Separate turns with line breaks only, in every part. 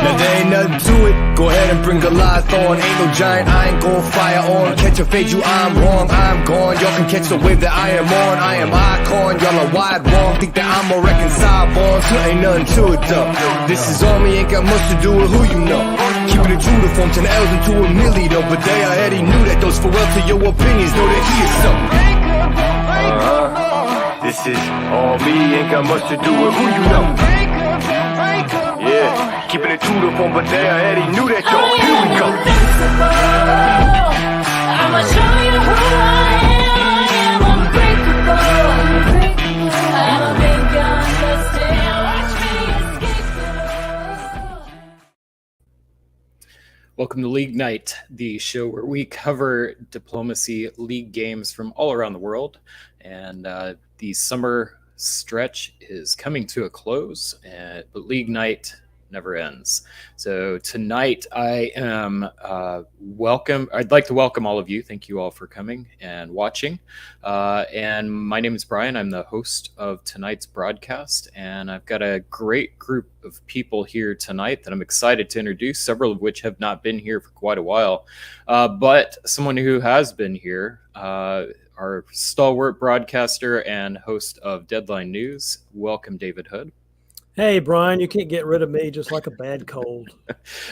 Now there ain't nothing to it, go ahead and bring Goliath on. Ain't no giant, I ain't gon' fire on. Catch a fade, you, I'm wrong, I'm gone. Y'all can catch the wave that I am on. I am icon, y'all are wide wrong. Think that I'm a reconcile bond, so ain't nothing to it though. This is on me, ain't got much to do with who you know. Keeping it true to form 10 L's into a milli though. But they already knew that those farewell to your opinions, know that he is so. This is all me, ain't got much to do with who you know. Yeah, keeping it true to form, but they already knew that, yo. Here we go.
I'ma show you who I am unbreakable. I don't think you understand. Watch me escape.
Welcome to League Night, the show where we cover diplomacy league games from all around the world. And the summer stretch is coming to a close, but League Night never ends. So tonight I am I'd like to welcome all of you. Thank you all for coming and watching. And my name is Brian. I'm the host of tonight's broadcast, and I've got a great group of people here tonight that I'm excited to introduce, several of which have not been here for quite a while. But someone who has been here, our stalwart broadcaster and host of Deadline News. Welcome, David Hood.
Hey, Brian, you can't get rid of me just like a bad cold.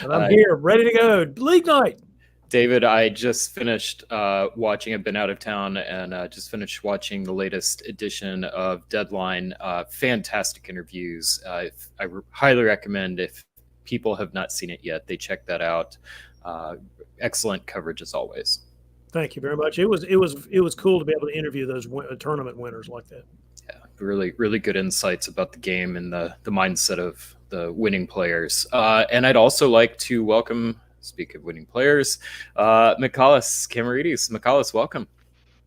And I'm here, ready to go. League night.
David, I just finished watching. I've been out of town and just finished watching the latest edition of Deadline. Fantastic interviews. I highly recommend, if people have not seen it yet, they check that out. Excellent coverage as always.
Thank you very much. It was cool to be able to interview those tournament winners like that.
Yeah, really, really good insights about the game and the mindset of the winning players. And I'd also like to welcome, speak of winning players, Michalis Kamaridis. Michalis, welcome.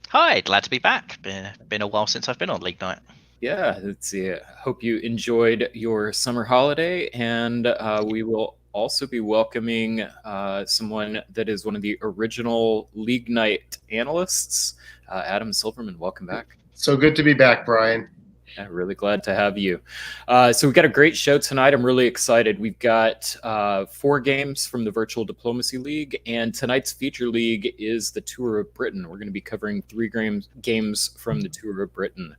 Hi, glad to be back. Been a while since I've been on League Night.
Yeah, let's see. Hope you enjoyed your summer holiday, and we will also be welcoming someone that is one of the original League Night analysts, Adam Silverman. Welcome back.
So good to be back, Brian.
Yeah, really glad to have you. So we've got a great show tonight. I'm really excited. We've got 4 games from the Virtual Diplomacy League, and tonight's feature league is the Tour of Britain. We're going to be covering 3 games from the Tour of Britain.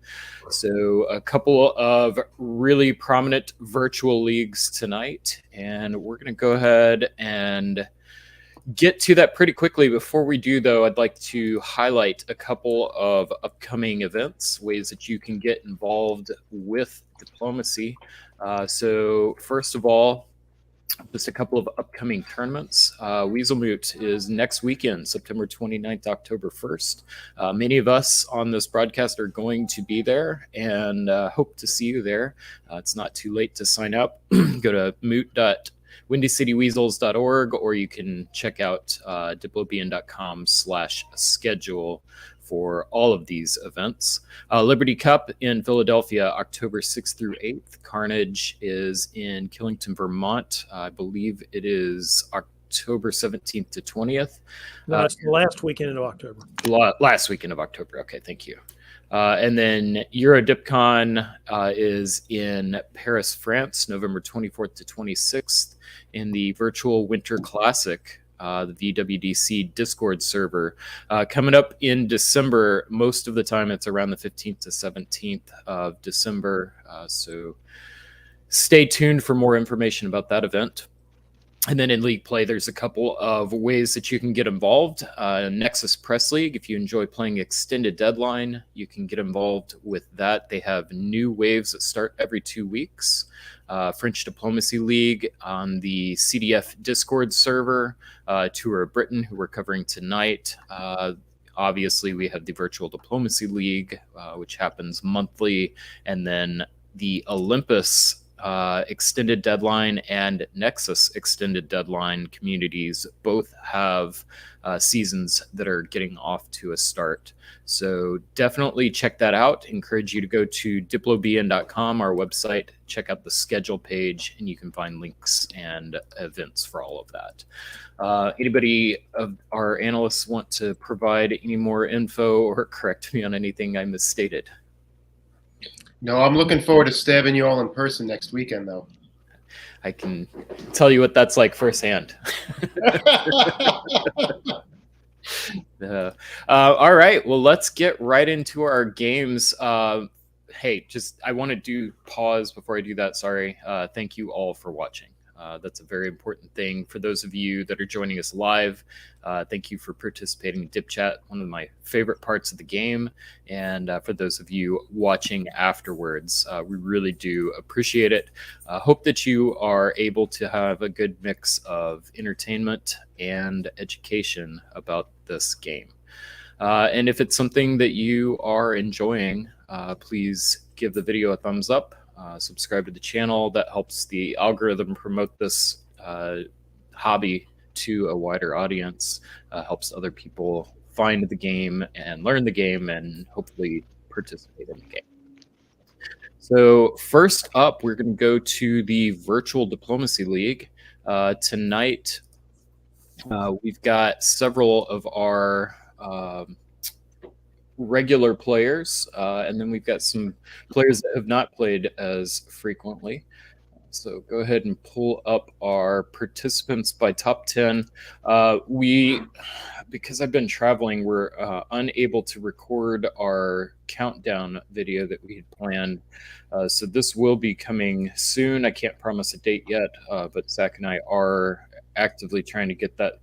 So a couple of really prominent virtual leagues tonight, and we're going to go ahead and get to that pretty quickly. Before we do, though, I'd like to highlight a couple of upcoming events, ways that you can get involved with diplomacy. So first of all, just a couple of upcoming tournaments. Weaselmoot is next weekend, September 29th, October 1st. Many of us on this broadcast are going to be there, and hope to see you there. It's not too late to sign up. Go to moot.windycityweasels.org, or you can check out diplobian.com/schedule for all of these events. Liberty Cup in Philadelphia, October 6th through 8th. Carnage is in Killington, Vermont. I believe it is October 17th to 20th.
No, it's the last weekend of October.
Last weekend of October. Okay, thank you. And then EuroDipCon is in Paris, France, November 24th to 26th, in the Virtual Winter Classic, the VWDC Discord server. Coming up in December, most of the time it's around the 15th to 17th of December. So stay tuned for more information about that event. And then in League Play, there's a couple of ways that you can get involved. Nexus Press League, if you enjoy playing Extended Deadline, you can get involved with that. They have new waves that start every 2 weeks. French Diplomacy League on the CDF Discord server. Tour of Britain, who we're covering tonight. Obviously, we have the Virtual Diplomacy League, which happens monthly. And then the Olympus Extended Deadline and Nexus Extended Deadline communities both have seasons that are getting off to a start. So definitely check that out. Encourage you to go to diplobian.com, our website, check out the schedule page, and you can find links and events for all of that. Anybody of our analysts want to provide any more info or correct me on anything I misstated?
No, I'm looking forward to stabbing you all in person next weekend, though.
I can tell you what that's like firsthand. All right, well, let's get right into our games. Hey, just I want to do pause before I do that. Sorry. Thank you all for watching. That's a very important thing for those of you that are joining us live. Thank you for participating in Dip Chat, one of my favorite parts of the game. And for those of you watching afterwards, we really do appreciate it. Hope that you are able to have a good mix of entertainment and education about this game. And if it's something that you are enjoying, please give the video a thumbs up. Subscribe to the channel. That helps the algorithm promote this hobby to a wider audience, helps other people find the game and learn the game and hopefully participate in the game. So first up, we're going to go to the Virtual Diplomacy League. Tonight, we've got several of our regular players, and then we've got some players that have not played as frequently. So go ahead and pull up our participants by top 10. Because I've been traveling, we're unable to record our countdown video that we had planned. So this will be coming soon. I can't promise a date yet, but Zach and I are actively trying to get that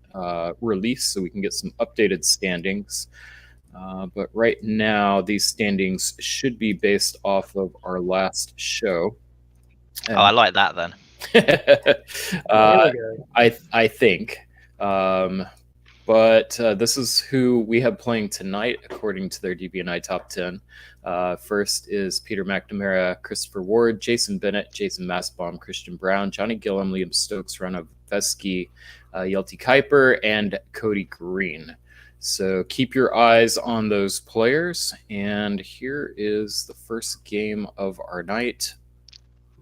released so we can get some updated standings. But right now, these standings should be based off of our last show.
Oh, I like that then.
I think. But this is who we have playing tonight, according to their DBNI top 10. First is Peter McNamara, Christopher Ward, Jason Bennett, Jason Mastbaum, Christian Brown, Johnny Gillum, Liam Stokes, Rana Vesky, Yelty Kuiper, and Cody Green. So keep your eyes on those players. And here is the first game of our night.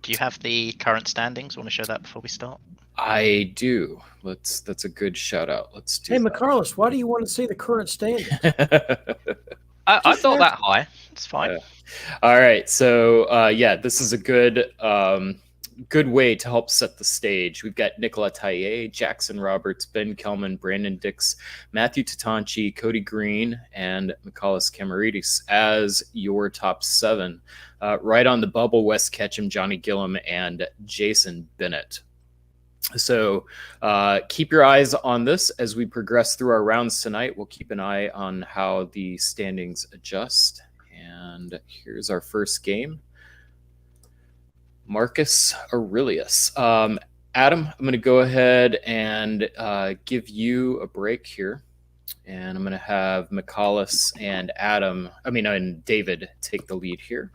Do you have the current standings? Want to show that before we start?
I do. That's a good shout out. Let's do
Hey,
that.
McCarlos, why do you want to see the current standings?
I'm not that high. It's fine.
All right. So yeah, this is a good way to help set the stage. We've got Nicola Taille, Jackson Roberts, Ben Kelman, Brandon Dix, Matthew Tatanchi, Cody Green, and Michalis Kamaridis as your top 7. Right on the bubble, Wes Ketchum, Johnny Gillum, and Jason Bennett. So keep your eyes on this as we progress through our rounds tonight. We'll keep an eye on how the standings adjust. And here's our first game. Marcus Aurelius. Adam, I'm going to go ahead and give you a break here. And I'm going to have Michalis and David take the lead here.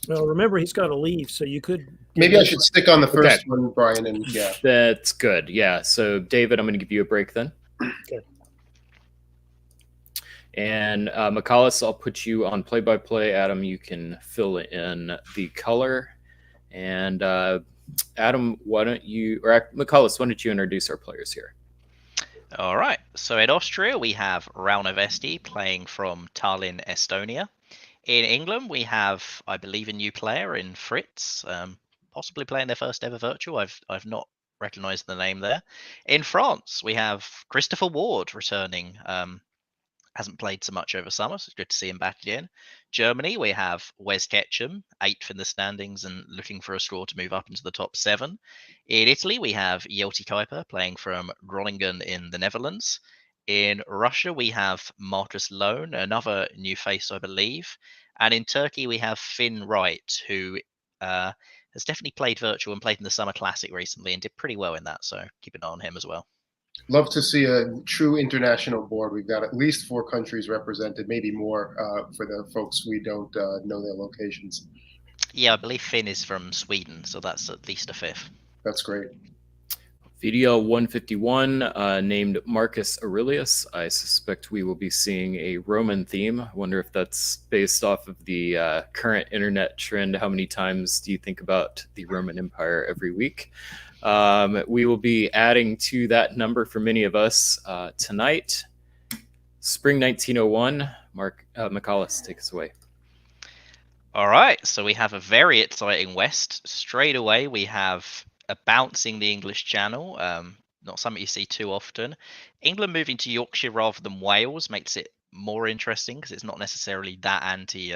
Well, remember, he's got to leave, so you could...
Maybe I should stick on the first one, Brian, and yeah.
That's good. Yeah. So, David, I'm going to give you a break then.
Okay.
And Michalis, I'll put you on play-by-play. Adam, you can fill in the color. And Adam, Michalis, why don't you introduce our players here?
All right. So in Austria, we have Rauno Vesti playing from Tallinn, Estonia. In England, we have, I believe, a new player in Fritz, possibly playing their first ever virtual. I've not recognized the name there. In France, we have Christopher Ward returning. Hasn't played so much over summer, so it's good to see him back again. Germany, we have Wes Ketchum, 8th in the standings and looking for a score to move up into the top 7. In Italy, we have Yelty Kuiper playing from Groningen in the Netherlands. In Russia, we have Marcus Lone, another new face, I believe. And in Turkey, we have Finn Wright, who has definitely played virtual and played in the Summer Classic recently and did pretty well in that, so keep an eye on him as well.
Love to see a true international board. We've got at least 4 countries represented, maybe more for the folks we don't know their locations.
Yeah, I believe Finn is from Sweden, so that's at least a 5th.
That's great.
VDL 151, named Marcus Aurelius. I suspect we will be seeing a Roman theme. I wonder if that's based off of the current internet trend. How many times do you think about the Roman Empire every week? We will be adding to that number for many of us tonight. Spring 1901. Michalis, take us away.
All right, so we have a very exciting West. Straight away, we have bouncing the English Channel. Not something you see too often. England moving to Yorkshire rather than Wales makes it more interesting because it's not necessarily that anti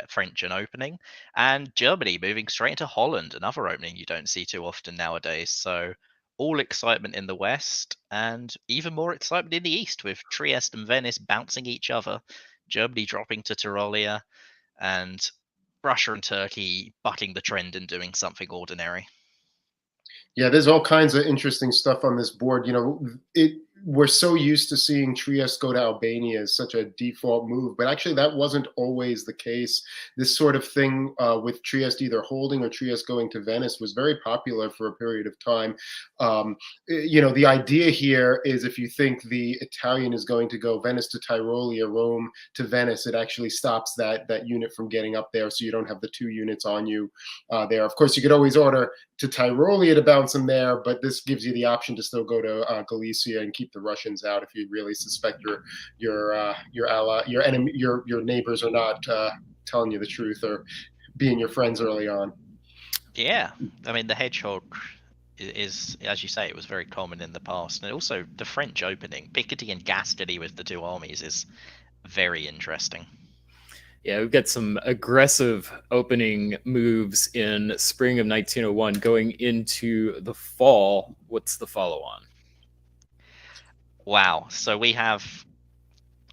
French and opening. And Germany moving straight into Holland, another opening you don't see too often nowadays. So all excitement in the west and even more excitement in the east with Trieste and Venice bouncing each other, Germany dropping to Tyrolia, and Russia and Turkey bucking the trend and doing something ordinary.
Yeah, there's all kinds of interesting stuff on this board. We're so used to seeing Trieste go to Albania as such a default move, but actually that wasn't always the case. This sort of thing with Trieste either holding or Trieste going to Venice was very popular for a period of time. The idea here is if you think the Italian is going to go Venice to Tyrolia, Rome to Venice, it actually stops that unit from getting up there, so you don't have the two units on you there. Of course, you could always order to Tyrolia to bounce them there, but this gives you the option to still go to Galicia and keep the Russians out if you really suspect your enemy, your neighbors are not telling you the truth or being your friends early on.
Yeah, I mean the hedgehog is, as you say, it was very common in the past, and also the French opening Picardy and Gascony with the two armies is very interesting.
Yeah, we've got some aggressive opening moves in spring of 1901 going into the fall. What's the follow on?
Wow. So we have,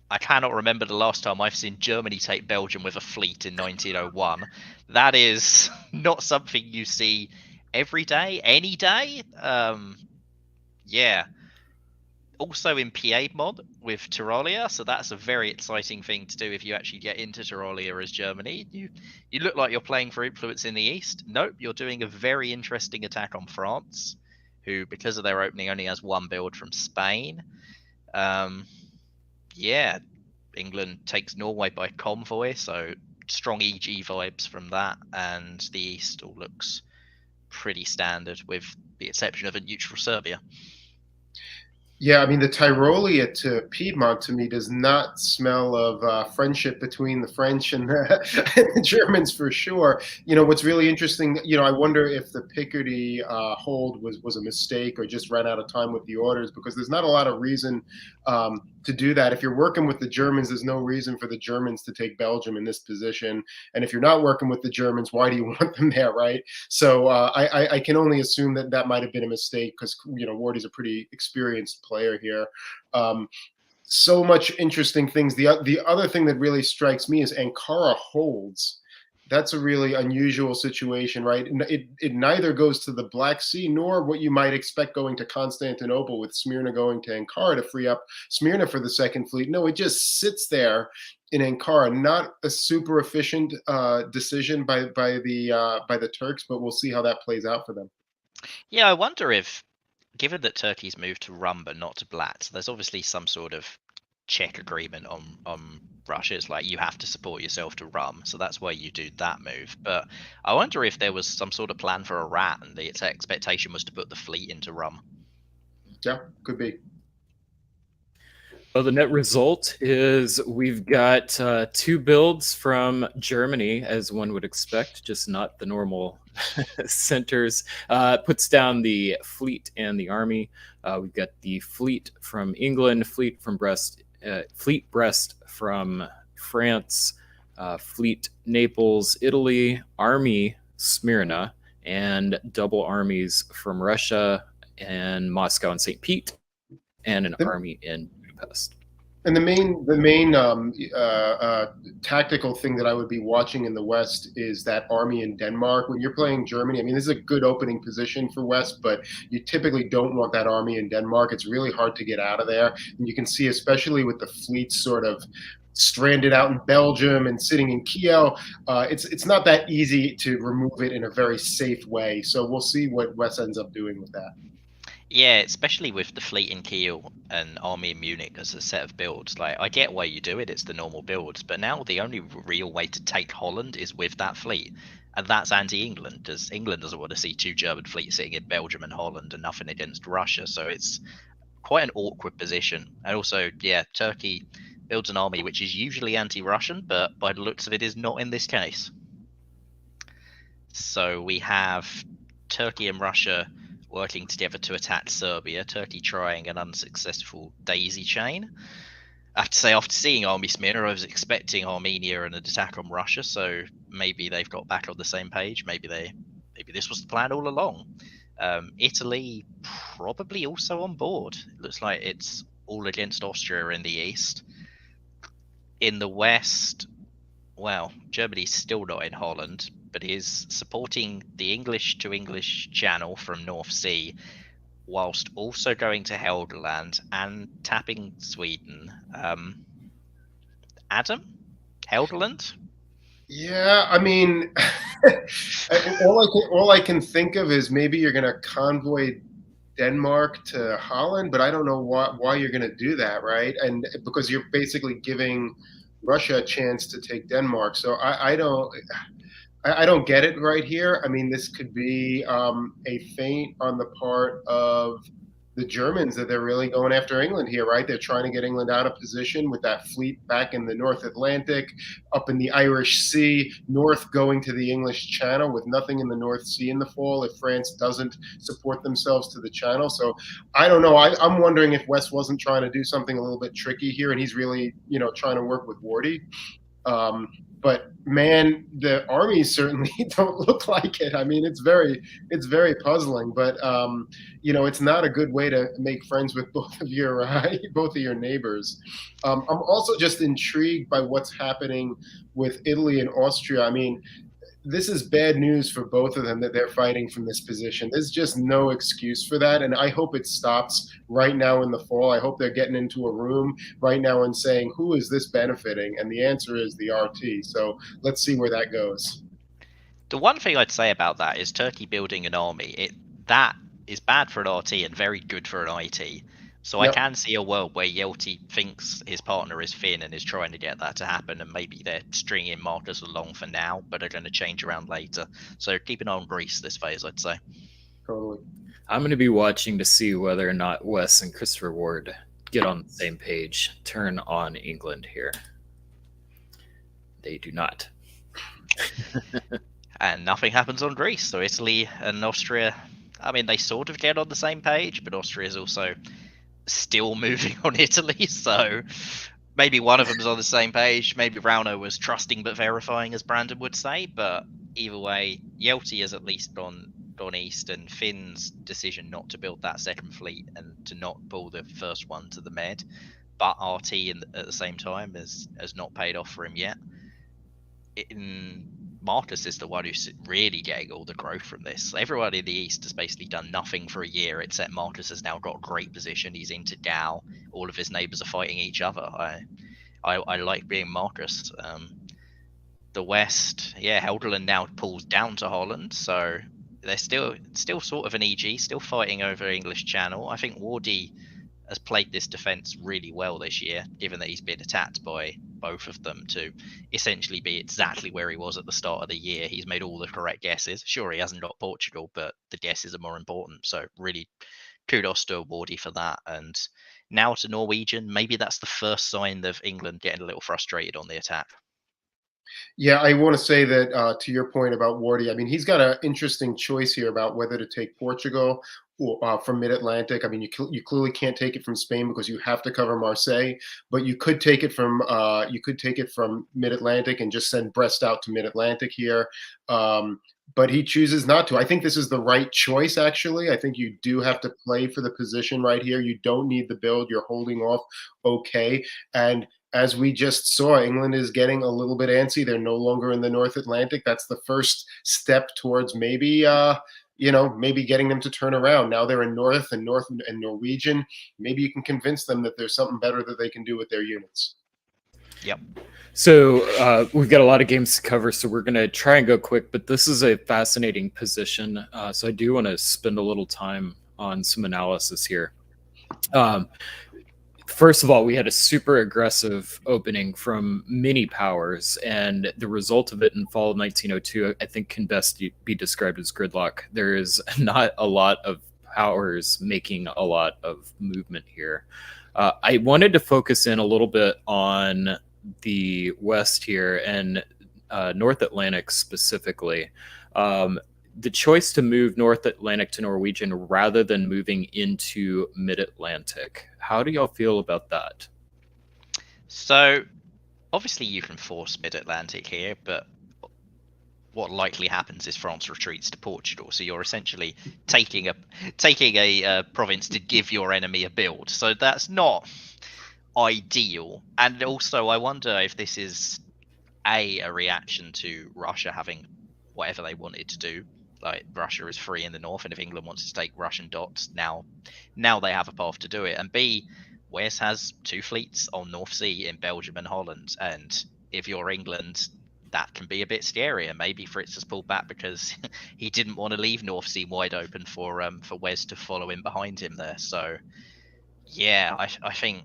I cannot remember the last time I've seen Germany take Belgium with a fleet in 1901. That is not something you see every day, any day. Yeah. Also in Piedmont with Tyrolia, so that's a very exciting thing to do if you actually get into Tyrolia as Germany. You look like you're playing for influence in the east. Nope, you're doing a very interesting attack on France, who, because of their opening, only has one build from Spain. Yeah, England takes Norway by convoy, so strong EG vibes from that, and the east all looks pretty standard with the exception of a neutral Serbia.
Yeah, I mean, the Tyrolia to Piedmont to me does not smell of friendship between the French and and the Germans for sure. What's really interesting, I wonder if the Picardy hold was a mistake or just ran out of time with the orders, because there's not a lot of reason to do that. If you're working with the Germans, there's no reason for the Germans to take Belgium in this position. And if you're not working with the Germans, why do you want them there, right? So I can only assume that might have been a mistake because, Wardy's a pretty experienced player here. So much interesting things. The other thing that really strikes me is Ankara holds. That's a really unusual situation, right? It neither goes to the Black Sea nor what you might expect going to Constantinople with Smyrna going to Ankara to free up Smyrna for the second fleet. No, it just sits there in Ankara. Not a super efficient decision by the Turks, but we'll see how that plays out for them.
Yeah, I wonder if, given that Turkey's moved to Rum but not to Blat, there's obviously some sort of check agreement on Russia. It's like you have to support yourself to Rum, so that's why you do that move. But I wonder if there was some sort of plan for Iran and the expectation was to put the fleet into Rum.
Yeah, could be.
Well, the net result is we've got two builds from Germany, as one would expect, just not the normal centers. Puts down the fleet and the army. We've got the fleet from England, fleet Brest from France, fleet Naples, Italy, army Smyrna, and double armies from Russia and Moscow and St. Pete, and an army in Budapest.
And the main tactical thing that I would be watching in the West is that army in Denmark. When you're playing Germany, I mean, this is a good opening position for West, but you typically don't want that army in Denmark. It's really hard to get out of there. And you can see, especially with the fleets sort of stranded out in Belgium and sitting in Kiel, it's not that easy to remove it in a very safe way. So we'll see what West ends up doing with that.
Yeah, especially with the fleet in Kiel and army in Munich as a set of builds. Like, I get why you do it, it's the normal builds, but now the only real way to take Holland is with that fleet. And that's anti-England, because England doesn't want to see two German fleets sitting in Belgium and Holland and nothing against Russia. So it's quite an awkward position. And also, yeah, Turkey builds an army which is usually anti-Russian, but by the looks of it is not in this case. So we have Turkey and Russia working together to attack Serbia, Turkey trying an unsuccessful daisy chain. I have to say, after seeing Army Smyrna, I was expecting Armenia and an attack on Russia, so maybe they've got back on the same page. Maybe this was the plan all along. Italy probably also on board. It looks like it's all against Austria in the east. In the west, well, Germany's still not in Holland, but is supporting the English to English channel from North Sea, whilst also going to Helgoland and tapping Sweden. Adam? Helgoland?
Yeah, I mean, all I can think of is maybe you're going to convoy Denmark to Holland, but I don't know why you're going to do that, right? And because you're basically giving Russia a chance to take Denmark, so I don't get it right here. I mean, this could be a feint on the part of the Germans that they're really going after England here, right? They're trying to get England out of position with that fleet back in the North Atlantic, up in the Irish Sea, north going to the English Channel with nothing in the North Sea in the fall if France doesn't support themselves to the Channel. So I don't know. I'm wondering if West wasn't trying to do something a little bit tricky here, and he's really, trying to work with Wardy. But man, the armies certainly don't look like it. I mean, it's very puzzling. But it's not a good way to make friends with both of your neighbors. I'm also just intrigued by what's happening with Italy and Austria. I mean, this is bad news for both of them that they're fighting from this position. There's just no excuse for that. And I hope it stops right now in the fall. I hope they're getting into a room right now and saying, who is this benefiting? And the answer is the RT. So let's see where that goes.
The one thing I'd say about that is Turkey building an army. That is bad for an RT and very good for an IT. So
Yep.
I can see a world where Yelty thinks his partner is Finn and is trying to get that to happen, and maybe they're stringing Marcus along for now, but are going to change around later. So keep an eye on Greece this phase, I'd say.
Totally.
I'm going to be watching to see whether or not Wes and Christopher Ward get on the same page, turn on England here. They do not.
And nothing happens on Greece. So Italy and Austria, I mean, they sort of get on the same page, but Austria is also still moving on Italy. So maybe one of them's on the same page. Maybe Rauno was trusting but verifying, as Brandon would say. But either way, Yelty has at least gone east, and Finn's decision not to build that second fleet and to not pull the first one to the Med, but RT at the same time has not paid off for him yet. Marcus is the one who's really getting all the growth from this. Everyone in the East has basically done nothing for a year, except Marcus has now got a great position. He's into Gao. All of his neighbors are fighting each other. I like being Marcus. The West, Helderland now pulls down to Holland, so they're still sort of an EG, still fighting over English Channel. I think Wardy has played this defense really well this year, given that he's been attacked by both of them to essentially be exactly where he was at the start of the year. He's made all the correct guesses. Sure, he hasn't got Portugal, but the guesses are more important. So really kudos to Wardy for that. And now to Norwegian, maybe that's the first sign of England getting a little frustrated on the attack.
Yeah, I want to say that to your point about Wardy, I mean, he's got an interesting choice here about whether to take Portugal or from Mid-Atlantic. I mean, you clearly can't take it from Spain because you have to cover Marseille, but you could take it from Mid-Atlantic and just send Brest out to Mid-Atlantic here. But he chooses not to. I think this is the right choice, actually. I think you do have to play for the position right here. You don't need the build. You're holding off okay. And as we just saw, England is getting a little bit antsy. They're no longer in the North Atlantic. That's the first step towards maybe getting them to turn around. Now they're in North and Norwegian. Maybe you can convince them that there's something better that they can do with their units.
Yep.
So we've got a lot of games to cover, so we're going to try and go quick, but this is a fascinating position. So I do want to spend a little time on some analysis here. First of all, we had a super aggressive opening from many powers, and the result of it in fall of 1902, I think, can best be described as gridlock. There is not a lot of powers making a lot of movement here. I wanted to focus in a little bit on the West here and North Atlantic specifically. the choice to move North Atlantic to Norwegian rather than moving into Mid Atlantic. How do y'all feel about that?
So obviously you can force mid-Atlantic here, but what likely happens is France retreats to Portugal. So you're essentially taking a province to give your enemy a build. So that's not ideal. And also, I wonder if this is a reaction to Russia having whatever they wanted to do. Like Russia is free in the north, and if England wants to take Russian dots, now they have a path to do it. And B, Wales has 2 fleets on North Sea in Belgium and Holland, and if you're England, that can be a bit scary. And maybe Fritz has pulled back because he didn't want to leave North Sea wide open for Wes to follow in behind him there. So yeah, I think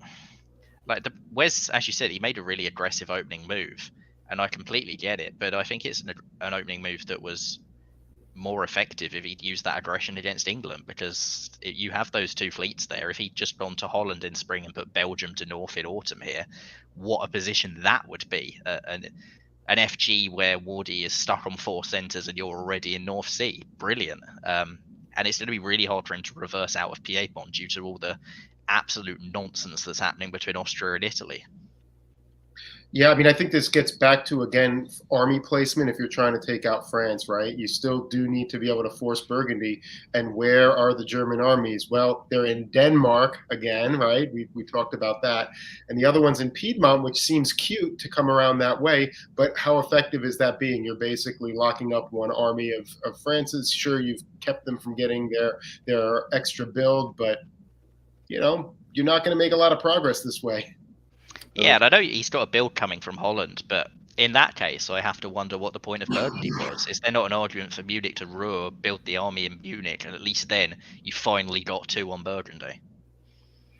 like the Wes, as you said, he made a really aggressive opening move, and I completely get it. But I think it's an opening move that was more effective if he'd used that aggression against England, because you have those 2 fleets there. If he'd just gone to Holland in spring and put Belgium to north in autumn here, what a position that would be. An FG where Wardy is stuck on 4 centres and you're already in North Sea. Brilliant. And it's going to be really hard for him to reverse out of Piedmont due to all the absolute nonsense that's happening between Austria and Italy.
Yeah, I mean, I think this gets back to, again, army placement. If you're trying to take out France, right, you still do need to be able to force Burgundy. And where are the German armies? Well, they're in Denmark again, right? We talked about that. And the other one's in Piedmont, which seems cute to come around that way. But how effective is that being? You're basically locking up one army of France's. Sure, you've kept them from getting their extra build, but, you're not going to make a lot of progress this way.
Yeah, and I know he's got a build coming from Holland, but in that case, I have to wonder what the point of Burgundy was. Is there not an argument for Munich to Ruhr, build the army in Munich, and at least then you finally got 2 on Burgundy?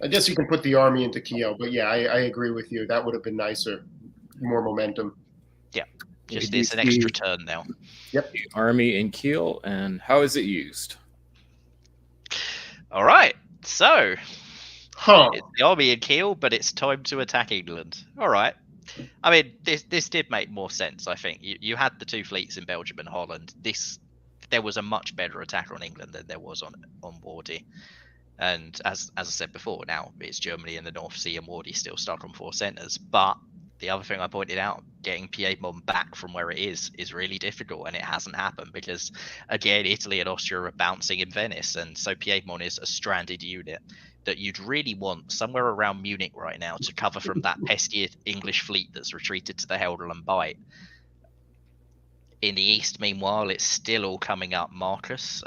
I guess you can put the army into Kiel, but yeah, I agree with you. That would have been nicer, more momentum.
Yeah, just it's an extra turn now.
Yep.
The army in Kiel, and how is it used?
All right, so
Huh.
it's the army in Kiel, but it's time to attack England. All right. I mean, this did make more sense. I think you had the 2 fleets in Belgium and Holland. There was a much better attack on England than there was on Wardy. And as I said before, now it's Germany in the North Sea and Wardy still stuck on 4 centres. But the other thing I pointed out, getting Piedmont back from where it is really difficult, and it hasn't happened because, again, Italy and Austria are bouncing in Venice, and so Piedmont is a stranded unit that you'd really want somewhere around Munich right now to cover from that pesky English fleet that's retreated to the Heldel and Bight. In the east, meanwhile, it's still all coming up. Marcus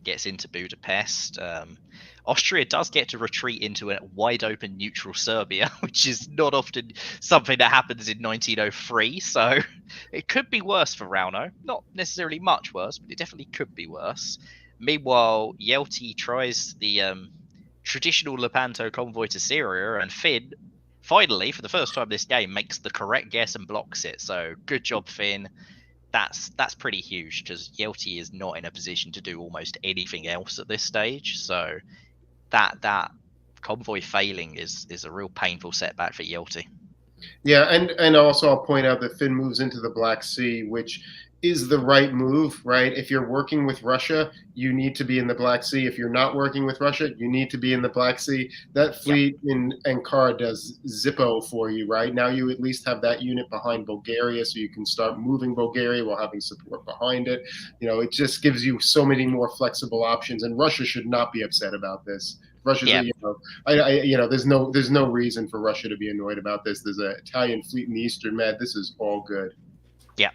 gets into Budapest. Austria does get to retreat into a wide open neutral Serbia, which is not often something that happens in 1903. So it could be worse for Rauno. Not necessarily much worse, but it definitely could be worse. Meanwhile, Yelty tries the traditional Lepanto convoy to Syria, and Finn, finally, for the first time this game, makes the correct guess and blocks it. So good job, Finn. That's pretty huge because Yelty is not in a position to do almost anything else at this stage. So that convoy failing is a real painful setback for Yelty.
Yeah, and also I'll point out that Finn moves into the Black Sea, which is the right move, right? If you're working with Russia, you need to be in the Black Sea. If you're not working with Russia, you need to be in the Black Sea. That fleet in Ankara does Zippo for you, right? Now you at least have that unit behind Bulgaria, so you can start moving Bulgaria while having support behind it. It just gives you so many more flexible options, and Russia should not be upset about this. Russia's, there's no reason for Russia to be annoyed about this. There's an Italian fleet in the Eastern Med. This is all good.
Yeah.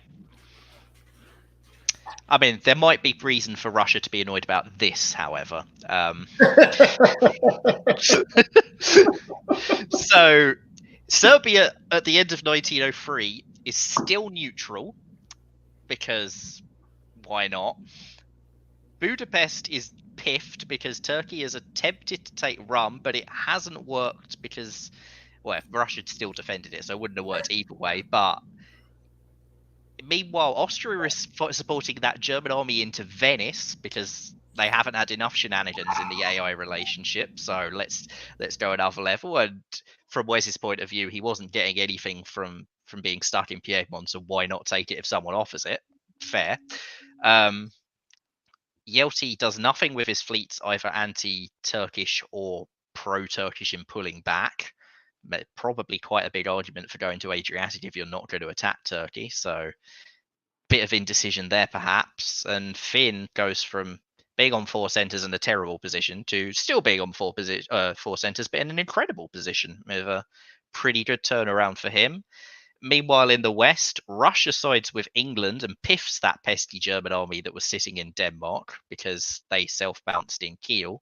I mean, there might be reason for Russia to be annoyed about this, however. So, Serbia at the end of 1903 is still neutral, because why not? Budapest is piffed because Turkey has attempted to take Rum, but it hasn't worked because, well, Russia still defended it, so it wouldn't have worked either way. But meanwhile, Austria is supporting that German army into Venice because they haven't had enough shenanigans in the AI relationship. So let's go another level. And from Wes's point of view, he wasn't getting anything from being stuck in Piedmont, so why not take it if someone offers it? Fair. Yelty does nothing with his fleets, either anti-Turkish or pro-Turkish in pulling back. But probably quite a big argument for going to Adriatic if you're not going to attack Turkey. So, bit of indecision there, perhaps. And Finn goes from being on 4 centers in a terrible position to still being on 4 centers, but in an incredible position with a pretty good turnaround for him. Meanwhile, in the west, Russia sides with England and piffs that pesky German army that was sitting in Denmark because they self-bounced in Kiel,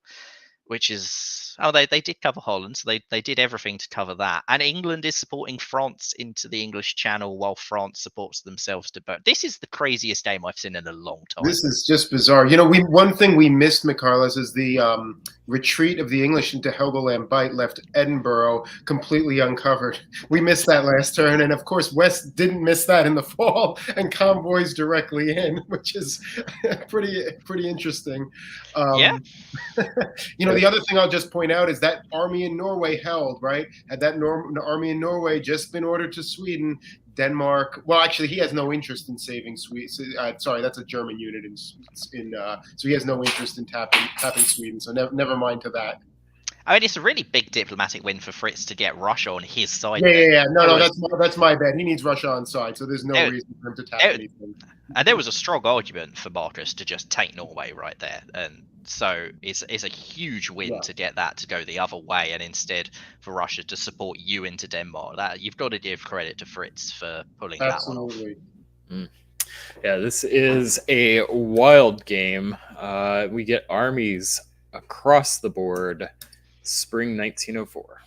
which is they did cover Holland, so they did everything to cover that. And England is supporting France into the English Channel while France supports themselves to both. This is the craziest game I've seen in a long time.
This is just bizarre. One thing we missed, Michaelis, is the retreat of the English into Helgoland Bight left Edinburgh completely uncovered. We missed that last turn, and of course West didn't miss that in the fall, and convoys directly in, which is pretty interesting.
Yeah.
The other thing I'll just point out is that army in Norway held, right? Had that army in Norway just been ordered to Sweden, Denmark. Well, actually, he has no interest in saving Sweden. Sorry, that's a German unit so he has no interest in tapping Sweden. So never mind to that.
I mean, it's a really big diplomatic win for Fritz to get Russia on his side.
Yeah. No, that's my bad. He needs Russia on side, so there's no reason for him to tap anything.
And there was a strong argument for Marcus to just take Norway right there, and so it's a huge win to get that to go the other way, and instead for Russia to support you into Denmark. That you've got to give credit to Fritz for pulling that one off.
Yeah, this is a wild game. We get armies across the board. Spring 1904.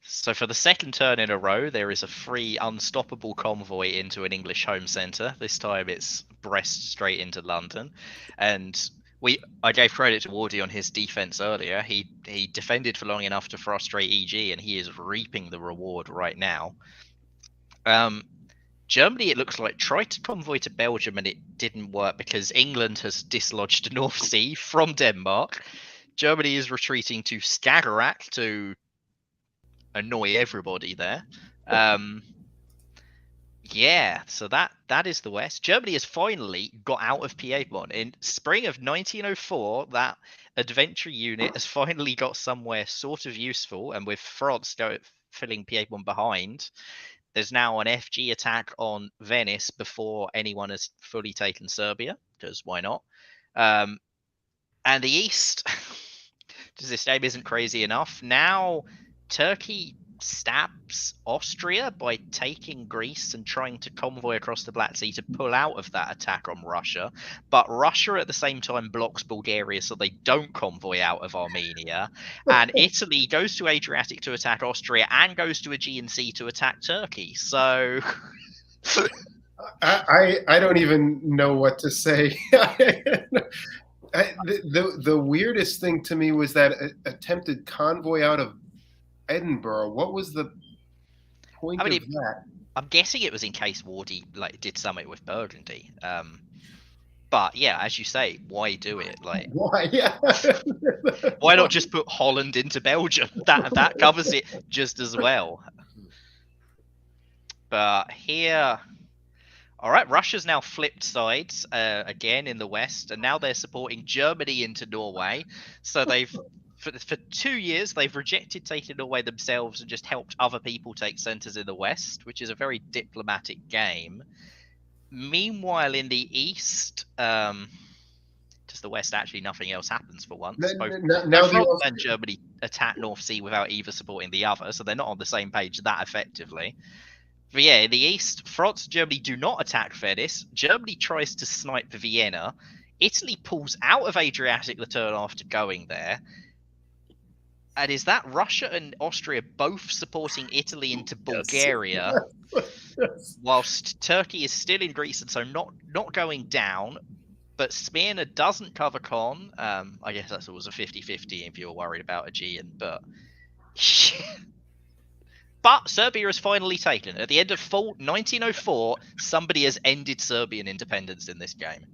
So for the second turn in a row, there is a free unstoppable convoy into an English home centre. This time it's Brest straight into London. And I gave credit to Wardy on his defence earlier. He defended for long enough to frustrate EG, and he is reaping the reward right now. Germany, it looks like, tried to convoy to Belgium, and it didn't work because England has dislodged the North Sea from Denmark. Germany is retreating to Skagerrak to annoy everybody there. So that is the West. Germany has finally got out of Piedmont. In spring of 1904, that adventure unit has finally got somewhere sort of useful, and with France filling Piedmont behind, there's now an FG attack on Venice before anyone has fully taken Serbia, because why not? And the East, because this game isn't crazy enough. Now, Turkey stabs Austria by taking Greece and trying to convoy across the Black Sea to pull out of that attack on Russia. But Russia at the same time blocks Bulgaria so they don't convoy out of Armenia. And Italy goes to Adriatic to attack Austria and goes to Aegean Sea to attack Turkey. So...
I don't even know what to say. The weirdest thing to me was that attempted convoy out of Edinburgh. What was the point of that?
I'm guessing it was in case Wardy did something with Burgundy. But yeah, as you say, why do it?
Why? Yeah.
Why not just put Holland into Belgium? That covers it just as well. But here. All right, Russia's now flipped sides again in the West, and now they're supporting Germany into Norway. So they've, for 2 years, they've rejected taking Norway themselves and just helped other people take centres in the West, which is a very diplomatic game. Meanwhile, in the East, just the West, actually nothing else happens for once. Both France and Germany attack North Sea without either supporting the other, so they're not on the same page that effectively. But yeah, in the East, France and Germany do not attack Venice. Germany tries to snipe Vienna. Italy pulls out of Adriatic the turn after going there. And is that Russia and Austria both supporting Italy into Bulgaria, whilst Turkey is still in Greece and so not going down? But Smyrna doesn't cover Con. I guess that's always a 50-50 if you're worried about Aegean, but... But Serbia is finally taken. At the end of fall 1904, somebody has ended Serbian independence in this game.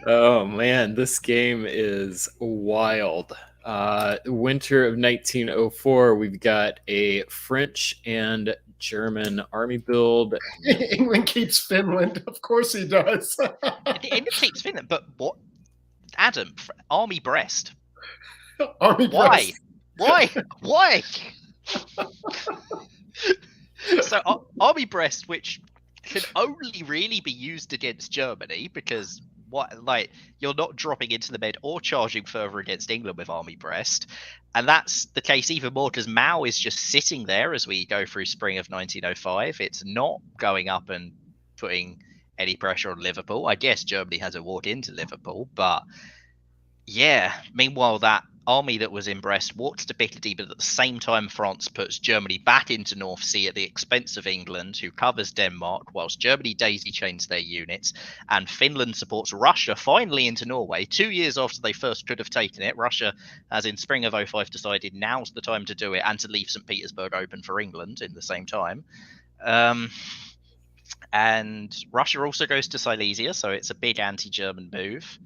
Oh man, this game is wild. Winter of 1904, we've got a French and German army build.
England keeps Finland. Of course he does.
England keeps Finland, but what? Adam, Army Brest.
Army
Why?
Brest.
Why? So Army Brest, which can only really be used against Germany, because you're not dropping into the med or charging further against England with Army Brest, and that's the case even more because Mao is just sitting there as we go through spring of 1905. It's not going up and putting any pressure on Liverpool. I guess Germany has a walk into Liverpool, but yeah. Meanwhile, that army that was in Brest walks to Picardy, but at the same time, France puts Germany back into North Sea at the expense of England, who covers Denmark, whilst Germany daisy chains their units, and Finland supports Russia finally into Norway. 2 years after they first could have taken it, Russia has in spring of 05 decided now's the time to do it and to leave St. Petersburg open for England in the same time. And Russia also goes to Silesia, so it's a big anti-German move.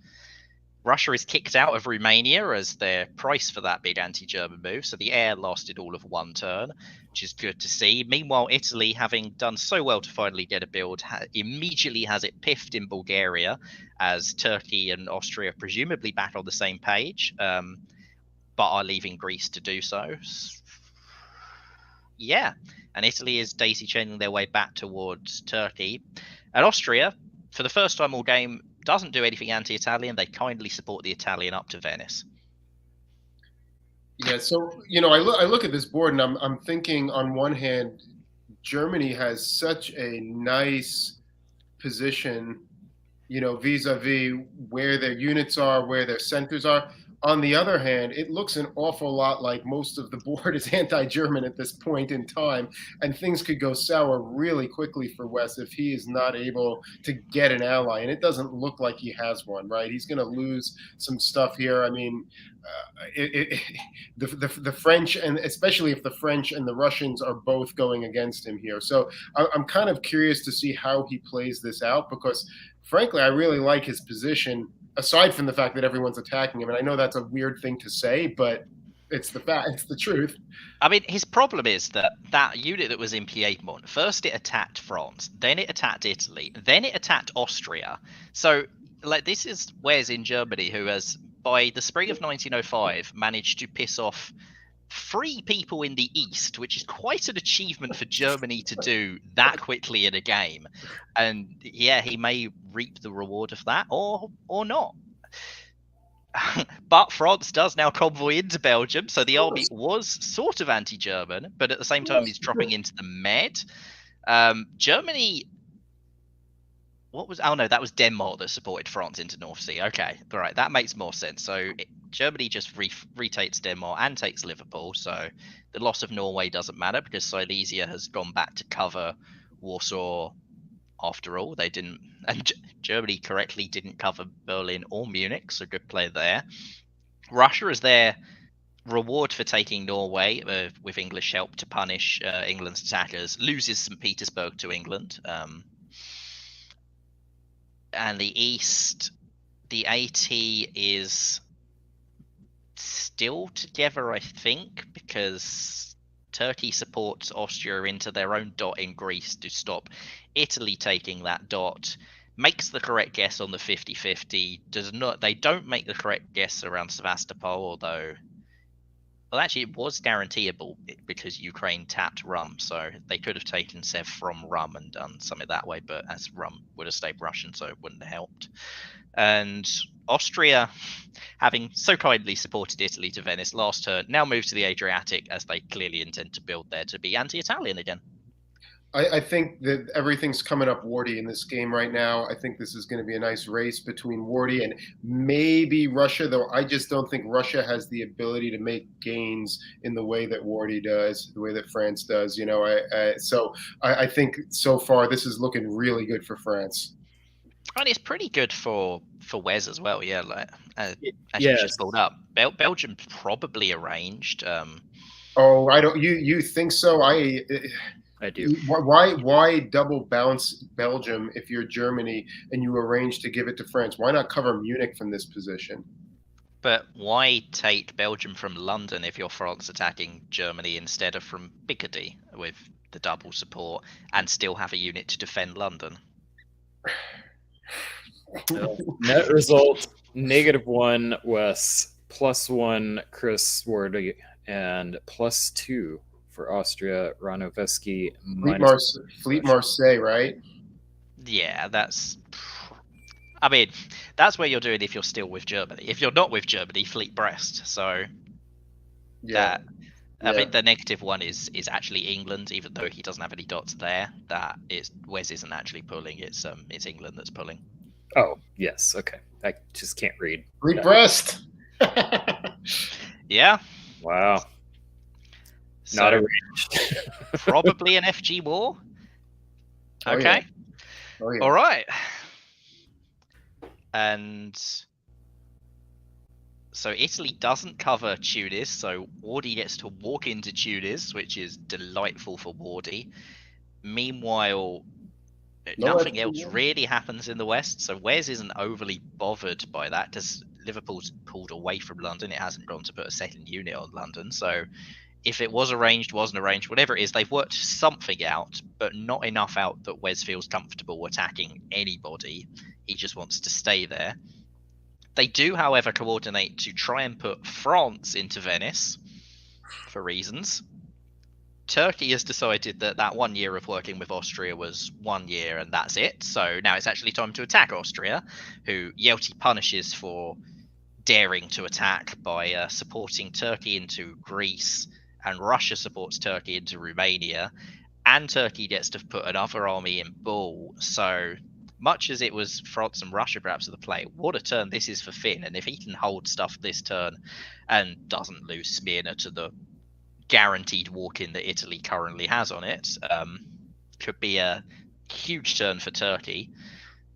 Russia is kicked out of Romania as their price for that big anti-German move, so the air lasted all of one turn, which is good to see. Meanwhile, Italy, having done so well to finally get a build, immediately has it piffed in Bulgaria, as Turkey and Austria presumably back on the same page, but are leaving Greece to do so. Yeah, and Italy is daisy chaining their way back towards Turkey. And Austria, for the first time all game, doesn't do anything anti-Italian. They kindly support the Italian up to Venice.
Yeah, so I look at this board and I'm thinking on one hand, Germany has such a nice position, vis-a-vis where their units are, where their centers are. On the other hand, it looks an awful lot like most of the board is anti-German at this point in time, and things could go sour really quickly for West if he is not able to get an ally. And it doesn't look like he has one, right? He's going to lose some stuff here. I mean, the French, and especially if the French and the Russians are both going against him here. So I'm kind of curious to see how he plays this out, because frankly, I really like his position, aside from the fact that everyone's attacking him. And I know that's a weird thing to say, but it's the fact, it's the truth.
I mean, his problem is that unit that was in Piedmont, first it attacked France, then it attacked Italy, then it attacked Austria. So, this is Wes in Germany, who has, by the spring of 1905, managed to piss off 3 people in the east, which is quite an achievement for Germany to do that quickly in a game. And yeah, he may reap the reward of that or not. But France does now convoy into Belgium, so the army was sort of anti-German, but at the same time he's dropping into the Med. Germany, that was Denmark that supported France into North Sea. Okay, all right, that makes more sense. So Germany just retakes Denmark and takes Liverpool, so the loss of Norway doesn't matter because Silesia has gone back to cover Warsaw after all. They didn't, and Germany correctly didn't cover Berlin or Munich, so good play there. Russia is their reward for taking Norway with English help to punish England's attackers, loses St. Petersburg to England. And the East, the AT is still together, I think, because Turkey supports Austria into their own dot in Greece to stop Italy taking that dot. Makes the correct guess on the 50-50. They don't make the correct guess around Sevastopol, although, well, actually it was guaranteeable because Ukraine tapped Rum, so they could have taken Sev from Rum and done something that way, but as Rum would have stayed Russian, so it wouldn't have helped. And Austria, having so kindly supported Italy to Venice last turn, now moves to the Adriatic as they clearly intend to build there to be anti-Italian again.
I think that everything's coming up warty in this game right now. I think this is going to be a nice race between Warty and maybe Russia, though I just don't think Russia has the ability to make gains in the way that Warty does, the way that France does. So I think so far this is looking really good for France.
And it's pretty good for Wes as well, yeah. As you just pulled up, Belgium probably arranged.
Oh, I don't. You think so?
I do.
Why double bounce Belgium if you're Germany and you arrange to give it to France? Why not cover Munich from this position?
But why take Belgium from London if you're France attacking Germany instead of from Picardy with the double support and still have a unit to defend London?
Net result -1 Wes, +1 Chris Wardy, and +2 for Austria. Ranoveski
Fleet Marseille, right?
Yeah, that's. I mean, that's where you're doing if you're still with Germany. If you're not with Germany, Fleet Brest. So
Yeah.
I think the -1 is actually England, even though he doesn't have any dots there. That is Wes isn't actually pulling. It's England that's pulling.
Oh, yes. Okay. I just can't read.
Fleet Brest.
Yeah.
Wow.
So
Not arranged.
probably an FG war.
Oh,
Okay.
yeah. Oh, yeah.
All right. And so Italy doesn't cover Tunis, so Wardy gets to walk into Tunis, which is delightful for Wardy. Meanwhile, nothing else really happens in the West, so Wes isn't overly bothered by that because Liverpool's pulled away from London. It hasn't gone to put a second unit on London, so if it was arranged, wasn't arranged, whatever it is, they've worked something out, but not enough out that Wes feels comfortable attacking anybody. He just wants to stay there. They do, however, coordinate to try and put France into Venice for reasons. Turkey has decided that 1 year of working with Austria was 1 year and that's it. So now it's actually time to attack Austria, who Yelty punishes for daring to attack by supporting Turkey into Greece, and Russia supports Turkey into Romania, and Turkey gets to put another army in Bull. So much as it was France and Russia perhaps at the play, what a turn this is for Finn. And if he can hold stuff this turn and doesn't lose Smyrna to the guaranteed walk-in that Italy currently has on it, could be a huge turn for Turkey.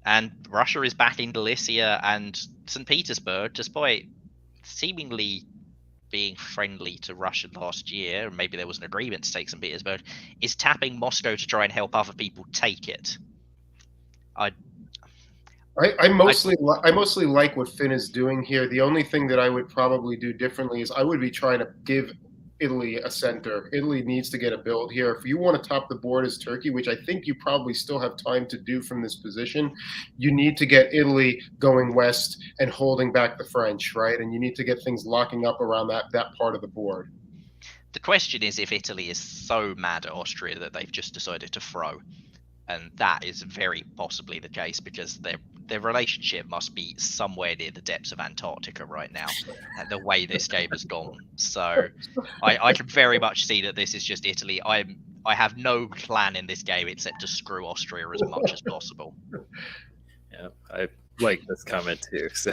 And Russia is backing Galicia and St. Petersburg, despite seemingly being friendly to Russia last year, and maybe there was an agreement to take St. Petersburg, is tapping Moscow to try and help other people take it.
I mostly like what Finn is doing here. The only thing that I would probably do differently is I would be trying to give Italy a center. Italy needs to get a build here. If you want to top the board as Turkey, which I think you probably still have time to do from this position, you need to get Italy going west and holding back the French, right? And you need to get things locking up around that part of the board.
The question is if Italy is so mad at Austria that they've just decided to throw. And that is very possibly the case because their relationship must be somewhere near the depths of Antarctica right now, and the way this game has gone. So I can very much see that this is just Italy. I have no plan in this game except to screw Austria as much as possible.
Yeah, I like this comment too. So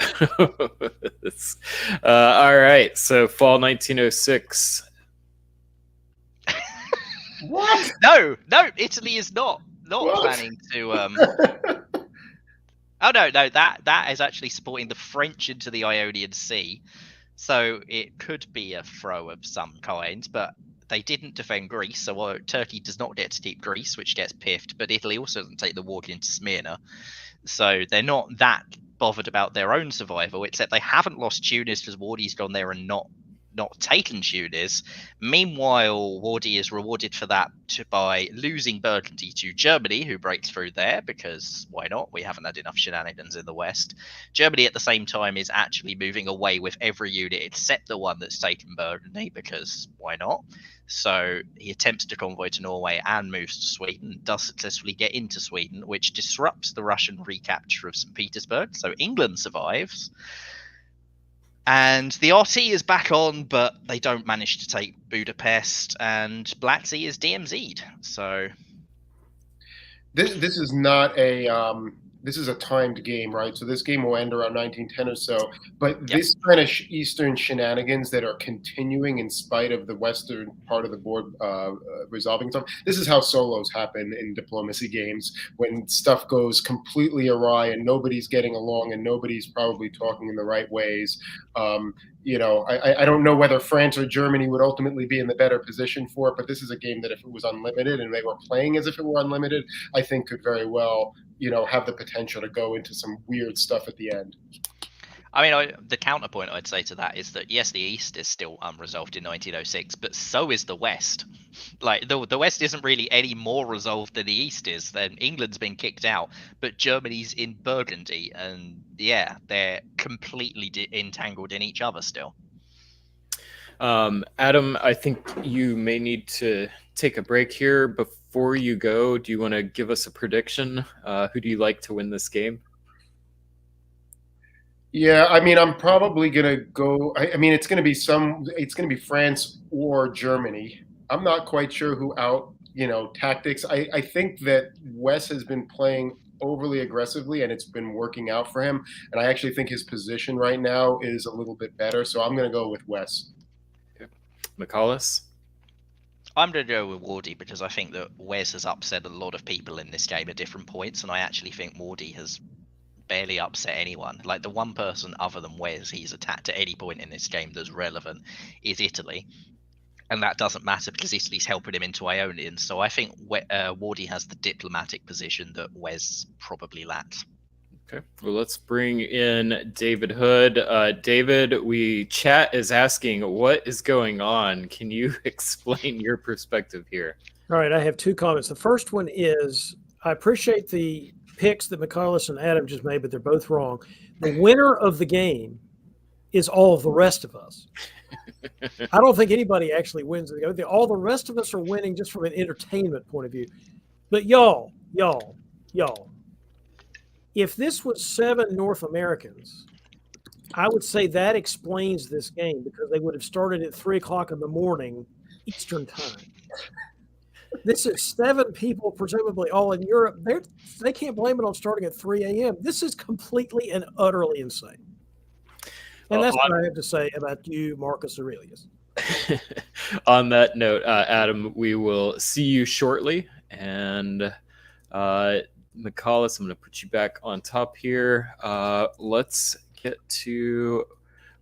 all right. So fall 1906.
What?
No, Italy is not planning to. Oh no, that is actually supporting the French into the Ionian Sea, so it could be a throw of some kind. But they didn't defend Greece, so Turkey does not get to keep Greece, which gets piffed. But Italy also doesn't take the walk into Smyrna, so they're not that bothered about their own survival. Except they haven't lost Tunis because Wardy's gone there and not taken Tunis. Meanwhile, Wardy is rewarded for that by losing Burgundy to Germany, who breaks through there because why not? We haven't had enough shenanigans in the West. Germany at the same time is actually moving away with every unit except the one that's taken Burgundy because why not? So he attempts to convoy to Norway and moves to Sweden, does successfully get into Sweden, which disrupts the Russian recapture of St. Petersburg. So England survives. And the RT is back on, but they don't manage to take Budapest, and Black Sea is DMZ'd. So
this is not a this is a timed game, right? So this game will end around 1910 or so. But this kind of Eastern shenanigans that are continuing in spite of the Western part of the board resolving stuff. This is how solos happen in diplomacy games when stuff goes completely awry and nobody's getting along and nobody's probably talking in the right ways. You know, I don't know whether France or Germany would ultimately be in the better position for it, but this is a game that if it was unlimited and they were playing as if it were unlimited, I think could very well, you know, have the potential to go into some weird stuff at the end.
I mean, the counterpoint I'd say to that is that yes, the East is still unresolved in 1906, but so is the West. Like the West isn't really any more resolved than the East is. Then England's been kicked out, but Germany's in Burgundy, and yeah, they're completely entangled in each other still.
Adam, I think you may need to take a break here. Before you go, do you want to give us a prediction? Who do you like to win this game?
Yeah, I mean, I'm probably gonna go. I mean, it's gonna be France or Germany. I'm not quite sure who out, tactics. I think that Wes has been playing overly aggressively, and it's been working out for him. And I actually think his position right now is a little bit better. So I'm gonna go with Wes.
Okay. McCallus?
I'm going to go with Wardy because I think that Wes has upset a lot of people in this game at different points, and I actually think Wardy has barely upset anyone. Like the one person other than Wes he's attacked at any point in this game that's relevant is Italy, and that doesn't matter because Italy's helping him into Ionian. So I think Wardy has the diplomatic position that Wes probably lacks.
Okay. Well, let's bring in David Hood. David, chat is asking what is going on. Can you explain your perspective here?
All right, I have two comments. The first one is I appreciate the picks that McCullough and Adam just made, but they're both wrong. The winner of the game is all of the rest of us. I don't think anybody actually wins. All the rest of us are winning just from an entertainment point of view. But y'all, if this was 7 North Americans, I would say that explains this game because they would have started at 3 o'clock in the morning Eastern time. This is 7 people, presumably all in Europe. They can't blame it on starting at 3 a.m. This is completely and utterly insane. And that's what I have to say about you, Marcus Aurelius.
On that note, Adam, we will see you shortly. And McCallus, I'm going to put you back on top here. Let's get to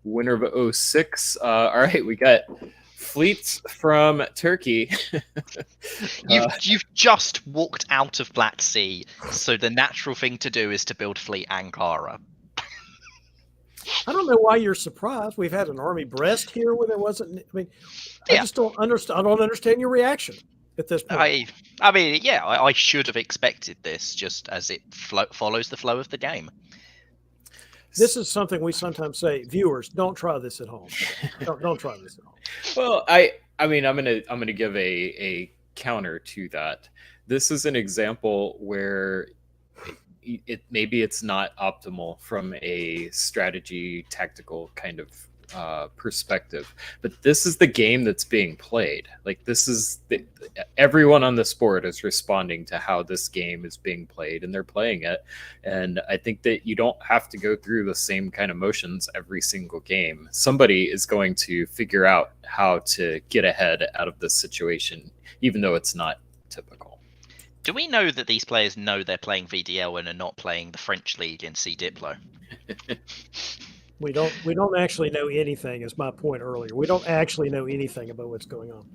winner of 06. All right, we got fleets from Turkey.
You've just walked out of Black Sea, so the natural thing to do is to build fleet Ankara.
I don't know why you're surprised. We've had an army Brest here where there wasn't. I mean, I just don't understand. I don't understand your reaction at this point.
I mean, yeah, I should have expected this, just as it follows the flow of the game.
This is something we sometimes say, viewers, don't try this at home. Don't try this at home.
Well, I mean, I'm gonna give a counter to that. This is an example where maybe it's not optimal from a strategy tactical kind of perspective, but this is the game that's being played. Like everyone on this board is responding to how this game is being played, and they're playing it. And I think that you don't have to go through the same kind of motions every single game. Somebody is going to figure out how to get ahead out of this situation, even though it's not typical.
Do we know that these players know they're playing VDL and are not playing the French league in C Diplo?
We don't actually know anything, is my point earlier. We don't actually know anything about what's going on.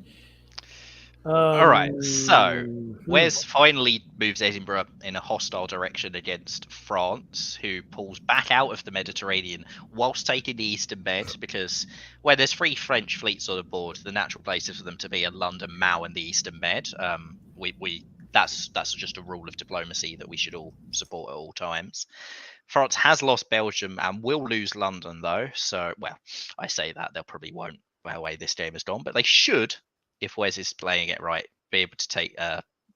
All right, so Wes finally moves Edinburgh in a hostile direction against France, who pulls back out of the Mediterranean whilst taking the Eastern Med, because where there's 3 French fleets on the board, the natural places for them to be are London, Mao, and the Eastern Med. That's just a rule of diplomacy that we should all support at all times. France has lost Belgium and will lose London, though. So, well, I say that they'll probably won't the way this game has gone, but they should, if Wes is playing it right, be able to take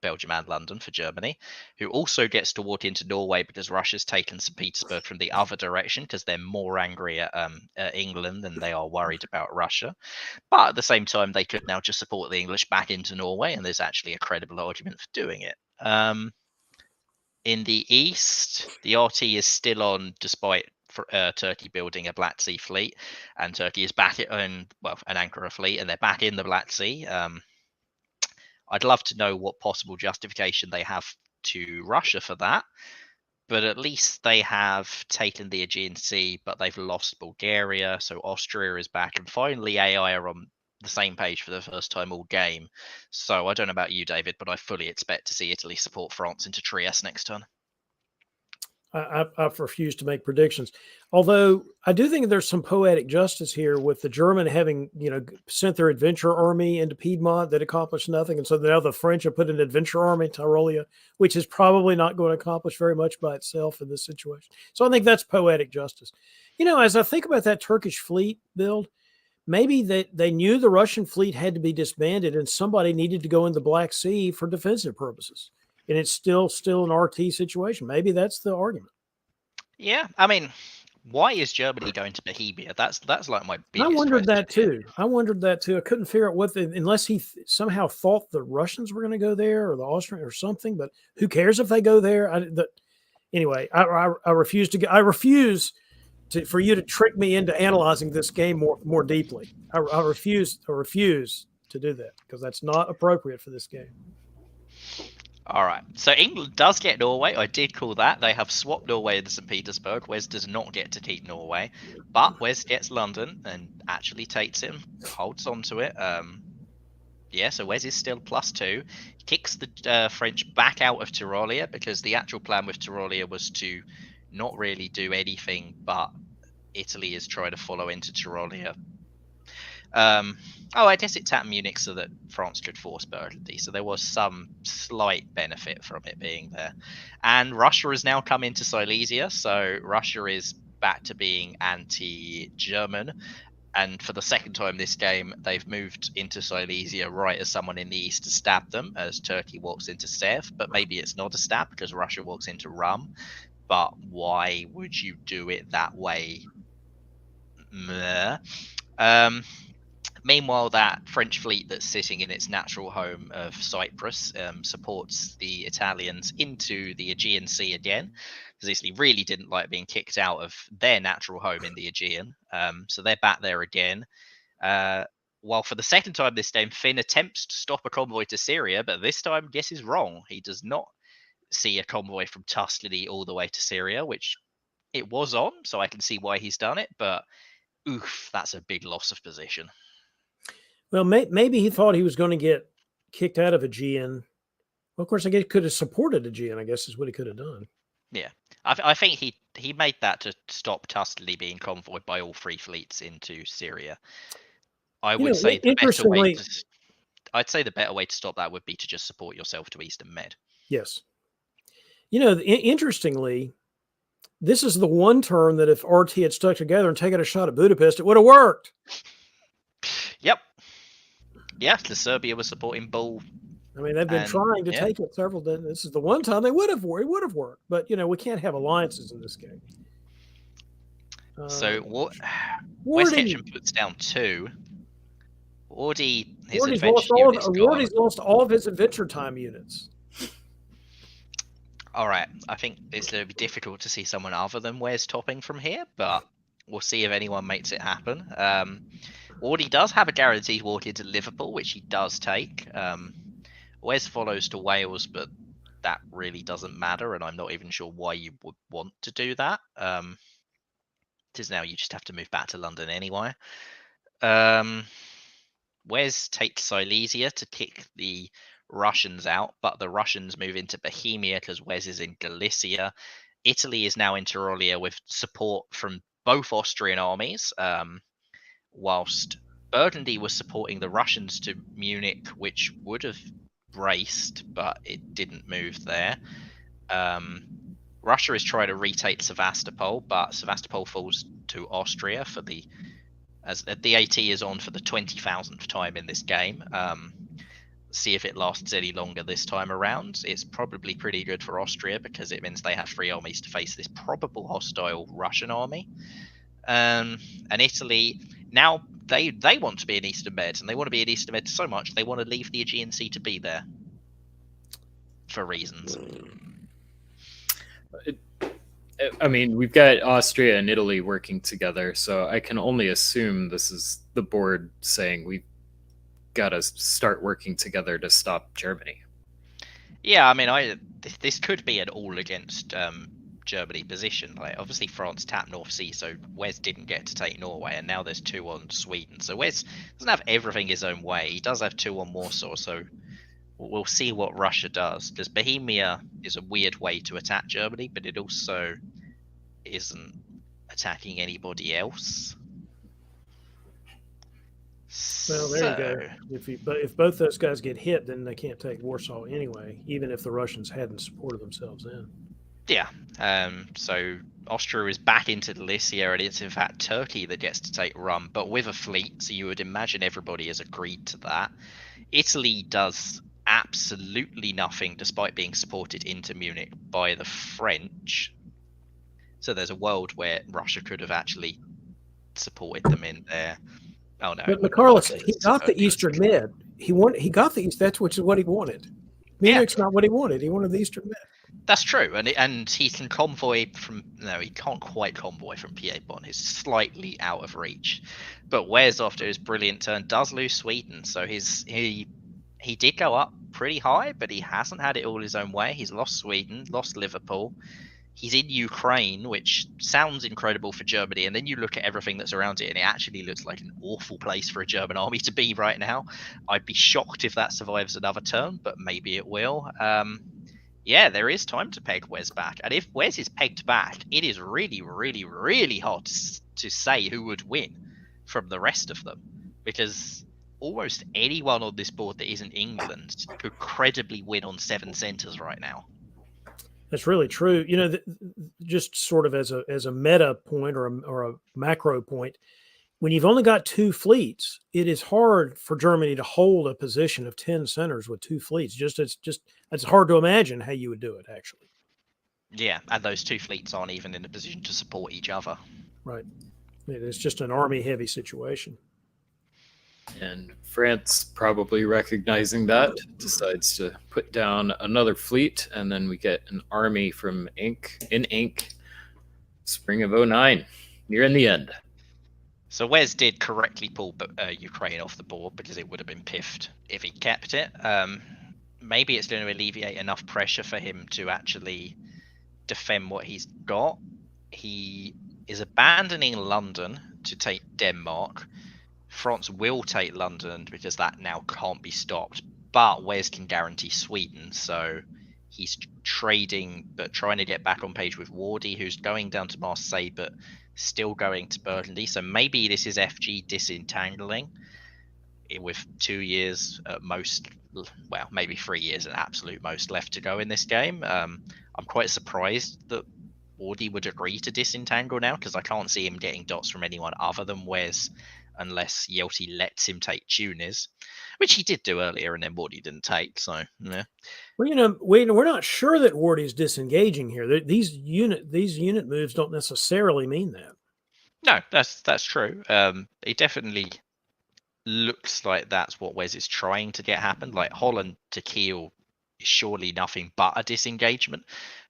Belgium and London for Germany, who also gets to walk into Norway because Russia's taken St. Petersburg from the other direction because they're more angry at England than they are worried about Russia. But at the same time, they could now just support the English back into Norway, and there's actually a credible argument for doing it. In the east, the RT is still on despite Turkey building a Black Sea fleet, and Turkey is back an Ankara fleet, and they're back in the Black Sea. I'd love to know what possible justification they have to Russia for that, but at least they have taken the Aegean Sea, but they've lost Bulgaria, so Austria is back, and finally AI are on the same page for the first time all game. So I don't know about you, David, but I fully expect to see Italy support France into Trieste next turn.
I refuse to make predictions. Although I do think there's some poetic justice here with the German having, sent their adventure army into Piedmont that accomplished nothing. And so now the French have put an adventure army in Tyrolia, which is probably not going to accomplish very much by itself in this situation. So I think that's poetic justice. As I think about that Turkish fleet build, maybe they knew the Russian fleet had to be disbanded and somebody needed to go in the Black Sea for defensive purposes. And it's still an RT situation. Maybe that's the argument.
Yeah, I mean, why is Germany going to Bohemia? That's like my biggest.
I wondered
question
that
here.
too. I couldn't figure out unless he somehow thought the Russians were going to go there or the Austrians or something. But who cares if they go there? Anyway, I refuse to. I refuse for you to trick me into analyzing this game more deeply. I refuse to do that because that's not appropriate for this game.
All right. So England does get Norway. I did call that. They have swapped Norway into St. Petersburg. Wes does not get to keep Norway, but Wes gets London and actually takes him, holds on to it. Yeah, so Wes is still +2. Kicks the French back out of Tyrolia because the actual plan with Tyrolia was to not really do anything, but Italy is trying to follow into Tyrolia. I guess it tapped Munich so that France could force Burgundy, so there was some slight benefit from it being there. And Russia has now come into Silesia, so Russia is back to being anti-German. And for the second time this game, they've moved into Silesia right as someone in the east to stab them, as Turkey walks into Sev. But maybe it's not a stab because Russia walks into Rum. But why would you do it that way? Meanwhile, that French fleet that's sitting in its natural home of Cyprus supports the Italians into the Aegean Sea again, because Italy really didn't like being kicked out of their natural home in the Aegean. So they're back there again. While for the second time this game, Finn attempts to stop a convoy to Syria, but this time guesses wrong. He does not see a convoy from Tuscany all the way to Syria, which it was on, so I can see why he's done it, but oof, that's a big loss of position.
Well, maybe he thought he was going to get kicked out of Aegean. Well, of course, I guess he could have supported Aegean, I guess is what he could have done.
Yeah. I think he made that to stop Tuscany being convoyed by all three fleets into Syria. I'd say the better way to stop that would be to just support yourself to Eastern Med.
Yes. Interestingly, this is the one turn that if RT had stuck together and taken a shot at Budapest, it would have worked.
Yep. Yeah, because Serbia was supporting Bull.
I mean, they've been trying to take it several times. This is the one time it would have worked. But, we can't have alliances in this game.
So what? West Ketchum puts down 2. Wardy's
lost all of his Adventure Time units.
All right. I think it's going to be difficult to see someone other than Wes topping from here, but we'll see if anyone makes it happen. Wardy does have a guaranteed walk into Liverpool, which he does take. Wes follows to Wales, but that really doesn't matter, and I'm not even sure why you would want to do that. Because now you just have to move back to London anyway. Wes takes Silesia to kick the Russians out, but the Russians move into Bohemia because Wes is in Galicia. Italy is now in Tyrolia with support from both Austrian armies, whilst Burgundy was supporting the Russians to Munich, which would have braced, but it didn't move there. Russia is trying to retake Sevastopol, but Sevastopol falls to Austria as the AT is on for the 20,000th time in this game. See if it lasts any longer this time around. It's probably pretty good for Austria because it means they have 3 armies to face this probable hostile Russian army. And Italy, now they want to be in Eastern Med, and they want to be in Eastern Med so much they want to leave the Aegean Sea to be there for reasons.
I mean, we've got Austria and Italy working together, so I can only assume this is the board saying we've got to start working together to stop Germany.
Yeah, I mean, this could be an all against Germany position. Like, obviously France tapped North Sea, so Wes didn't get to take Norway, and now there's 2 on Sweden. So Wes doesn't have everything his own way. He does have 2 on Warsaw, so we'll see what Russia does, because Bohemia is a weird way to attack Germany, but it also isn't attacking anybody else.
Well, there you go. If both those guys get hit, then they can't take Warsaw anyway, even if the Russians hadn't supported themselves in.
Yeah. So Austria is back into the list here, and it's in fact Turkey that gets to take Rum, but with a fleet. So you would imagine everybody has agreed to that. Italy does absolutely nothing, despite being supported into Munich by the French. So there's a world where Russia could have actually supported them in there. Oh no!
But Carlos, he got the Eastern Med. He got the East. That's what he wanted. Munich's not what he wanted. He wanted the Eastern Med.
That's true, and he can convoy from. No, he can't quite convoy from Piedmont. He's slightly out of reach. But Wes, after his brilliant turn, does lose Sweden. So he did go up pretty high, but he hasn't had it all his own way. He's lost Sweden, lost Liverpool. He's in Ukraine, which sounds incredible for Germany, and then you look at everything that's around it, and it actually looks like an awful place for a German army to be right now. I'd be shocked if that survives another turn, but maybe it will. Yeah, there is time to peg Wes back, and if Wes is pegged back, it is really, really, really hard to say who would win from the rest of them, because almost anyone on this board that isn't England could credibly win on 7 centers right now.
That's really true. You know, just sort of as a meta point or a macro point, when you've only got 2 fleets, it is hard for Germany to hold a position of 10 centers with 2 fleets. It's hard to imagine how you would do it, actually.
Yeah, and those 2 fleets aren't even in a position to support each other.
Right. It's just an army-heavy situation.
And France, probably recognizing that, decides to put down another fleet, and then we get an army from Ink, spring of 09, nearing the end.
So Wes did correctly pull Ukraine off the board, because it would have been piffed if he kept it. Maybe it's going to alleviate enough pressure for him to actually defend what he's got. He is abandoning London to take Denmark. France will take London because that now can't be stopped, but Wes can guarantee Sweden, so he's trading but trying to get back on page with Wardy, who's going down to Marseille but still going to Burgundy. So maybe this is FG disentangling with 2 years at most, well, maybe 3 years at absolute most left to go in this game. I'm quite surprised that Wardy would agree to disentangle now, because I can't see him getting dots from anyone other than Wes, unless Yelty lets him take Tunis, which he did do earlier, and then Wardy didn't take. So, yeah.
Well, you know, we're not sure that Wardy's disengaging here. These unit moves don't necessarily mean that.
No, that's true. It definitely looks like that's what Wes is trying to get happen. Like Holland to Kiel is surely nothing but a disengagement,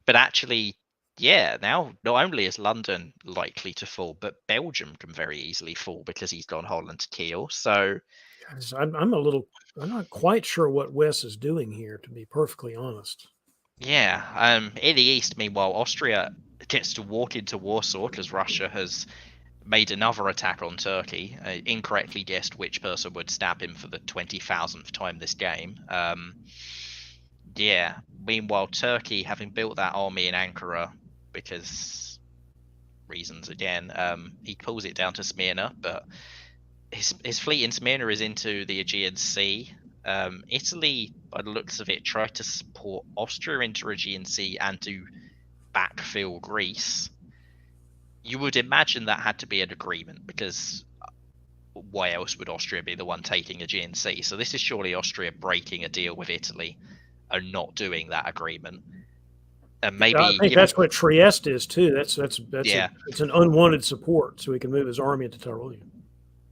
but actually, yeah, now not only is London likely to fall, but Belgium can very easily fall because he's gone Holland to Kiel. So
I'm not quite sure what Wes is doing here, to be perfectly honest.
yeah, in the east, meanwhile, Austria gets to walk into Warsaw because Russia has made another attack on Turkey. Incorrectly guessed which person would stab him for the 20,000th time this game. Yeah. Meanwhile, Turkey, having built that army in Ankara, because reasons again, he pulls it down to Smyrna, but his fleet in Smyrna is into the Aegean Sea. Italy, by the looks of it, tried to support Austria into Aegean Sea and to backfill Greece. You would imagine that had to be an agreement, because why else would Austria be the one taking Aegean Sea? So this is surely Austria breaking a deal with Italy and not doing that agreement. And maybe
I think that's what Trieste is too. That's
yeah.
It's an unwanted support, so he can move his army into Tyrolia.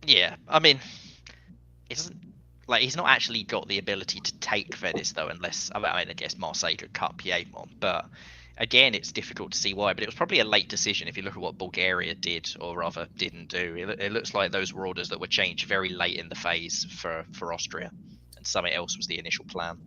Yeah, I mean, it doesn't, like, he's not actually got the ability to take Venice though, unless I guess Marseille could cut Piedmont, but again, it's difficult to see why. But it was probably a late decision if you look at what Bulgaria did, or rather didn't do. It looks like those were orders that were changed very late in the phase for Austria, and something else was the initial plan.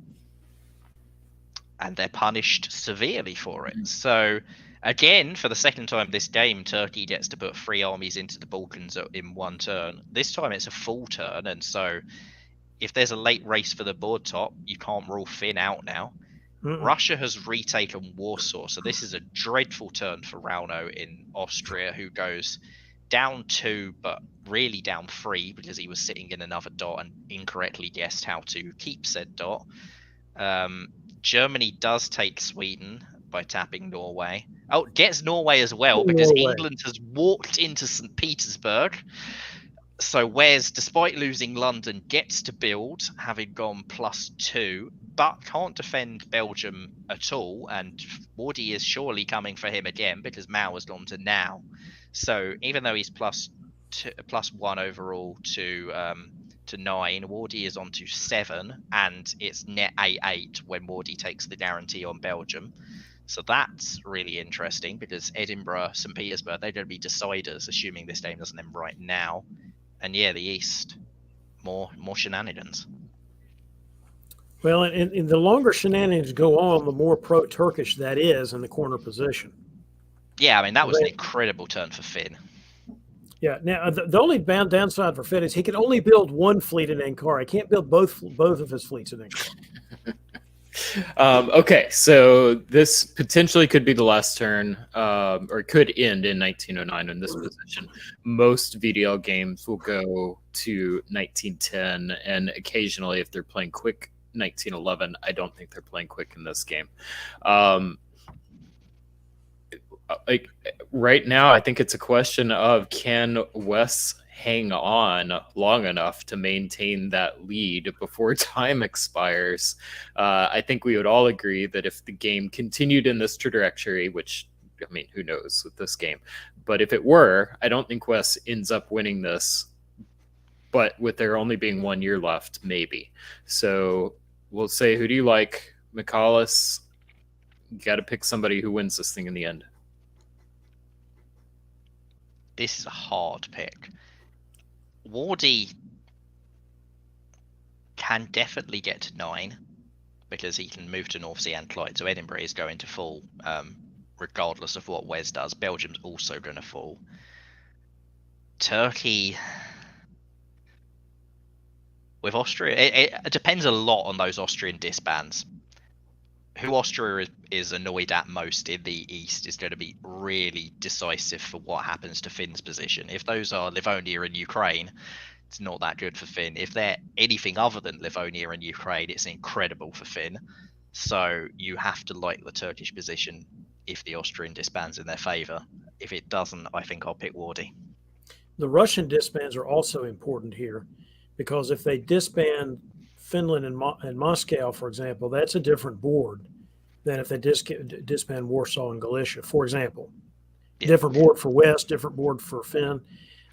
And they're punished severely for it. So, again, for the second time this game, Turkey gets to put 3 armies into the Balkans in one turn. This time it's a full turn, and so if there's a late race for the board top, you can't rule Finn out now. Russia has retaken Warsaw, so this is a dreadful turn for Rauno in Austria, who goes down 2, but really down 3 because he was sitting in another dot and incorrectly guessed how to keep said dot. Germany does take Sweden by tapping Norway. Oh, gets Norway as well because England has walked into St. Petersburg. So Wes, despite losing London, gets to build, having gone +2, but can't defend Belgium at all. And Wardy is surely coming for him again because Mao has gone to now. So even though he's +1 overall to 9, Wardy is on to 7, and it's net 8-8 when Wardy takes the guarantee on Belgium. So that's really interesting because Edinburgh, St. Petersburg, they're going to be deciders, assuming this game doesn't end right now. And yeah, the East, more shenanigans.
Well, and the longer shenanigans go on, the more pro-Turkish that is in the corner position.
Yeah, I mean, that was an incredible turn for Finn.
Yeah. Now, the only downside for Finn is he can only build one fleet in Ankara. He can't build both of his fleets in Ankara.
Okay, so this potentially could be the last turn, or could end in 1909 in this position. Most VDL games will go to 1910, and occasionally, if they're playing quick, 1911. I don't think they're playing quick in this game. Like right now, I think it's a question of can Wes hang on long enough to maintain that lead before time expires. I think we would all agree that if the game continued in this trajectory, which, I mean, who knows with this game, but if it were, I don't think Wes ends up winning this, but with there only being 1 year left, maybe. So we'll say, who do you like? McCallus, you got to pick somebody who wins this thing in the end.
This is a hard pick. Wardy can definitely get to 9 because he can move to North Sea and Clyde. So Edinburgh is going to fall regardless of what Wes does. Belgium's also going to fall. Turkey with Austria, it depends a lot on those Austrian disbands. Who Austria is annoyed at most in the East is going to be really decisive for what happens to Finn's position. If those are Livonia and Ukraine, it's not that good for Finn. If they're anything other than Livonia and Ukraine, it's incredible for Finn. So you have to like the Turkish position if the Austrian disbands in their favour. If it doesn't, I think I'll pick Wardy.
The Russian disbands are also important here because if they disband Finland and Moscow, for example, that's a different board than if they disband Warsaw and Galicia, for example. Yeah. Different board for West, different board for Finn.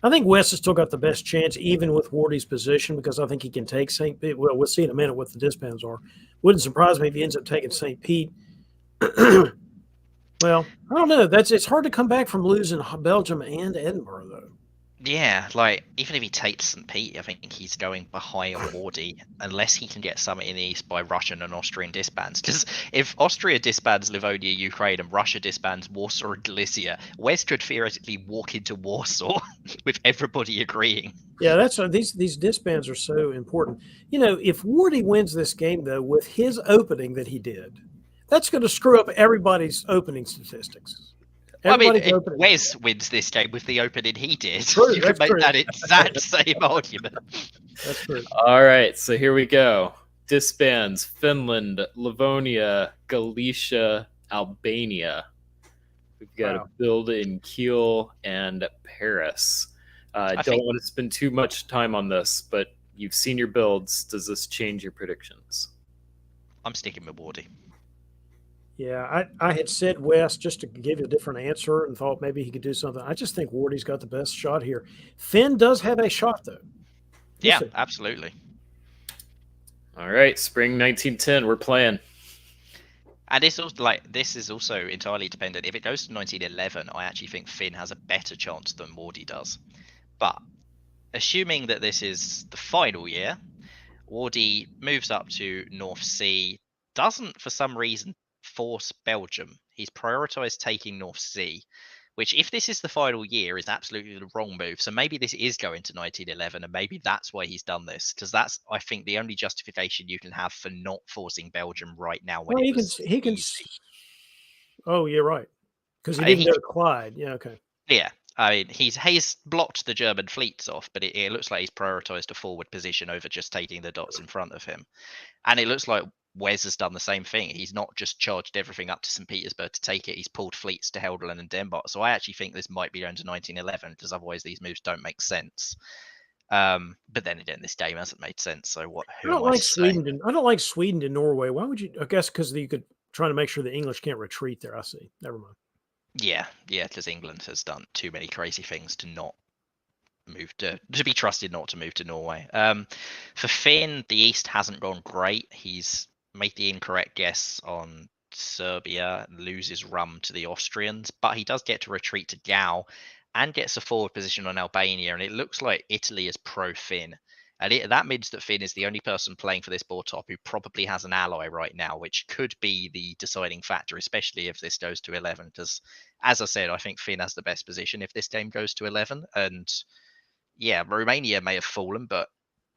I think West has still got the best chance, even with Wardy's position, because I think he can take St. Pete. Well, we'll see in a minute what the disbands are. Wouldn't surprise me if he ends up taking St. Pete. Well, I don't know. It's hard to come back from losing Belgium and Edinburgh, though.
Yeah, like even if he takes St. Pete, I think he's going behind Wardy unless he can get something in the East by Russian and Austrian disbands. Because if Austria disbands Livonia, Ukraine, and Russia disbands Warsaw and Galicia, Wes could theoretically walk into Warsaw with everybody agreeing.
Yeah, that's these disbands are so important. You know, if Wardy wins this game though with his opening that he did, that's going to screw up everybody's opening statistics.
I mean, if Wes wins this game with the opening he did, you can make that exact same argument.
That's true.
All right, so here we go. Disbands Finland, Livonia, Galicia, Albania. We've got a build in Kiel and Paris. I don't want to spend too much time on this, but you've seen your builds. Does this change your predictions?
I'm sticking with Wardy.
Yeah, I had said West just to give you a different answer and thought maybe he could do something. I just think Wardy's got the best shot here. Finn does have a shot, though.
Yeah, absolutely.
All right, spring 1910, we're playing.
And this is also entirely dependent. If it goes to 1911, I actually think Finn has a better chance than Wardy does. But assuming that this is the final year, Wardy moves up to North Sea, doesn't for some reason force Belgium. He's prioritized taking North Sea, which, if this is the final year, is absolutely the wrong move. So maybe this is going to 1911, and maybe that's why he's done this, because that's, I think, the only justification you can have for not forcing Belgium right now when
Well,
it
he can.
was
He can.
easy.
Oh, you're right. Because he
I mean,
didn't go to Clyde. Yeah. Okay.
yeah, I mean, he's blocked the German fleets off, but it looks like he's prioritized a forward position over just taking the dots in front of him. And it looks like Wes has done the same thing. He's not just charged everything up to St. Petersburg to take it. He's pulled fleets to Helgoland and Denmark. So I actually think this might be going to 1911, because otherwise these moves don't make sense. But then again, this game hasn't made sense. So what?
I
Who
don't
am I
like
to say?
Sweden. I don't like Sweden to Norway. Why would you? I guess because you could try to make sure the English can't retreat there. I see. Never mind.
Yeah, because England has done too many crazy things to not move to be trusted not to move to Norway. For Finn, the East hasn't gone great. He's made the incorrect guess on Serbia, loses Rum to the Austrians, but he does get to retreat to Gao and gets a forward position on Albania. And it looks like Italy is pro Finn. And that means that Finn is the only person playing for this board top who probably has an ally right now, which could be the deciding factor, especially if this goes to 11. Because, as I said, I think Finn has the best position if this game goes to 11. And yeah, Romania may have fallen, but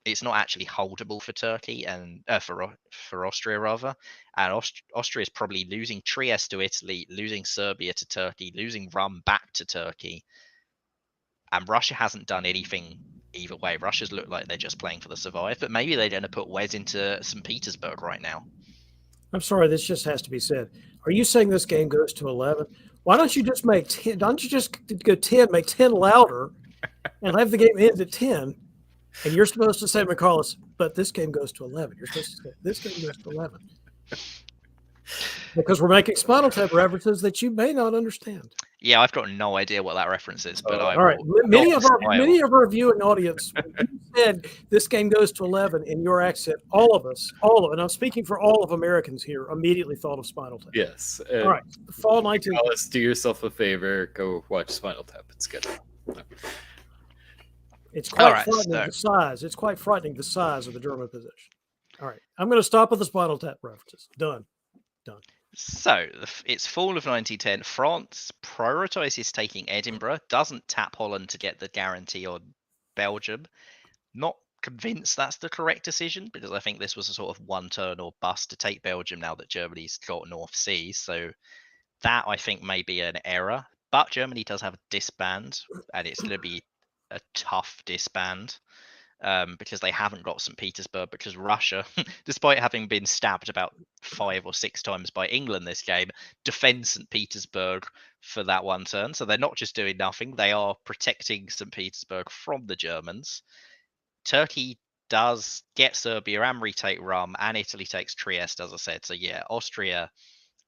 it's not actually holdable for Turkey and for Austria rather. And Austria is probably losing Trieste to Italy, losing Serbia to Turkey, losing Rum back to Turkey. And Russia hasn't done anything either way. Russia's looked like they're just playing for the survive, but maybe they're going to put Wes into St. Petersburg right now.
I'm sorry. This just has to be said. Are you saying this game goes to 11? Why don't you just make 10? Don't you just go 10? Make 10 louder, and have the game end at 10. And you're supposed to say, McCallus, but this game goes to 11. You're supposed to say, this game goes to 11. Because we're making Spinal Tap references that you may not understand.
Yeah, I've got no idea what that reference is, but I
All right.
will
Many
not
of
smile.
our viewing audience, when you said this game goes to 11 in your accent, all of, and I'm speaking for all of Americans here, immediately thought of Spinal Tap.
Yes.
All right. Fall 19.
Alice, do yourself a favor. Go watch Spinal Tap. It's good.
It's quite
All right,
frightening the size. It's quite frightening the size of the German position. All right. I'm going to stop with the Spinal Tap references. Done.
So it's fall of 1910. France prioritizes taking Edinburgh, doesn't tap Holland to get the guarantee on Belgium. Not convinced that's the correct decision, because I think this was a sort of one turn or bust to take Belgium now that Germany's got North Seas. So that, I think, may be an error. But Germany does have a disband, and it's going to be a tough disband. Because they haven't got St. Petersburg, because Russia, despite having been stabbed about 5 or 6 times by England this game, defends St. Petersburg for that one turn. So they're not just doing nothing, they are protecting St. Petersburg from the Germans. Turkey does get Serbia and retake Rum, and Italy takes Trieste, as I said. So yeah, Austria,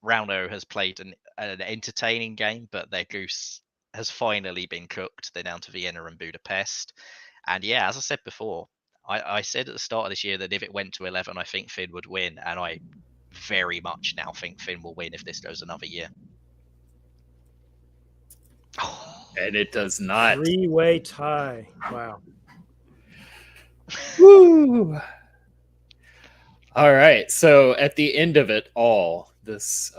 Rauno has played an entertaining game, but their goose has finally been cooked. They're down to Vienna and Budapest. And yeah, as I said before, I said at the start of this year that if it went to 11, I think Finn would win. And I very much now think Finn will win if this goes another year.
And it does not.
3-way tie. Wow.
Woo! All right. So at the end of it all, this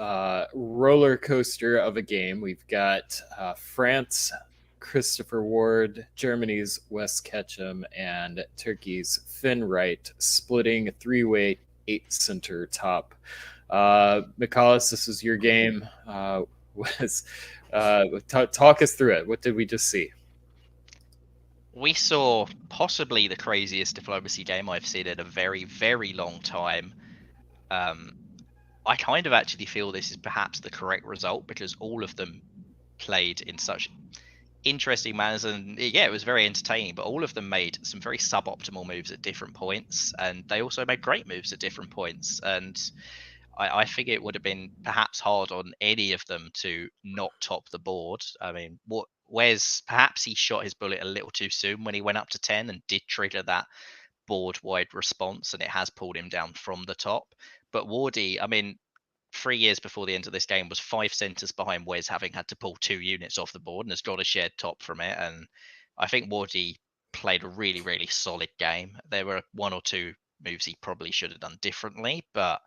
roller coaster of a game, we've got France, Christopher Ward, Germany's Wes Ketchum, and Turkey's Finn Wright splitting a 3-way 8-center top. McCallus, this is your game. Talk us through it. What did we just see?
We saw possibly the craziest diplomacy game I've seen in a very, very long time. I kind of actually feel this is perhaps the correct result, because all of them played in such interesting manners, and yeah, it was very entertaining, but all of them made some very suboptimal moves at different points, and they also made great moves at different points. And I think it would have been perhaps hard on any of them to not top the board. I mean, Wes, perhaps he shot his bullet a little too soon when he went up to 10 and did trigger that board-wide response, and it has pulled him down from the top. But Wardy, I mean, 3 years before the end of this game, was 5 centers behind Wes, having had to pull 2 units off the board, and has got a shared top from it. And I think Wardy played a really, really solid game. There were 1 or 2 moves he probably should have done differently, but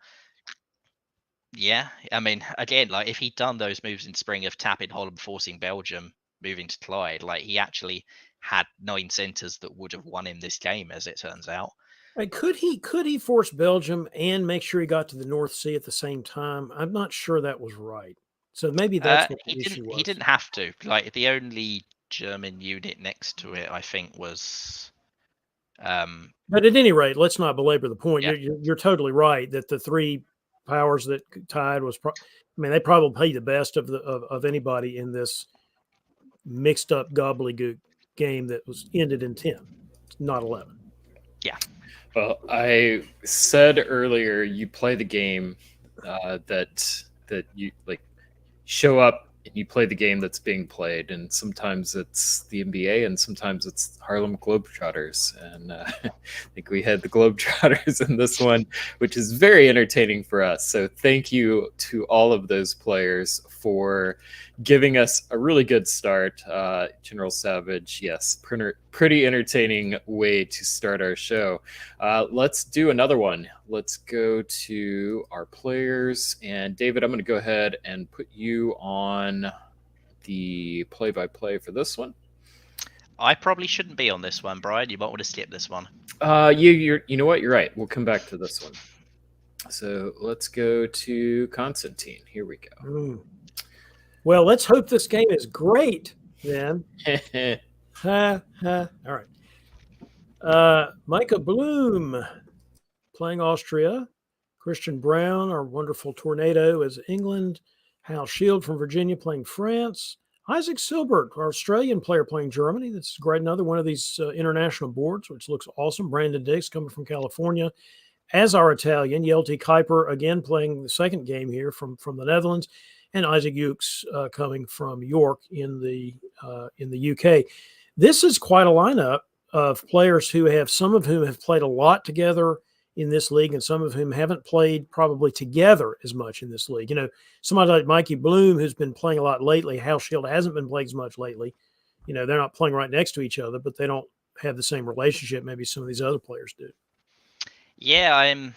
Yeah, I mean, again, like if he'd done those moves in spring of tapping Holland, forcing Belgium, moving to Clyde, like he actually had 9 centres that would have won him this game, as it turns out.
Could he force Belgium and make sure he got to the North Sea at the same time? I'm not sure that was right. So maybe that's what
He
the
didn't.
issue
He
was.
didn't have to. Like the only German unit next to it, I think, was
But at any rate, let's not belabor the point.
yeah.
You're totally right that the three powers that tied was. I mean, they probably played the best of anybody in this mixed up gobbledygook game that was ended in 10, not 11.
Yeah.
Well, I said earlier you play the game that you like show up and you play the game that's being played, and sometimes it's the NBA and sometimes it's Harlem Globetrotters, and I think we had the Globetrotters in this one, which is very entertaining for us. So thank you to all of those players for giving us a really good start. General Savage, yes, pretty entertaining way to start our show. Let's do another one. Let's go to our players. And David, I'm going to go ahead and put you on the play-by-play for this one.
I probably shouldn't be on this one, Brian. You might want to skip this one.
You know what? You're right. We'll come back to this one. So let's go to Constantine. Here we go.
Well, let's hope this game is great then. Ha, ha. All right. Micah Bloom playing Austria. Christian Brown, our wonderful Tornado, is England. Hal Shield from Virginia playing France. Isaac Silbert, our Australian player, playing Germany. That's great. Another one of these international boards, which looks awesome. Brandon Dix coming from California. As our Italian, Yelty Kuiper, again playing the second game here from the Netherlands. And Isaac Ukes coming from York in the UK. This is quite a lineup of players who have, some of whom have played a lot together in this league and some of whom haven't played probably together as much in this league. You know, somebody like Mikey Bloom, who's been playing a lot lately. Hal Shield hasn't been playing as much lately. You know, they're not playing right next to each other, but they don't have the same relationship maybe some of these other players do.
Yeah, I'm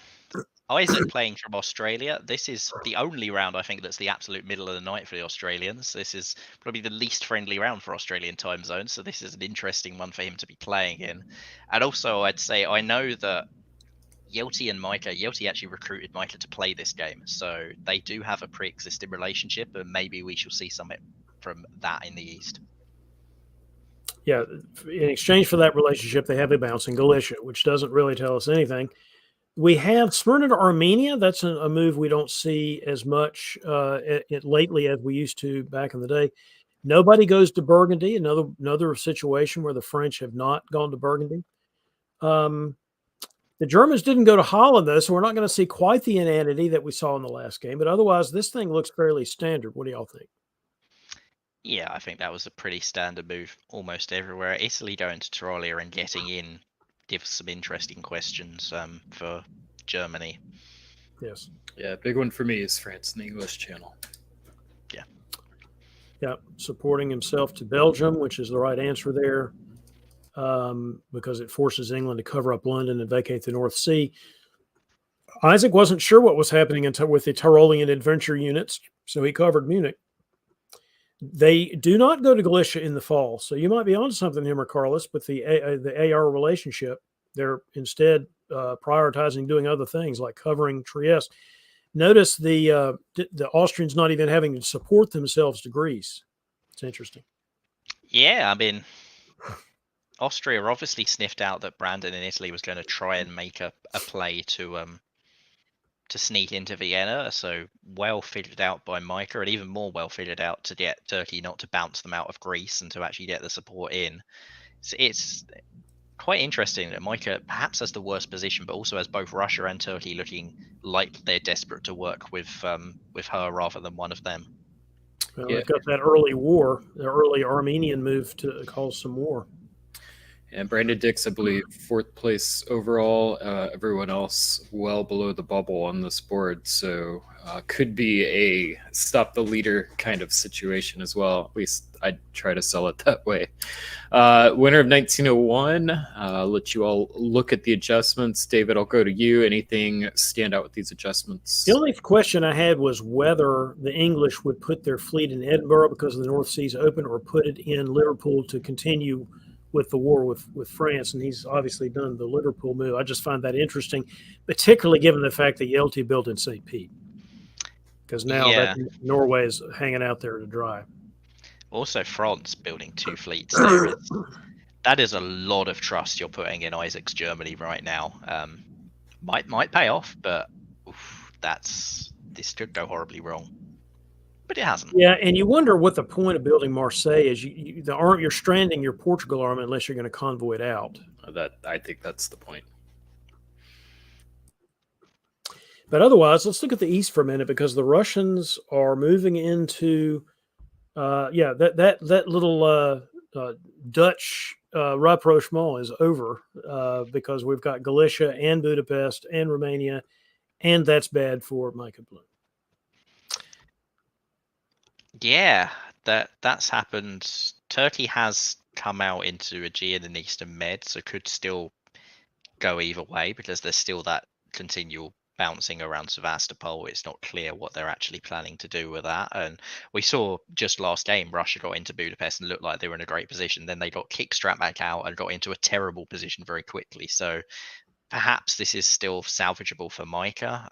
Isaac playing from Australia. This is the only round I think that's the absolute middle of the night for the Australians. This is probably the least friendly round for Australian time zones, so this is an interesting one for him to be playing in. And also, I'd say I know that Yelty and Micah, Yelty actually recruited Micah to play this game, so they do have a pre-existing relationship, and maybe we shall see something from that in the East.
Yeah, in exchange for that relationship, they have a bounce in Galicia, which doesn't really tell us anything. We have Smyrna to Armenia. That's a move we don't see as much lately as we used to back in the day. Nobody goes to Burgundy, another situation where the French have not gone to Burgundy. The Germans didn't go to Holland, though, so we're not going to see quite the inanity that we saw in the last game. But otherwise, this thing looks fairly standard. What do y'all think?
Yeah, I think that was a pretty standard move almost everywhere. Italy going to Tyrolia and getting in gives some interesting questions for Germany.
Yes.
Yeah, big one for me is France in the English Channel.
Yeah, supporting himself to Belgium, which is the right answer there, because it forces England to cover up London and vacate the North Sea. Isaac wasn't sure what was happening with the Tyrolean adventure units, so he covered Munich. They do not go to Galicia in the fall, so you might be onto something here, Carlos, with the AR relationship. They're instead prioritizing doing other things like covering Trieste. Notice the Austrians not even having to support themselves to Greece. It's interesting.
Yeah, I mean, Austria obviously sniffed out that Brandon in Italy was going to try and make a play to sneak into Vienna, so well figured out by Micah, and even more well figured out to get Turkey not to bounce them out of Greece and to actually get the support in. So it's quite interesting that Micah perhaps has the worst position, but also has both Russia and Turkey looking like they're desperate to work with her rather than one of them.
Well, they've got that early war, the early Armenian move to cause some war.
And Brandon Dix, I believe, 4th place overall. Everyone else well below the bubble on this board. So could be a stop the leader kind of situation as well. At least I'd try to sell it that way. Winner of 1901. I'll let you all look at the adjustments. David, I'll go to you. Anything stand out with these adjustments?
The only question I had was whether the English would put their fleet in Edinburgh because of the North Seas Open, or put it in Liverpool to continue with the war with France. And he's obviously done the Liverpool move. I just find that interesting, particularly given the fact that Yelty built in St. Pete, because now that Norway is hanging out there to dry.
Also, France building 2 fleets there. That is a lot of trust you're putting in Isaac's Germany right now. Might pay off, but this could go horribly wrong. But it hasn't.
Yeah, and you wonder what the point of building Marseille is. You're stranding your Portugal army unless you're going to convoy it out.
I think that's the point.
But otherwise, let's look at the east for a minute, because the Russians are moving into that little Dutch rapprochement is over, because we've got Galicia and Budapest and Romania, and that's bad for Micah Bloom.
Yeah, that's happened. Turkey has come out into Aegean and Eastern Med, so could still go either way, because there's still that continual bouncing around Sevastopol. It's not clear what they're actually planning to do with that. And we saw just last game, Russia got into Budapest and looked like they were in a great position. Then they got kickstrapped back out and got into a terrible position very quickly. So perhaps this is still salvageable for Micah.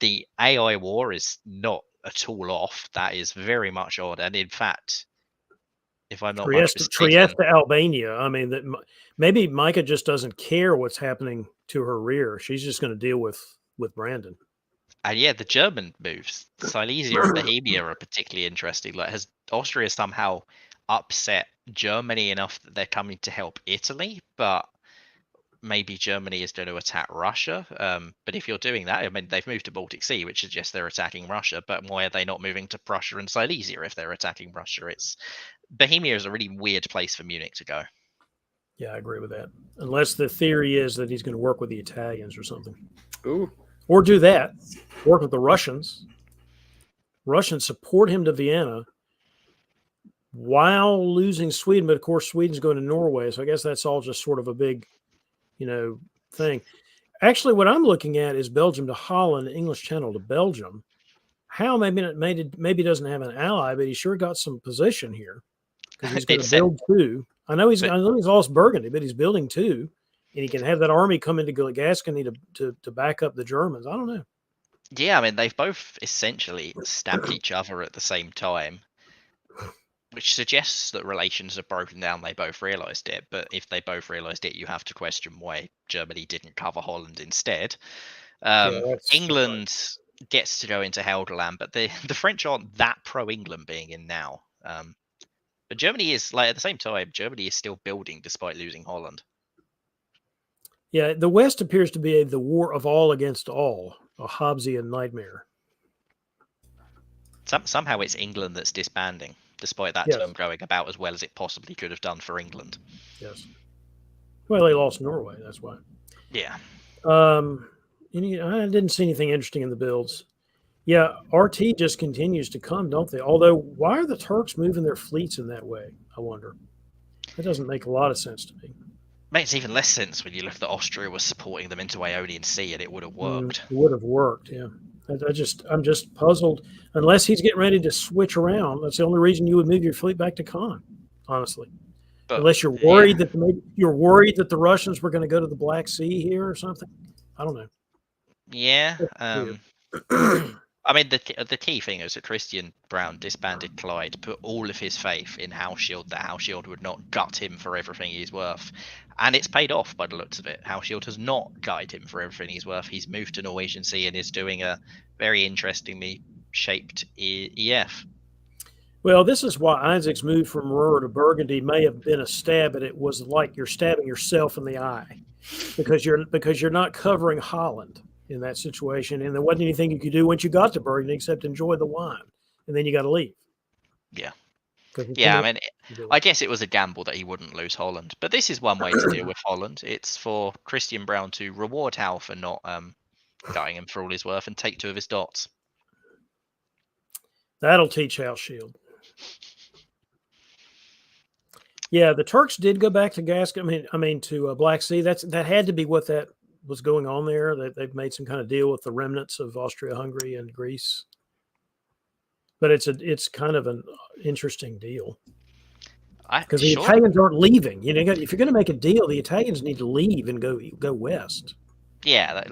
The AI war is not at all off. That is very much odd. And in fact, if I'm not
Trieste, Albania. I mean, that maybe Micah just doesn't care what's happening to her rear. She's just going to deal with Brandon.
And yeah, the German moves, Silesia and Bohemia, are particularly interesting. Like, has Austria somehow upset Germany enough that they're coming to help Italy? But maybe Germany is going to attack Russia. But if you're doing that, I mean, they've moved to Baltic Sea, which suggests they're attacking Russia. But why are they not moving to Prussia and Silesia if they're attacking Russia? Bohemia is a really weird place for Munich to go.
Yeah, I agree with that. Unless the theory is that he's going to work with the Italians or something.
Ooh.
Or do that. Work with the Russians. Russians support him to Vienna while losing Sweden. But, of course, Sweden's going to Norway. So I guess that's all just sort of a big, thing. Actually, what I'm looking at is Belgium to Holland, English Channel to Belgium. How maybe doesn't have an ally, but he sure got some position here, because he's going to build 2. I know he's lost Burgundy, but he's building 2, and he can have that army come into Gascony to back up the Germans. I don't know.
Yeah, I mean, they've both essentially stabbed each other at the same time, which suggests that relations have broken down. They both realized it, but if they both realized it, you have to question why Germany didn't cover Holland instead. England gets to go into Helgoland, but the French aren't that pro-England being in now. But Germany is, at the same time, Germany is still building despite losing Holland.
Yeah, the West appears to be the war of all against all, a Hobbesian nightmare.
Somehow it's England that's disbanding, despite that term going about as well as it possibly could have done for England.
Yes. Well, they lost Norway, that's why.
Yeah.
I didn't see anything interesting in the builds. Yeah, RT just continues to come, don't they? Although, why are the Turks moving their fleets in that way, I wonder? That doesn't make a lot of sense to me.
Makes even less sense when you look that Austria was supporting them into Ionian Sea, and it would have worked.
It would have worked, yeah. I'm just puzzled. Unless he's getting ready to switch around, that's the only reason you would move your fleet back to Khan, honestly. But, unless you're worried that the Russians were going to go to the Black Sea here or something. I don't know.
Yeah. I mean, the key thing is that Christian Brown disbanded Clyde, put all of his faith in House Shield, that House Shield would not gut him for everything he's worth. And it's paid off by the looks of it. House Shield has not gutted him for everything he's worth. He's moved to Norwegian Sea and is doing a very interestingly shaped EF.
Well, this is why Isaac's move from Ruhr to Burgundy may have been a stab, but it was like you're stabbing yourself in the eye, because you're not covering Holland in that situation, and there wasn't anything you could do once you got to Burgundy except enjoy the wine, and then you got to leave.
Yeah. Yeah, I mean, I guess it was a gamble that he wouldn't lose Holland, but this is one way to deal with Holland. It's for Christian Brown to reward Hal for not gutting him for all his worth and take 2 of his dots.
That'll teach Hal Shield. Yeah, the Turks did go back to to Black Sea. That had to be what that was going on there. They've made some kind of deal with the remnants of Austria-Hungary and Greece. But it's kind of an interesting deal because the Italians aren't leaving. You know, if you're going to make a deal, the Italians need to leave and go west.
Yeah,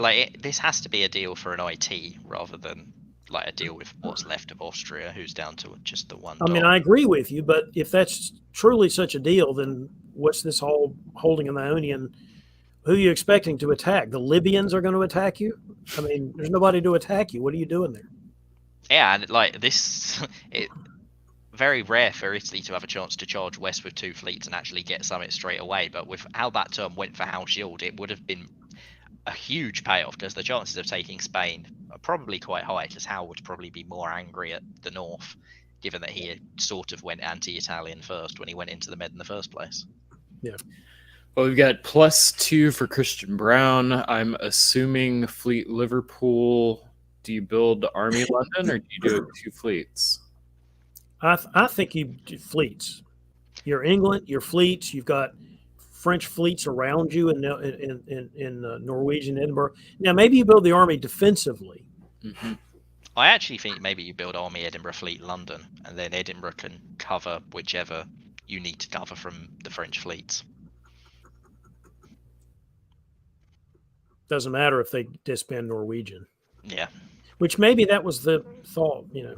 this has to be a deal for an IT rather than like a deal with what's left of Austria, who's down to just the one.
I mean, I agree with you, but if that's truly such a deal, then what's this whole holding an Ionian? Who are you expecting to attack? The Libyans are going to attack you? I mean, there's nobody to attack you. What are you doing there?
Yeah, and like this, very rare for Italy to have a chance to charge west with 2 fleets and actually get summit straight away. But with how that turn went for Hal Shield, it would have been a huge payoff because the chances of taking Spain are probably quite high because Hal would probably be more angry at the north, given that he sort of went anti-Italian first when he went into the Med in the first place.
Yeah.
Well, we've got +2 for Christian Brown. I'm assuming Fleet Liverpool. Do you build Army London or do you do it 2 fleets?
I think you do fleets. You're England, your fleets. You've got French fleets around you in Norwegian Edinburgh. Now, maybe you build the army defensively.
Mm-hmm.
I actually think maybe you build Army Edinburgh, Fleet London, and then Edinburgh can cover whichever you need to cover from the French fleets.
Doesn't matter if they disband Norwegian.
Yeah.
Which maybe that was the thought, you know,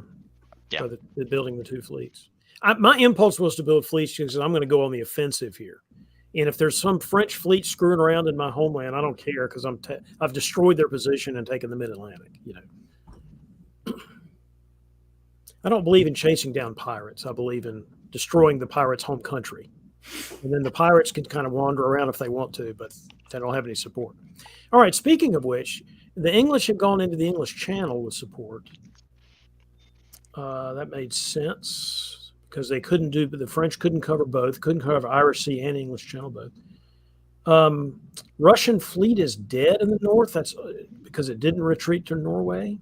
yeah.
for the building the 2 fleets. My impulse was to build fleets because I'm going to go on the offensive here. And if there's some French fleet screwing around in my homeland, I don't care because I've destroyed their position and taken the Mid-Atlantic, you know. I don't believe in chasing down pirates. I believe in destroying the pirates' home country. And then the pirates can kind of wander around if they want to, but they don't have any support. All right, speaking of which, the English have gone into the English Channel with support. That made sense because the French couldn't cover both, couldn't cover Irish Sea and English Channel both. Russian fleet is dead in the north. That's because it didn't retreat to Norway.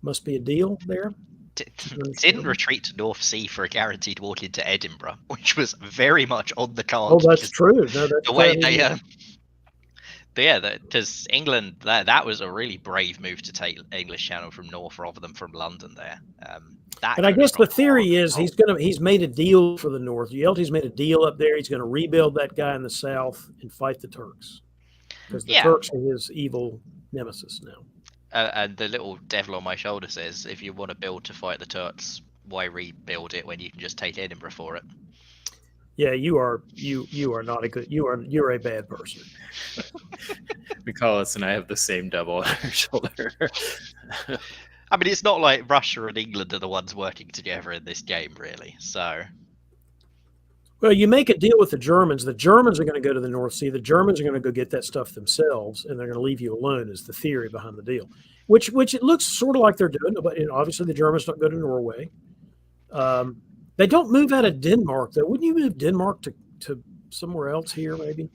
Must be a deal there.
Didn't retreat to North Sea for a guaranteed walk into Edinburgh, which was very much on the cards.
Oh, that's true. No, that's
the way they, because England, that was a really brave move to take English Channel from north rather than from London there.
But I guess the theory is he's made a deal for the north. Yelty's made a deal up there. He's going to rebuild that guy in the south and fight the Turks because the Turks are his evil nemesis now.
And the little devil on my shoulder says, if you want to build to fight the Turks, why rebuild it when you can just take Edinburgh for it?
Yeah, you are not a good. You're a bad person.
Nicholas and I have the same devil on our shoulder.
I mean, it's not like Russia and England are the ones working together in this game, really. So,
well, you make a deal with the Germans. The Germans are going to go to the North Sea. The Germans are going to go get that stuff themselves, and they're going to leave you alone. Is the theory behind the deal? Which it looks sort of like they're doing, but obviously the Germans don't go to Norway. They don't move out of Denmark, though. Wouldn't you move Denmark to somewhere else here, maybe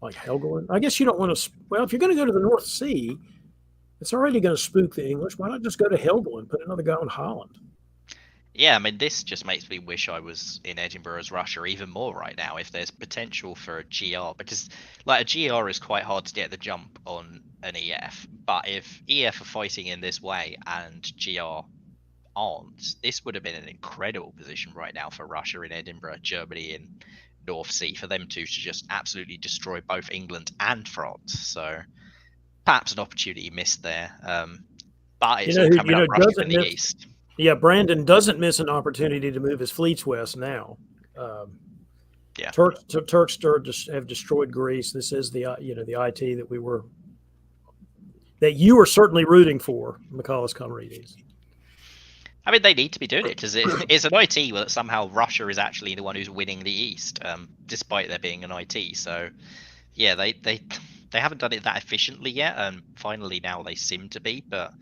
like Helgoland? I guess you don't want to. Well, if you're going to go to the North Sea, it's already going to spook the English. Why not just go to Helgoland, put another guy in Holland?
Yeah, I mean, this just makes me wish I was in Edinburgh as Russia even more right now if there's potential for a GR, because like a GR is quite hard to get the jump on an EF, but if EF are fighting in this way and GR aren't, this would have been an incredible position right now for Russia in Edinburgh, Germany in North Sea, for them to just absolutely destroy both England and France. So perhaps an opportunity missed there. But it's all coming up Russia in the east.
Yeah, Brandon doesn't miss an opportunity to move his fleets west now. Turks have destroyed Greece. This is the the IT that you were certainly rooting for, Michalis Conrades.
I mean, they need to be doing it because it's an IT that somehow Russia is actually the one who's winning the East, despite there being an IT. So, yeah, they haven't done it that efficiently yet, and finally now they seem to be. But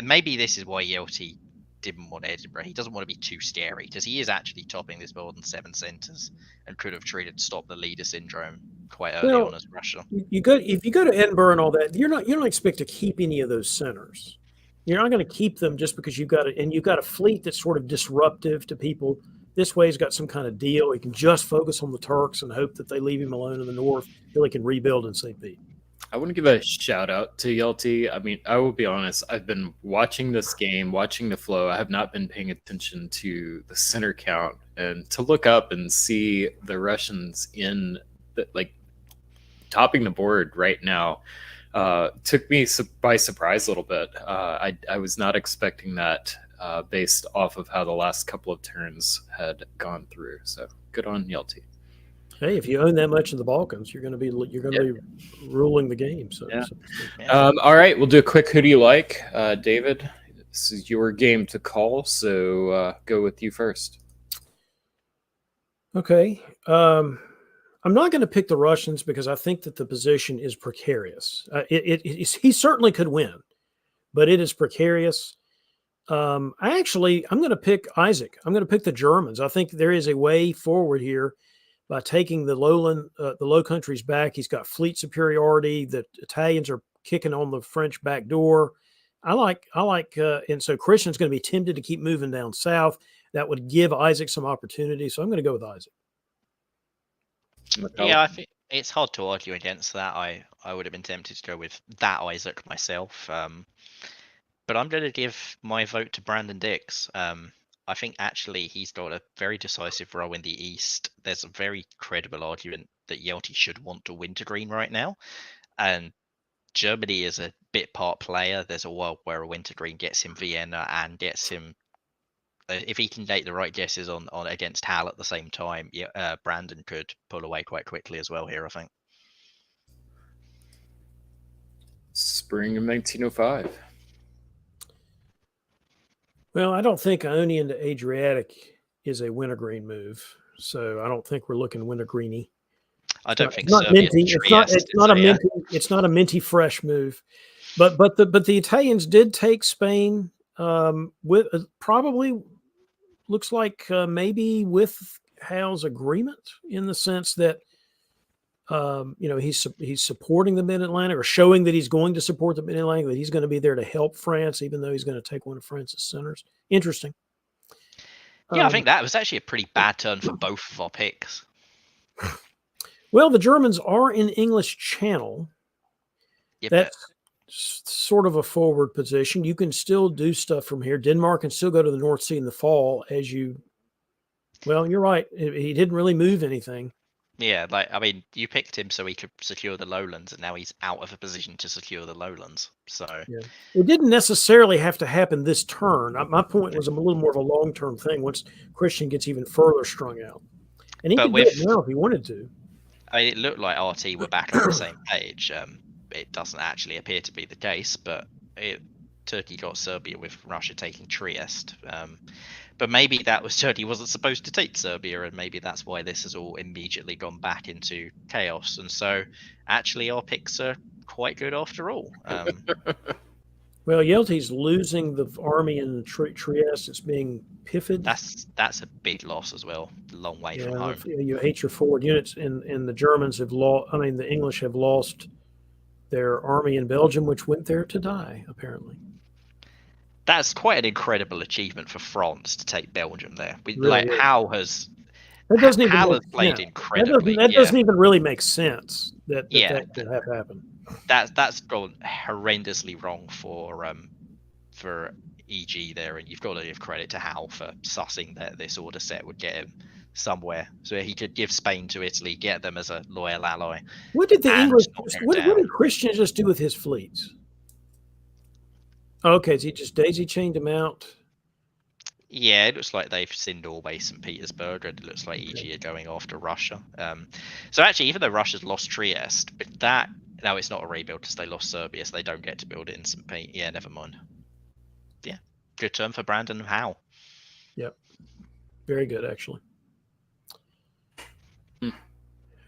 maybe this is why Yelty didn't want Edinburgh. He doesn't want to be too scary because he is actually topping this more than 7 centres and could have treated stop the leader syndrome quite early
Well,
on as Russia.
you go if you go to Edinburgh and all that, you don't expect to keep any of those centers. You're not going to keep them just because you've got it, and you've got a fleet that's sort of disruptive to people. This way, he's got some kind of deal. He can just focus on the Turks and hope that they leave him alone in the north till he can rebuild in St. Pete.
I want to give a shout out to Yelty. I mean, I will be honest. I've been watching this game, watching the flow. I have not been paying attention to the center count, and to look up and see the Russians in like topping the board right now took me by surprise a little bit. I was not expecting that based off of how the last couple of turns had gone through. So good on Yelty.
Hey, if you own that much in the Balkans, you're going to be ruling the game. So,
Yeah.
Yeah.
All right, we'll do a quick who do you like, David. This is your game to call, so go with you first.
Okay. I'm not going to pick the Russians because I think that the position is precarious. He certainly could win, but it is precarious. I'm going to pick Isaac. I'm going to pick the Germans. I think there is a way forward here by taking the Low Countries back. He's got fleet superiority. The Italians are kicking on the French back door. And so Christian's going to be tempted to keep moving down south. That would give Isaac some opportunity. So I'm going to go with Isaac.
Yeah, I think it's hard to argue against that. I would have been tempted to go with that Isaac myself. But I'm going to give my vote to Brandon Dix. I think actually he's got a very decisive role in the East. There's a very credible argument that Yelty should want to Wintergreen right now. And Germany is a bit part player. There's a world where a Wintergreen gets him Vienna and gets him. If he can make the right guesses on against Hal at the same time, Brandon could pull away quite quickly as well here, I think.
Spring of 1905.
Well, I don't think Ionian to Adriatic is a wintergreen move, so I don't think we're looking wintergreeny.
I don't think
not
Serbia
minty. It's not a minty fresh move, but the Italians did take Spain with probably looks like maybe with Hal's agreement, in the sense that he's supporting the Mid-Atlantic, or showing that he's going to support the Mid-Atlantic, that he's going to be there to help France, even though he's going to take one of France's centers. Interesting.
Yeah, I think that was actually a pretty bad turn for both of our picks.
Well, the Germans are in English Channel.
Yeah,
That's sort of a forward position. You can still do stuff from here. Denmark can still go to the North Sea in the fall well, you're right. He didn't really move anything.
Yeah, you picked him so he could secure the lowlands, and now he's out of a position to secure the lowlands. So
it didn't necessarily have to happen this turn. My point was a little more of a long-term thing once Christian gets even further strung out. And he could do it now if he wanted to.
I mean, it looked like RT were back on the same page. It doesn't actually appear to be the case, but Turkey got Serbia with Russia taking Trieste. But maybe that was Turkey wasn't supposed to take Serbia, and maybe that's why this has all immediately gone back into chaos. And so, actually, our picks are quite good after all.
Well, Yelty's losing the army in Trieste. It's being piffed.
That's a big loss as well. A long way from home.
You hate your forward units, and the Germans have lost. I mean, the English have lost their army in Belgium, which went there to die, apparently.
That's quite an incredible achievement for France to take Belgium there.
Hal
has played incredibly.
That doesn't even really make sense that could have happened.
That's gone horrendously wrong for EG there, and you've got to give credit to Hal for sussing that this order set would get him somewhere, so he could give Spain to Italy, get them as a loyal ally.
What did the English? What did Christian just do with his fleets? Okay, so he just daisy chained him out.
Yeah, it looks like they've sinned away St. Petersburg, and it looks like EG are going after Russia. So actually, even though Russia's lost Trieste, but it's not a rebuild because they lost Serbia, so they don't get to build it in St. Pete. Yeah, never mind. Yeah, good turn for Brandon and Howe.
Yep, very good actually.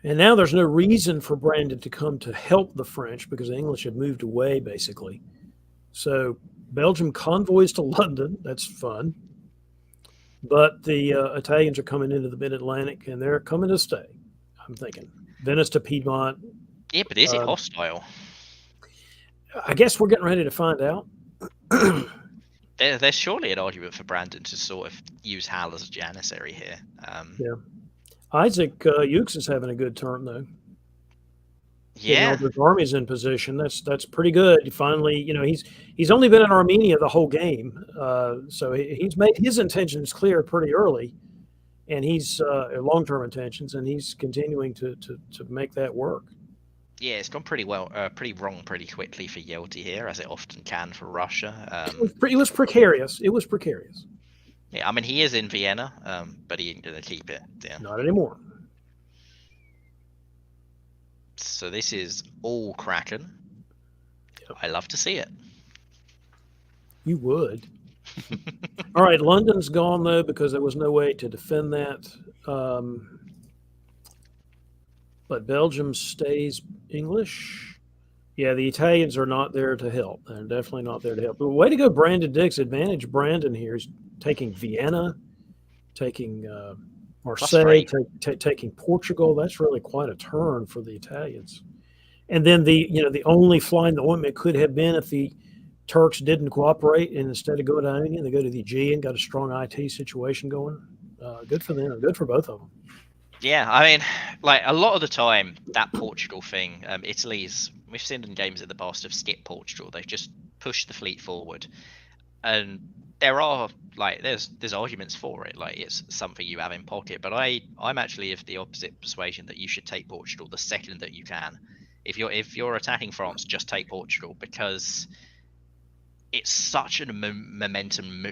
And now there's no reason for Brandon to come to help the French because the English have moved away, basically. So Belgium convoys to London. That's fun. But the Italians are coming into the Mid Atlantic, and they're coming to stay. I'm thinking Venice to Piedmont.
Yeah, but is it hostile?
I guess we're getting ready to find out.
There's surely an argument for Brandon to sort of use Hal as a janissary here.
Yeah. Isaac Ukes is having a good turn though. Getting all
Yeah,
those armies in position. That's pretty good. Finally, he's only been in Armenia the whole game, so he's made his intentions clear pretty early, and he's long-term intentions, and he's continuing to make that work.
yeah, it's gone pretty wrong pretty quickly for Yelty here, as it often can for Russia.
It was precarious. It was precarious.
Yeah, I mean he is in Vienna, but he ain't gonna keep it. Yeah.
Not anymore.
So this is all Kraken.
Yep.
I love to see it.
You would. All right, London's gone though because there was no way to defend that. But Belgium stays English. Yeah, the Italians are not there to help. They're definitely not there to help. But way to go, Brandon Dix. Advantage Brandon here is taking Vienna, taking Marseille, taking Portugal. That's really quite a turn for the Italians. And then the only fly in the ointment could have been if the Turks didn't cooperate, and instead of going to Ionian, they go to the Aegean, got a strong IT situation going. Good for them. Good for both of them.
Yeah, I mean, like a lot of the time, that Portugal thing, we've seen in games in the past have skipped Portugal. They've just pushed the fleet forward, and there's arguments for it. Like it's something you have in pocket, but I'm actually of the opposite persuasion that you should take Portugal the second that you can. If you're attacking France, just take Portugal because it's such a momentum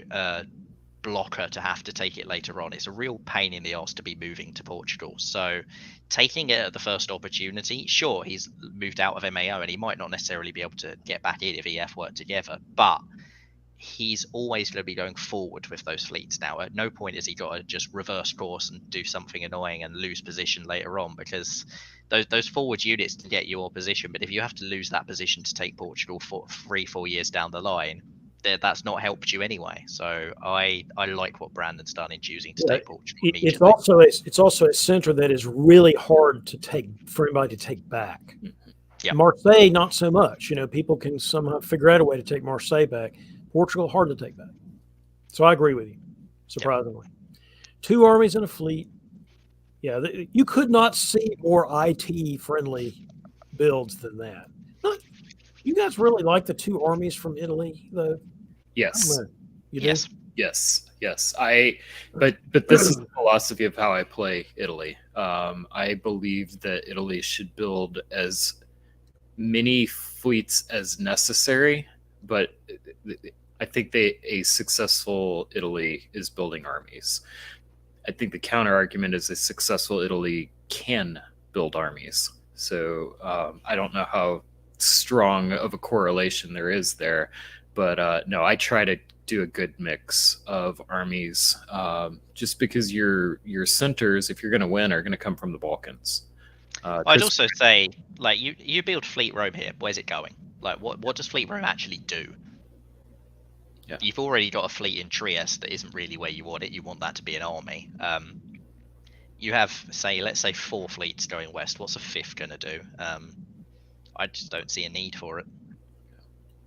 blocker to have to take it later on. It's a real pain in the arse to be moving to Portugal. So taking it at the first opportunity, sure, he's moved out of MAO and he might not necessarily be able to get back in if EF work together, but he's always going to be going forward with those fleets now. At no point has he got to just reverse course and do something annoying and lose position later on, because those forward units can get your position, but if you have to lose that position to take Portugal for 3-4 years down the line, that's not helped you anyway. So I like what Brandon's done in choosing to take Portugal immediately.
It's also a center that is really hard to take for anybody to take back.
Yeah.
Marseille, not so much. People can somehow figure out a way to take Marseille back. Portugal, hard to take back. So I agree with you, surprisingly. Yep. 2 armies and a fleet. Yeah, you could not see more IT-friendly builds than that. You guys really like the 2 armies from Italy, though?
Yes.
You
yes.
do?
Yes. But this is the philosophy of how I play Italy. I believe that Italy should build as many fleets as necessary, but I think a successful Italy is building armies. I think the counter argument is a successful Italy can build armies. So I don't know how strong of a correlation there is there, but no, I try to do a good mix of armies, just because your centers, if you're going to win, are going to come from the Balkans.
I'd also say, like, you build Fleet Rome here. Where's it going? Like, what does Fleet Rome actually do?
Yeah.
You've already got a fleet in Trieste that isn't really where you want it. You want that to be an army. You have, let's say 4 fleets going west. What's a 5th going to do? I just don't see a need for it.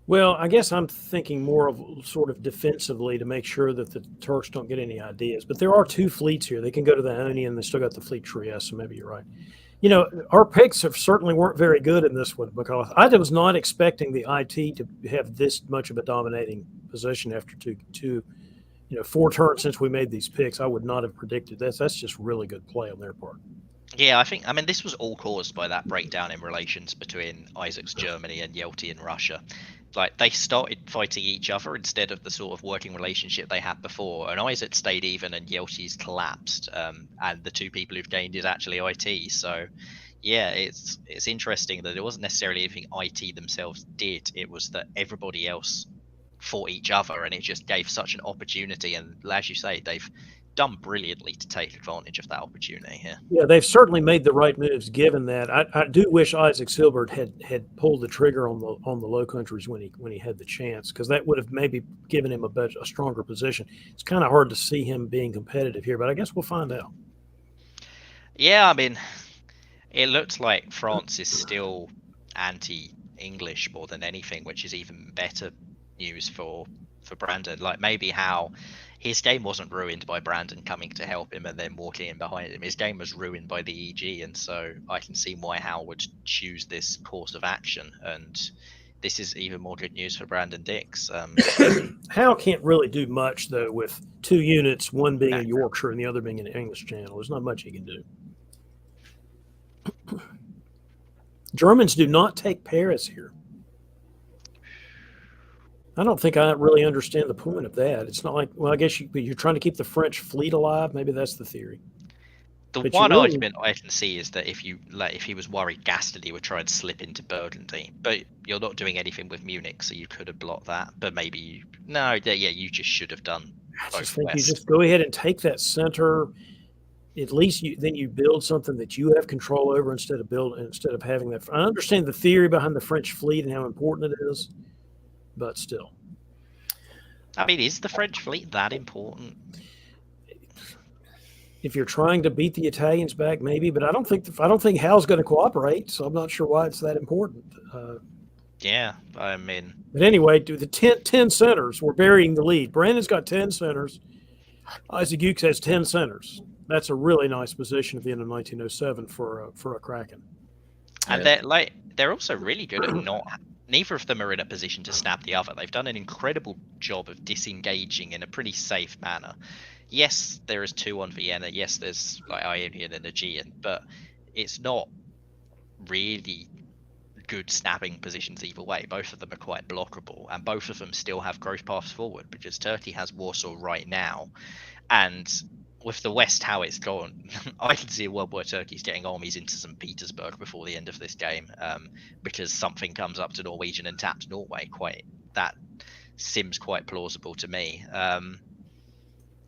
Well, I guess I'm thinking more of sort of defensively to make sure that the Turks don't get any ideas. But there are 2 fleets here. They can go to the Ionian, and they still got the fleet Trieste, so maybe you're right. Our picks certainly weren't very good in this one, because I was not expecting the IT to have this much of a dominating position after 4 turns since we made these picks. I would not have predicted this. That's just really good play on their part.
Yeah, I mean, this was all caused by that breakdown in relations between Isaac's Germany and Yelty in Russia. Like, they started fighting each other instead of the sort of working relationship they had before, and Isaac stayed even and Yelty's collapsed, and the 2 people who've gained is actually IT. So yeah, it's interesting that it wasn't necessarily anything IT themselves did, it was that everybody else fought each other, and it just gave such an opportunity. And as you say, they've done brilliantly to take advantage of that opportunity here.
Yeah, they've certainly made the right moves. Given that, I do wish Isaac Silbert had pulled the trigger on the Low Countries when he had the chance, because that would have maybe given him a stronger position. It's kind of hard to see him being competitive here, but I guess we'll find out.
Yeah, I mean, it looks like France is still anti-English more than anything, which is even better news for Brandon. Like, maybe how his game wasn't ruined by Brandon coming to help him and then walking in behind him. His game was ruined by the EG, and so I can see why Hal would choose this course of action. And this is even more good news for Brandon Dix.
Hal can't really do much though with two units, one being a Yorkshire and the other being an English Channel. There's not much he can do. Germans do not take Paris here. I don't think I really understand the point of that. It's not like, well, I guess you're trying to keep the French fleet alive. Maybe that's the theory.
The
But
one
you really-
argument I can see is that if he was worried Gaston would try and slip into Burgundy, but you're not doing anything with Munich, so you could have blocked that. But maybe you just should have done
I
both
just think you
west.
just go ahead and take that center. At least then you build something that you have control over instead of having that. I understand the theory behind the French fleet and how important it is, but still.
I mean, is the French fleet that important?
If you're trying to beat the Italians back, maybe, but I don't think Hal's going to cooperate, so I'm not sure why it's that important.
Yeah, I mean,
But anyway, do the 10 centers. We're burying the lead. Brandon's got 10 centers. Isaac Ukes has 10 centers. That's a really nice position at the end of 1907 for a Kraken.
and they're also really good at not. Neither of them are in a position to snap the other. They've done an incredible job of disengaging in a pretty safe manner. Yes, there is 2 on Vienna. Yes, there's like Ionian and Aegean, but it's not really good snapping positions either way. Both of them are quite blockable, and both of them still have growth paths forward, because Turkey has Warsaw right now, and with the West how it's gone, I can see a world where Turkey's getting armies into St. Petersburg before the end of this game, because something comes up to Norwegian and taps Norway. That seems quite plausible to me.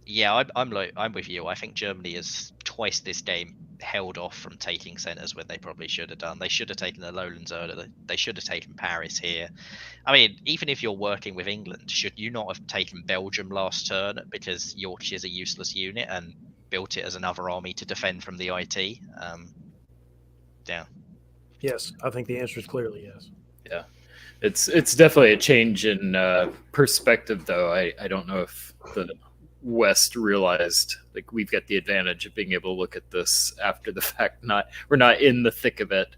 Yeah, I'm with you. I think Germany has twice this game held off from taking centres when they probably should have done. They should have taken the lowlands earlier. They should have taken Paris here. I mean, even if you're working with England, should you not have taken Belgium last turn because Yorkshire's a useless unit and built it as another army to defend from the IT? Yeah.
Yes, I think the answer is clearly yes.
Yeah, it's definitely a change in perspective, though. I don't know if the West realized like we've got the advantage of being able to look at this after the fact. We're not in the thick of it.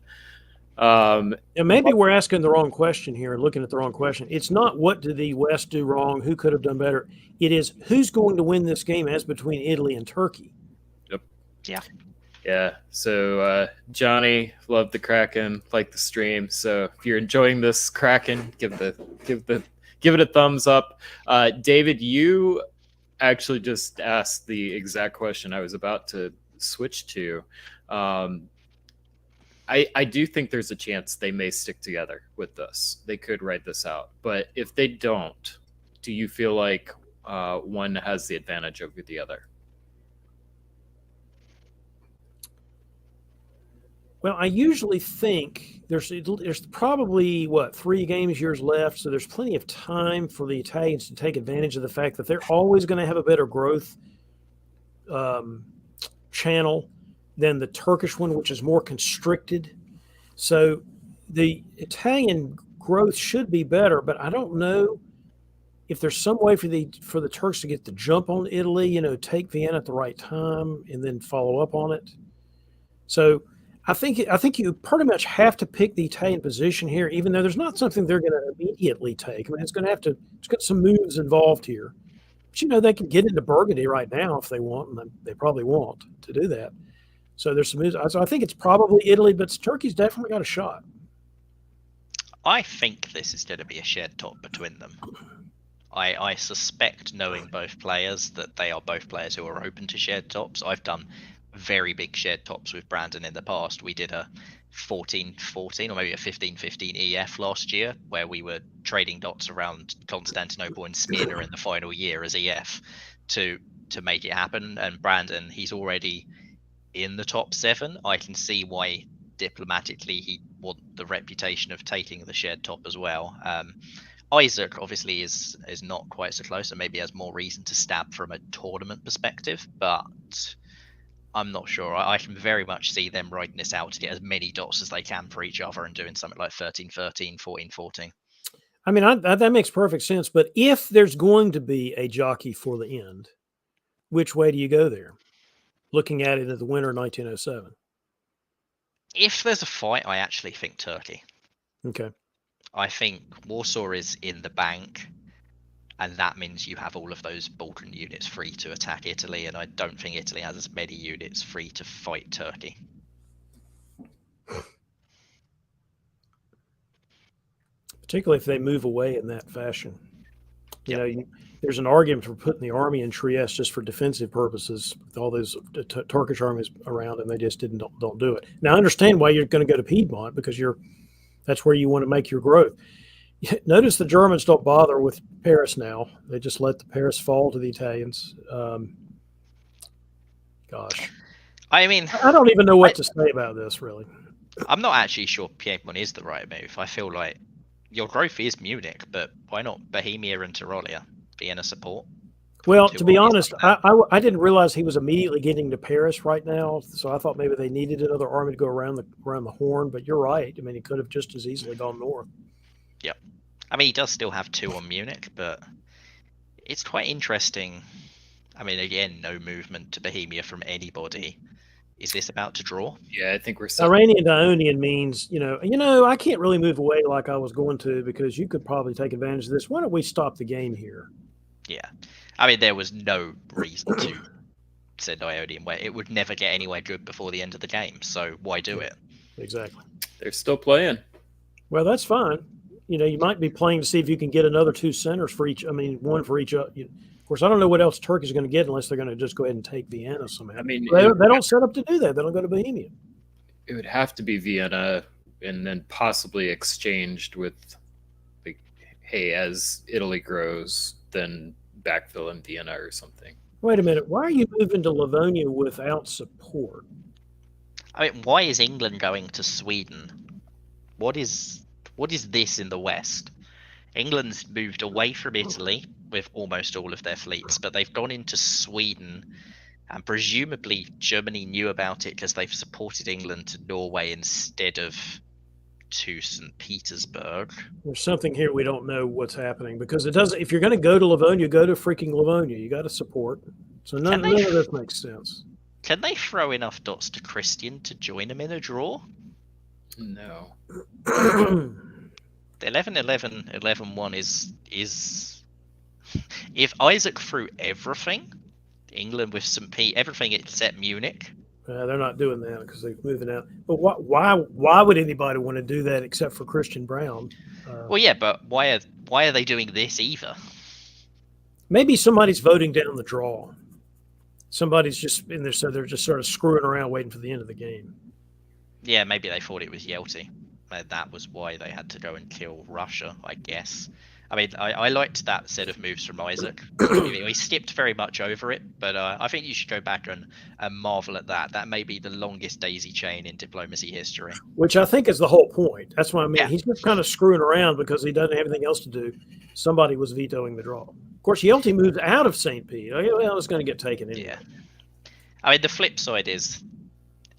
And maybe we're asking the wrong question here and looking at the wrong question. It's not what did the West do wrong, who could have done better. It is who's going to win this game as between Italy and Turkey.
Yep.
Yeah.
Yeah. So Johnny, love the Kraken, like the stream. So if you're enjoying this Kraken, give it a thumbs up. David, you actually just asked the exact question I was about to switch to. I do think there's a chance they may stick together with this. They could write this out. But if they don't, do you feel like one has the advantage over the other?
Well, I usually think there's probably 3 years left, so there's plenty of time for the Italians to take advantage of the fact that they're always going to have a better growth channel than the Turkish one, which is more constricted. So the Italian growth should be better, but I don't know if there's some way for the Turks to get the jump on Italy. Take Vienna at the right time and then follow up on it. So I think you pretty much have to pick the Italian position here, even though there's not something they're going to immediately take. I mean, it's got some moves involved here. But they can get into Burgundy right now if they want, and they probably want to do that. So there's some moves. So I think it's probably Italy, but Turkey's definitely got a shot.
I think this is going to be a shared top between them. I suspect, knowing both players, that they are both players who are open to shared tops. I've done very big shared tops with Brandon in the past. We did a 14-14 or maybe a 15-15 EF last year where we were trading dots around Constantinople and Smyrna in the final year as EF to to make it happen. And Brandon, he's already in the top 7. I can see why diplomatically he'd want the reputation of taking the shared top as well. Isaac obviously is not quite so close, and maybe has more reason to stab from a tournament perspective, but I'm not sure. I can very much see them riding this out to get as many dots as they can for each other and doing something like 13-13, 14-14.
I mean, that makes perfect sense. But if there's going to be a jockey for the end, which way do you go there? Looking at it as the winter 1907.
If there's a fight, I actually think Turkey.
Okay.
I think Warsaw is in the bank, and that means you have all of those Balkan units free to attack Italy, and I don't think Italy has as many units free to fight Turkey.
Particularly if they move away in that fashion. You know, there's an argument for putting the army in Trieste just for defensive purposes with all those Turkish armies around, and they just don't do it. Now, I understand why you're going to go to Piedmont, because that's where you want to make your growth. Notice the Germans don't bother with Paris now. They just let the Paris fall to the Italians. Gosh.
I mean,
I don't even know what to say about this, really.
I'm not actually sure Piedmont is the right move. I feel like your growth is Munich, but why not Bohemia and Tyrolia? Vienna support?
Well, to be honest, I didn't realize he was immediately getting to Paris right now, so I thought maybe they needed another army to go around the horn. But you're right. I mean, he could have just as easily gone north.
Yep. I mean, he does still have 2 on Munich, but it's quite interesting. I mean, again, no movement to Bohemia from anybody. Is this about to draw?
Yeah, I think we're set.
Iranian to Ionian means, I can't really move away like I was going to, because you could probably take advantage of this. Why don't we stop the game here?
Yeah. I mean, there was no reason to send Ionian where it would never get anywhere good before the end of the game. So why do it?
Exactly.
They're still playing.
Well, that's fine. You might be playing to see if you can get another 2 centers for each. I mean, one for each. Of course, I don't know what else Turkey's going to get unless they're going to just go ahead and take Vienna somehow.
I mean,
they don't set up to do that. They don't go to Bohemia.
It would have to be Vienna, and then possibly exchanged with, like, hey, as Italy grows, then backfill in Vienna or something.
Wait a minute. Why are you moving to Livonia without support?
I mean, why is England going to Sweden? What is this in the West? England's moved away from Italy with almost all of their fleets, but they've gone into Sweden, and presumably Germany knew about it because they've supported England to Norway instead of to St. Petersburg.
There's something here we don't know what's happening, because it doesn't. If you're going to go to Livonia, go to freaking Livonia. You got to support. So none of this makes sense.
Can they throw enough dots to Christian to join them in a draw?
No.
The 11-11, 11-1 is if Isaac threw everything, England with St. Pete, everything except Munich.
They're not doing that because they're moving out. But why would anybody want to do that except for Christian Brown?
Well, yeah, but why are they doing this either?
Maybe somebody's voting down the draw. Somebody's just in there, so they're just sort of screwing around, waiting for the end of the game.
Yeah, maybe they thought it was Yelty. That was why they had to go and kill Russia, I guess. I mean, I liked that set of moves from Isaac. He skipped very much over it, but I think you should go back and marvel at that. That may be the longest daisy chain in diplomacy history.
Which I think is the whole point. That's what I mean.
Yeah.
He's just kind of screwing around because he doesn't have anything else to do. Somebody was vetoing the draw. Of course, Yelty moved out of St. Pete. Well, it's going to get taken anyway.
Yeah. I mean, the flip side is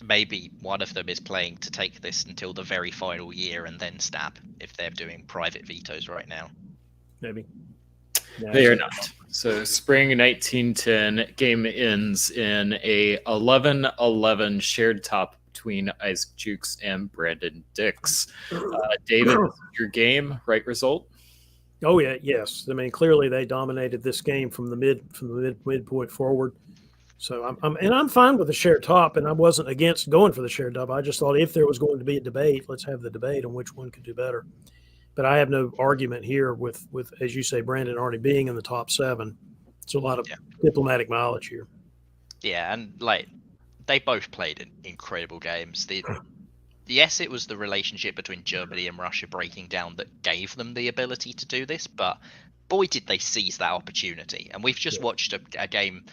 maybe one of them is playing to take this until the very final year and then stab if they're doing private vetoes right now.
Maybe.
They are not. So spring 1910 game ends in a 11-11 shared top between Isaac Jukes and Brandon Dix. David, your game, right result?
Oh yeah, yes. I mean, clearly they dominated this game from the midpoint forward. So I'm fine with the shared top, and I wasn't against going for the shared top. I just thought if there was going to be a debate, let's have the debate on which one could do better. But I have no argument here with as you say, Brandon already being in the top 7. It's a lot of diplomatic mileage here.
Yeah, and like they both played incredible games. Yes, it was the relationship between Germany and Russia breaking down that gave them the ability to do this, but boy, did they seize that opportunity. And we've just watched a game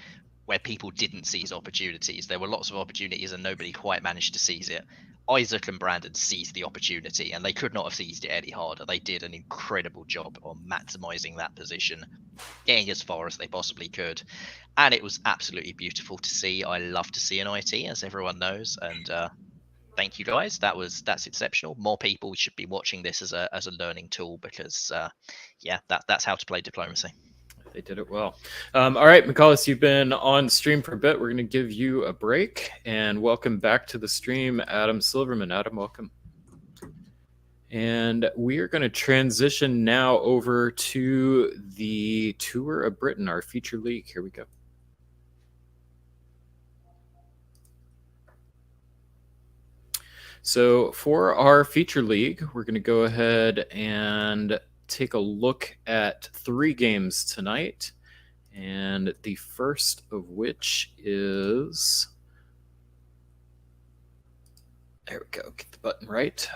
where people didn't seize opportunities. There were lots of opportunities and nobody quite managed to seize it. Isaac and Brandon seized the opportunity, and they could not have seized it any harder. They did an incredible job on maximizing that position, getting as far as they possibly could, and it was absolutely beautiful to see. I love to see an IT, as everyone knows, and thank you guys. That's exceptional. More people should be watching this as a learning tool, because yeah, that's how to play diplomacy.
They did it well. All right, McCullis, you've been on stream for a bit. We're going to give you a break, and welcome back to the stream, Adam Silverman. Adam, welcome. And we are going to transition now over to the Tour of Britain, our feature league. Here we go. So for our feature league, we're going to go ahead and take a look at 3 games tonight. And the first of which is, there we go, get the button right.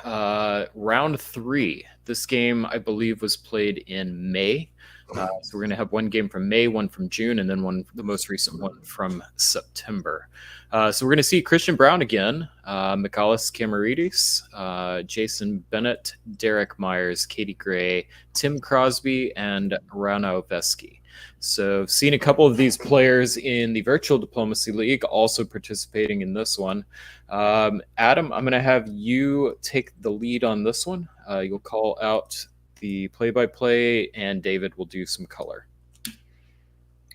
Round 3. This game, I believe, was played in May. So we're going to have one game from May, one from June, and then the most recent one from September. So we're going to see Christian Brown again, Michalis Kamaridis, Jason Bennett, Derek Myers, Katie Gray, Tim Crosby, and Rano Vesky. So I've seen a couple of these players in the Virtual Diplomacy League also participating in this one. Adam, I'm going to have you take the lead on this one. You'll call out the play-by-play, and David will do some color.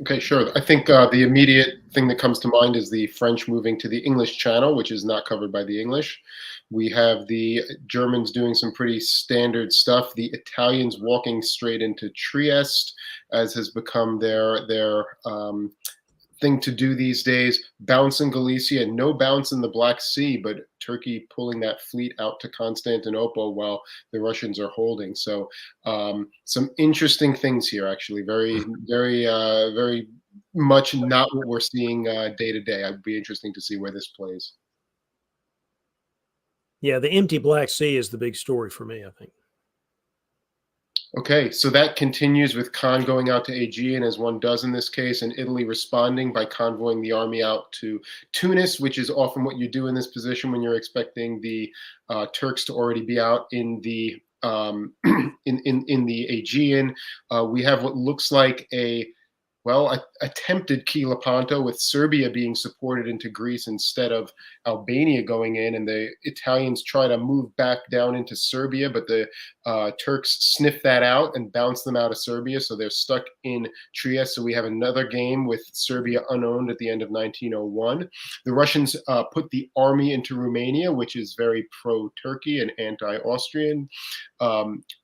Okay, sure. I think the immediate thing that comes to mind is the French moving to the English channel, which is not covered by the English. We have the Germans doing some pretty standard stuff. The Italians walking straight into Trieste, as has become their thing to do these days. Bounce in Galicia, no bounce in the Black Sea, but Turkey pulling that fleet out to Constantinople while the Russians are holding. So some interesting things here, actually. Very, very much not what we're seeing day to day. It'd be interesting to see where this plays.
Yeah, the empty Black Sea is the big story for me, I think.
Okay, so that continues with Khan going out to Aegean, as one does in this case, and Italy responding by convoying the army out to Tunis, which is often what you do in this position when you're expecting the Turks to already be out in the in the Aegean. We have what looks like a attempted key Lepanto, with Serbia being supported into Greece instead of Albania going in, and the Italians try to move back down into Serbia, but the Turks sniff that out and bounce them out of Serbia, so they're stuck in Trieste. So we have another game with Serbia unowned at the end of 1901. The Russians put the army into Romania, which is very pro-Turkey and anti-Austrian.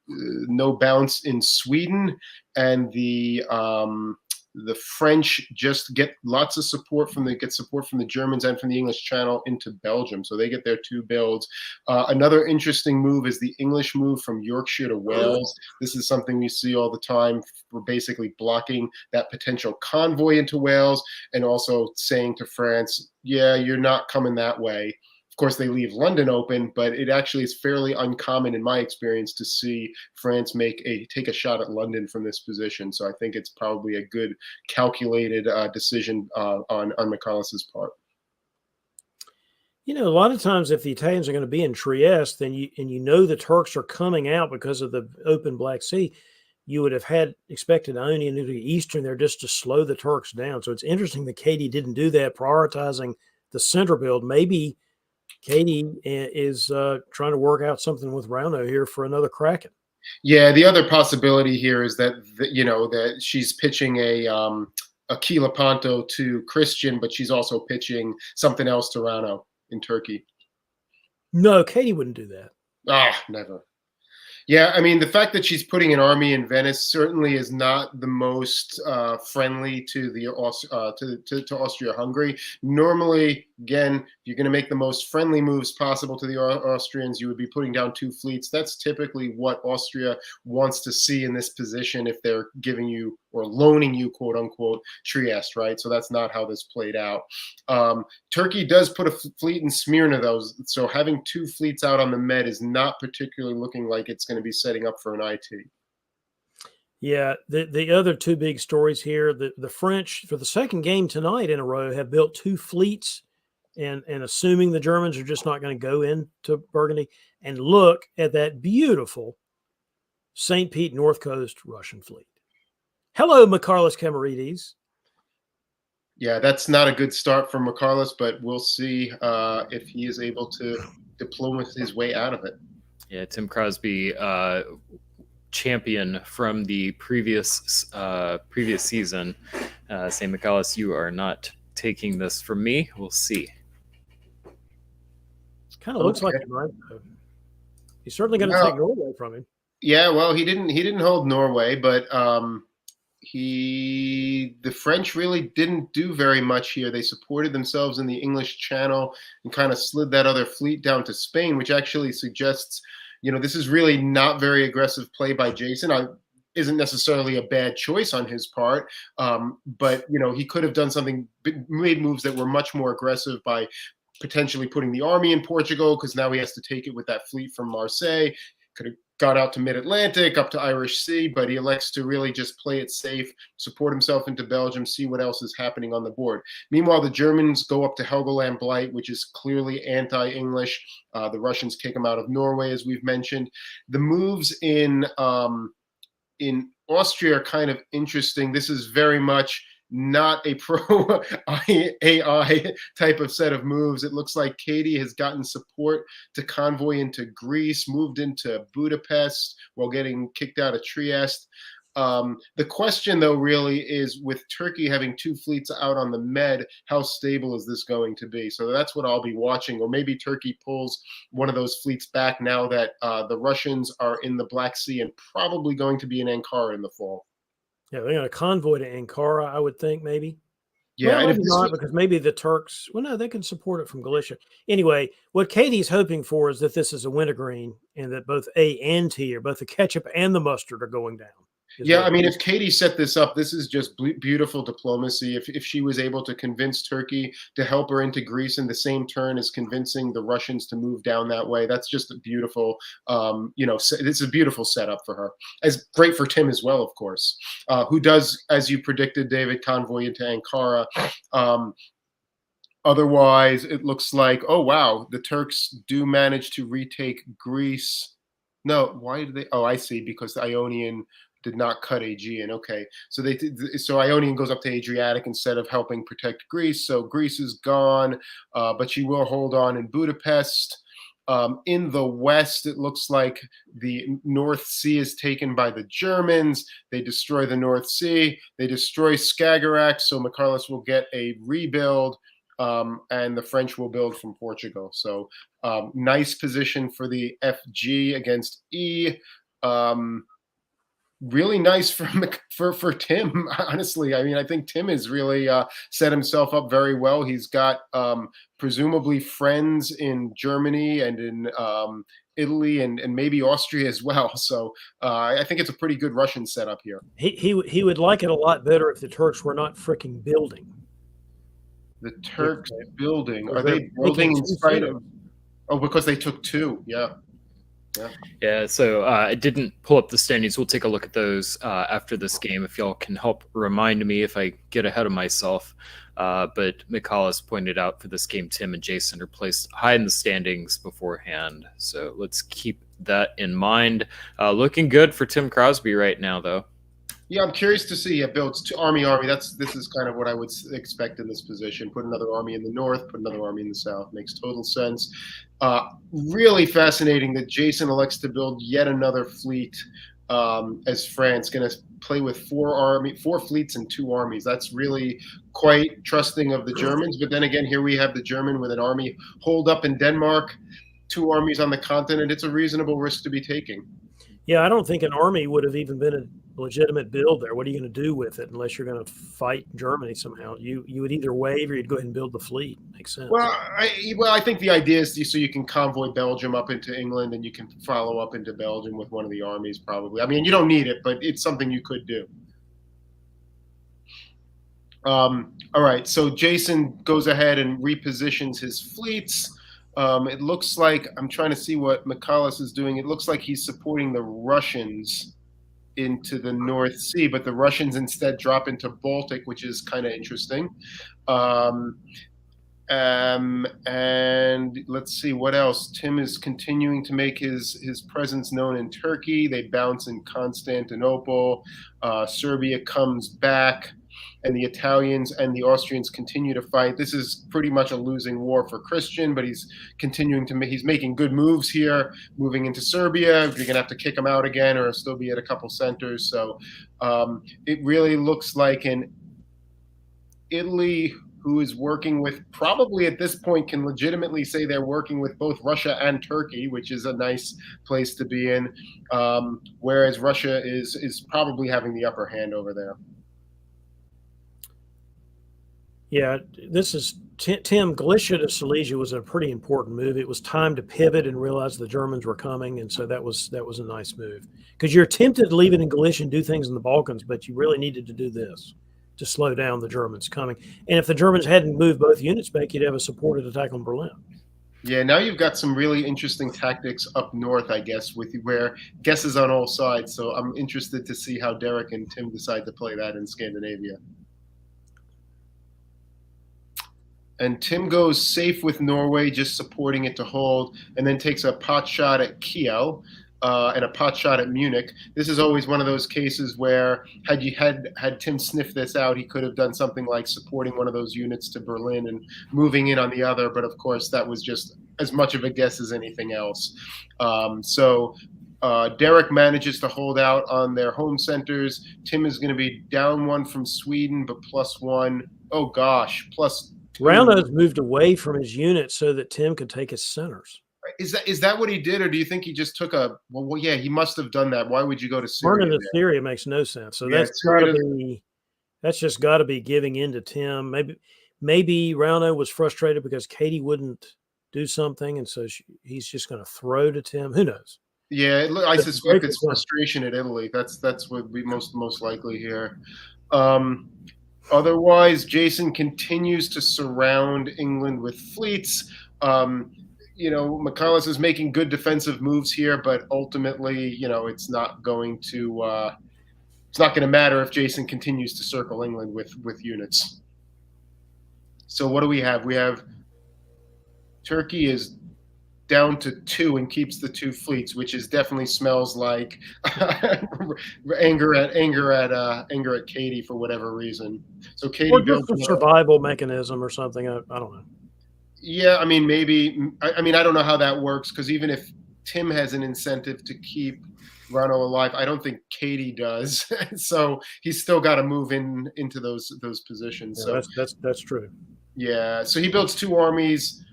No bounce in Sweden, and the French just get lots of support from the Germans and from the English Channel into Belgium. So they get their 2 builds. Another interesting move is the English move from Yorkshire to Wales. This is something we see all the time. We're basically blocking that potential convoy into Wales, and also saying to France, yeah, you're not coming that way. Of course, they leave London open, but it actually is fairly uncommon in my experience to see France take a shot at London from this position. So I think it's probably a good calculated decision on Michalis' part.
You know, a lot of times if the Italians are going to be in Trieste, then you know the Turks are coming out because of the open Black Sea, you would have expected Ionian into the Eastern there just to slow the Turks down. So it's interesting that Katie didn't do that, prioritizing the center build. Maybe Katie is trying to work out something with Rauno here for another Kraken.
Yeah, the other possibility here is that that she's pitching a key Lepanto to Christian, but she's also pitching something else to Rauno in Turkey.
No, Katie wouldn't do that.
Never. Yeah, I mean, the fact that she's putting an army in Venice certainly is not the most friendly to the to Austria-Hungary. Normally, again, if you're going to make the most friendly moves possible to the Austrians, you would be putting down 2 fleets. That's typically what Austria wants to see in this position if they're giving you or loaning you, quote unquote, Trieste, right? So that's not how this played out. Turkey does put a fleet in Smyrna, though, so having 2 fleets out on the Med is not particularly looking like it's going to be setting up for an IT.
Yeah, the other two big stories here, the French for the second game tonight in a row have built two fleets and assuming the Germans are just not going to go into Burgundy and look at that beautiful St. Pete North Coast Russian fleet. Hello, Mikarlis Camarides.
Yeah, that's not a good start for McCarlos, but we'll see if he is able to diplomat his way out of it.
Yeah, Tim Crosby, champion from the previous season. St. Michaelis, you are not taking this from me. We'll see.
Kind of looks like he might. He's certainly going to take Norway from him.
Yeah, well, he didn't hold Norway, but the French really didn't do very much here. They supported themselves in the English Channel and kind of slid that other fleet down to Spain, which actually suggests, this is really not very aggressive play by Jason. Isn't necessarily a bad choice on his part, but he could have done something, made moves that were much more aggressive by potentially putting the army in Portugal, because now he has to take it with that fleet from Marseille. Could have got out to mid-Atlantic, up to Irish Sea, but he elects to really just play it safe, support himself into Belgium, see what else is happening on the board. Meanwhile, the Germans go up to Helgoland Blight, which is clearly anti-English. The Russians kick them out of Norway, as we've mentioned. The moves in Austria are kind of interesting. This is very much not a pro AI type of set of moves. It looks like Katie has gotten support to convoy into Greece, moved into Budapest while getting kicked out of Trieste. The question, though, really is, with Turkey having two fleets out on the Med, how stable is this going to be? So that's what I'll be watching. Or maybe Turkey pulls one of those fleets back now that the Russians are in the Black Sea and probably going to be in Ankara in the fall.
Yeah, they're going to convoy to Ankara, I would think, maybe.
Yeah,
well, maybe not, because maybe the Turks, well, no, they can support it from Galicia. Anyway, what Katie's hoping for is that this is a wintergreen and that both A and T, or both the ketchup and the mustard, are going down.
Yeah, I mean, if Katie set this up, this is just beautiful diplomacy. If she was able to convince Turkey to help her into Greece in the same turn as convincing the Russians to move down that way, that's just a beautiful, it's a beautiful setup for her. It's great for Tim as well, of course, who does, as you predicted, David, convoy into Ankara. Otherwise, it looks like, oh, wow, the Turks do manage to retake Greece. No, why did they? Oh, I see, because the Ionian did not cut Aegean. Okay, so Ionian goes up to Adriatic instead of helping protect Greece. So Greece is gone, but she will hold on in Budapest. In the west, it looks like the North Sea is taken by the Germans. They destroy the North Sea. They destroy Skagerrak, so Mikarlis will get a rebuild, and the French will build from Portugal. So nice position for the FG against E. Really nice for Tim, honestly. I mean, I think Tim has really set himself up very well. He's got presumably friends in Germany and in Italy and maybe Austria as well. So I think it's a pretty good Russian setup here.
He would like it a lot better if the Turks were not freaking building.
The Turks building. Are they building in spite of? Oh, because they took two. Yeah.
Yeah, so I didn't pull up the standings. We'll take a look at those after this game, if y'all can help remind me if I get ahead of myself. But Michaelis pointed out for this game, Tim and Jason are placed high in the standings beforehand. So let's keep that in mind. Looking good for Tim Crosby right now, though.
Yeah, I'm curious to see. Builds to army. This is kind of what I would expect in this position. Put another army in the north, put another army in the south. Makes total sense. Really fascinating that Jason elects to build yet another fleet as France. Going to play with four fleets and two armies. That's really quite trusting of the Germans. But then again, here we have the German with an army holed up in Denmark, two armies on the continent. It's a reasonable risk to be taking.
Yeah, I don't think an army would have even been a legitimate build there. What are you going to do with it unless you're going to fight Germany somehow? You would either wave or you'd go ahead and build the fleet. Makes sense.
Well, I think the idea is so you can convoy Belgium up into England and you can follow up into Belgium with one of the armies probably. I mean, you don't need it, but it's something you could do. All right, so Jason goes ahead and repositions his fleets. It looks like, I'm trying to see what Michaelis is doing. It looks like he's supporting the Russians. into the North Sea, but the Russians instead drop into Baltic, which is kind of interesting. Um, and let's see what else. Tim is continuing to make his presence known in Turkey. They bounce in Constantinople. Serbia comes back, and the Italians and the Austrians continue to fight. This is pretty much a losing war for Christian, but he's continuing to he's making good moves here, moving into Serbia. You're gonna have to kick him out again, or still be at a couple centers. So it really looks like an Italy who is working with, probably at this point can legitimately say they're working with both Russia and Turkey, which is a nice place to be in, whereas Russia is probably having the upper hand over there.
Yeah, this is Tim. Galicia to Silesia was a pretty important move. It was time to pivot and realize the Germans were coming, and so that was a nice move, because you're tempted to leave it in Galicia and do things in the Balkans, but you really needed to do this to slow down the Germans coming. And if the Germans hadn't moved both units back, you'd have a supported attack on Berlin.
Yeah, now you've got some really interesting tactics up north, I guess, with where guesses on all sides. So I'm interested to see how Derek and Tim decide to play that in Scandinavia. And Tim goes safe with Norway, just supporting it to hold, and then takes a pot shot at Kiel and a pot shot at Munich. This is always one of those cases where had Tim sniffed this out, he could have done something like supporting one of those units to Berlin and moving in on the other. But of course, that was just as much of a guess as anything else. Derek manages to hold out on their home centers. Tim is going to be down one from Sweden, but +1. Oh gosh, +2.
Rauno's moved away from his unit so that Tim could take his centers.
Is that what he did, or do you think he just took a? Well, yeah, he must have done that. Why would you go to Syria?
Turning to Syria makes no sense. So
Yeah,
that's just got to be giving in to Tim. Maybe Rauno was frustrated because Katie wouldn't do something, and so he's just going to throw to Tim. Who knows?
Yeah, I suspect it's frustration at Italy. That's what would be most likely here. Otherwise, Jason continues to surround England with fleets. McCallus is making good defensive moves here, but ultimately, it's not going to matter if Jason continues to circle England with units. So what do we have? We have Turkey is down to 2 and keeps the 2 fleets, which is definitely smells like anger at Katie for whatever reason. So Katie
built a survival mechanism or something. I don't know.
Yeah, I mean, maybe. I don't know how that works, because even if Tim has an incentive to keep Rano alive, I don't think Katie does. So he's still got to move into those positions.
Yeah,
so
that's true.
Yeah, so he builds 2 armies.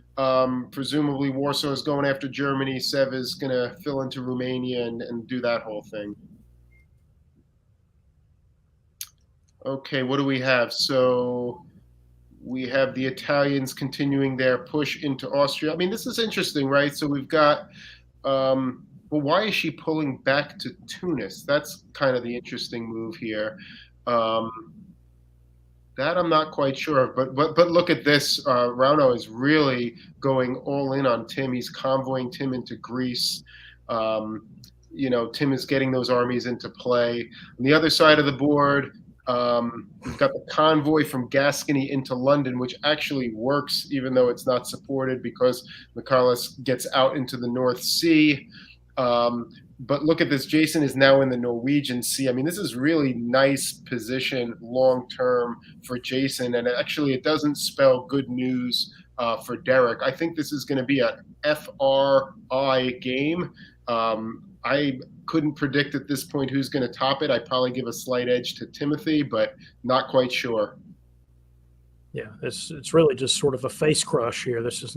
Presumably Warsaw is going after Germany. Sev is going to fill into Romania and do that whole thing. Okay, what do we have? So we have the Italians continuing their push into Austria. I mean, this is interesting, right? So we've got, well, why is she pulling back to Tunis? That's kind of the interesting move here. That I'm not quite sure of, but look at this. Rauno is really going all in on Tim. He's convoying Tim into Greece. Tim is getting those armies into play. On the other side of the board, we've got the convoy from Gascony into London, which actually works, even though it's not supported, because Michaelis gets out into the North Sea. But look at this. Jason is now in the Norwegian Sea. I mean, this is really nice position long-term for Jason. And actually, it doesn't spell good news for Derek. I think this is going to be a FRI game. I couldn't predict at this point who's going to top it. I'd probably give a slight edge to Timothy, but not quite sure.
Yeah, it's really just sort of a face crush here. This is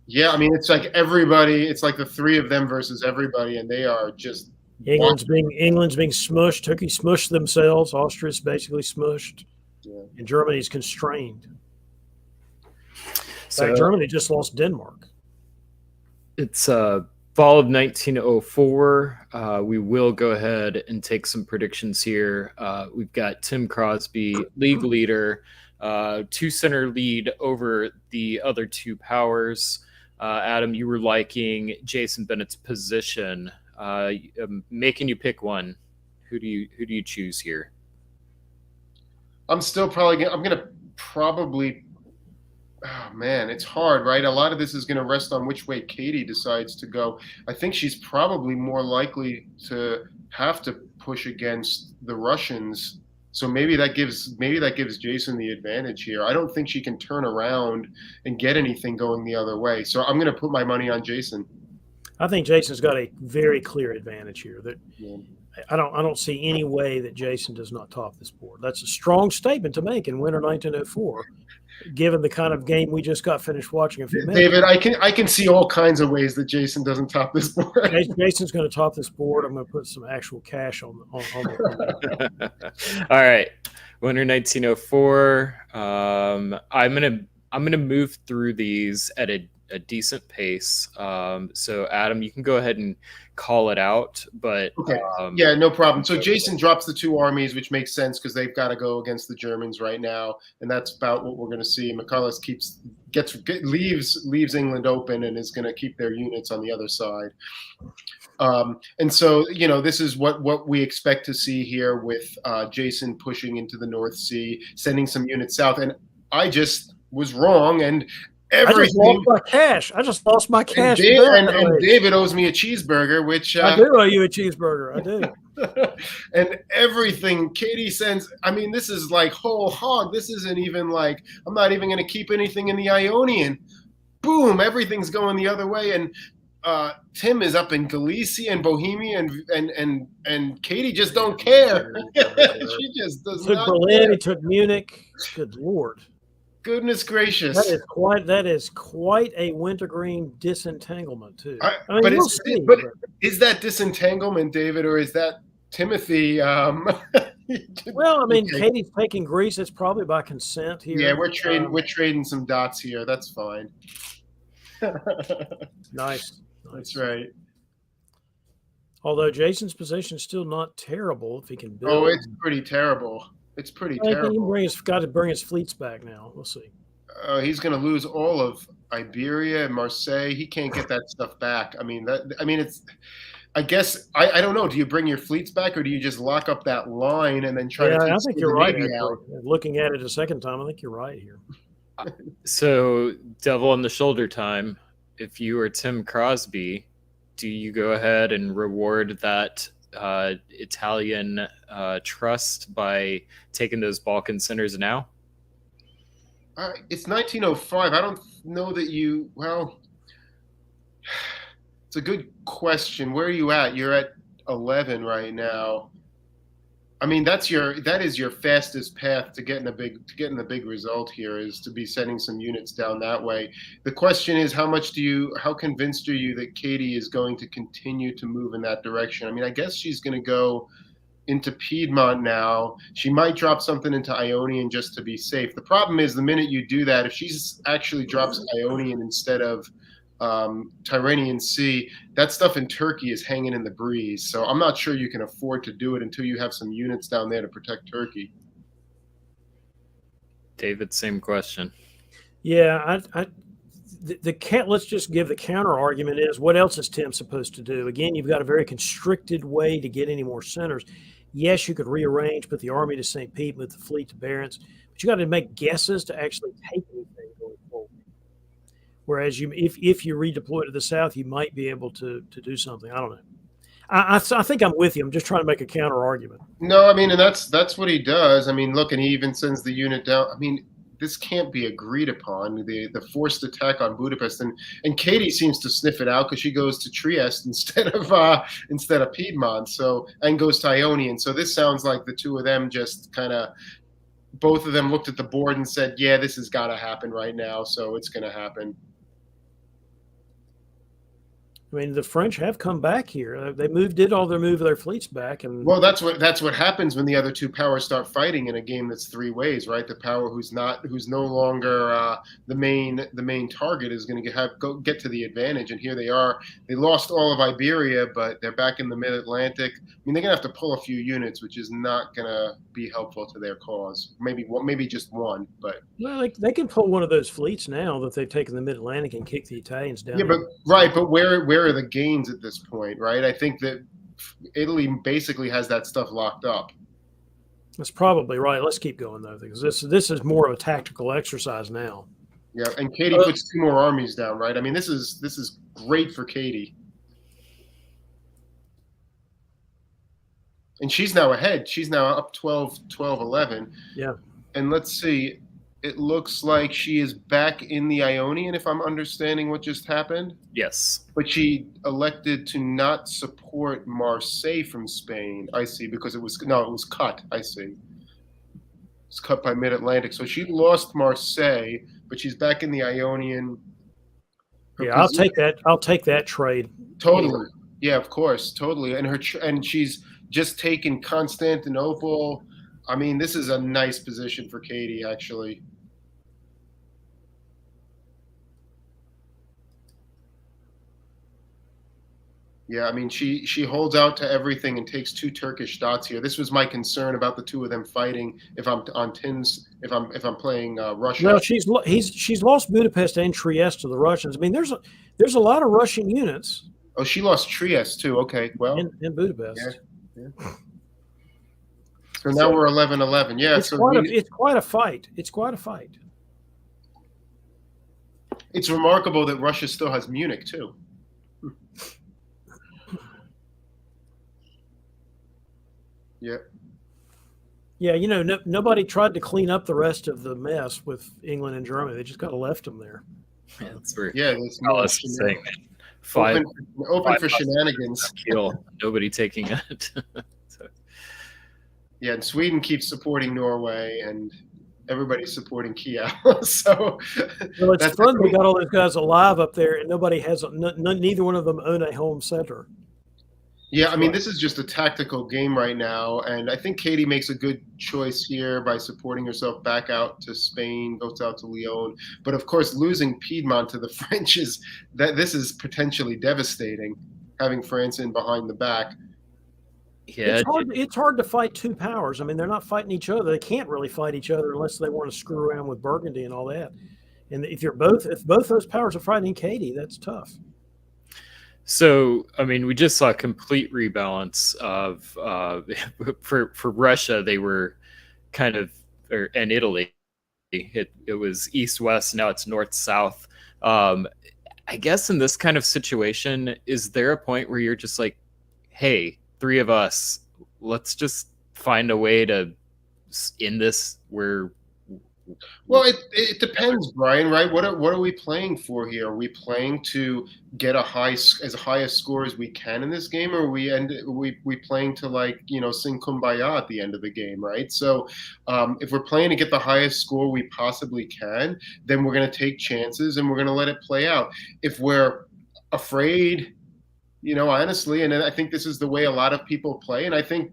Yeah, I mean, it's like everybody. It's like the 3 of them versus everybody, and they are just
England's being smushed. Turkey smushed themselves. Austria's basically smushed, and Germany's constrained. So Germany just lost Denmark.
It's fall of 1904. We will go ahead and take some predictions here. We've got Tim Crosby, league leader, 2 center lead over the other 2 powers. Adam, you were liking Jason Bennett's position, making you pick one. Who do you choose here?
I'm still probably I'm gonna probably. Oh man, it's hard, right? A lot of this is going to rest on which way Katie decides to go. I think she's probably more likely to have to push against the Russians. So maybe that gives Jason the advantage here. I don't think she can turn around and get anything going the other way. So I'm going to put my money on Jason.
I think Jason's got a very clear advantage here. That
Yeah.
I don't see any way that Jason does not top this board. That's a strong statement to make in winter 1904, given the kind of game we just got finished watching a few minutes.
David, I can see all kinds of ways that Jason doesn't top this board.
Jason's going to top this board. I'm going to put some actual cash on the
All right, winter 1904. I'm gonna move through these at a decent pace. So Adam, you can go ahead and call it out, but
Okay. Yeah, no problem. So Jason drops the two armies, which makes sense because they've got to go against the Germans right now, and that's about what we're going to see. McCullough leaves England open and is going to keep their units on the other side. And so, this is what we expect to see here with Jason pushing into the North Sea, sending some units south. And I just was wrong, and everything.
I just lost my cash.
And David owes me a cheeseburger, which
I do owe you a cheeseburger. I do.
And everything Katie sends. I mean, this is like whole hog. This isn't even like I'm not even going to keep anything in the Ionian. Boom! Everything's going the other way, and Tim is up in Galicia and Bohemia, and Katie just don't care. She just does
He took
not
Berlin.
care.
He took Munich. Good Lord.
Goodness gracious!
That is quite a wintergreen disentanglement too.
But is that disentanglement, David, or is that Timothy?
Well, I mean, okay. Katie's taking Greece. It's probably by consent here.
Yeah, we're trading some dots here. That's fine.
Nice.
That's right.
Although Jason's position is still not terrible if he can build.
Oh, it's pretty terrible. It's pretty terrible.
He's got to bring his fleets back now. We'll see.
He's going to lose all of Iberia and Marseille. He can't get that stuff back. It's. I guess I don't know. Do you bring your fleets back, or do you just lock up that line and then try to?
I think you're right. Looking at it a second time, I think you're right here.
So, devil on the shoulder time. If you are Tim Crosby, do you go ahead and reward that Italian trust by taking those Balkan centers now?
It's 1905. I don't know that you. Well, it's a good question. Where are you at? You're at 11 right now. I mean, that is your fastest path to getting a big result here, is to be sending some units down that way. The question is, how convinced are you that Katie is going to continue to move in that direction? I mean, I guess she's going to go into Piedmont now. She might drop something into Ionian just to be safe. The problem is, the minute you do that, if she actually drops Ionian instead of Tyrrhenian Sea, that stuff in Turkey is hanging in the breeze. So I'm not sure you can afford to do it until you have some units down there to protect Turkey.
David, same question.
Yeah, let's just give the counter argument is, what else is Tim supposed to do? Again, you've got a very constricted way to get any more centers. Yes, you could rearrange, put the army to St. Pete, with the fleet to Barents, but you got to make guesses to actually take anything going forward. Whereas if you redeploy to the south, you might be able to do something. I don't know. I think I'm with you. I'm just trying to make a counter argument.
No, I mean, and that's what he does. I mean, look, and he even sends the unit down. I mean, this can't be agreed upon. The forced attack on Budapest, and Katie seems to sniff it out because she goes to Trieste instead of Piedmont. So, and goes to Ionian. So this sounds like the two of them just kind of. Both of them looked at the board and said, "Yeah, this has got to happen right now." So it's going to happen.
I mean, the French have come back here. They did all move their fleets back, and
well, that's what happens when the other two powers start fighting in a game that's three ways, right? The power who's no longer the main target is going to get to the advantage, and here they are. They lost all of Iberia, but they're back in the Mid-Atlantic. I mean, they're going to have to pull a few units, which is not going to be helpful to their cause. Maybe just one, but
well, they can pull one of those fleets now that they've taken the Mid-Atlantic and kick the Italians down.
Yeah, but where are the gains at this point, right? I think that Italy basically has that stuff locked up.
That's probably right. Let's keep going though, because this is more of a tactical exercise now.
Yeah, and Katie puts 2 more armies down, right? I mean, this is great for Katie. And she's now ahead. She's now up 12-11.
Yeah.
And let's see. It looks like she is back in the Ionian, if I'm understanding what just happened.
Yes.
But she elected to not support Marseille from Spain. I see, because it was cut. I see. It's cut by Mid-Atlantic. So she lost Marseille, but she's back in the Ionian.
Yeah, I'll take that. I'll take that trade.
Totally. Yeah, of course, totally. And she's just taken Constantinople. I mean, this is a nice position for Katie, actually. Yeah, I mean, she holds out to everything and takes 2 Turkish dots here. This was my concern about the 2 of them fighting. If I'm on Tins, if I'm playing Russia.
No, she's lost Budapest and Trieste to the Russians. I mean, there's a lot of Russian units.
Oh, she lost Trieste too. Okay, well,
in Budapest.
Yeah. So now we're 11-11. Yeah,
it's quite a fight. It's quite a fight.
It's remarkable that Russia still has Munich too. Yeah.
Yeah, you know, nobody tried to clean up the rest of the mess with England and Germany. They just kind of left them there.
Yeah, that's very.
Yeah, that's
saying that. Five
open for shenanigans.
Kill. Nobody taking it. So.
Yeah, and Sweden keeps supporting Norway, and everybody's supporting Kiev. So
well, it's fun. We got all those guys alive up there, and nobody has neither one of them own a home center.
Yeah, I mean, this is just a tactical game right now, and I think Katie makes a good choice here by supporting herself back out to Spain, goes out to Lyon. But of course, losing Piedmont to the French this is potentially devastating, having France in behind the back.
Yeah,
it's hard to fight 2 powers. I mean, they're not fighting each other. They can't really fight each other unless they want to screw around with Burgundy and all that. And if both those powers are fighting Katie, that's tough.
So, I mean, we just saw a complete rebalance of for Russia. They were kind of, and Italy, it was east-west. Now it's north-south. I guess in this kind of situation, is there a point where you're just like, hey, 3 of us, let's just find a way to end this where
Well, it depends, Brian. Right? What are we playing for here? Are we playing to get as high a score as we can in this game, or are we playing to sing Kumbaya at the end of the game? Right. So, if we're playing to get the highest score we possibly can, then we're going to take chances and we're going to let it play out. If we're afraid, honestly, and I think this is the way a lot of people play, and I think.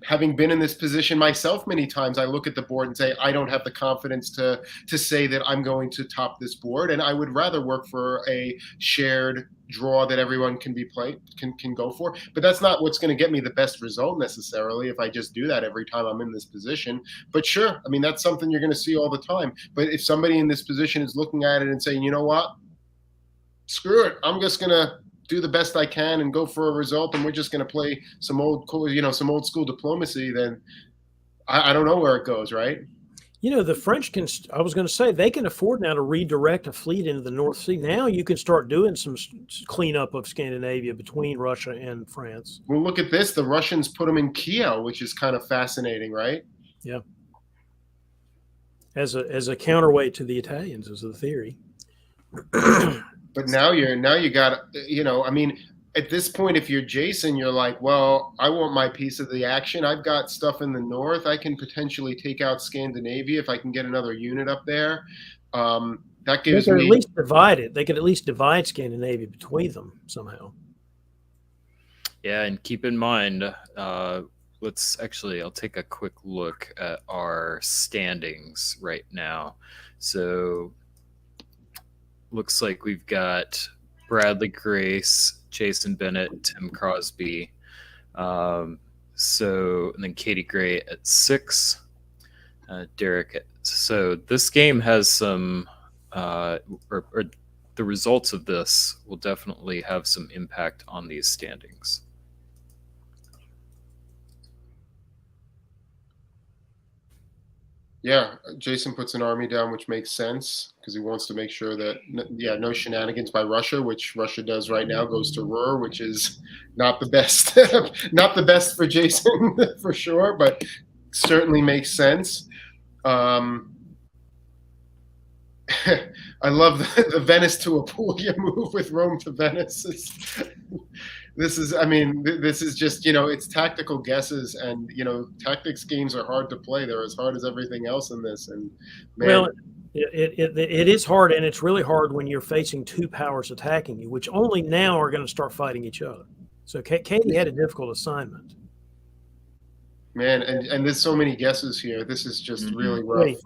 Having been in this position myself many times, I look at the board and say, I don't have the confidence to say that I'm going to top this board. And I would rather work for a shared draw that everyone can go for. But that's not what's going to get me the best result necessarily if I just do that every time I'm in this position. But sure, I mean, that's something you're going to see all the time. But if somebody in this position is looking at it and saying, you know what, screw it, I'm just going to do the best I can and go for a result, and we're just going to play some old school diplomacy, then I don't know where it goes, right?
The French I was going to say, they can afford now to redirect a fleet into the North Sea. Now you can start doing some cleanup of Scandinavia between Russia and France.
Well, look at this. The Russians put them in Kiel, which is kind of fascinating, right?
Yeah. As a counterweight to the Italians is the theory.
But now you got, I mean, at this point, if you're Jason, you're like, well, I want my piece of the action. I've got stuff in the north. I can potentially take out Scandinavia if I can get another unit up there. That gives me.
At least divide it. They could at least divide Scandinavia between them somehow.
Yeah, and keep in mind, I'll take a quick look at our standings right now. So. Looks like we've got Bradley Grace, Jason Bennett, Tim Crosby. And then Katie Gray at 6, Derek. So this game has some, or the results of this will definitely have some impact on these standings.
Yeah, Jason puts an army down, which makes sense because he wants to make sure that no shenanigans by Russia, which Russia does right now, goes to Ruhr, which is not the best, not the best for Jason for sure, but certainly makes sense. I love the Venice to Apulia move with Rome to Venice. This is, I mean, this is just, it's tactical guesses, and tactics games are hard to play. They're as hard as everything else in this, and man,
Well, it is hard, and it's really hard when you're facing two powers attacking you, which only now are going to start fighting each other. So Katie had a difficult assignment.
man, and there's so many guesses here. This is just really rough.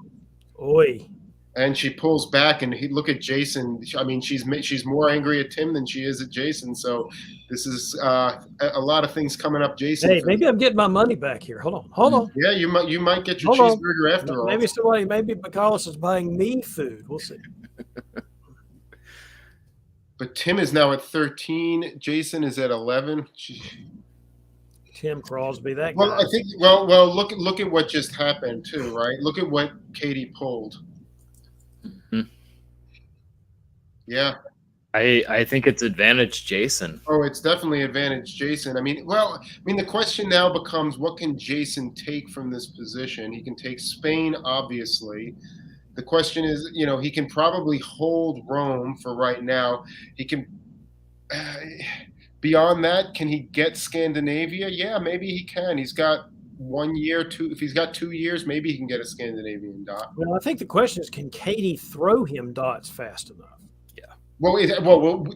Oi.
And she pulls back, and look at Jason. I mean, she's more angry at Tim than she is at Jason. So this is a lot of things coming up, Jason.
Hey, maybe I'm getting my money back here. Hold on.
Yeah, you might get your
Hold
cheeseburger after all.
Maybe McCallus is buying me food. We'll see.
But Tim is now at 13. Jason is at 11.
Tim Crosby, that
Well,
guy.
I think. Well, look at what just happened too, right? Look at what Katie pulled. Yeah.
I think it's advantage Jason.
Oh, it's definitely advantage Jason. I mean, the question now becomes, what can Jason take from this position? He can take Spain, obviously. The question is, he can probably hold Rome for right now. He can. Beyond that, can he get Scandinavia? Yeah, maybe he can. He's got 1 year, two. If he's got 2 years, maybe he can get a Scandinavian dot.
Well, I think the question is, can Katie throw him dots fast enough?
Well,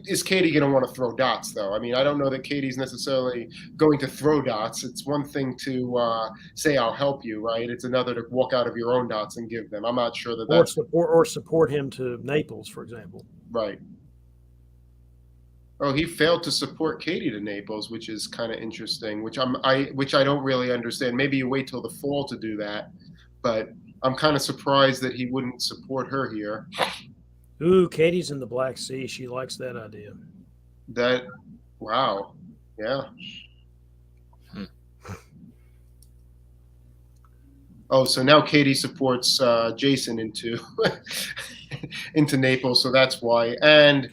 is Katie going to want to throw dots, though? I mean, I don't know that Katie's necessarily going to throw dots. It's one thing to say, I'll help you, right? It's another to walk out of your own dots and give them. I'm not sure that that's...
Or support him to Naples, for example.
Right. Oh, he failed to support Katie to Naples, which is kind of interesting, which I don't really understand. Maybe you wait till the fall to do that, but I'm kind of surprised that he wouldn't support her here.
Ooh, Katie's in the Black Sea. She likes that idea.
Wow. Yeah. Oh, so now Katie supports Jason into Naples, so that's why. And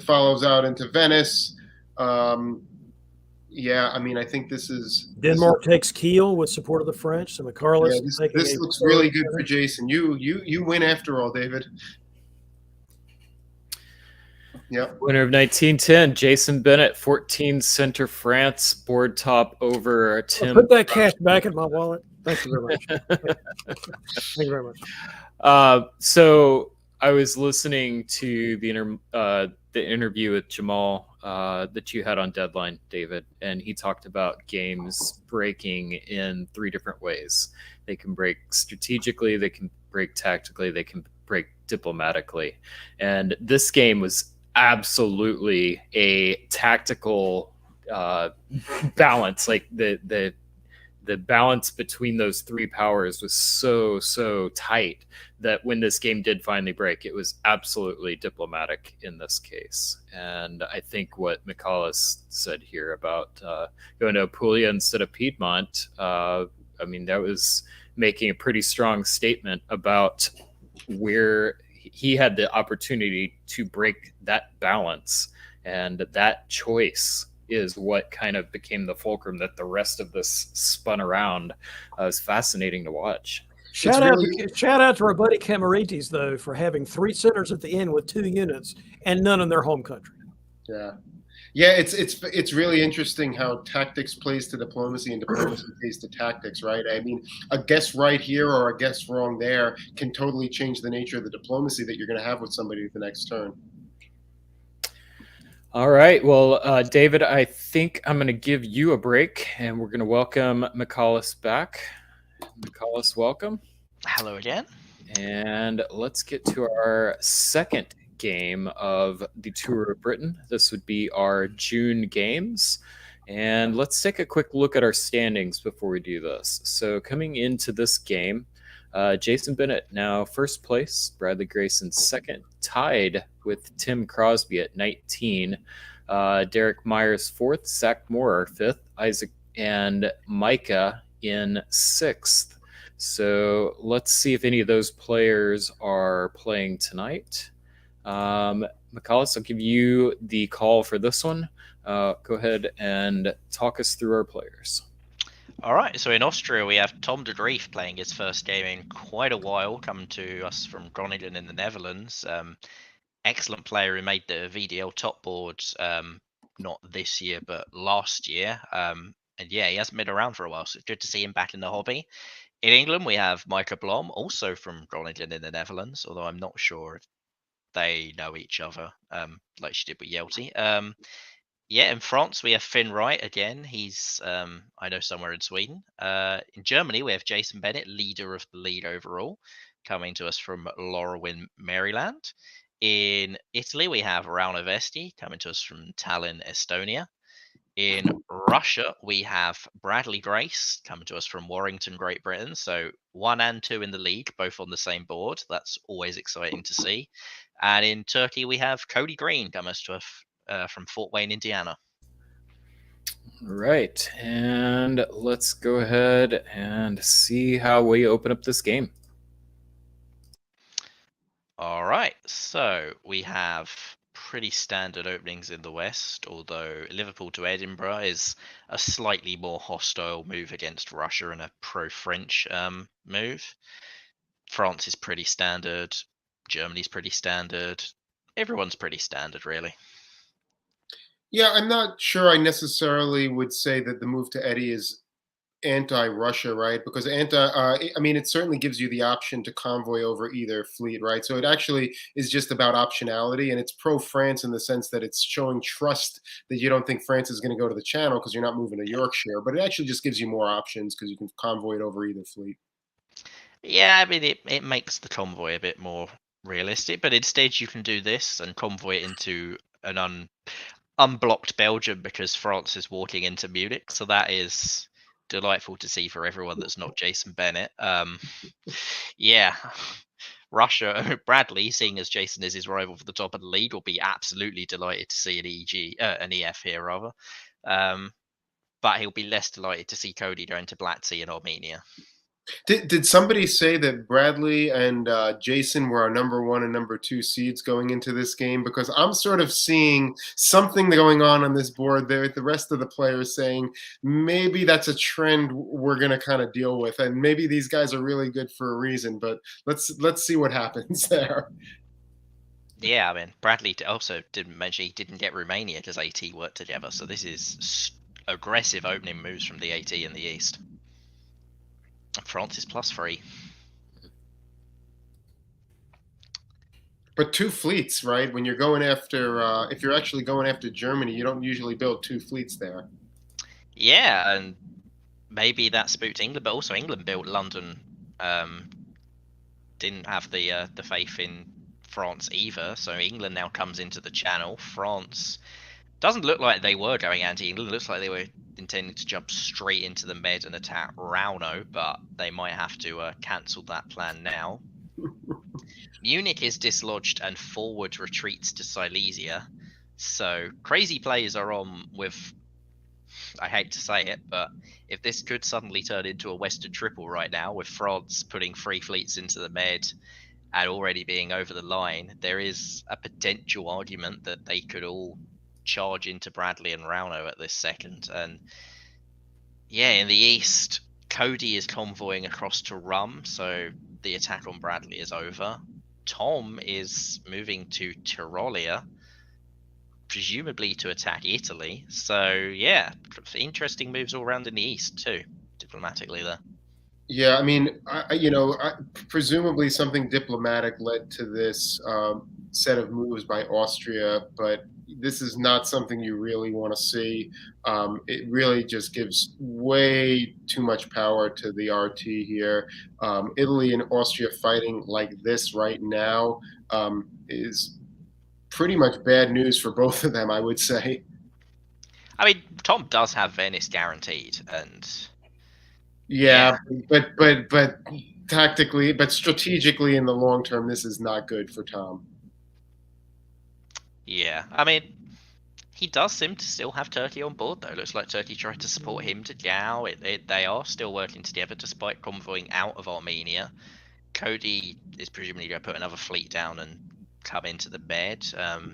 follows out into Venice. Yeah, I mean, I think this is...
Denmark takes Kiel with support of the French. So McCarless.
Yeah, this looks really good for Jason. You win after all, David. Yep.
Winner of 1910, Jason Bennett, 14 center France, board top over Tim.
Put that cash back in my wallet. Thank you very much. Thank you very much.
So I was listening to the interview with Jamal that you had on Deadline, David, and he talked about games breaking in 3 different ways. They can break strategically, they can break tactically, they can break diplomatically. And this game was absolutely a tactical balance. Like the balance between those 3 powers was so tight that when this game did finally break, it was absolutely diplomatic in this case. And I think what McCallus said here about going to Apulia instead of Piedmont, I mean, that was making a pretty strong statement about where he had the opportunity to break that balance, and that choice is what kind of became the fulcrum that the rest of this spun around. It was fascinating to watch.
Shout out to our buddy Camarites, though, for having 3 centers at the end with 2 units and none in their home country.
Yeah, it's really interesting how tactics plays to diplomacy and diplomacy plays to tactics, right? I mean, a guess right here or a guess wrong there can totally change the nature of the diplomacy that you're going to have with somebody at the next turn.
All right. Well, David, I think I'm going to give you a break, and we're going to welcome McCallus back. McCallus, welcome.
Hello again.
And let's get to our second game of the Tour of Britain. This would be our June games. And let's take a quick look at our standings before we do this. So coming into this game, Jason Bennett now first place, Bradley Grayson second, tied with Tim Crosby at 19, Derek Myers fourth, Zach Moore fifth, Isaac and Micah in sixth. So let's see if any of those players are playing tonight. McCullis, I'll give you the call for this one. Go ahead and talk us through our players.
All right, so in Austria we have Tom de Grief playing his first game in quite a while, coming to us from Groningen in the Netherlands. Excellent player who made the VDL top board, not this year but last year. And yeah, he hasn't been around for a while, so it's good to see him back in the hobby. In England we have Micah Blom, also from Groningen in the Netherlands, although I'm not sure if they know each other, like she did with Yelty. Yeah, in France we have Finn Wright again. He's I know somewhere in Sweden. In Germany we have Jason Bennett, leader of the league overall, coming to us from Laurelwyn, Maryland. In Italy we have Rauno Vesti coming to us from Tallinn, Estonia. In Russia we have Bradley Grace coming to us from Warrington, Great Britain. So 1 and 2 in the league, both on the same board. That's always exciting to see. And in Turkey we have Cody Green coming to us from Fort Wayne, Indiana.
Right, and let's go ahead and see how we open up this game.
All right, so we have pretty standard openings in the West, although Liverpool to Edinburgh is a slightly more hostile move against Russia and a pro-French move. France is pretty standard. Germany's pretty standard. Everyone's pretty standard, really.
Yeah, I'm not sure I necessarily would say that the move to Eddie is anti-Russia, right? Because I mean, it certainly gives you the option to convoy over either fleet, right? So it actually is just about optionality, and it's pro-France in the sense that it's showing trust that you don't think France is going to go to the Channel because you're not moving to Yorkshire, but it actually just gives you more options because you can convoy it over either fleet.
Yeah, I mean, it makes the convoy a bit more realistic, but instead you can do this and convoy it into an unblocked Belgium because France is walking into Munich. So that is delightful to see for everyone that's not Jason Bennett. Yeah, Russia, Bradley, seeing as Jason is his rival for the top of the league, will be absolutely delighted to see an EF here rather. But he'll be less delighted to see Cody going to Black Sea in Armenia.
Did somebody say that Bradley and Jason were our number 1 and number 2 seeds going into this game? Because I'm sort of seeing something going on this board there with the rest of the players saying maybe that's a trend we're going to kind of deal with, and maybe these guys are really good for a reason. But let's see what happens there.
Yeah, I mean, Bradley also didn't mention he didn't get Romania because AT worked together. So this is aggressive opening moves from the AT in the East. France is +3.
But 2 fleets, right? When you're going after, if you're actually going after Germany, you don't usually build 2 fleets there.
Yeah, and maybe that spooked England, but also England built London. Didn't have the faith in France either, so England now comes into the Channel. France doesn't look like they were going anti-England. It looks like they were intending to jump straight into the Med and attack Rauno, but they might have to cancel that plan now. Munich is dislodged and forward retreats to Silesia. So crazy players are on with, I hate to say it, but if this could suddenly turn into a Western triple right now, with France putting 3 fleets into the Med and already being over the line, there is a potential argument that they could all charge into Bradley and Rauno at this second. And yeah, in the East, Cody is convoying across to Rum, so the attack on Bradley is over. Tom is moving to Tyrolia, presumably to attack Italy. So yeah, interesting moves all around in the East too, diplomatically there.
Yeah, I mean, presumably something diplomatic led to this set of moves by Austria, but this is not something you really want to see. It really just gives way too much power to the RT here. Italy and Austria fighting like this right now is pretty much bad news for both of them, I would say.
I mean, Tom does have Venice guaranteed, and
yeah. But tactically, but strategically in the long term, this is not good for Tom.
Yeah, I mean, He does seem to still have Turkey on board, though. Looks like Turkey tried to support him to Gao. They are still working together despite convoying out of Armenia. Cody is presumably going to put another fleet down and come into the Med.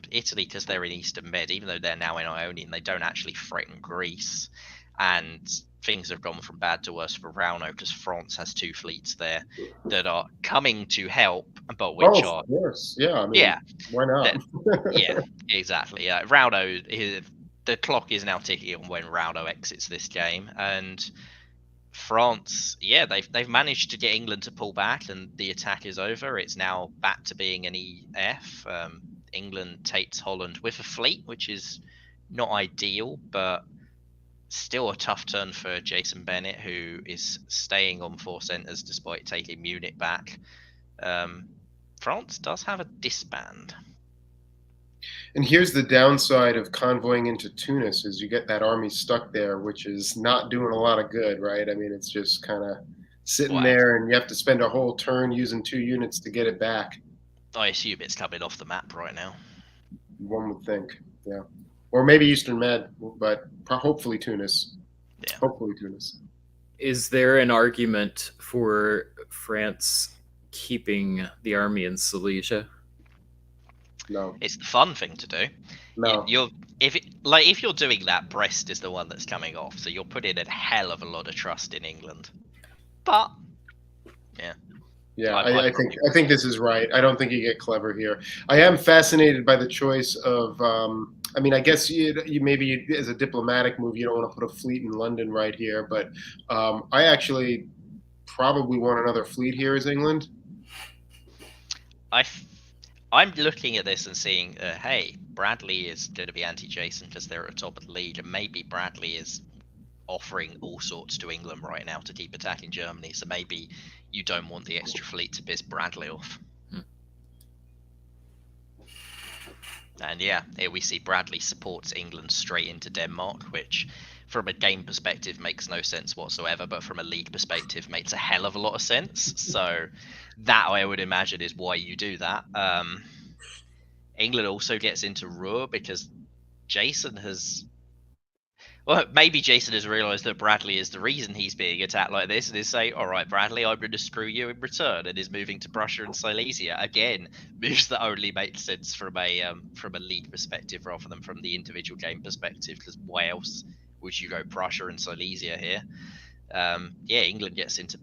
Italy, because they're in Eastern Med, even though they're now in Ionian, they don't actually threaten Greece. And things have gone from bad to worse for Rauno because France has 2 fleets there that are coming to help, but which
Oh,
are
of course. Yeah, I mean,
yeah,
why not?
yeah, exactly. Yeah, Rauno, the clock is now ticking on when Rauno exits this game, and France, yeah, they've managed to get England to pull back, and the attack is over. It's now back to being an EF. England takes Holland with a fleet, which is not ideal, but still a tough turn for Jason Bennett, who is staying on 4 centres despite taking Munich back. France does have a disband.
And here's the downside of convoying into Tunis is you get that army stuck there, which is not doing a lot of good, right? I mean, it's just kind of sitting there, and you have to spend a whole turn using 2 units to get it back.
I assume it's coming off the map right now.
One would think, yeah. Or maybe Eastern Med, but hopefully Tunis.
Yeah.
Hopefully Tunis.
Is there an argument for France keeping the army in Silesia?
No.
It's the fun thing to do.
No.
If you're doing that, Brest is the one that's coming off, so you're putting a hell of a lot of trust in England. But
yeah, I think this is right. I don't think you get clever here. I am fascinated by the choice of. I mean, I guess you maybe as a diplomatic move, you don't want to put a fleet in London right here, but I actually probably want another fleet here as England.
I'm looking at this and seeing, hey, Bradley is going to be anti-Jason because they're at the top of the league, and maybe Bradley is offering all sorts to England right now to keep attacking Germany, so maybe you don't want the extra fleet to piss Bradley off. And yeah, here we see Bradley supports England straight into Denmark, which from a game perspective makes no sense whatsoever, but from a league perspective makes a hell of a lot of sense. So that, I would imagine, is why you do that. England also gets into Ruhr because Jason has... Well, maybe Jason has realised that Bradley is the reason he's being attacked like this, and is saying, all right, Bradley, I'm going to screw you in return, and is moving to Prussia and Silesia. Again, moves that only makes sense from a league perspective rather than from the individual game perspective, because why else would you go Prussia and Silesia here? England gets into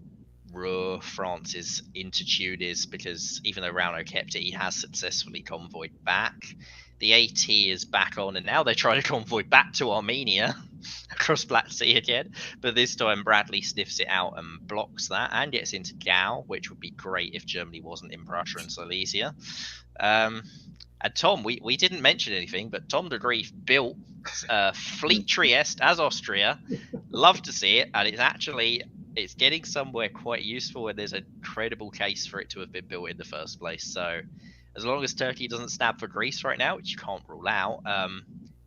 Ruhr, France is into Tunis, because even though Rauno kept it, he has successfully convoyed back. The AT is back on, and now they're trying to convoy back to Armenia across Black Sea again. But this time Bradley sniffs it out and blocks that and gets into Gao, which would be great if Germany wasn't in Prussia and Silesia. And Tom, we didn't mention anything, but Tom de Grief built Fleet Trieste as Austria. Love to see it, and it's getting somewhere quite useful, and there's a credible case for it to have been built in the first place. So as long as Turkey doesn't stab for Greece right now, which you can't rule out,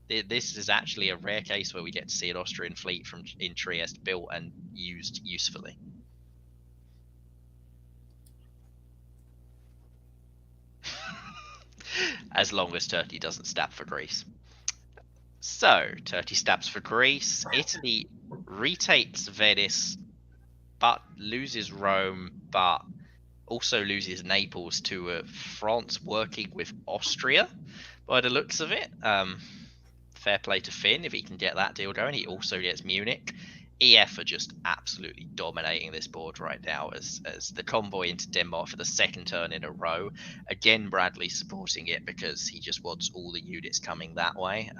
this is actually a rare case where we get to see an Austrian fleet in Trieste built and used usefully. As long as Turkey doesn't stab for Greece. So, Turkey stabs for Greece. Italy retakes Venice, but loses Rome, but also loses Naples to France working with Austria by the looks of it. Fair play to Finn if he can get that deal going. He also gets Munich. EF are just absolutely dominating this board right now as the convoy into Denmark for the second turn in a row. Again, Bradley supporting it because he just wants all the units coming that way.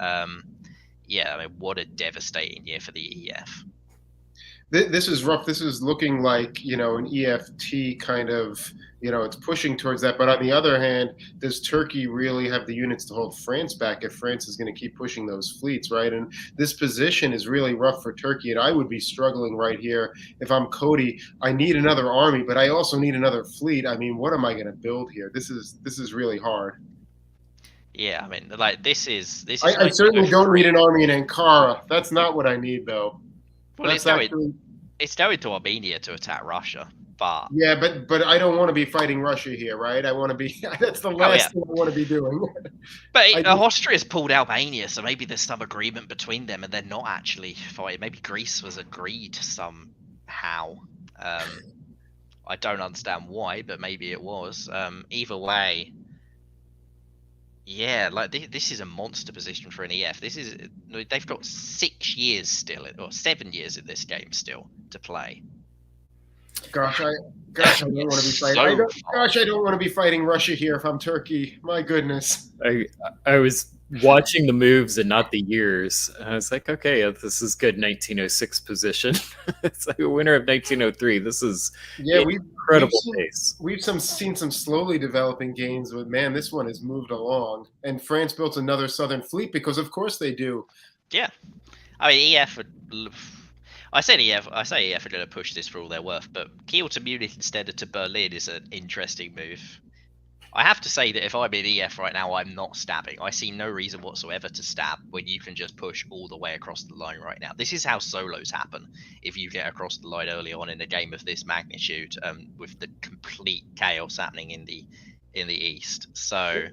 What a devastating year for the EF.
This is rough. This is looking like, an EFT kind of, it's pushing towards that. But on the other hand, does Turkey really have the units to hold France back if France is going to keep pushing those fleets, right? And this position is really rough for Turkey. And I would be struggling right here if I'm Cody. I need another army, but I also need another fleet. I mean, what am I going to build here? This is really hard.
Yeah, I mean, this is.
I certainly don't need an army in Ankara. That's not what I need, though.
Well, it's now into Armenia to attack Russia. But
Yeah, but I don't want to be fighting Russia here, right? I want to be. That's the last thing I want to be doing.
Austria's pulled Albania, so maybe there's some agreement between them, and they're not actually fighting. Maybe Greece was agreed somehow. I don't understand why, but maybe it was. Either way, yeah, like this is a monster position for an EF. They've got 6 years still, or 7 years in this game still to play.
Gosh, I don't want to be fighting. I don't want to be fighting Russia here if I'm Turkey. My goodness.
I was watching the moves and not the years. I was like, okay, this is good 1906 position. It's like a winner of 1903. This is incredible pace.
We've seen some slowly developing gains, but man, this one has moved along. And France built another southern fleet because, of course, they do.
Yeah, I mean EF would. I say EF are going to push this for all they're worth, but Kiel to Munich instead of to Berlin is an interesting move. I have to say that if I'm in EF right now, I'm not stabbing. I see no reason whatsoever to stab when you can just push all the way across the line right now. This is how solos happen if you get across the line early on in a game of this magnitude, with the complete chaos happening in the east. So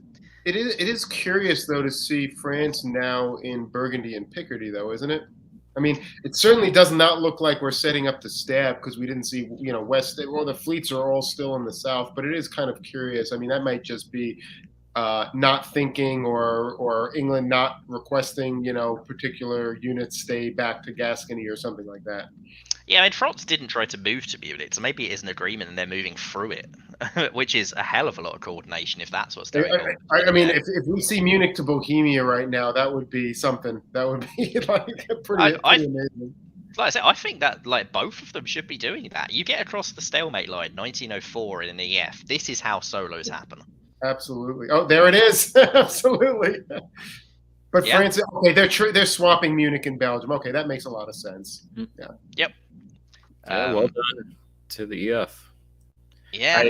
it is curious though to see France now in Burgundy and Picardy, though, isn't it? I mean, it certainly does not look like we're setting up to stab because we didn't see, West. Well, the fleets are all still in the south, but it is kind of curious. I mean, that might just be not thinking or England not requesting, particular units stay back to Gascony or something like that.
Yeah, I mean, France didn't try to move to Munich, so maybe it is an agreement and they're moving through it, which is a hell of a lot of coordination if that's what's going on.
I mean, if we see Munich to Bohemia right now, that would be something. That would be pretty amazing.
Like I said, I think that both of them should be doing that. You get across the stalemate line, 1904 in an EF. This is how solos happen.
Absolutely. Oh, there it is. Absolutely. But yeah. France, okay, they're swapping Munich and Belgium. Okay, that makes a lot of sense. Yeah.
Yep.
Well done to the EF.
Yeah,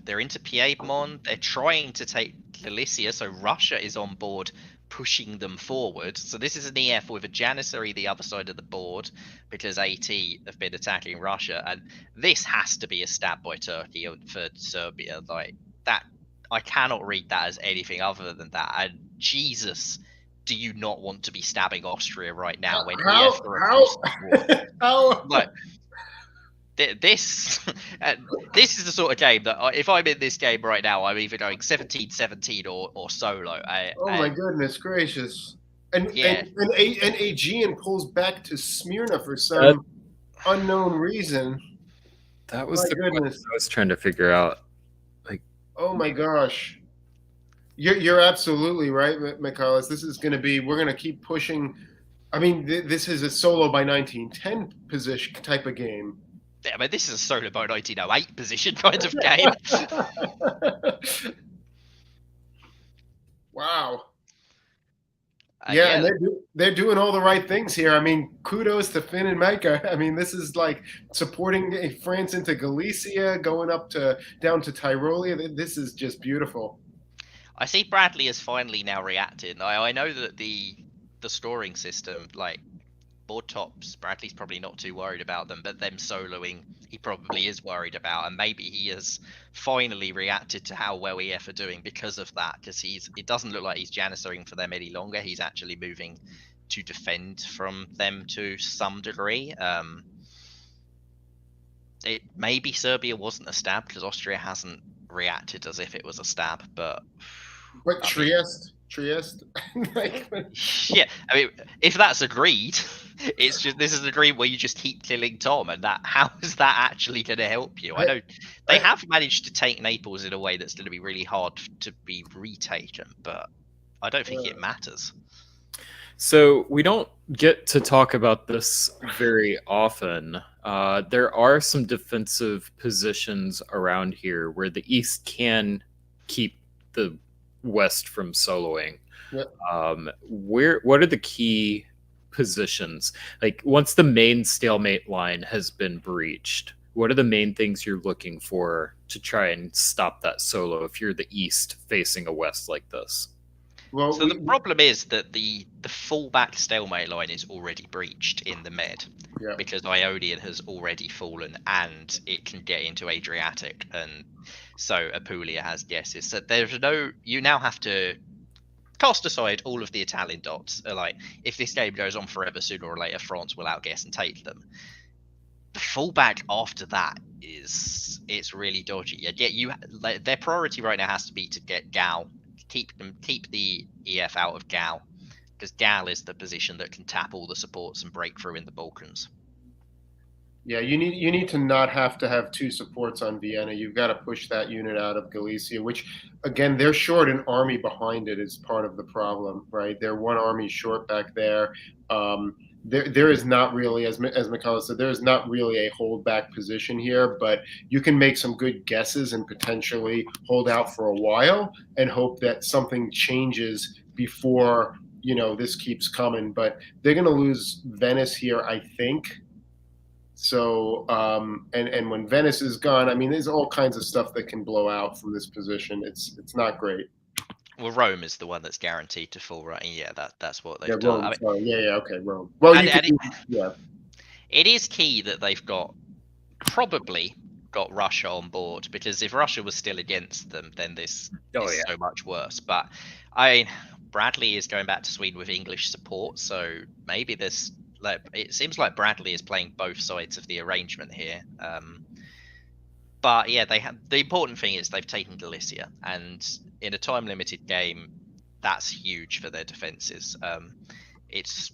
they're into Piedmont. They're trying to take Galicia, so Russia is on board pushing them forward. So this is an EF with a Janissary the other side of the board because AT have been attacking Russia, and this has to be a stab by Turkey for Serbia. Like that, I cannot read that as anything other than that. And Jesus, do you not want to be stabbing Austria right now when EF are across the board? Like, this is the sort of game that if I'm in this game right now, I'm either going 17-17 or solo.
My goodness gracious! And Aegean pulls back to Smyrna for some unknown reason.
That was the question I was trying to figure out.
Oh my gosh! You're absolutely right, Michaelis. This is going to be. We're going to keep pushing. I mean, this is a solo by 1910 position type of game.
Yeah, I mean, this is a solo by 1908 position kind of game.
Wow. Yeah, and they're doing all the right things here. I mean, kudos to Finn and Micah. I mean, this is like supporting France into Galicia, going down to Tyrolia. This is just beautiful.
I see Bradley has finally now reacted. I know that the scoring system, like board tops, Bradley's probably not too worried about them, but them soloing, he probably is worried about, and maybe he has finally reacted to how well EF are doing because of that, because it doesn't look like he's janissarying for them any longer. He's actually moving to defend from them to some degree. Maybe Serbia wasn't a stab because Austria hasn't reacted as if it was a stab, but
Trieste.
Yeah, I mean, if that's agreed, it's just this is an agreement where you just keep killing Tom, and how is that actually going to help you? I know they have managed to take Naples in a way that's going to be really hard to be retaken, but I don't think it matters.
So we don't get to talk about this very often. There are some defensive positions around here where the East can keep the West from soloing.
Yep.
What are the key positions? Like once the main stalemate line has been breached, what are the main things you're looking for to try and stop that solo if you're the East facing a West like this?
Well,
So the problem is that the fullback stalemate line is already breached in the med
yeah.
because Ionian has already fallen and it can get into Adriatic, and so Apulia has guesses. So there's no, you now have to cast aside all of the Italian dots. Like, if this game goes on forever, sooner or later France will outguess and take them. The fullback after that it's really dodgy. Yeah, like, their priority right now has to be to get Gal, keep the EF out of Gal, because Gal is the position that can tap all the supports and break through in the Balkans.
Yeah, you need to not have to have two supports on Vienna. You've got to push that unit out of Galicia, which again they're short an army behind it is part of the problem, right? They're one army short back there. There is not really, as McCullough said, there is not really a holdback position here, but you can make some good guesses and potentially hold out for a while and hope that something changes before this keeps coming. But they're going to lose Venice here, I think. So, and when Venice is gone, I mean, there's all kinds of stuff that can blow out from this position. It's not great.
Well, Rome is the one that's guaranteed to fall, right? And yeah, that's what
Yeah,
they've done.
Rome.
I mean,
Sorry. Yeah, okay, Rome. Well,
and,
you could,
and
yeah,
it is key that they've probably got Russia on board, because if Russia was still against them, then this is so much worse. But Bradley is going back to Sweden with English support, so maybe this, like, it seems like Bradley is playing both sides of the arrangement here. But yeah, the important thing is they've taken Galicia, and in a time limited game, that's huge for their defenses. It's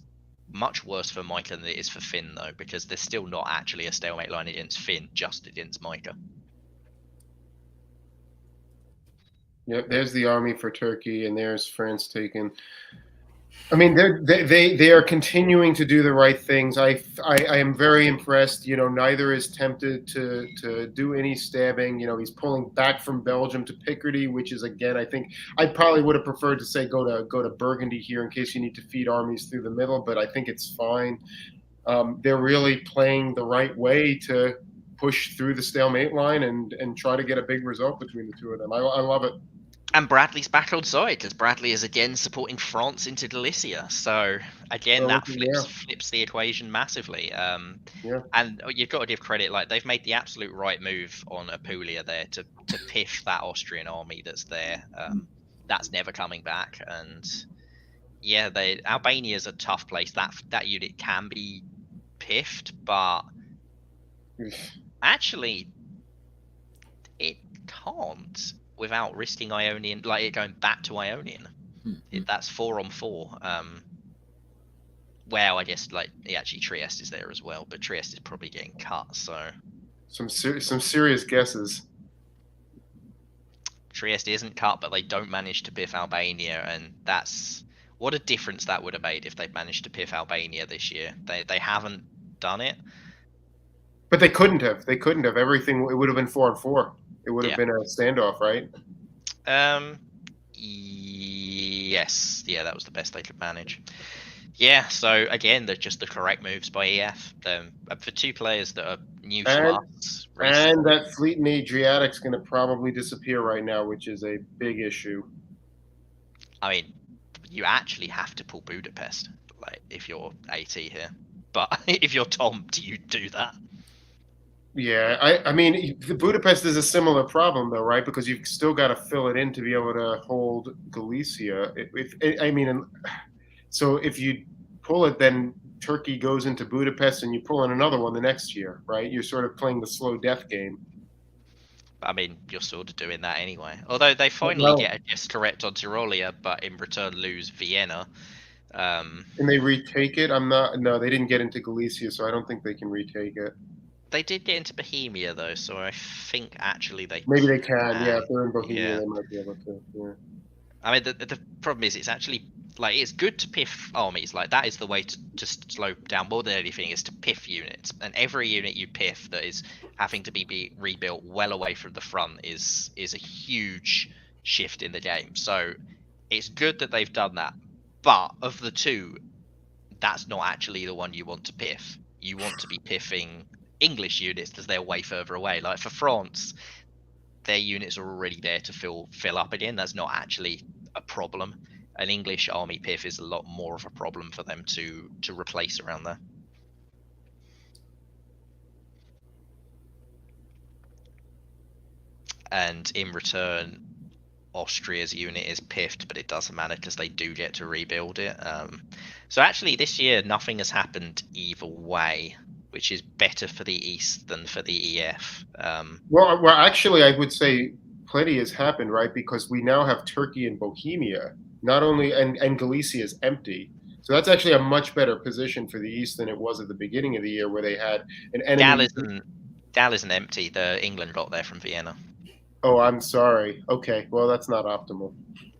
much worse for Micah than it is for Finn, though, because there's still not actually a stalemate line against Finn, just against Micah.
Yep. There's the army for Turkey, and there's France taken. I mean, they are continuing to do the right things. I am very impressed. Neither is tempted to do any stabbing. He's pulling back from Belgium to Picardy, which is, again, I think I probably would have preferred to say go to Burgundy here in case you need to feed armies through the middle, but I think it's fine. They're really playing the right way to push through the stalemate line and try to get a big result between the two of them. I love it.
And Bradley's back on side, because Bradley is again supporting France into Galicia. So again, that flips the equation massively. And you've got to give credit, like, they've made the absolute right move on Apulia there to piff that Austrian army that's there. That's never coming back. And yeah, Albania's a tough place. That unit can be piffed, but actually it can't, without risking Ionian, like it going back to Ionian. That's 4 on 4. Well, I guess, like, actually Trieste is there as well, but Trieste is probably getting cut. So
some serious guesses.
Trieste isn't cut, but they don't manage to piff Albania, and that's what a difference that would have made if they'd managed to piff Albania this year. They haven't done it,
but they couldn't have. Everything, it would have been 4 on 4. It would have been a standoff, right?
Yes. Yeah, that was the best they could manage. Yeah, so again, they're just the correct moves by EF. For two players that are new to us.
And that fleet in Adriatic's going to probably disappear right now, which is a big issue. I
mean, you actually have to pull Budapest, like, if you're AT here. But if you're Tom, do you do that?
Yeah, I mean, the Budapest is a similar problem, though, right? Because you've still got to fill it in to be able to hold Galicia. So if you pull it, then Turkey goes into Budapest, and you pull in another one the next year, right? You're sort of playing the slow death game.
I mean, you're sort of doing that anyway. Although they finally get a guess correct on Tyrolia, but in return lose Vienna.
Can they retake it? No, they didn't get into Galicia, so I don't think they can retake it.
They did get into Bohemia, though, so I think actually
maybe they can. Yeah, if they're in Bohemia, they might be able to. Yeah.
I mean, the problem is, it's actually, like, it's good to piff armies. Like, that is the way to just slow down more than anything, is to piff units. And every unit you piff that is having to be rebuilt well away from the front is a huge shift in the game. So it's good that they've done that. But of the two, that's not actually the one you want to piff. You want to be piffing English units, because they're way further away. Like, for France, their units are already there to fill up again. That's not actually a problem. an English army pith is a lot more of a problem for them to replace around there. And in return, Austria's unit is piffed, but it doesn't matter because they do get to rebuild it. So actually, this year nothing has happened either way, which is better for the East than for the EF.
Well, actually, I would say plenty has happened, right? Because we now have Turkey and Bohemia, not only and Galicia is empty. So that's actually a much better position for the East than it was at the beginning of the year, where they had an enemy.
Dal isn't empty. The England got there from Vienna.
Oh, I'm sorry. Okay, well, that's not optimal.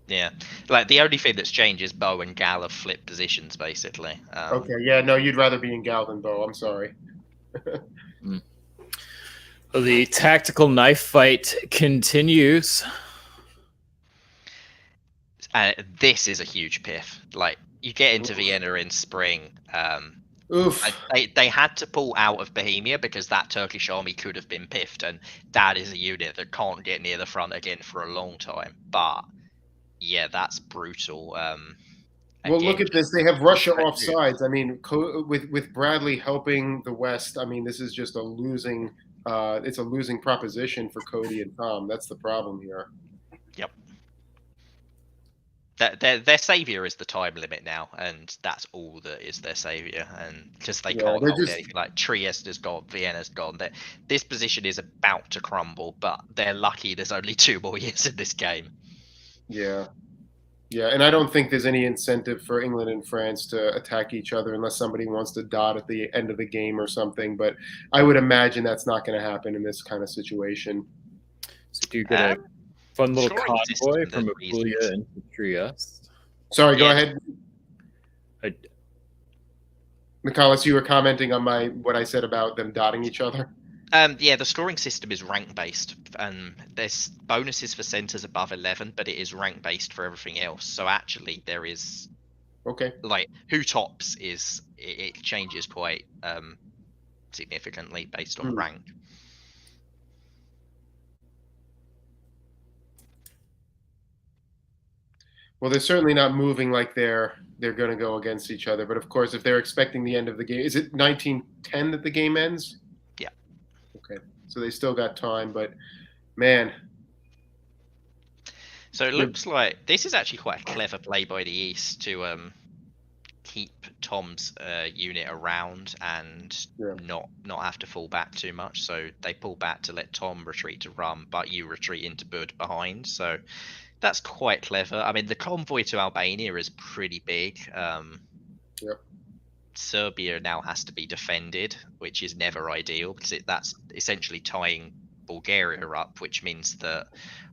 Yeah, like the only thing that's changed is Bow and Gal have flipped positions, basically.
Okay, yeah, no, you'd rather be in Gal than Bow. I'm sorry.
The tactical knife fight continues.
This is a huge piff. Like, you get into Vienna in spring.
Oof.
They had to pull out of Bohemia because that Turkish army could have been piffed, and that is a unit that can't get near the front again for a long time. But yeah, that's brutal.
Well, look at this. They have Russia off sides. I mean, with Bradley helping the West, I mean, this is just a losing. It's a losing proposition for Cody and Tom. That's the problem here.
Yep. Their savior is the time limit now, and that's all that is their savior. And because they can't hold anything, like Trieste is gone, Vienna's gone. This position is about to crumble, but they're lucky there's only 2 more years in this game.
Yeah. Yeah, and I don't think there's any incentive for England and France to attack each other unless somebody wants to dot at the end of the game or something. But I would imagine that's not going to happen in this kind of situation.
So do you get a fun little convoy from Apulia into Trieste?
Sorry, go ahead. Nicholas, you were commenting on what I said about them dotting each other.
Yeah, the scoring system is rank based. There's bonuses for centers above 11, but it is rank based for everything else. So actually, there is like who tops it changes quite significantly based on rank.
Well, they're certainly not moving like they're going to go against each other. But of course, if they're expecting the end of the game, is it 1910 that the game ends?
Yeah.
Okay. So they still got time, but man.
So it looks like this is actually quite a clever play by the East to keep Tom's unit around and not have to fall back too much. So they pull back to let Tom retreat to Rum, but you retreat into Bud behind. So that's quite clever. I mean, the convoy to Albania is pretty big. Serbia now has to be defended, which is never ideal because that's essentially tying Bulgaria up, which means that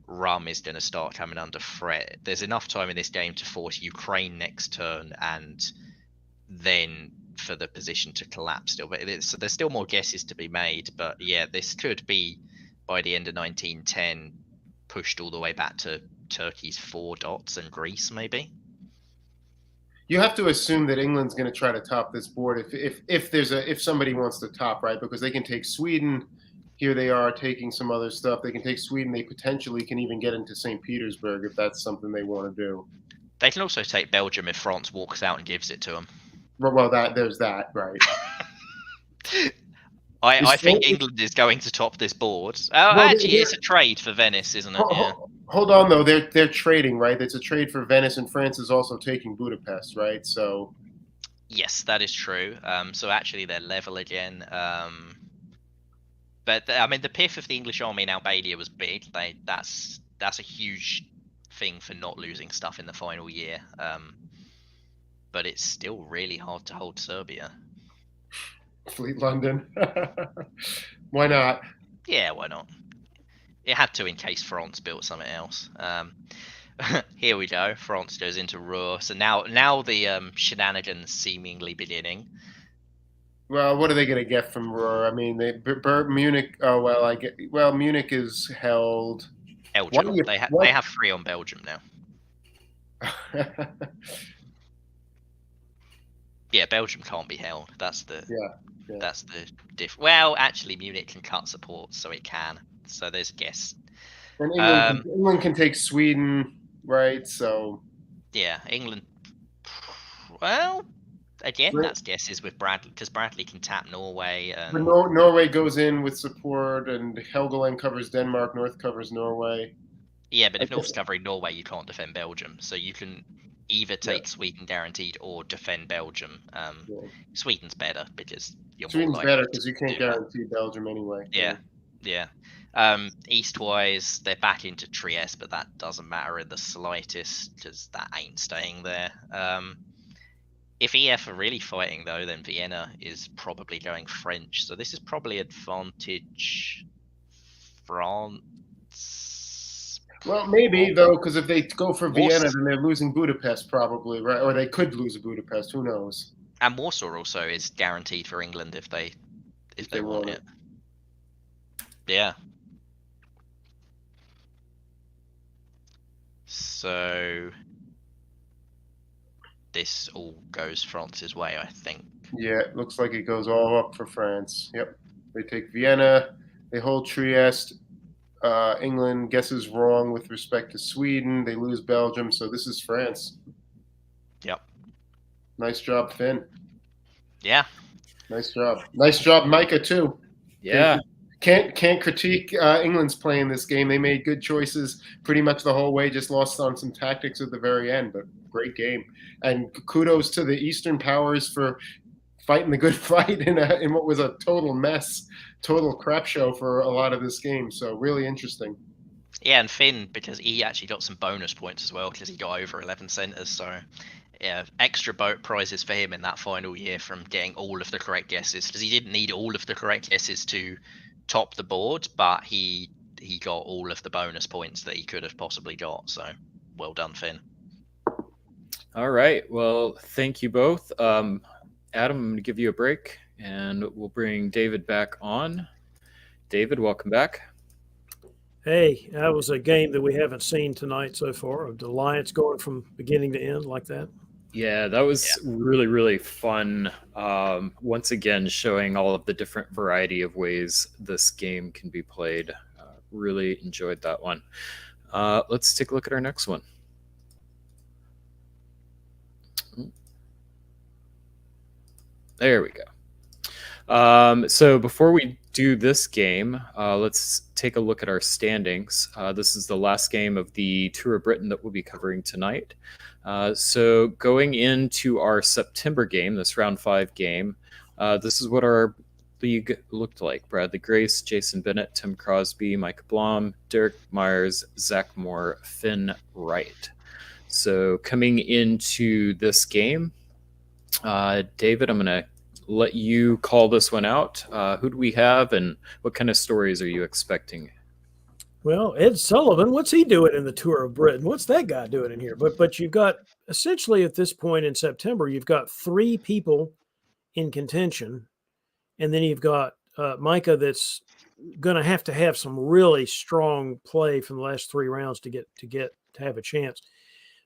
Rum is going to start coming under threat. There's enough time in this game to force Ukraine next turn and then for the position to collapse still. But so there's still more guesses to be made. But yeah, this could be, by the end of 1910, pushed all the way back to Turkey's 4 dots and Greece, maybe.
You have to assume that England's going to try to top this board if somebody wants to top, right? Because they can take Sweden. Here they are taking some other stuff. They can take Sweden. They potentially can even get into St. Petersburg if that's something they want to do.
They can also take Belgium if France walks out and gives it to them.
Well, there's that, right?
I think England is going to top this board. Actually, it's a trade for Venice, isn't it? Yeah.
Hold on, though. They're trading, right? It's a trade for Venice, and France is also taking Budapest, right? So,
yes, that is true. So actually, they're level again. But I mean, the piff of the English army in Albania was big. That's a huge thing for not losing stuff in the final year. But it's still really hard to hold Serbia.
Fleet London. Why not?
Yeah, why not? It had to in case France built something else. Here we go. France goes into Ruhr. So now the shenanigans seemingly beginning.
Well, what are they going to get from Ruhr? I mean, Munich. Oh well, Munich is held.
Belgium. They have 3 on Belgium now. Yeah, Belgium can't be held. That's the that's the diff. Well, actually, Munich can cut support, so it can. So there's a guess.
And England can take Sweden, right? So
Yeah, England. Well, again,
Right.
that's guesses with Bradley because Bradley can tap Norway
But
and
Norway goes in with support, and Helgeland covers Denmark. North covers Norway.
yeah, but
I
if North's
guess,
covering Norway, you can't defend Belgium, so you can either
yeah,
take Sweden guaranteed or defend Belgium.
yeah.
Sweden's better because you're more
Sweden's better
likely to
because you can't
do that.
guarantee Belgium anyway.
Yeah, yeah. East-wise, they're back into Trieste, but that doesn't matter in the slightest because that ain't staying there. If EF are really fighting though, then Vienna is probably going French. So this is probably advantage France.
Well, maybe though, because if they go for
Warsaw,
Vienna, then they're losing Budapest probably, right? Or they could lose Budapest. Who knows
and Warsaw also is guaranteed for England if they want it. Yeah. So this all goes France's way, I think.
Yeah, it looks like it goes all up for France. Yep, they take Vienna, they hold Trieste. England guesses wrong with respect to Sweden. They lose Belgium, so this is France.
Yep.
Nice job, Finn.
Yeah.
Nice job, Micah too.
Yeah.
Can't critique England's play in this game. They made good choices pretty much the whole way. Just lost on some tactics at the very end, but great game. And kudos to the Eastern powers for fighting the good fight in what was a total mess, total crap show for a lot of this game. So really interesting.
Yeah, and Finn, because he actually got some bonus points as well because he got over 11 centres. So yeah, extra boat prizes for him in that final year from getting all of the correct guesses because he didn't need all of the correct guesses to top the board, but he got all of the bonus points that he could have possibly got. So well done, Finn.
All right. Well, thank you both. Adam, I'm going to give you a break and we'll bring David back on. David, welcome back.
Hey, that was a game that we haven't seen tonight so far, of the Alliance going from beginning to end like that.
Yeah, that was really, really fun. Once again, showing all of the different variety of ways this game can be played. Really enjoyed that one. Let's take a look at our next one. There we go. So before we do this game, let's take a look at our standings. This is the last game of the Tour of Britain that we'll be covering tonight. So going into our September game, this round 5 game, this is what our league looked like. Bradley Grace, Jason Bennett, Tim Crosby, Mike Blom, Derek Myers, Zach Moore, Finn Wright. So coming into this game, David, I'm going to let you call this one out. Who do we have and what kind of stories are you expecting?
Well, Ed Sullivan, what's he doing in the Tour of Britain? What's that guy doing in here? But you've got essentially at this point in September, you've got 3 people in contention, and then you've got Micah that's going to have some really strong play from the last 3 rounds to have a chance.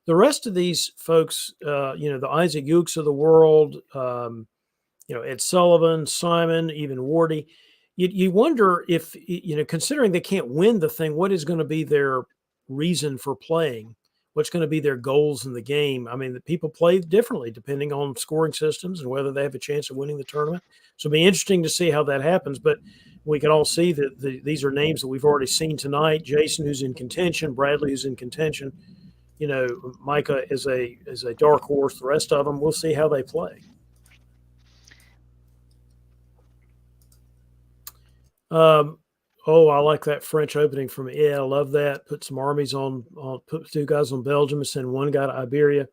The rest of these folks, the Isaac Ukes of the world, Ed Sullivan, Simon, even Wardy. You wonder if, considering they can't win the thing, what is going to be their reason for playing? What's going to be their goals in the game? I mean, the people play differently depending on scoring systems and whether they have a chance of winning the tournament. So it'll be interesting to see how that happens. But we can all see that these are names that we've already seen tonight. Jason, who's in contention, Bradley, who's in contention. Micah is a dark horse. The rest of them, we'll see how they play. I like that French opening from Ed. I love that. Put some armies on put 2 guys on Belgium and send 1 guy to Iberia.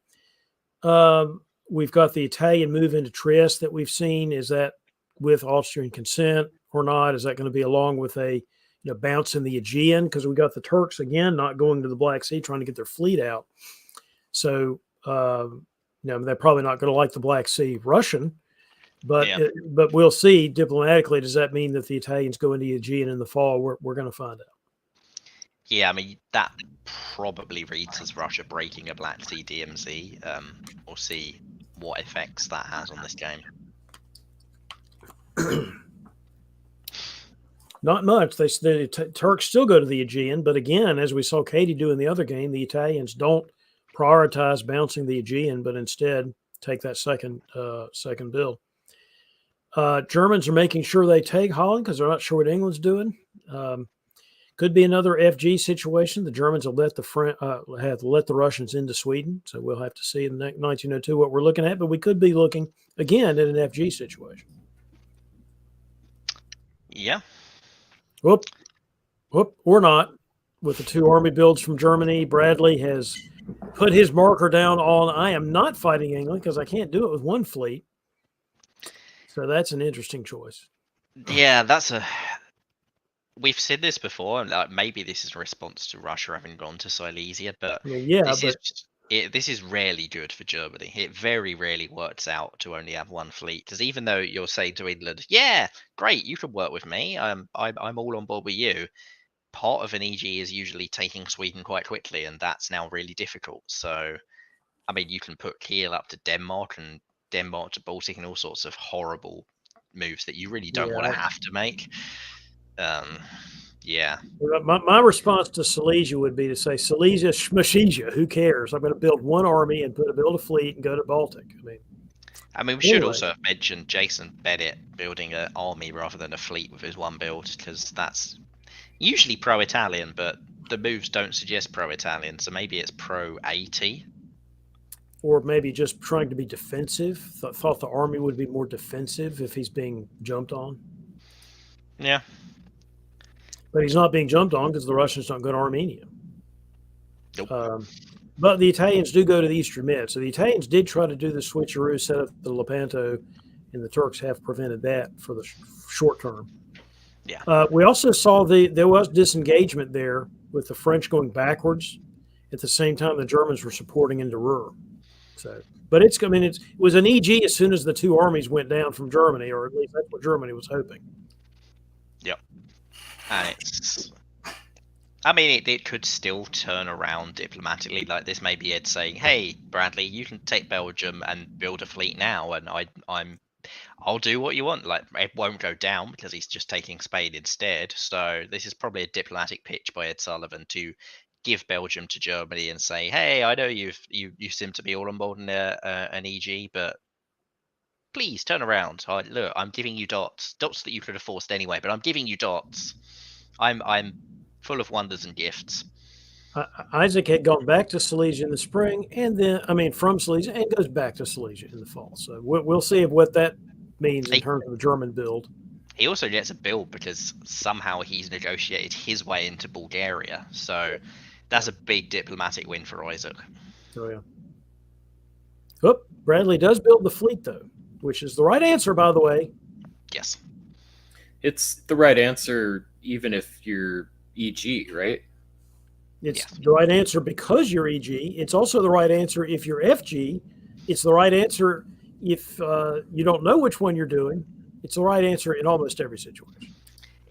We've got the Italian move into Trieste that we've seen. Is that with Austrian consent or not? Is that going to be along with a bounce in the Aegean? Because we got the Turks again not going to the Black Sea, trying to get their fleet out. So they're probably not going to like the Black Sea Russian. But we'll see diplomatically. Does that mean that the Italians go into the Aegean in the fall? We're going to find out.
Yeah, I mean, that probably reads as Russia breaking a Black Sea DMZ. We'll see what effects that has on this game.
Not much. The Turks still go to the Aegean, but again, as we saw Katie do in the other game, the Italians don't prioritize bouncing the Aegean, but instead take that second bill. Germans are making sure they take Holland because they're not sure what England's doing. Could be another FG situation. The Germans will let the Russians into Sweden, so we'll have to see in 1902 what we're looking at. But we could be looking again at an FG situation.
Yeah.
Whoop, or not. With the 2 army builds from Germany, Bradley has put his marker down on I am not fighting England because I can't do it with 1 fleet. So that's an interesting choice.
Yeah, we've said this before, and maybe this is a response to Russia having gone to Silesia, but this is rarely good for Germany. It very rarely works out to only have 1 fleet, because even though you're saying to England, yeah, great, you can work with me, I'm all on board with you, part of an EG is usually taking Sweden quite quickly, and that's now really difficult. So, I mean, you can put Kiel up to Denmark and Denmark to Baltic and all sorts of horrible moves that you really don't want to have to make. Yeah.
My response to Silesia would be to say, Silesia, Schmachisia, who cares? I'm going to build 1 army and build a fleet and go to Baltic.
I mean, we should also have mentioned Jason Bennett building an army rather than a fleet with his 1 build, because that's usually pro-Italian, but the moves don't suggest pro-Italian, so maybe it's pro-AT.
Or maybe just trying to be defensive. Thought the army would be more defensive if he's being jumped on.
Yeah.
But he's not being jumped on because the Russians don't go to Armenia.
Nope.
But the Italians do go to the Eastern Med. So the Italians did try to do the switcheroo, set up the Lepanto, and the Turks have prevented that for the short term.
Yeah.
We also saw there was disengagement there with the French going backwards. At the same time, the Germans were supporting into Ruhr. So, but it was an EG as soon as the 2 armies went down from Germany, or at least that's what Germany was hoping.
Yep. And it could still turn around diplomatically. Like, this may be Ed saying, "Hey, Bradley, you can take Belgium and build a fleet now, and I'll do what you want." Like, Ed won't go down because he's just taking Spain instead. So this is probably a diplomatic pitch by Ed Sullivan to give Belgium to Germany and say, "Hey, I know you seem to be all on board in an EG, but please turn around. Look, I'm giving you dots that you could have forced anyway, but I'm giving you dots. I'm full of wonders and gifts."
Isaac had gone back to Silesia in the spring, and then from Silesia, and goes back to Silesia in the fall. So we'll see what that means in terms of the German build.
He also gets a build because somehow he's negotiated his way into Bulgaria. So that's a big diplomatic win for Isaac.
Oh, yeah. Oh, Bradley does build the fleet, though, which is the right answer, by the way.
Yes.
It's the right answer even if you're EG, right?
It's the right answer because you're EG. It's also the right answer if you're FG. It's the right answer if you don't know which one you're doing. It's the right answer in almost every situation.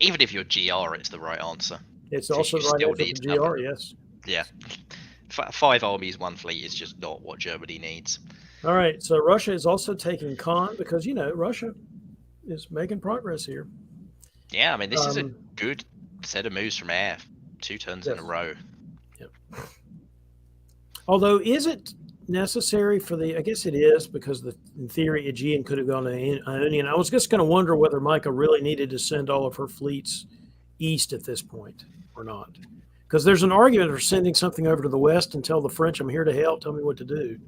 Even if you're GR, it's the right answer.
It's also the right answer for GR, yes.
Yeah. 5 armies, 1 fleet is just not what Germany needs.
All right, so Russia is also taking Khan because, Russia is making progress here.
Yeah, I mean, this is a good set of moves from Air. 2 turns in a row.
Yep. Although, is it necessary for I guess it is, because in theory, Aegean could have gone to Ionian. I was just going to wonder whether Micah really needed to send all of her fleets east at this point or not. Because there's an argument for sending something over to the west and tell the French, I'm here to help, tell me what to do.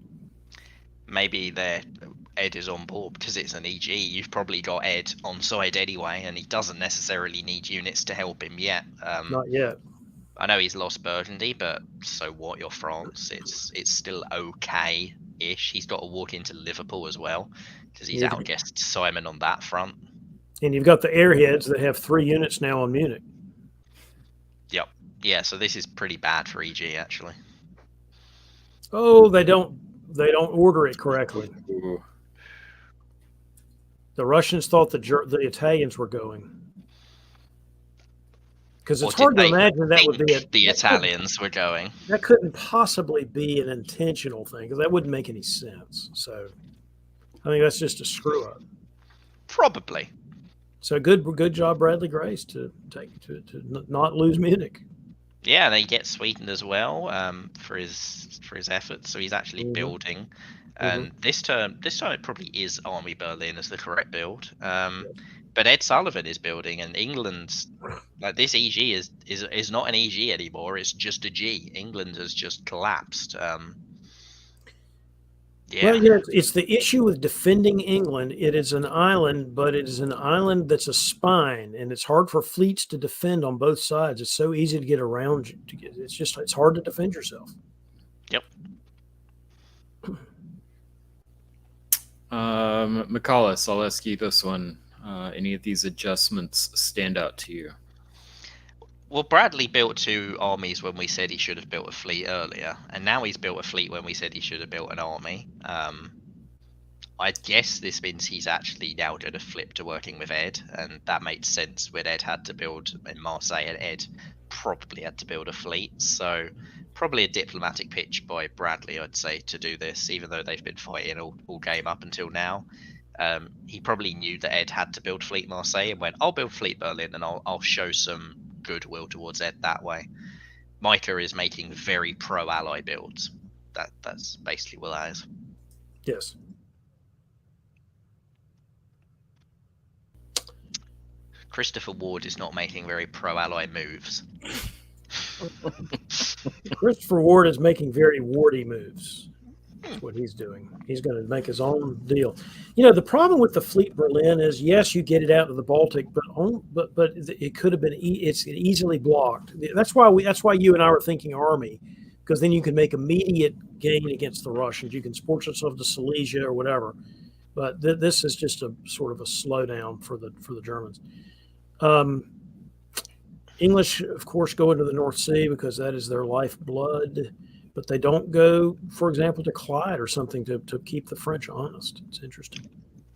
Maybe Ed is on board because it's an EG. You've probably got Ed on side anyway, and he doesn't necessarily need units to help him yet.
Not yet.
I know he's lost Burgundy, but so what? You're France. It's still okay-ish. He's got to walk into Liverpool as well because he's outguessed Simon on that front.
And you've got the airheads that have 3 units now on Munich.
Yep. Yeah. So this is pretty bad for EG actually.
Oh, they don't order it correctly. The Russians thought the Italians were going. Because it's hard to imagine that would be
the Italians were going.
That couldn't possibly be an intentional thing because that wouldn't make any sense. So I think that's just a screw up.
Probably.
So good job, Bradley Grace, to not lose Munich.
Yeah, and he gets Sweden as well for his efforts. So he's actually
Mhm.
building. And this time it probably is Army Berlin as the correct build. But Ed Sullivan is building, and England's like this EG is not an EG anymore. It's just a G. England has just collapsed.
Well,
Yeah,
it's the issue with defending England. It is an island, but it is an island that's a spine, and it's hard for fleets to defend on both sides. It's so easy to get around. It's hard to defend yourself.
yep.
McCallus, I'll ask you this one. Any of these adjustments stand out to you?
Well, Bradley built 2 armies when we said he should have built a fleet earlier, and now he's built a fleet when we said he should have built an army. I guess this means he's actually now going to flip to working with Ed, and that makes sense when Ed had to build in Marseille, and Ed probably had to build a fleet. So probably a diplomatic pitch by Bradley, I'd say, to do this, even though they've been fighting all game up until now. He probably knew that Ed had to build Fleet Marseille and went, I'll build Fleet Berlin and I'll show some goodwill towards Ed that way. Micah is making very pro-ally builds. That's basically what that is.
Yes.
Christopher Ward is not making very pro-ally moves.
Christopher Ward is making very wardy moves. That's what he's doing. He's going to make his own deal. The problem with the Fleet Berlin is, yes, you get it out of the Baltic, but it could have been it's easily blocked. That's why you and I were thinking army, because then you can make immediate gain against the Russians. You can support yourself to Silesia or whatever. But this is just a sort of a slowdown for the Germans. English, of course, go into the North Sea because that is their lifeblood. But they don't go, for example, to Clyde or something to keep the French honest. It's interesting.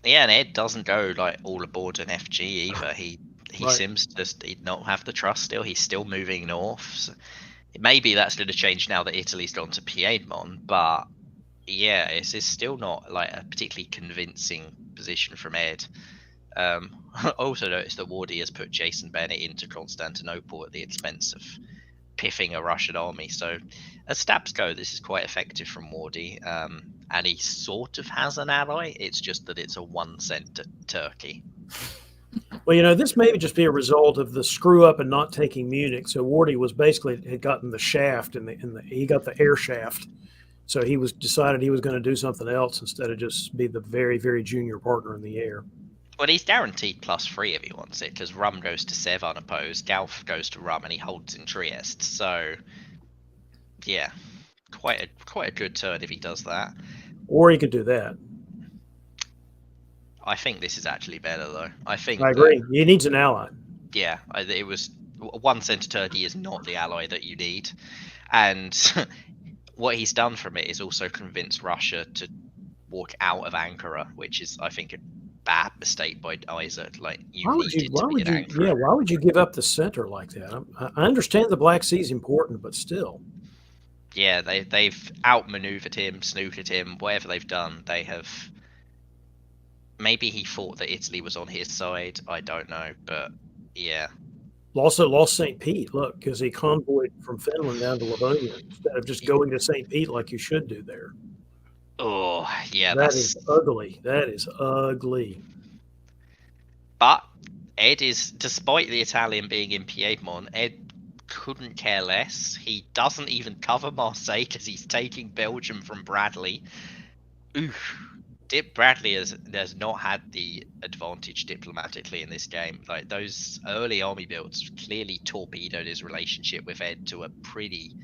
Yeah, and Ed doesn't go like all aboard an FG either. He
Right.
seems to not have the trust still. He's still moving north. So maybe that's going to change now that Italy's gone to Piedmont. But yeah, it's still not like a particularly convincing position from Ed. I also noticed that Wardy has put Jason Bennett into Constantinople at the expense of piffing a Russian army. So as stabs go, this is quite effective from Wardy. And he sort of has an ally. It's just that it's a 1 cent to Turkey.
Well, this may just be a result of the screw up and not taking Munich. So Wardy was basically had gotten the shaft he got the air shaft. So he decided he was going to do something else instead of just be the very, very junior partner in the air.
Well, he's guaranteed +3 if he wants it, because Rum goes to Sev unopposed, Galf goes to Rum, and he holds in Trieste. So, yeah, quite a good turn if he does that.
Or he could do that.
I think this is actually better, though. I
agree. He needs an ally.
Yeah, it was 1 cent to Turkey is not the ally that you need, and what he's done from it is also convinced Russia to walk out of Ankara, which is, I think, a bad mistake by Isaac. Like, why
would you give up the center like that? I understand the Black Sea is important, but still.
Yeah, they've outmaneuvered him, snookered him, whatever they've done. They have. Maybe he thought that Italy was on his side. I don't know, but yeah.
Also lost St. Pete, look, because he convoyed from Finland down to Livonia instead of just going to St. Pete like you should do there.
Oh, yeah.
That is ugly. That is ugly.
But Ed is, despite the Italian being in Piedmont, Ed couldn't care less. He doesn't even cover Marseille because he's taking Belgium from Bradley. Oof. Bradley has not had the advantage diplomatically in this game. Like, those early army builds clearly torpedoed his relationship with Ed to a pretty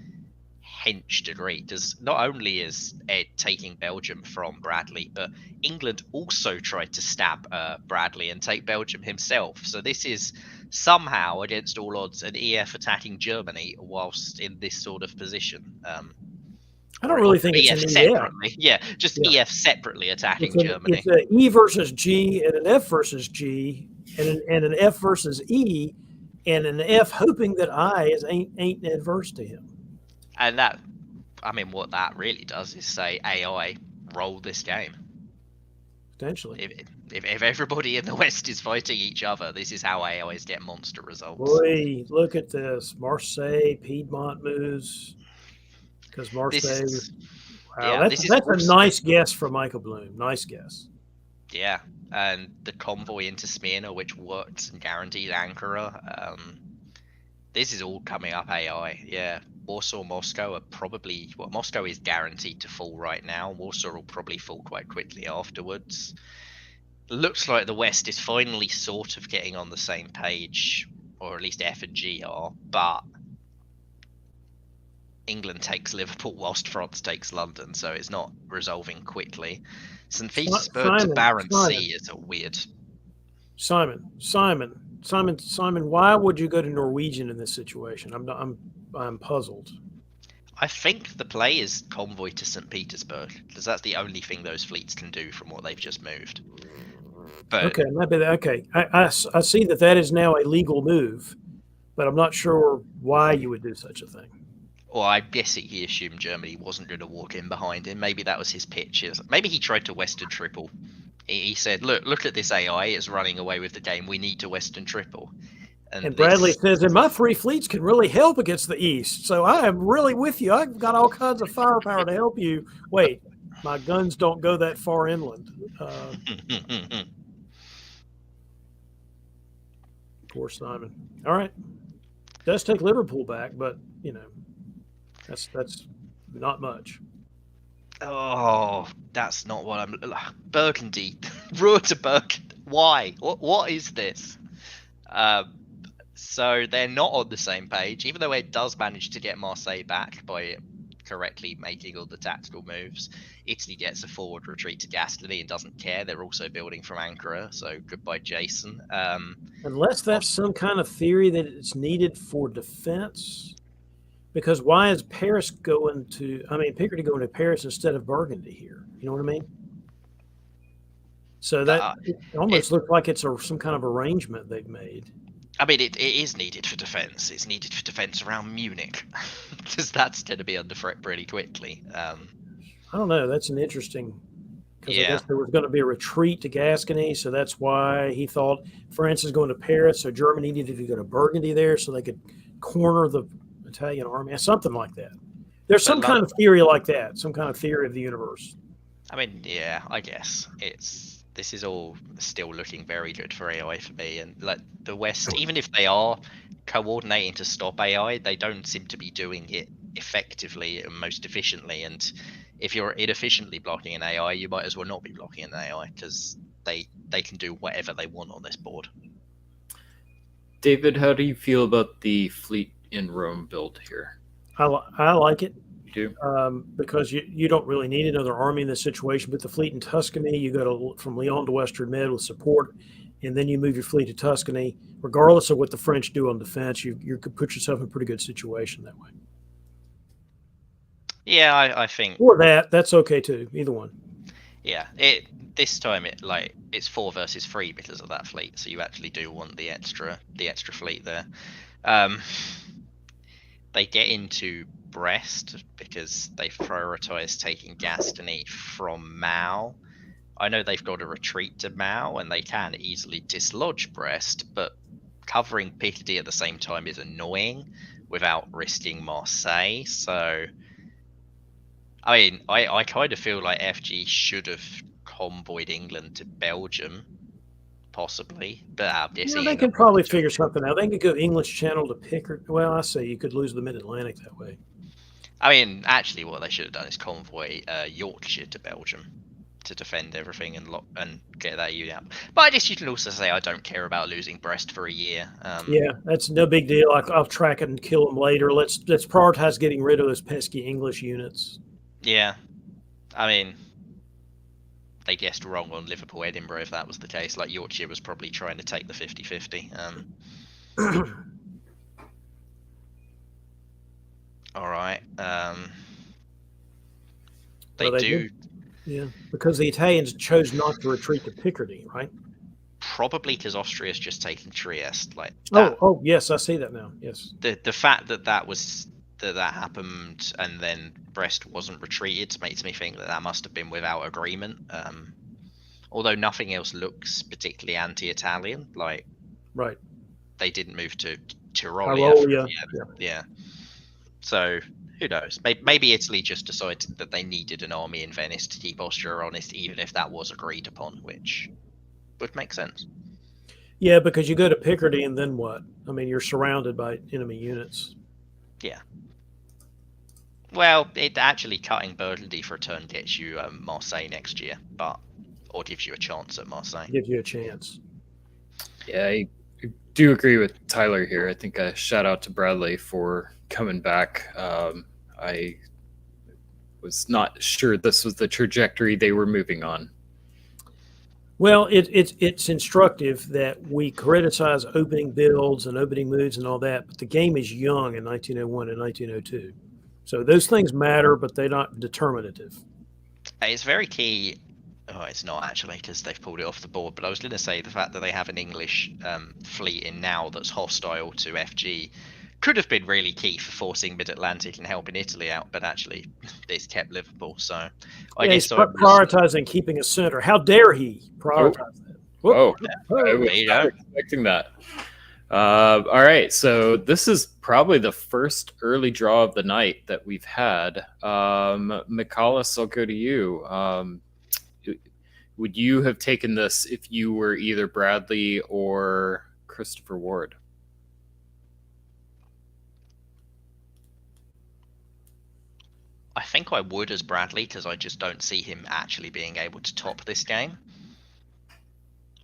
hench degree. Because not only is Ed taking Belgium from Bradley, but England also tried to stab Bradley and take Belgium himself. So this is somehow, against all odds, an EF attacking Germany whilst in this sort of position.
I don't really think it's an
separately. Yeah, just EF separately attacking Germany.
It's an E versus G and an F versus G and an F versus E and an F hoping that I ain't adverse to him.
And what that really does is say, AI, roll this game.
potentially.
If everybody in the West is fighting each other, this is how AIs get monster results.
Boy, look at this. Marseille, Piedmont moves. Because
This
Marseille,
is
wow,
yeah. This is
that's a
also,
nice guess from Michael Bloom. Nice guess.
yeah, and the convoy into Smyrna, which worked and guaranteed Ankara. This is all coming up AI. Yeah, Warsaw, Moscow are probably Moscow is guaranteed to fall right now. Warsaw will probably fall quite quickly afterwards. Looks like the West is finally sort of getting on the same page, or at least F and G are, but England takes Liverpool whilst France takes London, so it's not resolving quickly. St. Petersburg to Barents Sea is a weird.
Simon. Why would you go to Norwegian in this situation? I'm puzzled.
I think the play is convoy to St. Petersburg, because that's the only thing those fleets can do from what they've just moved. But
Okay, maybe okay. I see that is now a legal move, but I'm not sure why you would do such a thing.
Well, I'm guessing he assumed Germany wasn't going to walk in behind him. Maybe that was his pitch. Maybe he tried to Western triple. He said, "Look at this AI. It's running away with the game. We need to Western triple."
And Bradley says, and my three fleets can really help against the East. So I am really with you. I've got all kinds of firepower to help you. Wait, my guns don't go that far inland. Poor Simon. All right. Does take Liverpool back, but, that's not much.
Oh, that's not what I'm. Burgundy, road to Burgundy. Why? What is this? So they're not on the same page, even though it does manage to get Marseille back by correctly making all the tactical moves. Italy gets a forward retreat to Gascony and doesn't care. They're also building from Ankara, so goodbye, Jason.
Unless that's some kind of theory that it's needed for defense. Because why is Picardy going to Paris instead of Burgundy here? You know what I mean? So that it almost looks like it's some kind of arrangement they've made.
I mean, it is needed for defense. It's needed for defense around Munich, because that's going to be under threat pretty quickly.
I don't know. That's an interesting. Because
Yeah.
I guess there was going to be a retreat to Gascony, so that's why he thought France is going to Paris, so Germany needed to go to Burgundy there, so they could corner the Italian army, something like that. There's some kind of theory like that, some kind of theory of the universe.
I mean, yeah, I guess this is all still looking very good for AI for me, and like the West, even if they are coordinating to stop AI, they don't seem to be doing it effectively and most efficiently. And if you're inefficiently blocking an AI, you might as well not be blocking an AI, because they can do whatever they want on this board.
David, how do you feel about the fleet in Rome build here?
I like it.
You do?
Because you don't really need another army in this situation. But the fleet in Tuscany, you go from Lyon to Western Med with support, and then you move your fleet to Tuscany. Regardless of what the French do on defense, you could put yourself in a pretty good situation that way.
Yeah, I think.
Or that's okay too. Either one.
Yeah, this time it's 4 versus 3 because of that fleet, so you actually do want the extra fleet there. They get into Brest because they've prioritized taking Gascony from Mao. I know they've got a retreat to Mao and they can easily dislodge Brest, but covering Picardy at the same time is annoying without risking Marseille. So I mean, I kind of feel like FG should have convoyed England to Belgium, possibly, but I'm guessing
they can probably figure something out. They could go English Channel to Picardy. Well, I say you could lose the Mid-Atlantic that way.
I mean, actually, what they should have done is convoy Yorkshire to Belgium to defend everything and get that unit up. But I guess you can also say I don't care about losing Brest for a year.
Yeah, that's no big deal. I'll track it and kill them later. Let's prioritize getting rid of those pesky English units.
Yeah, I mean, they guessed wrong on Liverpool Edinburgh if that was the case. Like Yorkshire was probably trying to take the 50-50. All right. They do.
Yeah, because the Italians chose not to retreat to Picardy, right?
Probably because Austria's just taken Trieste. Like that.
Oh, yes, I see that now. Yes.
The fact that that happened and then Brest wasn't retreated makes me think that must have been without agreement. although nothing else looks particularly anti-Italian. Like
Right.
they didn't move to Tyrolia.
Tyrolia.
Yeah. So who knows? Maybe Italy just decided that they needed an army in Venice to keep Austria honest, even if that was agreed upon, which would make sense.
Yeah, because you go to Picardy and then what? I mean, you're surrounded by enemy units.
Yeah. Well, it actually cutting Burgundy for a turn gets you Marseille next year, or gives you a chance at Marseille.
Gives you a chance.
Yeah, I do agree with Tyler here. I think a shout out to Bradley for coming back. I was not sure this was the trajectory they were moving on.
Well, it's instructive that we criticize opening builds and opening moves and all that, but the game is young in 1901 and 1902. So those things matter, but they're not determinative.
It's very key. Oh, it's not actually, because they've pulled it off the board. But I was going to say the fact that they have an English fleet in now that's hostile to FG could have been really key for forcing Mid-Atlantic and helping Italy out. But actually, it's kept Liverpool. So I guess
he's prioritizing keeping a center. How dare he prioritize that?
Whoa, I was
there you
not
go.
expecting that. All right, so this is probably the first early draw of the night that we've had. Michalis, I'll go to you. Would you have taken this if you were either Bradley or Christopher Ward?
I think I would as Bradley, because I just don't see him actually being able to top this game.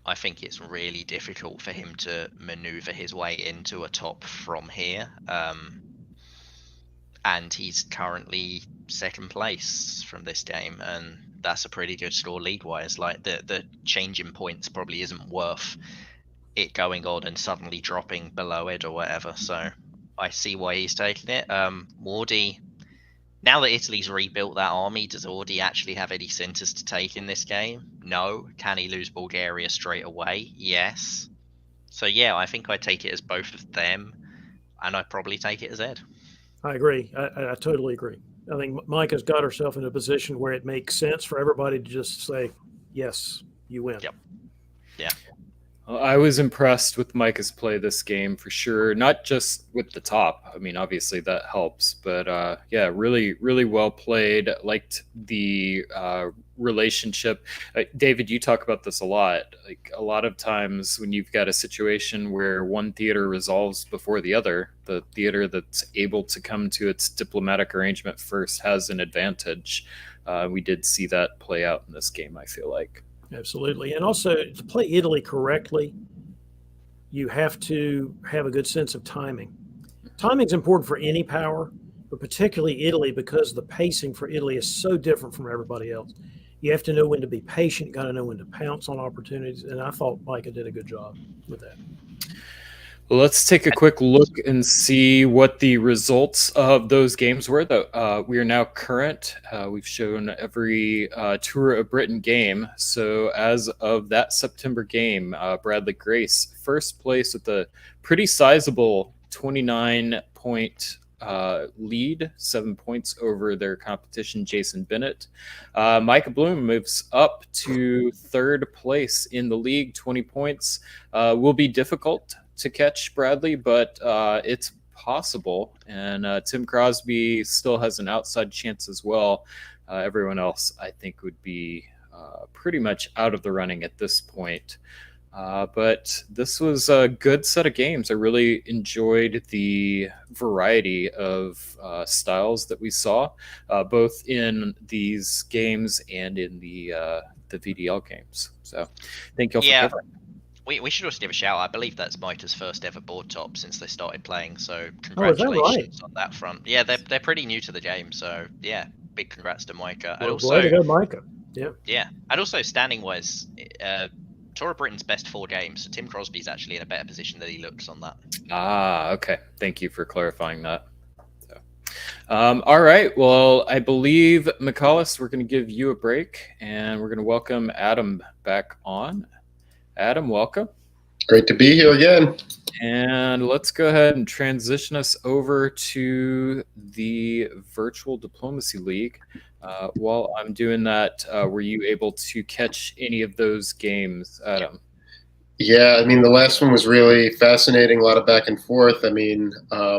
I think it's really difficult for him to maneuver his way into a top from here. And he's currently second place from this game, and that's a pretty good score league-wise. Like the change in points probably isn't worth it going on and suddenly dropping below it or whatever. So I see why he's taking it. Wardy, now that Italy's rebuilt that army, does Wardy actually have any centers to take in this game? No. Can he lose Bulgaria straight away? Yes. So yeah, I think I take it as both of them, and I probably take it as Ed.
I agree. I totally agree. I think Micah's got herself in a position where it makes sense for everybody to just say, yes, you win.
Yep. Yeah.
I was impressed with Micah's play this game for sure. Not just with the top. I mean, obviously that helps, but yeah, really, really well played. Liked the relationship. David, you talk about this a lot. Like a lot of times when you've got a situation where one theater resolves before the other, the theater that's able to come to its diplomatic arrangement first has an advantage. We did see that play out in this game, I feel like.
Absolutely. And also, to play Italy correctly, you have to have a good sense of timing. Timing is important for any power, but particularly Italy, because the pacing for Italy is so different from everybody else. You have to know when to be patient, got to know when to pounce on opportunities, and I thought Micah did a good job with that.
Well, let's take a quick look and see what the results of those games were. We are now current. We've shown every Tour of Britain game. So as of that September game, Bradley Grace, first place with a pretty sizable 29-point lead, 7 points over their competition, Jason Bennett. Micah Bloom moves up to third place in the league, 20 points. Will be difficult to catch Bradley, but it's possible. And Tim Crosby still has an outside chance as well. Everyone else, I think, would be pretty much out of the running at this point. But this was a good set of games. I really enjoyed the variety of styles that we saw, both in these games and in the VDL games. So thank you all for covering.
We should also give a shout. I believe that's Micah's first ever board top since they started playing. So
is that
congratulations
right?
on that front. Yeah, they're pretty new to the game. So yeah, big congrats to Micah.
Well,
and also,
way to go, Micah.
Yeah, and also standing wise, Tour of Britain's best 4 games. So Tim Crosby's actually in a better position than he looks on that.
Okay. Thank you for clarifying that. All right. Well, I believe, Michalis, we're going to give you a break, and we're going to welcome Adam back on. Adam, welcome.
Great to be here again.
And let's go ahead and transition us over to the Virtual Diplomacy League. While I'm doing that, were you able to catch any of those games, Adam?
Yeah, I mean, the last one was really fascinating, a lot of back and forth. I mean, I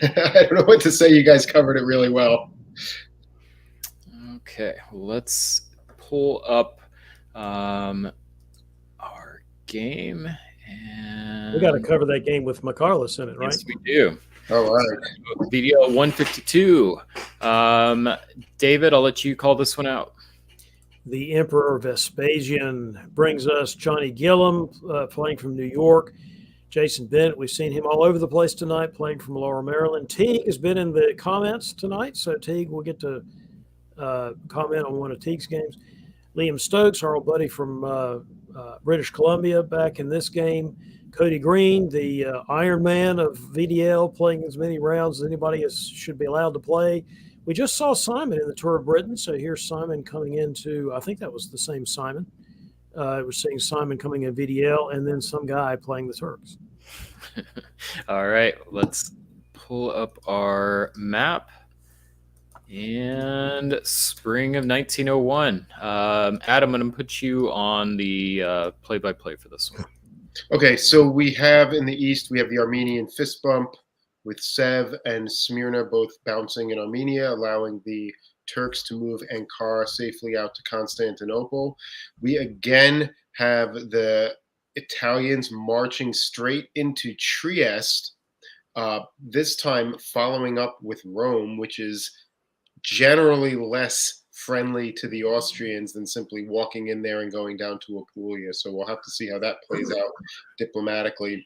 don't know what to say. You guys covered it really well.
Okay, let's pull up our game. And
We got to cover that game with McCarless in it, right?
yes, we do.
All right.
Video 152. David, I'll let you call this one out.
The Emperor Vespasian brings us Johnny Gillum playing from New York. Jason Bennett, we've seen him all over the place tonight, playing from Lower Maryland. Teague has been in the comments tonight, so Teague will get to comment on one of Teague's games. Liam Stokes, our old buddy from British Columbia, back in this game. Cody Green, the Iron Man of VDL, playing as many rounds as anybody should be allowed to play. We just saw Simon in the Tour of Britain, so here's Simon coming into, I think that was the same Simon. We're seeing Simon coming in VDL, and then some guy playing the Turks.
All right, let's pull up our map. And spring of 1901. Adam, I'm going to put you on the play-by-play for this one.
Okay, so we have in the East, we have the Armenian fist bump with Sev and Smyrna both bouncing in Armenia, allowing the Turks to move Ankara safely out to Constantinople. We again have the Italians marching straight into Trieste, this time following up with Rome, which is generally less friendly to the Austrians than simply walking in there and going down to Apulia. So we'll have to see how that plays out diplomatically.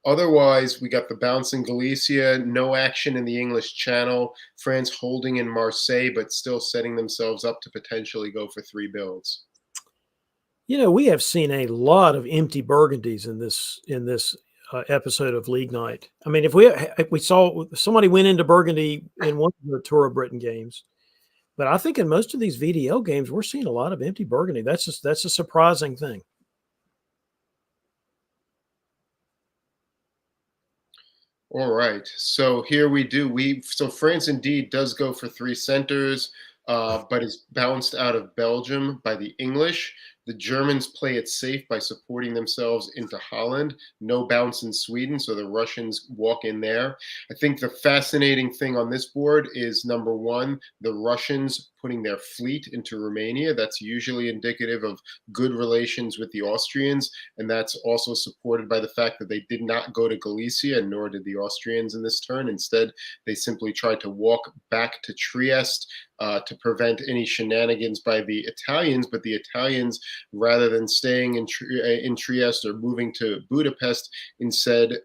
Otherwise, we got the bounce in Galicia, no action in the English Channel, France holding in Marseille, but still setting themselves up to potentially go for 3 builds.
You know, we have seen a lot of empty Burgundies in this episode of League Night. I mean, if we saw somebody went into Burgundy in one of the Tour of Britain games, but I think in most of these VDL games, we're seeing a lot of empty Burgundy. That's a surprising thing.
All right, so here we do. So France indeed does go for 3 centers, but is bounced out of Belgium by the English. The Germans play it safe by supporting themselves into Holland. No bounce in Sweden, so the Russians walk in there. I think the fascinating thing on this board is, number one, the Russians putting their fleet into Romania. That's usually indicative of good relations with the Austrians, and that's also supported by the fact that they did not go to Galicia, nor did the Austrians in this turn. Instead, they simply tried to walk back to Trieste to prevent any shenanigans by the Italians, but the Italians, rather than staying in Trieste or moving to Budapest, instead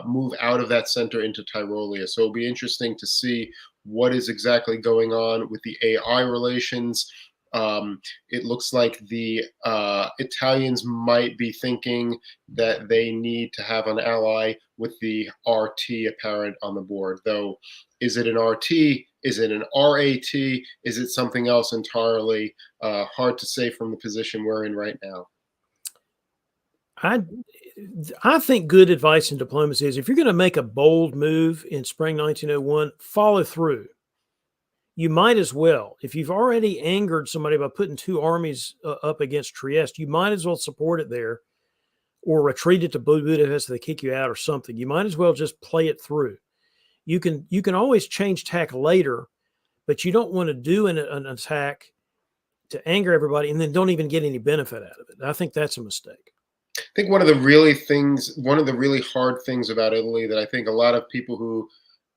move out of that center into Tyrolia. So it'll be interesting to see what is exactly going on with the AI relations. It looks like the Italians might be thinking that they need to have an ally with the RT apparent on the board, though. Is it an RT? Is it an RAT? Is it something else entirely? Hard to say from the position we're in right now.
I think good advice in diplomacy is if you're going to make a bold move in spring 1901, follow through. You might as well. If you've already angered somebody by putting 2 armies up against Trieste, you might as well support it there or retreat it to Budapest if they kick you out or something. You might as well just play it through. You can always change tack later, but you don't want to do an attack to anger everybody and then don't even get any benefit out of it. I think that's a mistake.
I think one of the really hard things about Italy that I think a lot of people who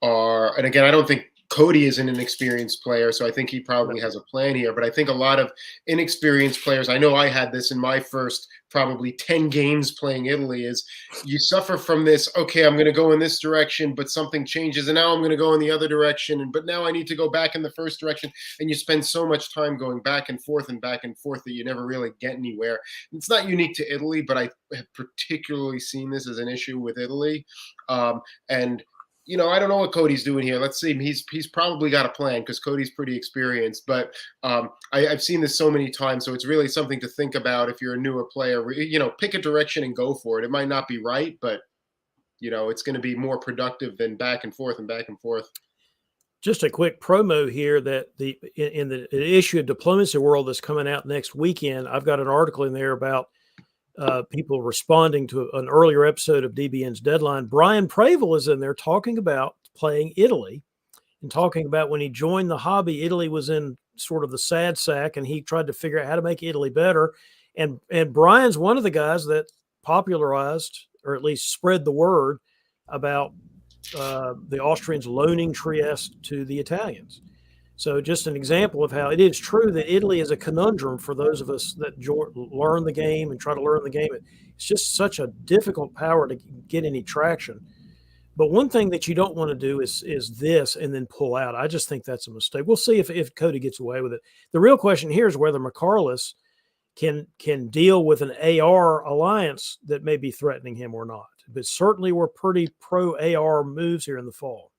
are, and again, I don't think Cody isn't an experienced player, so I think he probably has a plan here. But I think a lot of inexperienced players, I know I had this in my first probably 10 games playing Italy, is you suffer from this, okay, I'm going to go in this direction, but something changes, and now I'm going to go in the other direction, but now I need to go back in the first direction. And you spend so much time going back and forth that you never really get anywhere. It's not unique to Italy, but I have particularly seen this as an issue with Italy. And I don't know what Cody's doing here. Let's see. He's probably got a plan because Cody's pretty experienced. But I've seen this so many times, so it's really something to think about if you're a newer player. Pick a direction and go for it. It might not be right, but it's going to be more productive than back and forth and back and forth.
Just a quick promo here that in the issue of Diplomacy World that's coming out next weekend, I've got an article in there about people responding to an earlier episode of DBN's Deadline. Brian Pravel is in there talking about playing Italy and talking about when he joined the hobby, Italy was in sort of the sad sack, and he tried to figure out how to make Italy better. And Brian's one of the guys that popularized, or at least spread the word about the Austrians loaning Trieste to the Italians. So just an example of how it is true that Italy is a conundrum for those of us that learn the game and try to learn the game. It's just such a difficult power to get any traction. But one thing that you don't want to do is this and then pull out. I just think that's a mistake. We'll see if Cody gets away with it. The real question here is whether McCarless can deal with an AR alliance that may be threatening him or not. But certainly we're pretty pro AR moves here in the fall.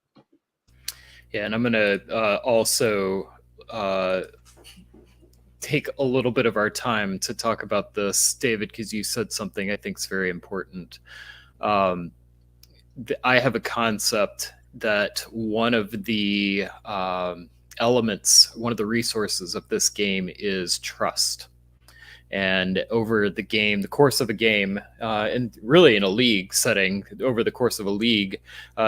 Yeah, and I'm going to also take a little bit of our time to talk about this, David, because you said something I think is very important. I have a concept that one of the elements, one of the resources of this game is trust. And over the course of a game, and really in a league setting, over the course of a league,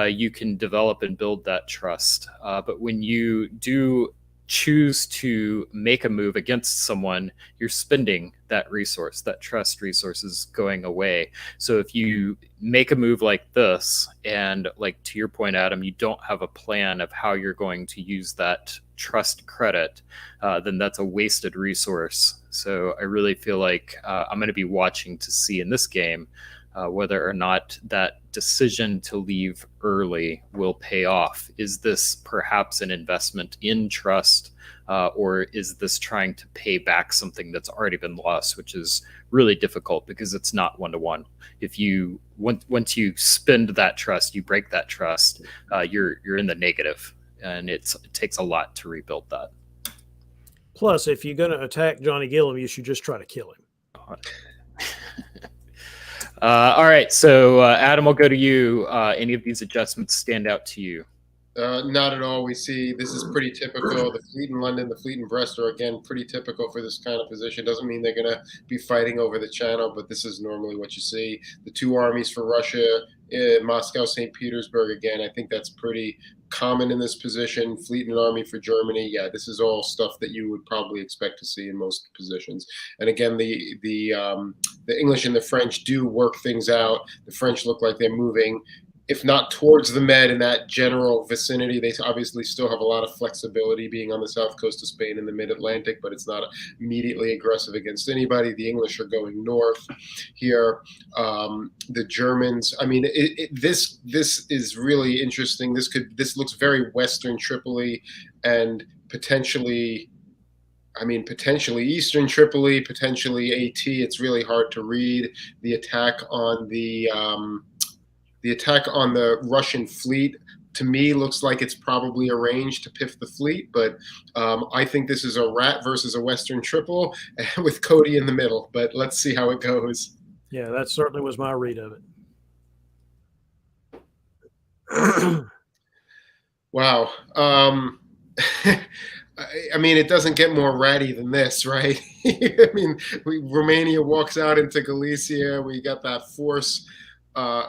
you can develop and build that trust. But when you do choose to make a move against someone, you're spending that resource. That trust resource is going away. So if you make a move like this, and like to your point, Adam, you don't have a plan of how you're going to use that trust credit, then that's a wasted resource. So I really feel like I'm going to be watching to see in this game whether or not that decision to leave early will pay off. Is this perhaps an investment in trust, or is this trying to pay back something that's already been lost, which is really difficult because it's not one-to-one. If you once you spend that trust, you break that trust, you're in the negative, and it takes a lot to rebuild that.
Plus, if you're going to attack Johnny Gilliam, you should just try to kill him.
All right, so Adam, I'll go to you. Any of these adjustments stand out to you?
Not at all. We see this is pretty typical. The fleet in London, the fleet in Brest are, again, pretty typical for this kind of position. Doesn't mean they're going to be fighting over the channel, but this is normally what you see. The two armies for Russia, Moscow, St. Petersburg, again, I think that's pretty common in this position. Fleet and army for Germany. Yeah, this is all stuff that you would probably expect to see in most positions. And again, the English and the French do work things out. The French look like they're moving, if not towards the Med in that general vicinity. They obviously still have a lot of flexibility being on the south coast of Spain in the mid-Atlantic, but it's not immediately aggressive against anybody. The English are going north here. The Germans, I mean, this is really interesting. This looks very Western Tripoli and potentially Eastern Tripoli, potentially AT. It's really hard to read. The attack on the Russian fleet, to me, looks like it's probably arranged to piff the fleet, but I think this is a rat versus a Western triple with Cody in the middle, but let's see how it goes.
Yeah, that certainly was my read of it.
Wow. I mean, it doesn't get more ratty than this, right? I mean, Romania walks out into Galicia. We got that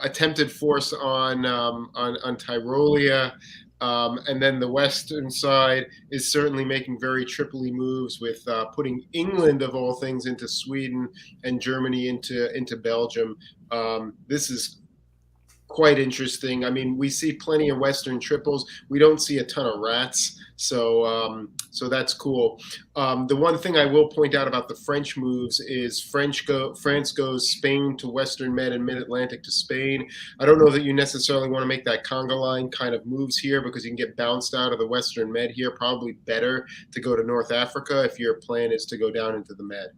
attempted force on Tyrolia, and then the western side is certainly making very Tripoli moves with putting England, of all things, into Sweden and Germany into Belgium. This is quite interesting. I mean, we see plenty of Western triples. We don't see a ton of rats, so that's cool. The one thing I will point out about the French moves is France goes Spain to Western Med and Mid-Atlantic to Spain. I don't know that you necessarily want to make that conga line kind of moves here because you can get bounced out of the Western Med here. Probably better to go to North Africa if your plan is to go down into the Med.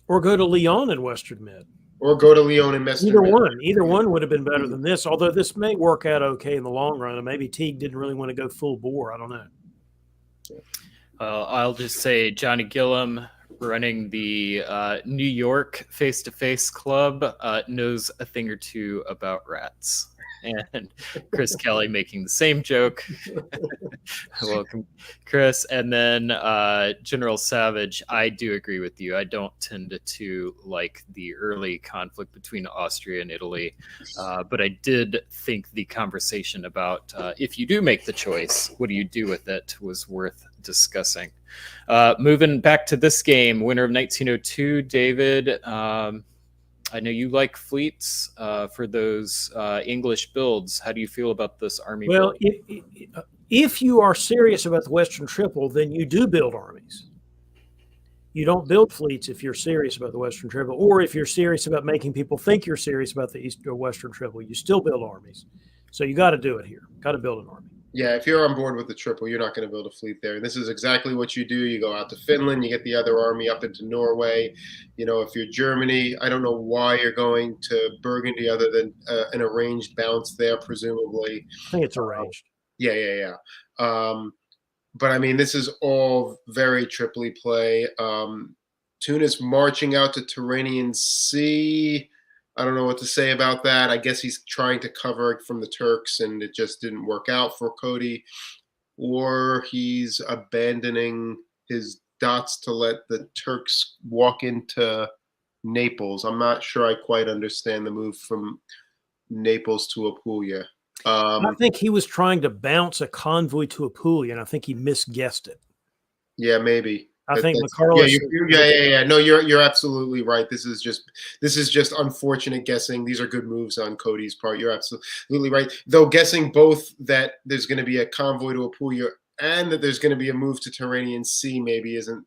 Or go to Lyon in Western Med.
Or go to Lyon and Western Med.
Either one would have been better than this, although this may work out okay in the long run, and maybe Teague didn't really want to go full bore. I don't know.
I'll just say Johnny Gilliam, running the New York face-to-face club, knows a thing or two about rats. and Chris Kelly making the same joke. Welcome, Chris. And then General Savage, I do agree with you. I don't tend to like the early conflict between Austria and Italy, but I did think the conversation about if you do make the choice, what do you do with it, was worth discussing. Moving back to this game, winner of 1902, David. I know you like fleets for those English builds. How do you feel about this army
Well,
build?
if you are serious about the Western Triple, then you do build armies. You don't build fleets if you're serious about the Western Triple, or if you're serious about making people think you're serious about the East or Western Triple. You still build armies. So you got to do it here. Got to build an army.
Yeah, if you're on board with the triple, you're not going to build a fleet there. And this is exactly what you do. You go out to Finland, you get the other army up into Norway. You know, if you're Germany, I don't know why you're going to Burgundy other than an arranged bounce there, presumably.
I think it's arranged.
Yeah. But I mean, this is all very Tripoli play. Tunis marching out to Tyrrhenian Sea. I don't know what to say about that. I guess he's trying to cover it from the Turks, and it just didn't work out for Cody. Or he's abandoning his dots to let the Turks walk into Naples. I'm not sure I quite understand the move from Naples to Apulia.
I think he was trying to bounce a convoy to Apulia, and I think he misguessed it.
Yeah, maybe.
I think McCarless.
Yeah. No, you're absolutely right. This is just unfortunate guessing. These are good moves on Cody's part. You're absolutely right. Though guessing both that there's going to be a convoy to Apulia and that there's going to be a move to Tyrrhenian Sea maybe isn't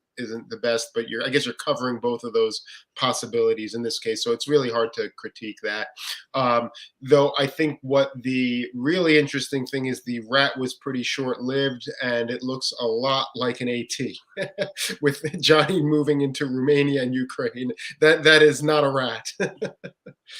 the best. But I guess you're covering both of those possibilities in this case. So it's really hard to critique that. Though I think what the really interesting thing is the rat was pretty short-lived, and it looks a lot like an AT. With Johnny moving into Romania and Ukraine, that is not a rat.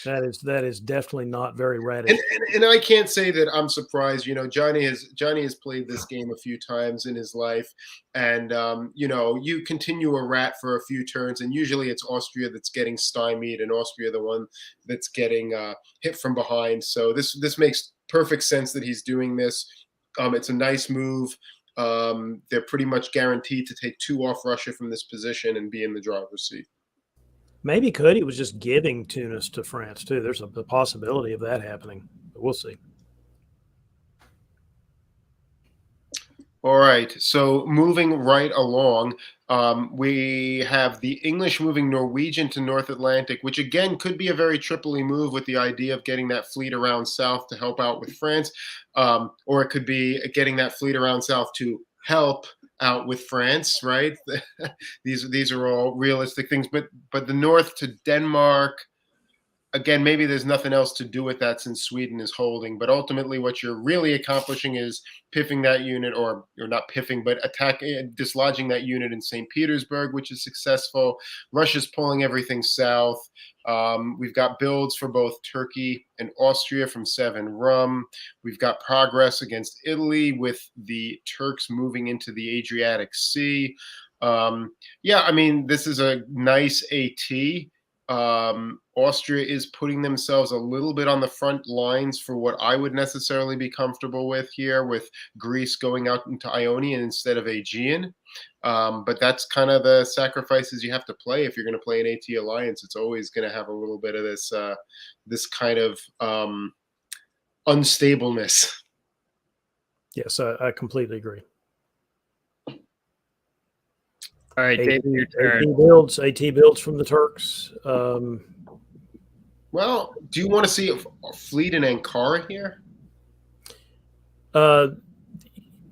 That is definitely not very ratty.
And I can't say that I'm surprised. You know, Johnny has played this game a few times in his life, and you know, you continue a rat for a few turns, and usually it's Austria that's getting stymied, and Austria the one that's getting hit from behind. So this makes perfect sense that he's doing this. It's a nice move. They're pretty much guaranteed to take 2 off Russia from this position and be in the driver's seat.
Maybe Cody was just giving Tunis to France too. There's a possibility of that happening, but we'll see.
All right, so moving right along, we have the English moving Norwegian to North Atlantic, which again could be a very Tripoli move with the idea of getting that fleet around south to help out with France, or it could be getting that fleet around south to help out with France, right? These are all realistic things, but the north to Denmark, again, maybe there's nothing else to do with that since Sweden is holding. But ultimately, what you're really accomplishing is piffing that unit, or not piffing, but dislodging that unit in St. Petersburg, which is successful. Russia's pulling everything south. We've got builds for both Turkey and Austria from 7 Rum. We've got progress against Italy with the Turks moving into the Adriatic Sea. Yeah, I mean, this is a nice AT. Austria is putting themselves a little bit on the front lines for what I would necessarily be comfortable with here, with Greece going out into Ionian instead of Aegean. But that's kind of the sacrifices you have to play if you're going to play an AT alliance. It's always going to have a little bit of this kind of unstableness.
Yes, I completely agree.
All right,
AT,
Dave, your turn.
AT builds from the Turks.
Well, do you want to see a fleet in Ankara here?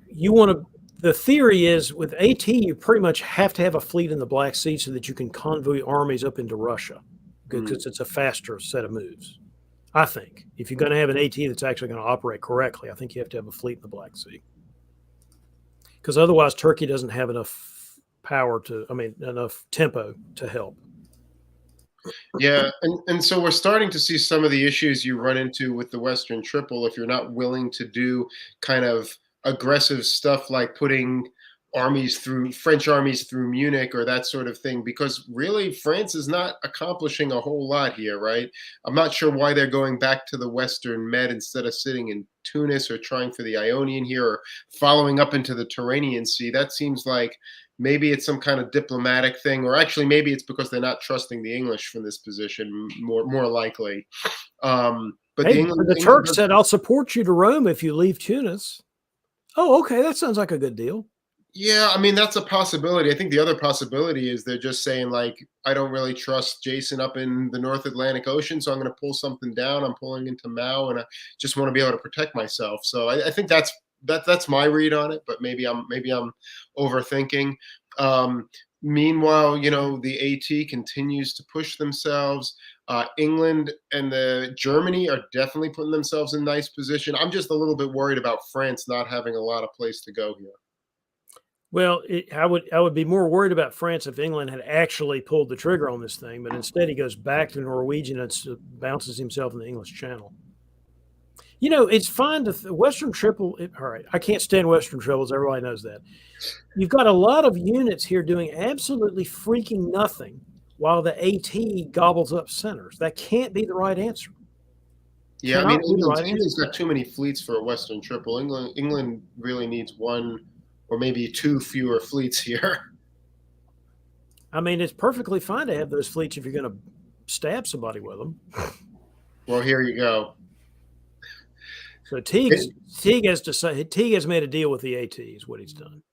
You want to. The theory is with AT, you pretty much have to have a fleet in the Black Sea so that you can convoy armies up into Russia, because it's a faster set of moves. I think if you're going to have an AT that's actually going to operate correctly, I think you have to have a fleet in the Black Sea, because otherwise Turkey doesn't have enough power enough tempo to help.
Yeah, and so we're starting to see some of the issues you run into with the Western Triple if you're not willing to do kind of aggressive stuff like putting French armies through Munich or that sort of thing, because really France is not accomplishing a whole lot here, right? I'm not sure why they're going back to the Western Med instead of sitting in Tunis or trying for the Ionian here or following up into the Tyrrhenian Sea. That seems like maybe it's some kind of diplomatic thing, or actually maybe it's because they're not trusting the English from this position, more likely. But
Hey, the Turks said, "I'll support you to Rome if you leave Tunis." Oh, okay, that sounds like a good deal.
Yeah, I mean, that's a possibility. I think the other possibility is they're just saying, like, I don't really trust Jason up in the North Atlantic Ocean, so I'm going to pull something down. I'm pulling into Mao, and I just want to be able to protect myself. So I think that's my read on it. But maybe I'm overthinking. Meanwhile, the AT continues to push themselves. England and the Germany are definitely putting themselves in nice position. I'm just a little bit worried about France not having a lot of place to go here.
Well, I would be more worried about France if England had actually pulled the trigger on this thing, but instead he goes back to Norwegian and bounces himself in the English Channel. It's fine to Western Triple. All right, I can't stand Western Triples. Everybody knows that. You've got a lot of units here doing absolutely freaking nothing while the AT gobbles up centers. That can't be the right answer.
Yeah, I mean, England's got too many fleets for a Western Triple. England really needs one or maybe two fewer fleets here.
I mean, it's perfectly fine to have those fleets if you're going to stab somebody with them.
Well, here you go.
So Teague has made a deal with the AT is what he's done.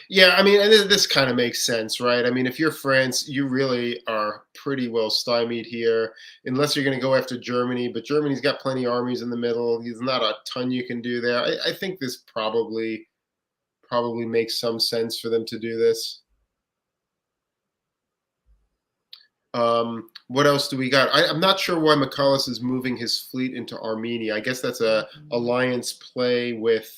Yeah, I mean, and this kind of makes sense, right? I mean, if you're France, you really are pretty well stymied here, unless you're going to go after Germany. But Germany's got plenty of armies in the middle. There's not a ton you can do there. I think this probably makes some sense for them to do this. What else do we got? I'm not sure why McCulloch is moving his fleet into Armenia. I guess that's a alliance play with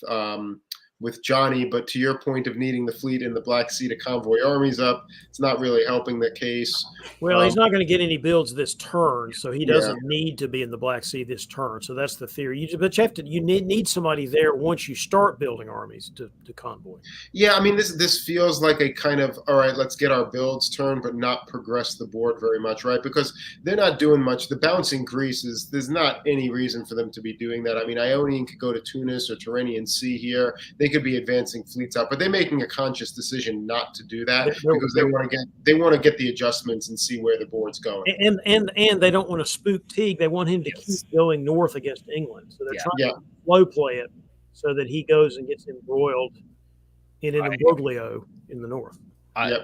Johnny, but to your point of needing the fleet in the Black Sea to convoy armies up, it's not really helping the case.
Well, he's not going to get any builds this turn, so he doesn't need to be in the Black Sea this turn. So that's the theory. But you need somebody there once you start building armies to convoy.
Yeah, I mean, this feels like a kind of, all right, let's get our builds turn, but not progress the board very much, right? Because they're not doing much. The bouncing Greece there's not any reason for them to be doing that. I mean, Ionian could go to Tunis or Tyrrhenian Sea here. They could be advancing fleets out, but they're making a conscious decision not to do that because they want to get the adjustments and see where the board's going.
And they don't want to spook Teague. They want him to keep going north against England. So they're trying to slow play it so that he goes and gets embroiled in an imbroglio in the north.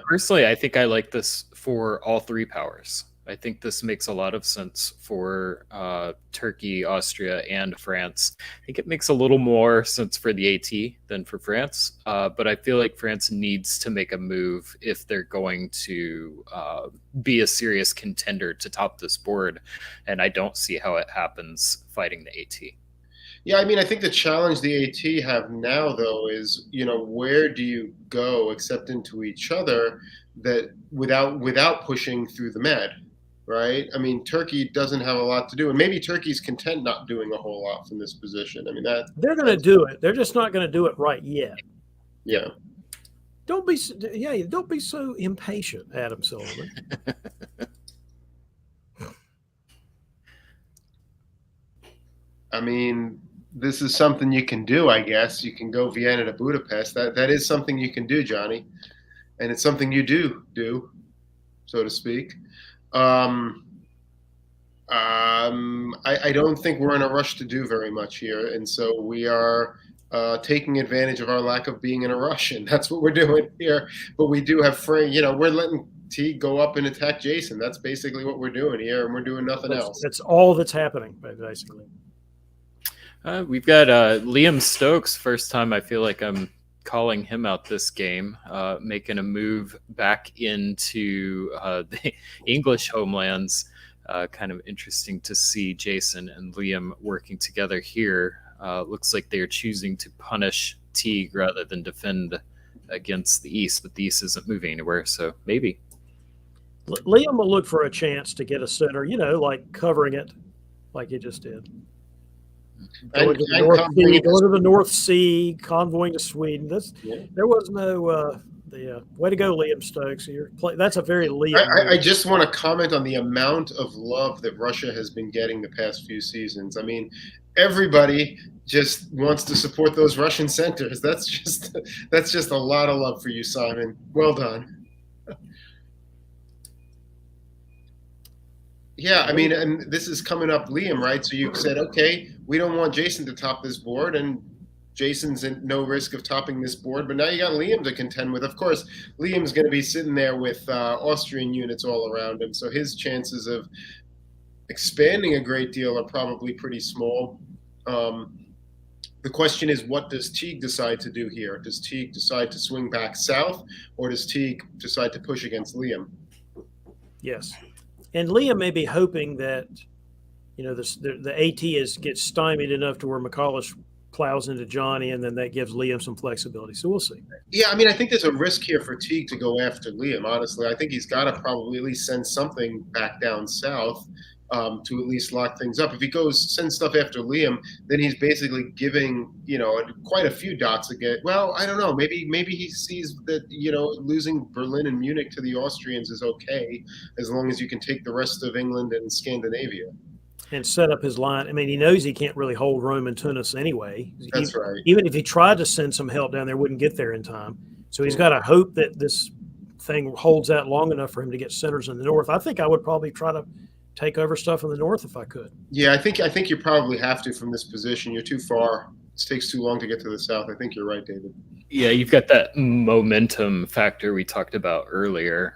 Personally, I think I like this for all three powers. I think this makes a lot of sense for Turkey, Austria, and France. I think it makes a little more sense for the AT than for France, but I feel like France needs to make a move if they're going to be a serious contender to top this board, and I don't see how it happens fighting the AT.
Yeah, I mean, I think the challenge the AT have now, though, is, where do you go except into each other that without pushing through the Med? Right? I mean, Turkey doesn't have a lot to do, and maybe Turkey's content not doing a whole lot from this position. I mean,
they're going to do it. They're just not going to do it right yet.
Yeah.
Don't be so impatient, Adam Sullivan.
I mean, this is something you can do, I guess. You can go Vienna to Budapest. That is something you can do, Johnny, and it's something you do, so to speak. I don't think we're in a rush to do very much here, and so we are taking advantage of our lack of being in a rush, and that's what we're doing here. But we do have we're letting Teague go up and attack Jason. That's basically what we're doing here, and we're doing nothing else.
That's all that's happening, basically.
We've got Liam Stokes. First time I feel like I'm calling him out this game, making a move back into the English homelands. Kind of interesting to see Jason and Liam working together here. Looks like they are choosing to punish Teague rather than defend against the East, but the East isn't moving anywhere, so maybe.
Liam will look for a chance to get a center, like covering it like he just did. Going to the North Sea, going to the North Sea, convoying to Sweden. There was no way to go, Liam Stokes. That's a very Liam.
I just want to comment on the amount of love that Russia has been getting the past few seasons. I mean, everybody just wants to support those Russian centers. That's just a lot of love for you, Simon. Well done. Yeah, I mean, and this is coming up, Liam, right? So you said, okay, we don't want Jason to top this board, and Jason's in no risk of topping this board, but now you got Liam to contend with. Of course, Liam's going to be sitting there with Austrian units all around him, so his chances of expanding a great deal are probably pretty small. The question is, what does Teague decide to do here? Does Teague decide to swing back south, or does Teague decide to push against Liam?
Yes. And Liam may be hoping that, the AT gets stymied enough to where McCulloch plows into Johnny, and then that gives Liam some flexibility. So we'll see.
Yeah, I mean, I think there's a risk here for Teague to go after Liam, honestly. I think he's got to probably at least send something back down south to at least lock things up. If he sends stuff after Liam, then he's basically giving, quite a few dots again. Well, I don't know. Maybe he sees that, losing Berlin and Munich to the Austrians is okay, as long as you can take the rest of England and Scandinavia.
And set up his line. I mean, he knows he can't really hold Rome and Tunis anyway.
That's right.
Even if he tried to send some help down there, wouldn't get there in time. So he's got to hope that this thing holds out long enough for him to get centers in the north. I think I would probably try to take over stuff in the north if I could.
Yeah, I think you probably have to from this position. You're too far. It takes too long to get to the south. I think you're right, David.
Yeah, you've got that momentum factor we talked about earlier.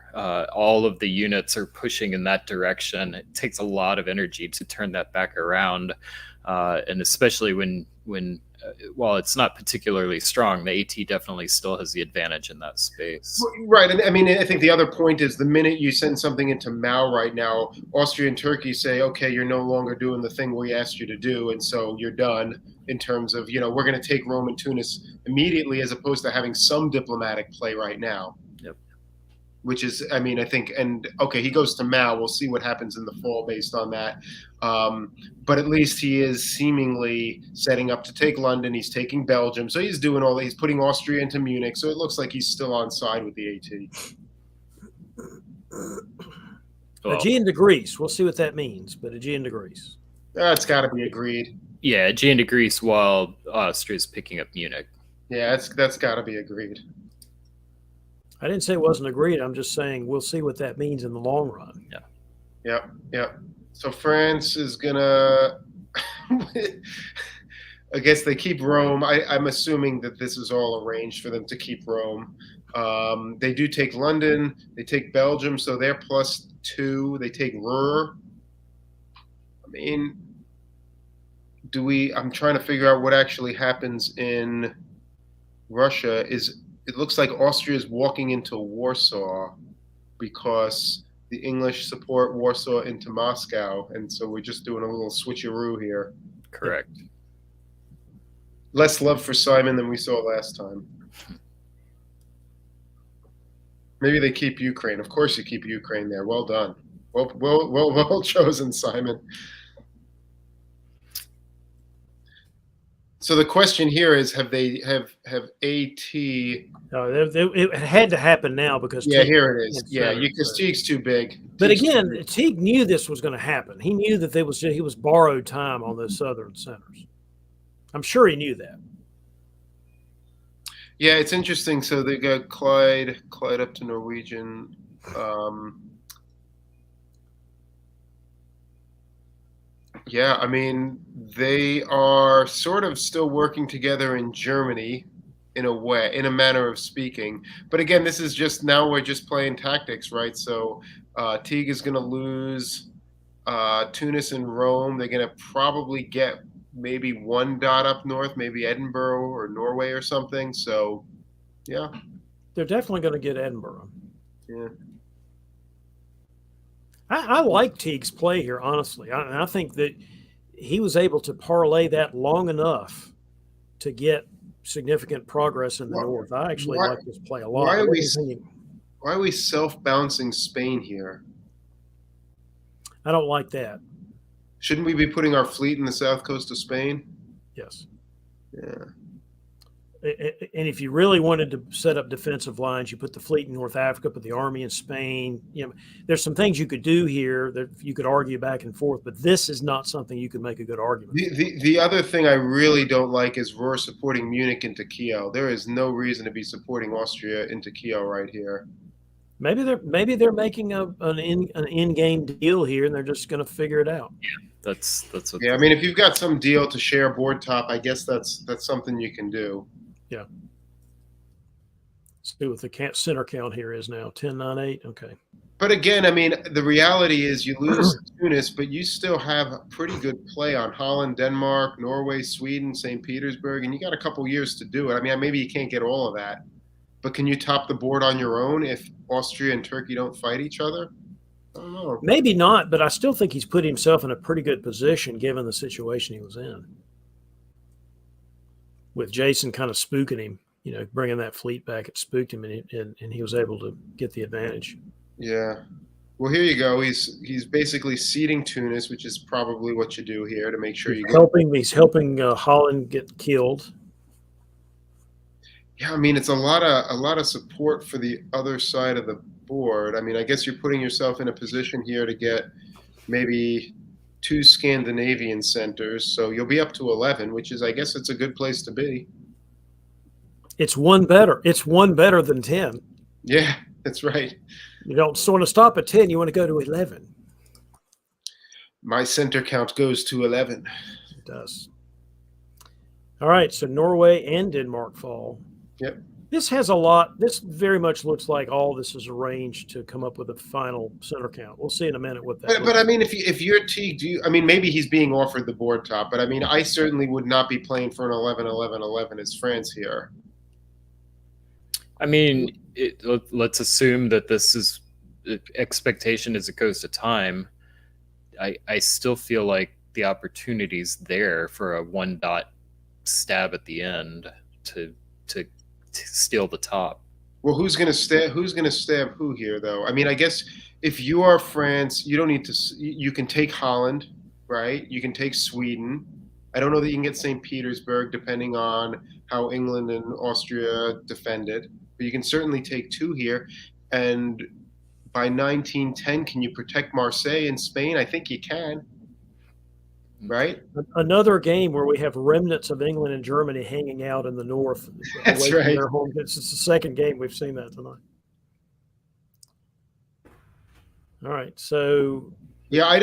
All of the units are pushing in that direction. It takes a lot of energy to turn that back around, and especially when while it's not particularly strong, the AT definitely still has the advantage in that space.
Right, and I mean, I think the other point is the minute you send something into Mao right now, Austria and Turkey say, okay, you're no longer doing the thing we asked you to do, and so you're done in terms of, we're going to take Rome and Tunis immediately as opposed to having some diplomatic play right now.
Yep.
Which is, I mean, I think, and okay, he goes to Mao. We'll see what happens in the fall based on that. But at least he is seemingly setting up to take London. He's taking Belgium. So he's doing all that. He's putting Austria into Munich. So it looks like he's still on side with the AT.
Aegean to Greece. We'll see what that means, but Aegean to Greece.
That's got to be agreed.
Yeah, Aegean to Greece while Austria's picking up Munich.
Yeah, that's got to be agreed.
I didn't say it wasn't agreed. I'm just saying we'll see what that means in the long run.
Yeah.
Yep. So France is gonna. I guess they keep Rome. I'm assuming that this is all arranged for them to keep Rome. They do take London. They take Belgium, so they're +2. They take Ruhr. I mean, I'm trying to figure out what actually happens in Russia. It looks like Austria is walking into Warsaw because the English support Warsaw into Moscow, and so we're just doing a little switcheroo here.
Correct.
Less love for Simon than we saw last time. Maybe they keep Ukraine. Of course you keep Ukraine there. Well done. Well chosen, Simon. So the question here is, have AT?
It had to happen now because
Teague, here it is. Yeah, because Teague's too big.
But again, Teague knew this was going to happen. He knew that he was borrowed time on those southern centers. I'm sure he knew that.
Yeah, it's interesting. So they got Clyde up to Norwegian. Yeah, I mean, they are sort of still working together in Germany in a manner of speaking. But again, this is just, now we're just playing tactics, right? So Teague is going to lose Tunis and Rome. They're going to probably get maybe one dot up north, maybe Edinburgh or Norway or something. So, yeah.
They're definitely going to get Edinburgh.
Yeah.
I like Teague's play here, honestly. I think that he was able to parlay that long enough to get significant progress in the north. I actually like this play a lot.
Why are we self-bouncing Spain here?
I don't like that.
Shouldn't we be putting our fleet in the south coast of Spain?
Yes.
Yeah.
And if you really wanted to set up defensive lines, you put the fleet in North Africa, put the army in Spain. You know, there's some things you could do here that you could argue back and forth, but this is not something you could make a good argument.
The other thing I really don't like is Ruhr supporting Munich into Kiel. There is no reason to be supporting Austria into Kiel right here.
Maybe they're making an in game deal here, and they're just going to figure it out.
Yeah, that's what.
Yeah, I mean, if you've got some deal to share board top, I guess that's something you can do.
Yeah. Let's see what the center count here is now. 10-9-8. Okay.
But again, I mean, the reality is you lose Tunis, but you still have pretty good play on Holland, Denmark, Norway, Sweden, St. Petersburg, and you got a couple years to do it. I mean, maybe you can't get all of that, but can you top the board on your own if Austria and Turkey don't fight each other? I don't know.
Maybe not, but I still think he's put himself in a pretty good position given the situation he was in. With Jason kind of spooking him, you know, bringing that fleet back, it spooked him, and he was able to get the advantage.
Yeah. Well, here you go. He's basically seeding Tunis, which is probably what you do here to make sure you get.
He's helping Holland get killed.
Yeah, I mean, it's a lot of support for the other side of the board. I mean, I guess you're putting yourself in a position here to get maybe 2 Scandinavian centers, so you'll be up to 11, which is, I guess, it's a good place to be.
It's one better. It's one better than 10.
Yeah, that's right.
You don't want to stop at 10. You want to go to 11.
My center count goes to 11.
It does. All right, so Norway and Denmark fall.
Yep.
This has a lot. This very much looks like all this is arranged to come up with a final center count. We'll see in a minute what that.
But I mean, if you're Teague, I mean, maybe he's being offered the board top, but I mean, I certainly would not be playing for an 11-11-11 as France here.
I mean, let's assume that this is expectation as it goes to time. I still feel like the opportunity's there for a 1-dot stab at the end to steal the top.
Well, who's going to stab who here, though? I mean, I guess if you are France, you don't need to. You can take Holland, right? You can take Sweden. I don't know that you can get St. Petersburg, depending on how England and Austria defend it. But you can certainly take 2 here. And by 1910, can you protect Marseille in Spain? I think you can. Right?
Another game where we have remnants of England and Germany hanging out in the north.
That's right.
From their home. It's the second game we've seen that tonight. All right, so
yeah, I'm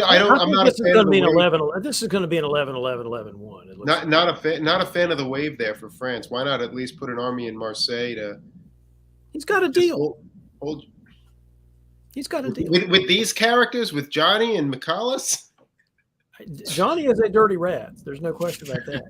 not a fan of the wave.
This is going to be an 11-11-11-1.
Not a fan of the wave there for France. Why not at least put an army in Marseille to?
He's got a deal. He's got a deal
with these characters, with Johnny and McCallus.
Johnny is a dirty rat. There's no question about that.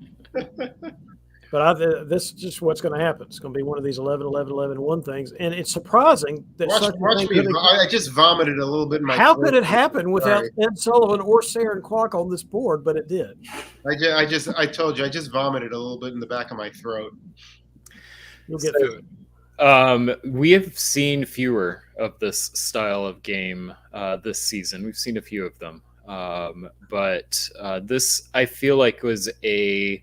But this is just what's going to happen. It's going to be one of these 11-11-11-1 things. And it's surprising that
I just vomited a little bit in my
How
throat.
could it happen without Ed Sullivan or Saren Kwok on this board? But it did.
I told you, I just vomited a little bit in the back of my throat.
You'll get through it.
We have seen fewer of this style of game this season. We've seen a few of them. But this, I feel like, was a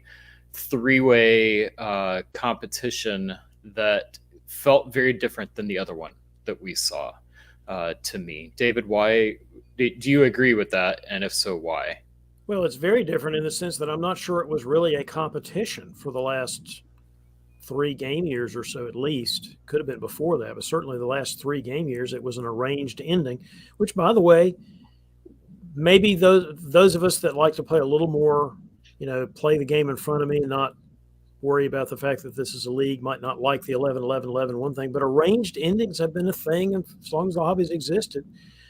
3-way competition that felt very different than the other one that we saw to me. David, why do you agree with that? And if so, why?
Well, it's very different in the sense that I'm not sure it was really a competition for the last 3 game years or so, at least. Could have been before that, but certainly the last 3 game years, it was an arranged ending, which, by the way, maybe those of us that like to play a little more, play the game in front of me and not worry about the fact that this is a league might not like the 11-11-11-1 thing, but arranged endings have been a thing as long as the hobby's existed.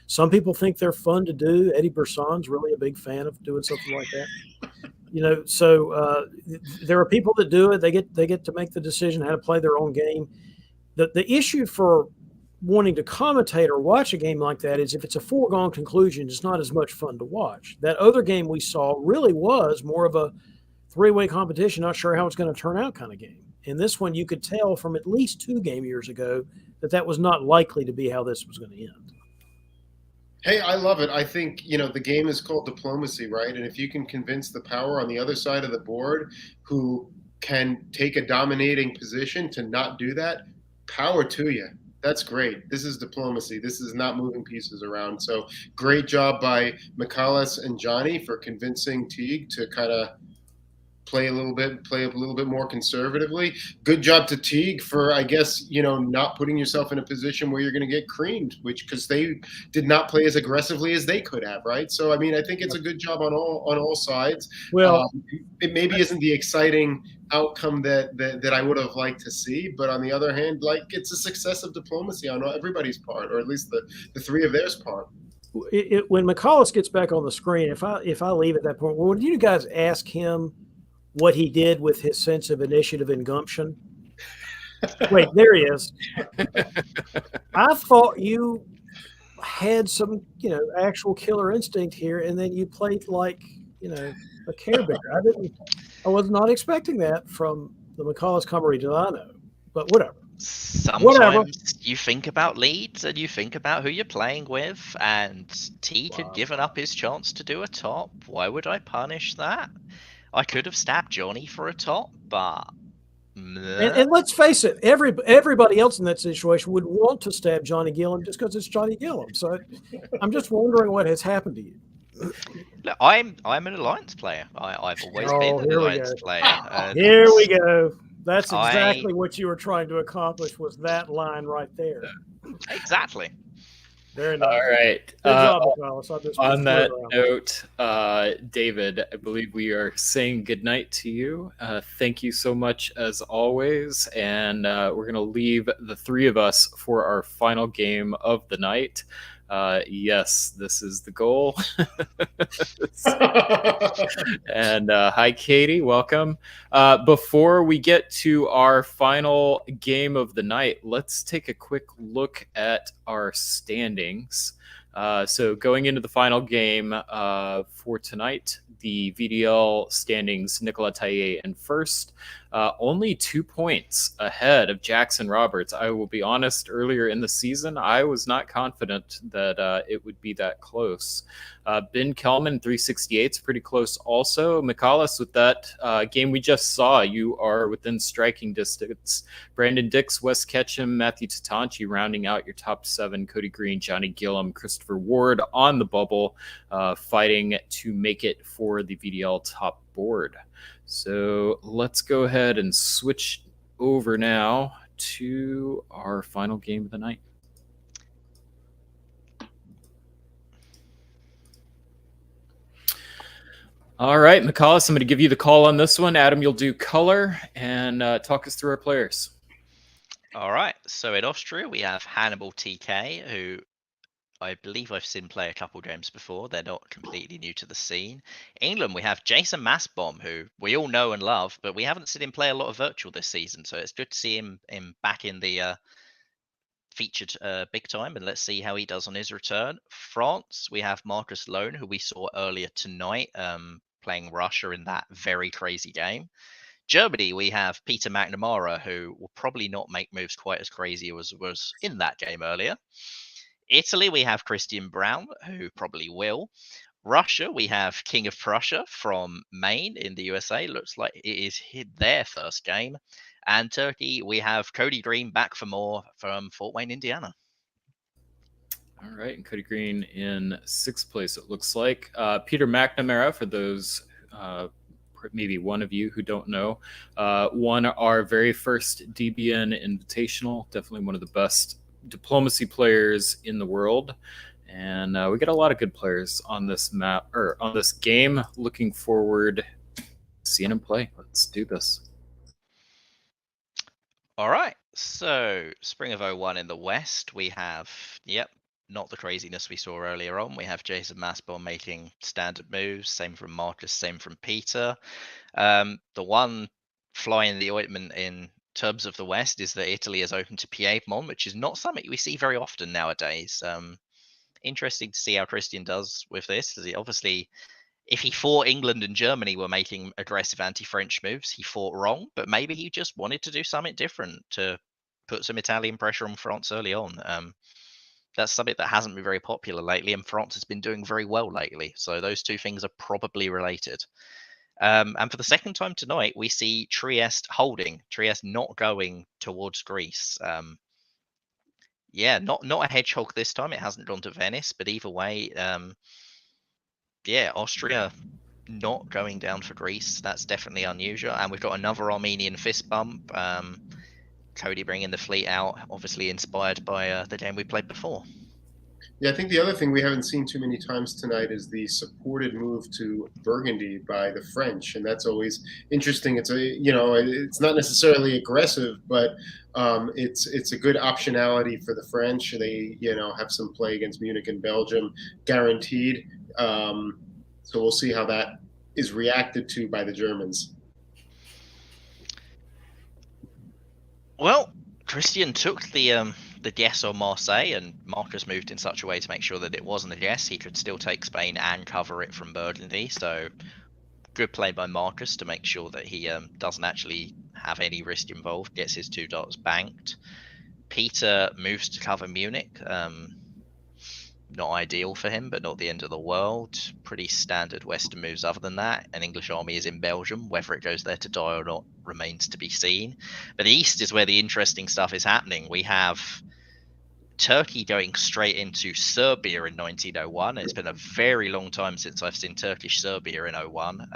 Some people think they're fun to do. Eddie Bressan's really a big fan of doing something like that. So there are people that do it. They get to make the decision how to play their own game. The issue for wanting to commentate or watch a game like that is if it's a foregone conclusion, it's not as much fun to watch. That other game we saw really was more of a 3-way competition, not sure how it's going to turn out kind of game. In this one, you could tell from at least 2 game years ago that was not likely to be how this was going to end.
Hey, I love it. I think, the game is called diplomacy, right? And if you can convince the power on the other side of the board who can take a dominating position to not do that, power to you. That's great. This is diplomacy. This is not moving pieces around. So great job by McCallus and Johnny for convincing Teague to kind of play a little bit more conservatively. Good job to Teague for, I guess, not putting yourself in a position where you're going to get creamed, because they did not play as aggressively as they could have, right? So, I mean, I think it's a good job on all sides.
Well,
It maybe isn't the exciting outcome that I would have liked to see, but on the other hand, like, it's a success of diplomacy on everybody's part, or at least the three of theirs part.
when McCallus gets back on the screen, if I leave at that point, would you guys ask him what he did with his sense of initiative and gumption? Wait, there he is. I thought you had some, actual killer instinct here, and then you played like, a Care Bear. I was not expecting that from the McCallus Comrie Delano, but whatever.
Sometimes you think about leads and you think about who you're playing with, and Teague had given up his chance to do a top. Why would I punish that? I could have stabbed Johnny for a top, but
And let's face it, everybody else in that situation would want to stab Johnny Gillum just because it's Johnny Gillum. So I'm just wondering what has happened to you.
look, I'm an alliance player. I've always been an alliance player.
Here we go. That's exactly what you were trying to accomplish, was that line right there.
Exactly.
Very nice.
All right.
Good job, McCallus.
On that note, David, I believe we are saying goodnight to you. Thank you so much as always. And we're going to leave the three of us for our final game of the night. Yes, this is the goal. And hi, Katie. Welcome. Before we get to our final game of the night, let's take a quick look at our standings. So going into the final game for tonight, the VDL standings, Nicola Taillet in first, only 2 points ahead of Jackson Roberts. I will be honest, earlier in the season, I was not confident that it would be that close. Ben Kelman, 368, is pretty close also. McCallus, with that game we just saw, you are within striking distance. Brandon Dix, Wes Ketchum, Matthew Tatanchi rounding out your top 7. Cody Green, Johnny Gillum, Christopher Ward on the bubble, fighting to make it for the VDL top board. So let's go ahead and switch over now to our final game of the night. All right, McCallus, I'm going to give you the call on this one. Adam, you'll do color and talk us through our players.
All right. So in Austria, we have Hannibal TK, who I believe I've seen play a couple games before. They're not completely new to the scene. England, we have Jason Massbomb, who we all know and love, but we haven't seen him play a lot of virtual this season. So it's good to see him back in the featured big time, and let's see how he does on his return. France, we have Marcus Lone, who we saw earlier tonight, playing Russia in that very crazy game. Germany, we have Peter McNamara, who will probably not make moves quite as crazy as was in that game earlier. Italy, we have Christian Brown, who probably will. Russia, we have King of Prussia from Maine in the USA. Looks like it is their first game. And Turkey, we have Cody Green back for more from Fort Wayne, Indiana.
All right, and Cody Green in 6th place, it looks like. Peter McNamara, for those maybe one of you who don't know, won our very first DBN Invitational. Definitely one of the best diplomacy players in the world. And we got a lot of good players on this map, or on this game. Looking forward to seeing him play. Let's do this.
All right. So Spring of 01 in the West, we have, not the craziness we saw earlier on. We have Jason Massbomb making standard moves. Same from Marcus, same from Peter. The one fly in the ointment in terms of the West is that Italy is open to Piedmont, which is not something we see very often nowadays. Interesting to see how Christian does with this. Obviously, if he thought England and Germany were making aggressive anti-French moves, he thought wrong, but maybe he just wanted to do something different to put some Italian pressure on France early on. that's something that hasn't been very popular lately, and France has been doing very well lately. So those two things are probably related. And for the second time tonight, we see Trieste holding, Trieste not going towards Greece. Yeah, not a hedgehog this time. It hasn't gone to Venice, but either way, yeah, Austria not going down for Greece. That's definitely unusual. And we've got another Armenian fist bump. Cody bringing the fleet out, obviously inspired by the game we played before.
Yeah, I think the other thing we haven't seen too many times tonight is the supported move to Burgundy by the French, and that's always interesting. It's it's not necessarily aggressive, but it's a good optionality for the French. They have some play against Munich and Belgium guaranteed. So we'll see how that is reacted to by the Germans.
Well, Christian took the guess on Marseille, and Marcus moved in such a way to make sure that it wasn't a guess. He could still take Spain and cover it from Burgundy. So good play by Marcus to make sure that he doesn't actually have any risk involved. Gets his 2 dots banked. Peter moves to cover Munich. Not ideal for him, but not the end of the world. Pretty standard Western moves other than that. An English army is in Belgium. Whether it goes there to die or not remains to be seen. But the east is where the interesting stuff is happening. We have Turkey going straight into Serbia in 1901. It's been a very long time since I've seen Turkish Serbia in 01.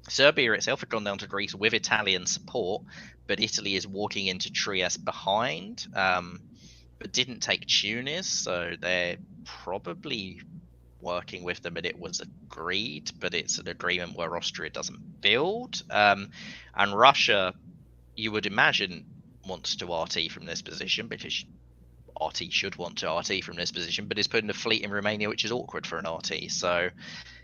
Serbia itself had gone down to Greece with Italian support, but Italy is walking into Trieste behind. But didn't take Tunis, so they're probably working with them, and it was agreed, but it's an agreement where Austria doesn't build. And Russia, you would imagine, wants to RT from this position, because RT should want to RT from this position, but is putting a fleet in Romania, which is awkward for an RT. So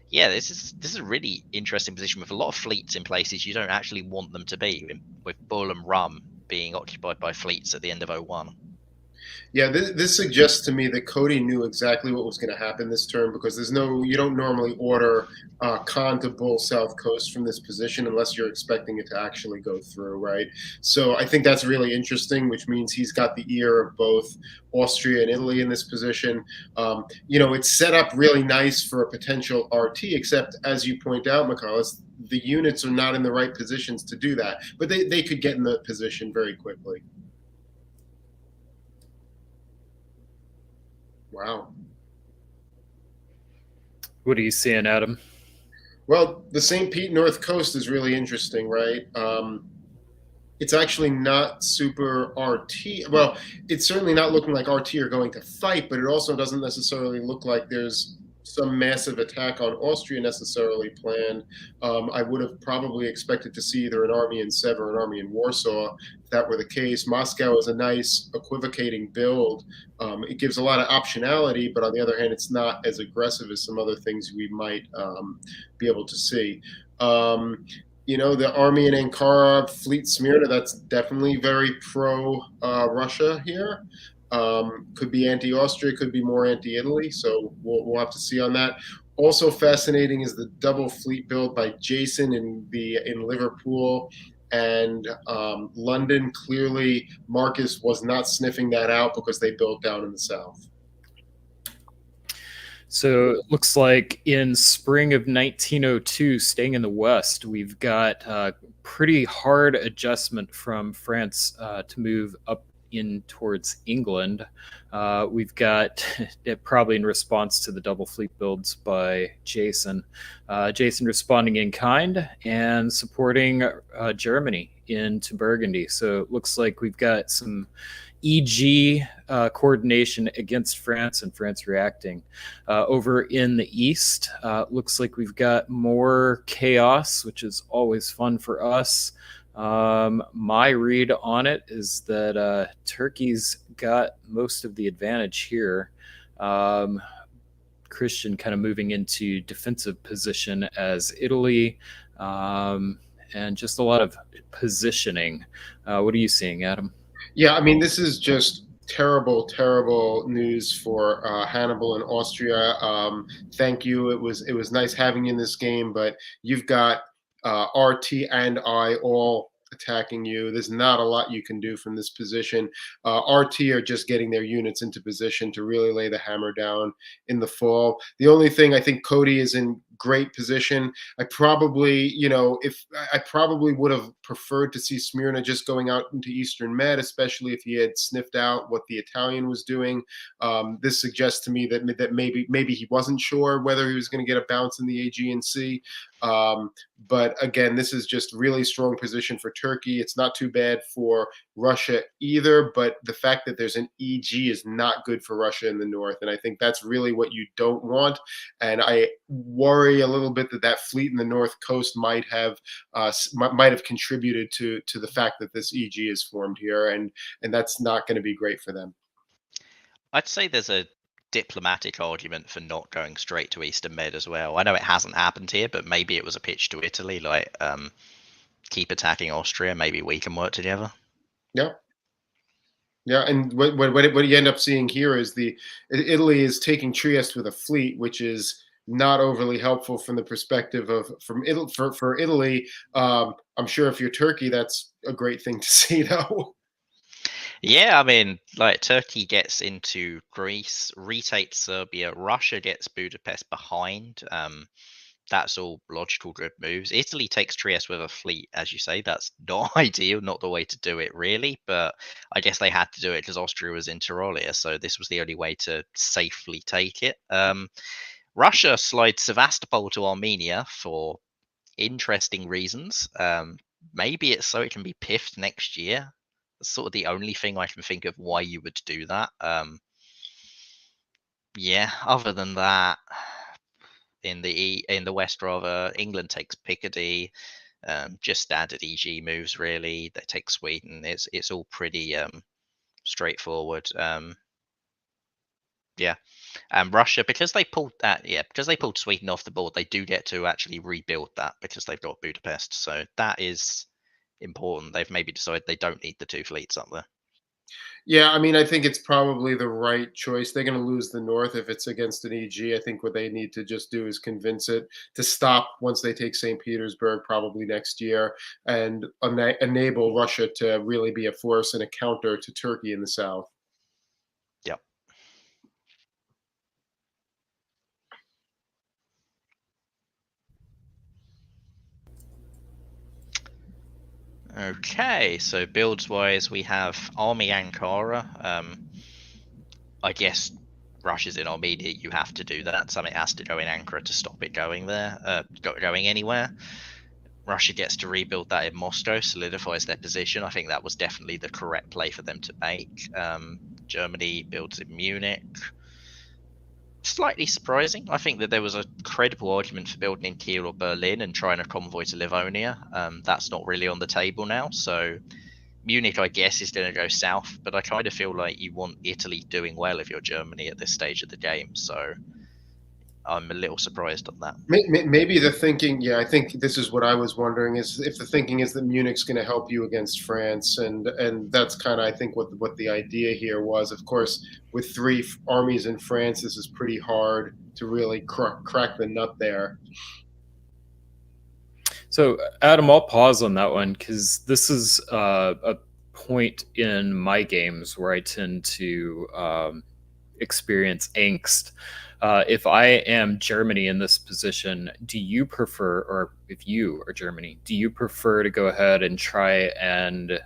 yeah, this is a really interesting position with a lot of fleets in places you don't actually want them to be, with Bull and Rum being occupied by fleets at the end of 01.
Yeah, this suggests to me that Cody knew exactly what was going to happen this turn, because you don't normally order Khan to Bull South Coast from this position unless you're expecting it to actually go through, right? So I think that's really interesting, which means he's got the ear of both Austria and Italy in this position. It's set up really nice for a potential RT, except as you point out, Michaelis, the units are not in the right positions to do that, but they could get in the position very quickly. Wow.
What are you seeing, Adam?
Well, the St. Pete North Coast is really interesting, right? It's actually not super RT. Well, it's certainly not looking like RT are going to fight, but it also doesn't necessarily look like there's some massive attack on Austria necessarily planned. I would have probably expected to see either an army in Sever or an army in Warsaw if that were the case. Moscow is a nice equivocating build. It gives a lot of optionality, but on the other hand, it's not as aggressive as some other things we might be able to see. The army in Ankara, Fleet Smyrna, that's definitely very pro-Russia here. Could be anti-Austria, could be more anti-Italy, so we'll have to see on that. Also fascinating is the double fleet build by Jason in Liverpool and London. Clearly, Marcus was not sniffing that out because they built down in the south.
So it looks like in spring of 1902, staying in the West, we've got a pretty hard adjustment from France to move up in towards England. We've got probably in response to the double fleet builds by Jason. Jason responding in kind and supporting Germany into Burgundy. So it looks like we've got some EG coordination against France and France reacting. Over in the East, looks like we've got more chaos, which is always fun for us. My read on it is that Turkey's got most of the advantage here. Christian kind of moving into defensive position as Italy, and just a lot of positioning. What are you seeing, Adam?
Yeah, I mean, this is just terrible, terrible news for Hannibal and Austria. Thank you. It was nice having you in this game, but you've got RT and I all attacking you. There's not a lot you can do from this position. RT are just getting their units into position to really lay the hammer down in the fall. The only thing, I think Cody is in great position. I probably, if I probably would have preferred to see Smyrna just going out into Eastern Med, especially if he had sniffed out what the Italian was doing. This suggests to me that maybe he wasn't sure whether he was going to get a bounce in the Aegean Sea. But again, this is just really strong position for Turkey. It's not too bad for Russia either, but the fact that there's an EG is not good for Russia in the north, and I think that's really what you don't want. And I worry a little bit that fleet in the north coast might have contributed to the fact that this EG is formed here, and that's not going to be great for them.
I'd say there's a diplomatic argument for not going straight to Eastern Med as well. I know it hasn't happened here, but maybe it was a pitch to Italy, like keep attacking Austria, maybe we can work together.
Yeah. Yeah, and what you end up seeing here is Italy is taking Trieste with a fleet, which is not overly helpful from the perspective of for Italy. I'm sure if you're Turkey, that's a great thing to see, though.
Yeah, I mean, like Turkey gets into Greece, retakes Serbia, Russia gets Budapest behind. That's all logical, good moves. Italy takes Trieste with a fleet, as you say. That's not ideal, not the way to do it, really. But I guess they had to do it because Austria was in Tyrolia, so this was the only way to safely take it. Russia slides Sevastopol to Armenia for interesting reasons. Maybe it's so it can be piffed next year. That's sort of the only thing I can think of why you would do that. Yeah, other than that, in the west, rather, England takes Picardy. Just standard EG moves, really. They take Sweden. It's all pretty straightforward. Yeah, and Russia, because they pulled Sweden off the board, they do get to actually rebuild that because they've got Budapest. So that is important. They've maybe decided they don't need the two fleets up there.
Yeah, I mean, I think it's probably the right choice. They're going to lose the North if it's against an EG. I think what they need to just do is convince it to stop once they take St. Petersburg, probably next year, and enable Russia to really be a force and a counter to Turkey in the south.
Yep. Okay, so builds wise, we have Army Ankara. I guess Russia's in Armenia, you have to do that. Something has to go in Ankara to stop it going there, going anywhere. Russia gets to rebuild that in Moscow, solidifies their position. I think that was definitely the correct play for them to make. Germany builds in Munich. Slightly surprising. I think that there was a credible argument for building in Kiel or Berlin and trying a convoy to Livonia. That's not really on the table now. So Munich, I guess, is going to go south. But I kind of feel like you want Italy doing well if you're Germany at this stage of the game. So I'm a little surprised on that.
Maybe the thinking, yeah, I think this is what I was wondering, is if the thinking is that Munich's going to help you against France, and that's kind of, I think, what the idea here was. Of course, with three armies in France, this is pretty hard to really crack the nut there.
So, Adam, I'll pause on that one because this is a point in my games where I tend to experience angst. If I am Germany in this position, do you prefer, or if you are Germany, do you prefer to go ahead and try and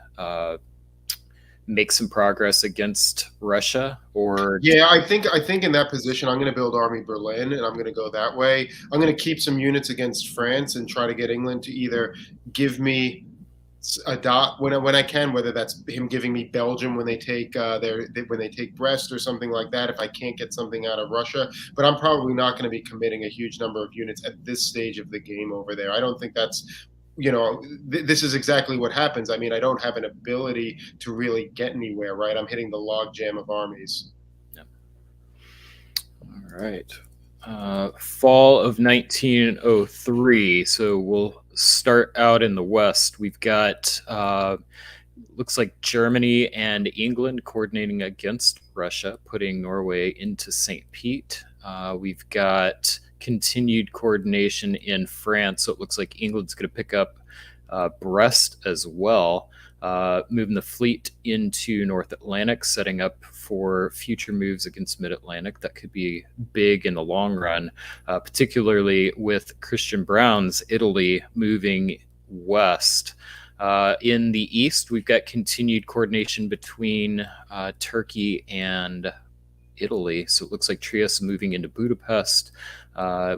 make some progress against Russia? Or
yeah, I think in that position, I'm going to build Army Berlin, and I'm going to go that way. I'm going to keep some units against France and try to get England to either give me a dot when I can, whether that's him giving me Belgium when they take Brest or something like that, if I can't get something out of Russia. But I'm probably not going to be committing a huge number of units at this stage of the game over there. I don't think that's, this is exactly what happens. I mean, I don't have an ability to really get anywhere, right? I'm hitting the log jam of armies.
Yep. All right. Fall of 1903. So we'll start out in the West. We've got, looks like Germany and England coordinating against Russia, putting Norway into St. Pete. We've got continued coordination in France. So it looks like England's going to pick up Brest as well, moving the fleet into North Atlantic, setting up for future moves against Mid Atlantic that could be big in the long run, particularly with Christian Brown's Italy moving west. In the east, we've got continued coordination between Turkey and Italy. So it looks like Trieste moving into Budapest.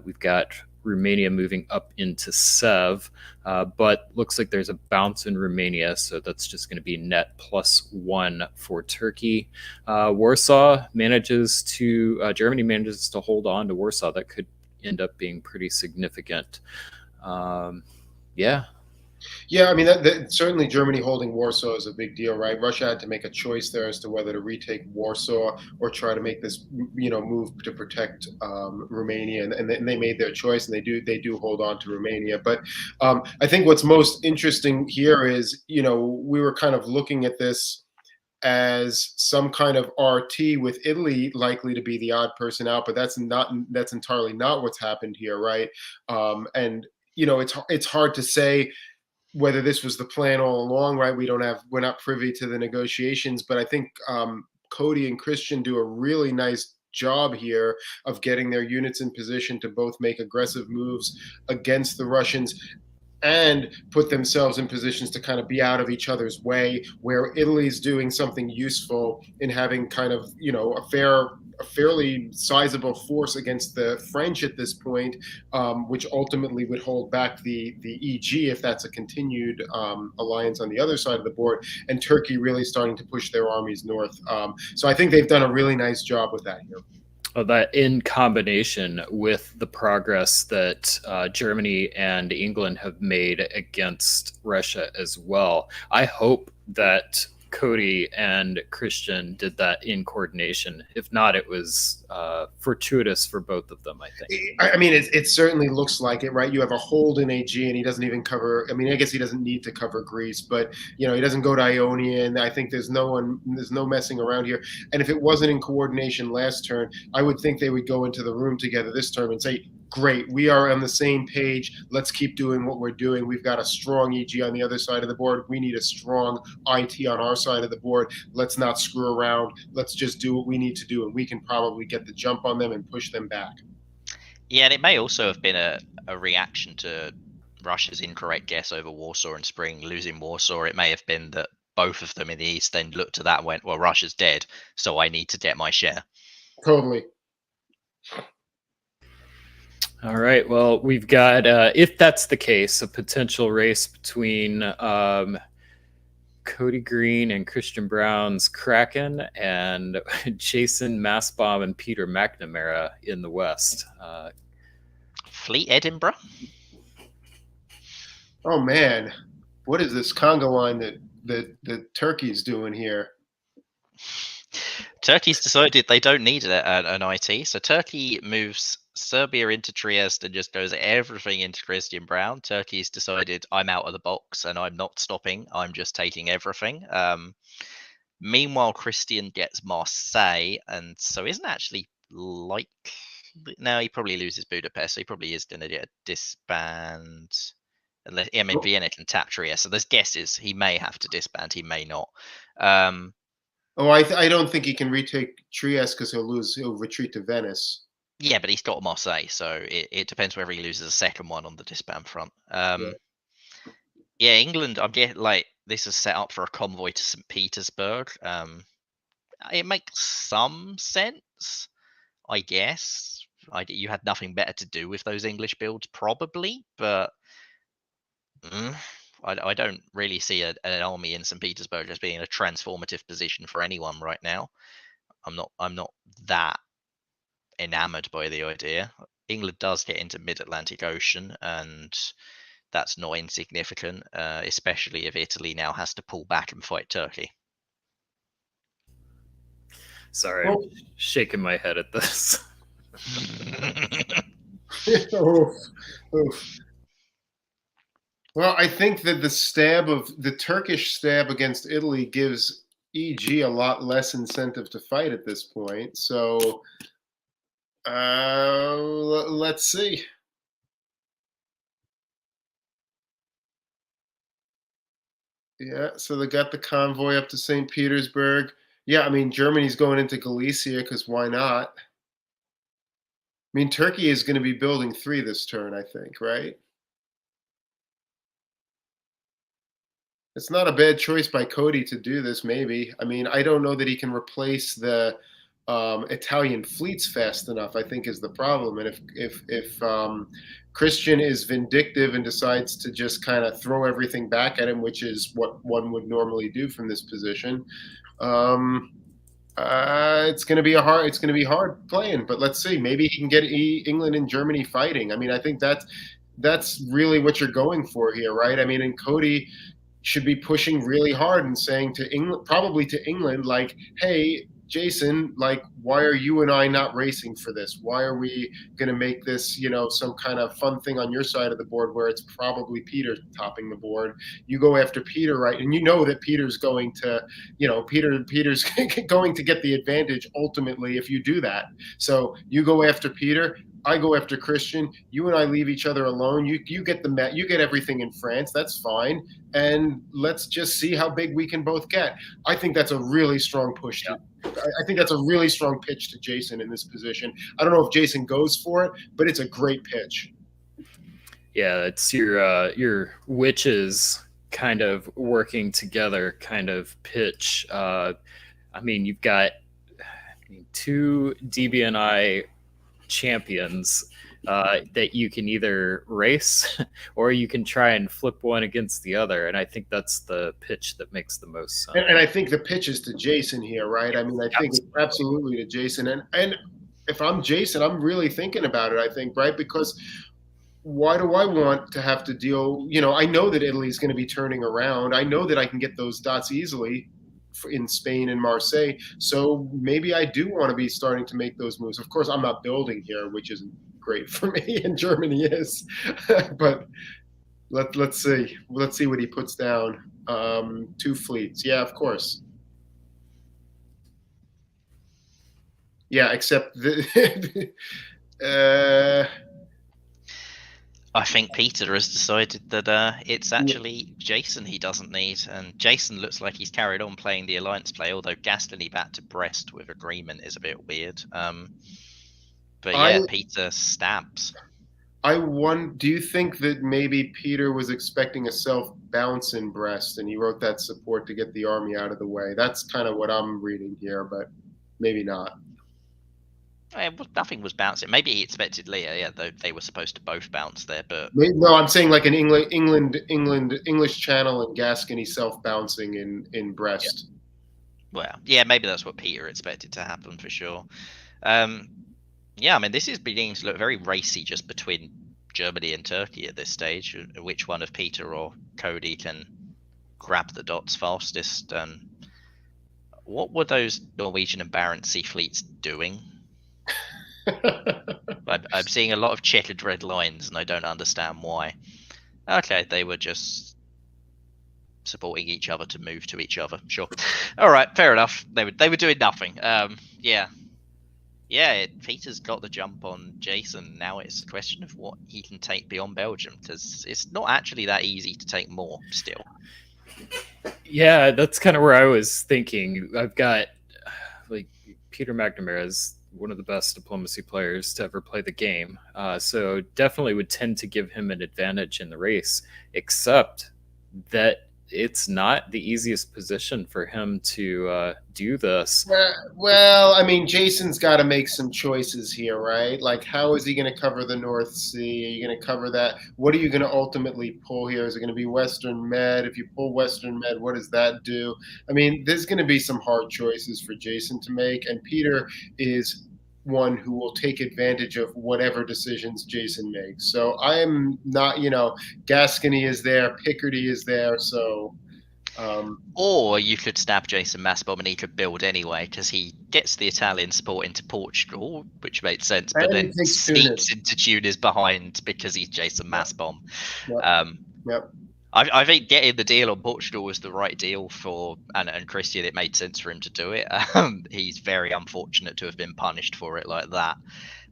We've got Romania moving up into Sev, but looks like there's a bounce in Romania, so that's just going to be net +1 for Turkey. Warsaw manages to, Germany manages to hold on to Warsaw. That could end up being pretty significant. Yeah.
Yeah, I mean, certainly Germany holding Warsaw is a big deal, right? Russia had to make a choice there as to whether to retake Warsaw or try to make this, move to protect Romania, and they made their choice, and they do hold on to Romania. But I think what's most interesting here is, we were kind of looking at this as some kind of RT with Italy likely to be the odd person out, but that's entirely not what's happened here, right? And it's hard to say whether this was the plan all along, right? We're not privy to the negotiations, but I think Cody and Christian do a really nice job here of getting their units in position to both make aggressive moves against the Russians and put themselves in positions to kind of be out of each other's way, where Italy's doing something useful in having kind of, a fairly sizable force against the French at this point, which ultimately would hold back the EG if that's a continued alliance on the other side of the board, and Turkey really starting to push their armies north. So I think they've done a really nice job with that here.
That in combination with the progress that Germany and England have made against Russia as well. I hope that Cody and Christian did that in coordination. If not, it was fortuitous for both of them, I think.
I mean, it certainly looks like it, right? You have a hold in AG, and he doesn't even cover. I mean, I guess he doesn't need to cover Greece, but he doesn't go to Ionia, and I think there's no messing around here. And if it wasn't in coordination last turn, I would think they would go into the room together this term and say, great, we are on the same page. Let's keep doing what we're doing. We've got a strong EG on the other side of the board. We need a strong IT on our side of the board. Let's not screw around. Let's just do what we need to do, and we can probably get the jump on them and push them back.
Yeah, and it may also have been a reaction to Russia's incorrect guess over Warsaw and Spring losing Warsaw. It may have been that both of them in the East then looked to that and went, well, Russia's dead, so I need to get my share.
Totally.
All right. Well, we've got, if that's the case, a potential race between Cody Green and Christian Brown's Kraken and Jason Massbaum and Peter McNamara in the West.
Fleet Edinburgh?
Oh, man. What is this Congo line that Turkey's doing here?
Turkey's decided they don't need an IT, so Turkey moves Serbia into Trieste and just goes everything into Christian Brown. Turkey's decided, I'm out of the box and I'm not stopping. I'm just taking everything. Meanwhile, Christian gets Marseille, and so isn't actually likely. No, he probably loses Budapest, so he probably is going to get a disband. Unless, I mean, Vienna can tap Trieste, so there's guesses. He may have to disband, he may not.
I don't think he can retake Trieste because he'll retreat to Venice.
Yeah, but he's got Marseille, so it depends whether he loses a second one on the disband front. Yeah, England, I'm getting this is set up for a convoy to St. Petersburg. It makes some sense, I guess. You had nothing better to do with those English builds, probably, but I don't really see an army in St. Petersburg as being a transformative position for anyone right now. I'm not that enamored by the idea. England does get into mid-Atlantic Ocean, and that's not insignificant, especially if Italy now has to pull back and fight Turkey.
Sorry, I'm shaking my head at this.
Oof. Well, I think that the Turkish stab against Italy gives EG a lot less incentive to fight at this point. So let's see. Yeah, so they got the convoy up to St. Petersburg. Yeah, I mean, Germany's going into Galicia because why not? I mean, Turkey is going to be building three this turn, I think, right? It's not a bad choice by Cody to do this, maybe. I mean, I don't know that he can replace the Italian fleets fast enough, I think is the problem. And if Christian is vindictive and decides to just kind of throw everything back at him, which is what one would normally do from this position, um, it's going to be hard playing. But let's see. Maybe he can get England and Germany fighting. I mean, I think that's really what you're going for here, right? I mean, and Cody should be pushing really hard and saying to England, probably to England, like, hey, Jason, like, why are you and I not racing for this? Why are we going to make this, some kind of fun thing on your side of the board where it's probably Peter topping the board? You go after Peter, right? And you know that Peter's going to, Peter's going to get the advantage ultimately if you do that. So you go after Peter. I go after Christian. You and I leave each other alone. You get you get everything in France. That's fine. And let's just see how big we can both get. I think that's a really strong push. I think that's a really strong pitch to Jason in this position. I don't know if Jason goes for it, but it's a great pitch.
Yeah, it's your witches kind of working together kind of pitch. I mean, you've got two DBNI champions that you can either race or you can try and flip one against the other. And I think that's the pitch that makes the most sense.
And I think the pitch is to Jason here, right? I mean, I think it's absolutely to Jason. And if I'm Jason, I'm really thinking about it, I think, right? Because why do I want to have to deal? I know that Italy's going to be turning around. I know that I can get those dots easily in Spain and Marseille. So maybe I do want to be starting to make those moves. Of course, I'm not building here, which isn't great for me, and Germany is. But let's see. Let's see what he puts down. Two fleets. Yeah, of course. Yeah, except
I think Peter has decided that it's actually Jason he doesn't need, and Jason looks like he's carried on playing the alliance play. Although Gascony back to Brest with agreement is a bit weird. But yeah, Peter stabs.
Do you think that maybe Peter was expecting a self bounce in Brest, and he wrote that support to get the army out of the way? That's kind of what I'm reading here, but maybe not.
Nothing was bouncing. Maybe he expected Leah. Yeah, though they were supposed to both bounce there, but
no, I'm saying like an English Channel and Gascony self bouncing in Brest.
Yeah. Well, yeah, maybe that's what Peter expected to happen for sure. Yeah, I mean, this is beginning to look very racy just between Germany and Turkey at this stage. Which one of Peter or Cody can grab the dots fastest? What were those Norwegian and Barents Sea fleets doing? I'm seeing a lot of checkered red lines, and I don't understand why. Okay, they were just supporting each other to move to each other. Sure. All right, fair enough. They were doing nothing. Yeah. Peter's got the jump on Jason. Now it's a question of what he can take beyond Belgium, because it's not actually that easy to take more still.
Yeah, that's kind of where I was thinking. I've got like Peter McNamara is one of the best diplomacy players to ever play the game. So definitely would tend to give him an advantage in the race, except that it's not the easiest position for him to do this.
Well, I mean, Jason's got to make some choices here, right? Like, how is he going to cover the North Sea? Are you going to cover that? What are you going to ultimately pull here? Is it going to be Western Med? If you pull Western Med, what does that do? I mean, there's going to be some hard choices for Jason to make, and Peter is one who will take advantage of whatever decisions Jason makes. So I am not, Gascony is there, Picardy is there, so.
Or you could stab Jason Massbomb and he could build anyway, because he gets the Italian support into Portugal, which made sense, but then sneaks into Tunis behind because he's Jason Massbomb.
Yep.
I think getting the deal on Portugal was the right deal for and Christian. It made sense for him to do it. He's very unfortunate to have been punished for it like that.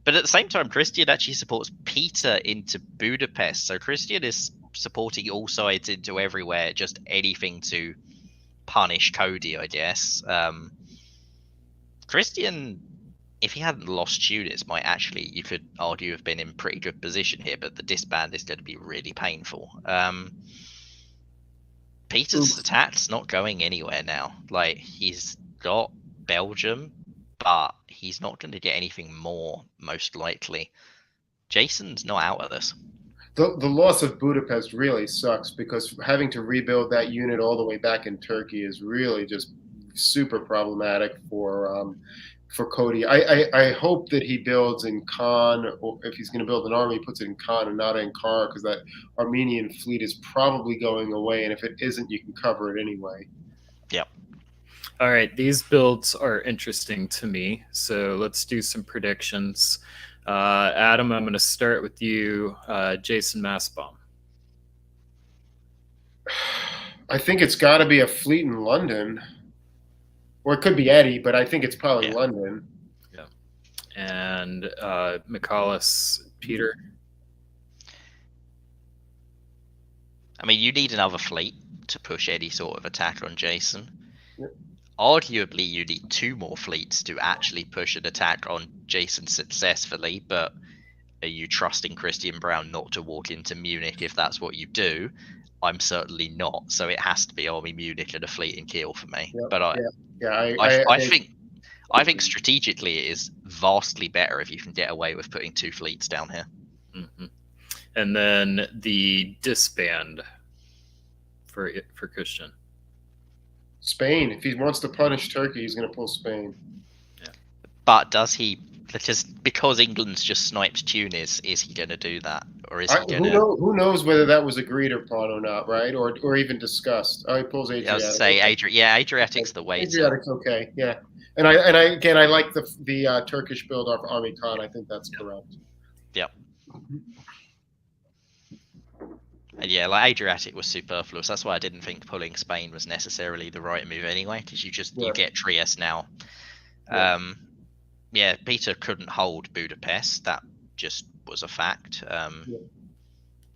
But at the same time, Christian actually supports Peter into Budapest. So Christian is supporting all sides into everywhere, just anything to punish Cody, I guess. Christian, if he hadn't lost Tunis, might actually, you could argue, have been in pretty good position here, but the disband is going to be really painful. Peter's attack's not going anywhere now. Like, he's got Belgium, but he's not going to get anything more, most likely. Jason's not out of this.
The loss of Budapest really sucks, because having to rebuild that unit all the way back in Turkey is really just super problematic for Cody. I hope that he builds in Khan, or if he's going to build an army, he puts it in Khan and not in Ankara, because that Armenian fleet is probably going away, and if it isn't, you can cover it anyway.
Yep.
All right, these builds are interesting to me, so let's do some predictions. Adam, I'm going to start with you. Jason Massbaum.
I think it's got to be a fleet in London, or it could be Eddie, but I think it's probably London.
Yeah. And Michaelis, Peter.
I mean, you need another fleet to push any sort of attack on Jason.
Yep.
Arguably, you need 2 more fleets to actually push an attack on Jason successfully, but are you trusting Christian Brown not to walk into Munich if that's what you do? I'm certainly not. So it has to be Army Munich and a fleet in Kiel for me.
Yep.
But I think strategically it is vastly better if you can get away with putting 2 fleets down here.
Mm-hmm. And then the disband for Christian.
Spain. If he wants to punish Turkey, he's going to pull Spain.
Yeah. But does he? Because England's just sniped Tunis, is he going to do that, or is he going to?
Who knows whether that was agreed upon or not, right? Or even discussed. Oh, he pulls Adriatic.
I was to say Adriatic's the way.
Adriatic's okay. Yeah, and I like the Turkish build off Army Khan. I think that's correct.
Yep. And yeah, like Adriatic was superfluous. That's why I didn't think pulling Spain was necessarily the right move anyway, because you get Trieste now. Yeah. Peter couldn't hold Budapest. That just was a fact.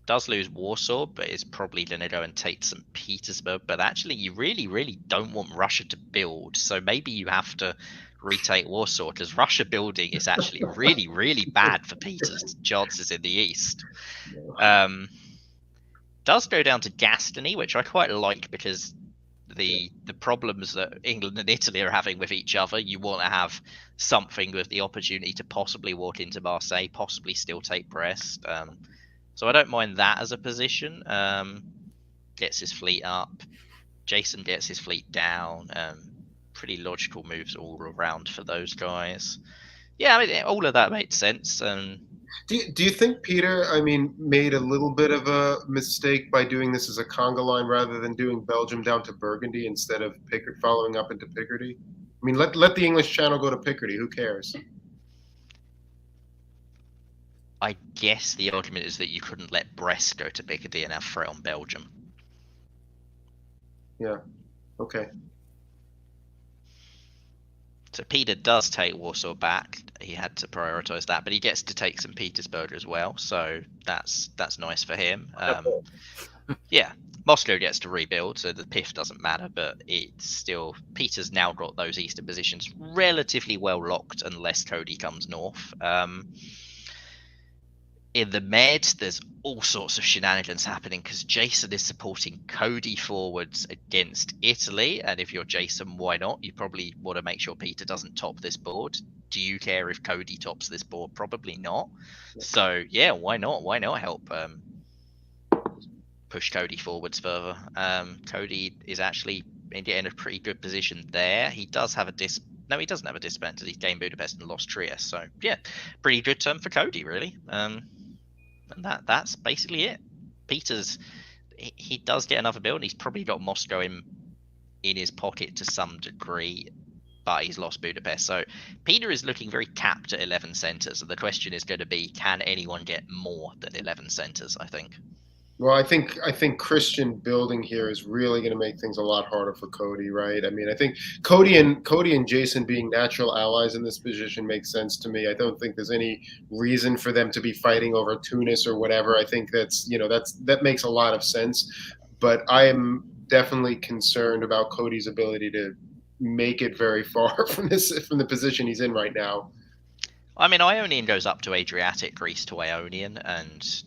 Does lose Warsaw, but is probably going to go and take St. Petersburg. But actually, you really, really don't want Russia to build. So maybe you have to retake Warsaw, because Russia building is actually really, really bad for Peter's chances in the east. Does go down to Gascony, which I quite like, because the problems that England and Italy are having with each other, you want to have something with the opportunity to possibly walk into Marseille, possibly still take Brest. So I don't mind that as a position. Gets his fleet up. Jason gets his fleet down. Pretty logical moves all around for those guys. Yeah, I mean, all of that made sense.
Do you think Peter, made a little bit of a mistake by doing this as a conga line rather than doing Belgium down to Burgundy instead of following up into Picardy? I mean, let the English Channel go to Picardy. Who cares?
I guess the argument is that you couldn't let Brest go to Picardy and have threat on Belgium.
Yeah. Okay.
So Peter does take Warsaw back. He had to prioritize that, but he gets to take St. Petersburg as well. So that's nice for him. Yeah, Moscow gets to rebuild, so the PIF doesn't matter, but it's still, Peter's now got those eastern positions relatively well locked unless Cody comes north. In the Med, there's all sorts of shenanigans happening because Jason is supporting Cody forwards against Italy. And if you're Jason, why not? You probably want to make sure Peter doesn't top this board. Do you care if Cody tops this board? Probably not. So, yeah, why not? Why not help push Cody forwards further? Cody is actually in a pretty good position there. He does have a No, he doesn't have a disband. He's gained Budapest and lost Trieste. So, yeah, pretty good turn for Cody, really. And that's basically it. Peter's, he does get another build. He's probably got Moscow in his pocket to some degree, but he's lost Budapest. So Peter is looking very capped at 11 centres. And the question is going to be, can anyone get more than 11 centres, I think?
Well, I think Christian building here is really going to make things a lot harder for Cody, right? I mean, I think Cody and Jason being natural allies in this position makes sense to me. I don't think there's any reason for them to be fighting over Tunis or whatever. I think that makes a lot of sense. But I am definitely concerned about Cody's ability to make it very far from the position he's in right now.
I mean, Ionian goes up to Adriatic, Greece to Ionian, and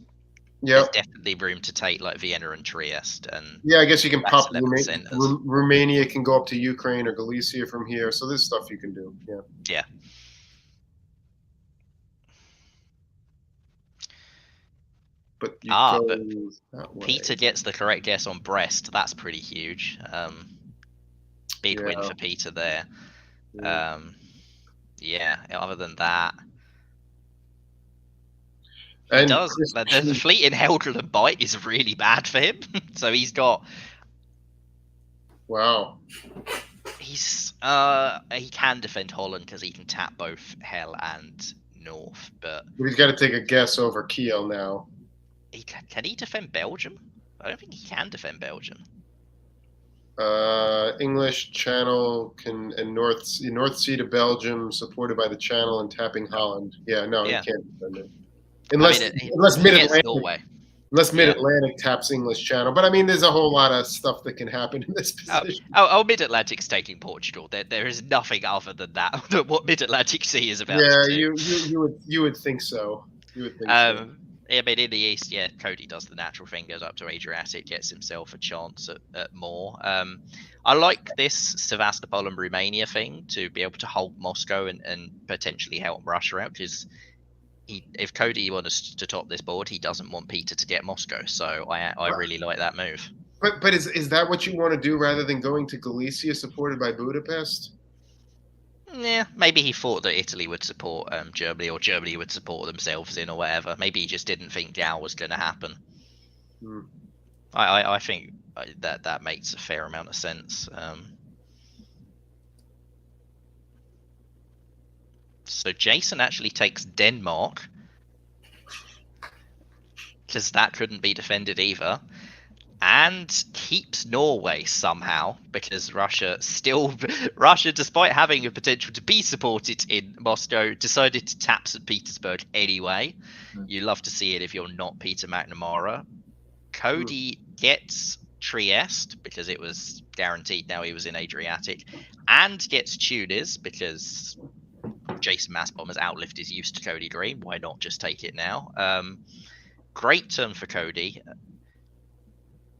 there's
Yep.
definitely room to take like Vienna and Trieste, and
Yeah, I guess you can
that's
pop
11 centers.
Romania can go up to Ukraine or Galicia from here. So there's stuff you can do. Yeah.
Yeah.
But you
But
go that way.
Peter gets the correct guess on Brest. That's pretty huge. Big win
Yeah.
for Peter there.
Yeah.
Yeah. Other than that,
And
the fleet in Heldrel and Bite is really bad for him. So he's got.
Wow.
He can defend Holland because he can tap both Hell and North, but
He's got to take a guess over Kiel now.
can he defend Belgium? I don't think he can defend Belgium.
English Channel and North Sea to Belgium, supported by the Channel and tapping Holland. Yeah, no,
Yeah.
he can't defend it.
He
Unless
gets
Mid-Atlantic.
Norway.
Unless Mid-Atlantic taps English Channel. But I mean, there's a whole lot of stuff that can happen in this position.
Mid-Atlantic's taking Portugal. There is nothing other than that. What Mid-Atlantic Sea is about.
Yeah,
to do.
you would think so. You would think so.
Yeah, but in the east, yeah, Cody does the natural thing, goes up to Adriatic, gets himself a chance at more. I like this Sevastopol and Romania thing to be able to hold Moscow and potentially help Russia out, because if Cody wants to top this board, he doesn't want Peter to get Moscow. So I really like that move.
But is that what you want to do rather than going to Galicia supported by Budapest?
Yeah, maybe he thought that Italy would support Germany, or Germany would support themselves in, or whatever. Maybe he just didn't think Gao was going to happen.
Hmm.
I think that makes a fair amount of sense. So Jason actually takes Denmark, because that couldn't be defended either, and keeps Norway somehow, because Russia, despite having a potential to be supported in Moscow, decided to tap St. Petersburg anyway. You love to see it if you're not Peter McNamara. Cody gets Trieste because it was guaranteed now he was in Adriatic, and gets Tunis because Jason Massbom has outlived his use to Cody Green. Why not just take it now? Great turn for Cody.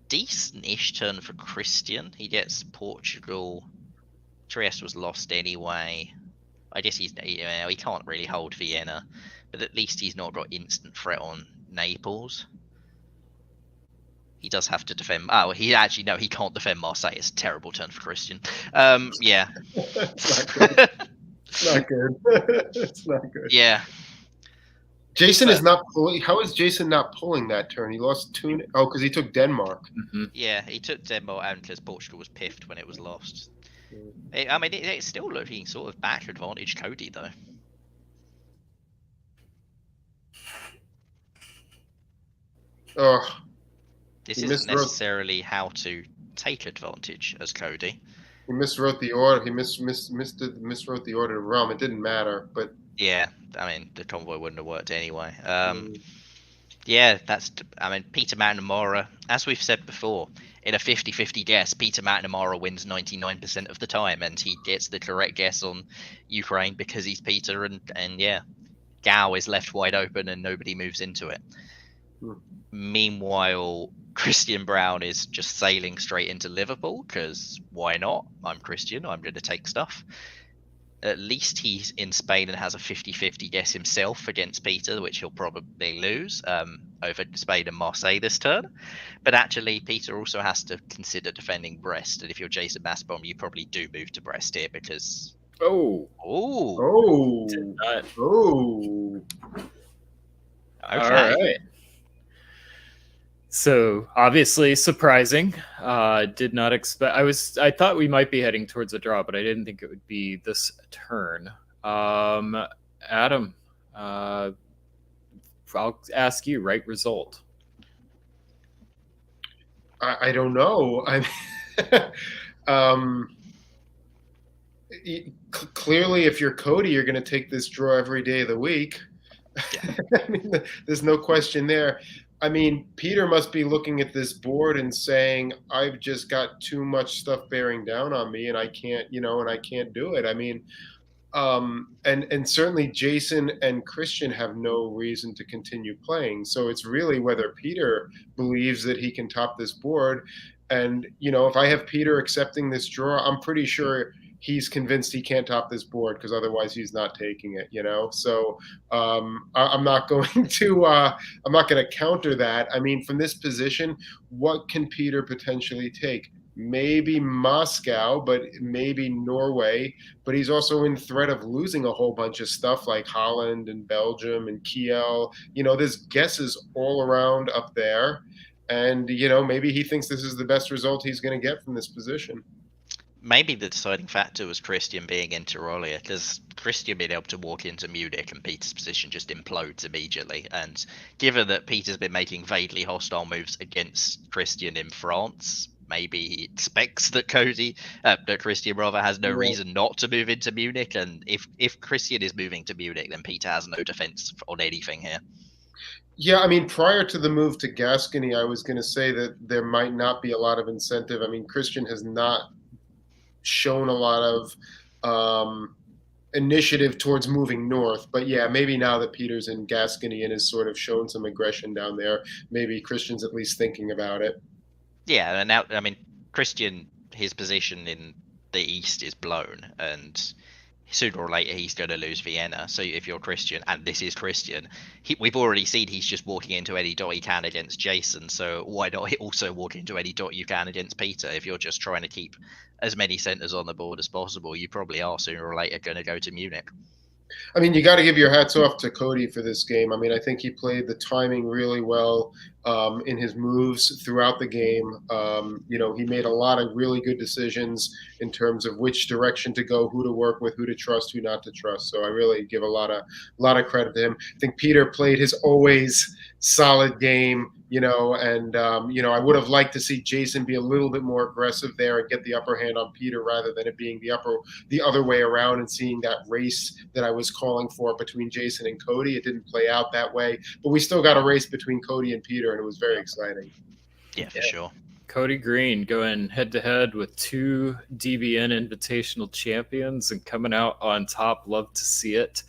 Decent-ish turn for Christian. He gets Portugal. Trieste was lost anyway. I guess he can't really hold Vienna, but at least he's not got instant threat on Naples. He does have to defend. Oh, he can't defend Marseille. It's a terrible turn for Christian. Yeah.
It's not good. It's not good.
Yeah.
Jason is not pulling. How is Jason not pulling that turn? He lost Tunis. Oh, because he took Denmark.
Mm-hmm.
Yeah, he took Denmark, and because Portugal was piffed when it was lost. It's still looking sort of back advantage Cody, though.
Oh,
this isn't necessarily how to take advantage as Cody.
He miswrote the order. He miswrote the order to Rome. It didn't matter, but
yeah, the convoy wouldn't have worked anyway. Yeah, Peter McNamara, as we've said before, in a 50-50 guess, Peter McNamara wins 99% of the time, and he gets the correct guess on Ukraine because he's Peter, and yeah, Gao is left wide open and nobody moves into it. Meanwhile, Christian Brown is just sailing straight into Liverpool because why not? I'm Christian, I'm going to take stuff. At least he's in Spain and has a 50-50 guess himself against Peter, which he'll probably lose over Spain and Marseille this turn. But actually, Peter also has to consider defending Brest. And if you're Jason Massbom, you probably do move to Brest here because...
Oh.
Okay.
All right. So obviously surprising. Did not expect. I thought we might be heading towards a draw, but I didn't think it would be this turn. Adam, I'll ask you. Right result.
I don't know. Um, clearly, if you're Cody, you're going to take this draw every day of the week.
Yeah.
I mean, there's no question there. I mean, Peter must be looking at this board and saying, "I've just got too much stuff bearing down on me, and I can't, and I can't do it." I mean, and certainly Jason and Christian have no reason to continue playing. So it's really whether Peter believes that he can top this board. And if I have Peter accepting this draw, I'm pretty sure he's convinced he can't top this board because otherwise he's not taking it. So I'm not going to I'm not going to counter that. I mean, from this position, what can Peter potentially take? Maybe Moscow, but maybe Norway, but he's also in threat of losing a whole bunch of stuff like Holland and Belgium and Kiel. There's guesses all around up there. And, maybe he thinks this is the best result he's going to get from this position.
Maybe the deciding factor was Christian being in Tyrolia, because Christian being able to walk into Munich and Peter's position just implodes immediately. And given that Peter's been making vaguely hostile moves against Christian in France, maybe he expects that that Christian rather has no reason not to move into Munich. And if Christian is moving to Munich, then Peter has no defense on anything here.
Yeah, I mean, prior to the move to Gascony, I was going to say that there might not be a lot of incentive. I mean, Christian has not shown a lot of initiative towards moving north. But yeah, maybe now that Peter's in Gascony and has sort of shown some aggression down there, maybe Christian's at least thinking about it.
Yeah, and now, I mean, Christian, his position in the east is blown, and sooner or later he's going to lose Vienna. So if you're Christian, and this is Christian, we've already seen he's just walking into any dot he can against Jason. So why not also walk into any dot you can against Peter? If you're just trying to keep as many centers on the board as possible, you probably are sooner or later going to go to Munich.
I mean, you got to give your hats off to Cody for this game. I mean, I think he played the timing really well in his moves throughout the game. He made a lot of really good decisions in terms of which direction to go, who to work with, who to trust, who not to trust. So I really give a lot of credit to him. I think Peter played his always solid game. I would have liked to see Jason be a little bit more aggressive there and get the upper hand on Peter rather than it being the other way around and seeing that race that I was calling for between Jason and Cody. It didn't play out that way, but we still got a race between Cody and Peter, and it was very exciting.
Yeah, for sure.
Cody Green going head to head with two DBN Invitational champions and coming out on top. Love to see it.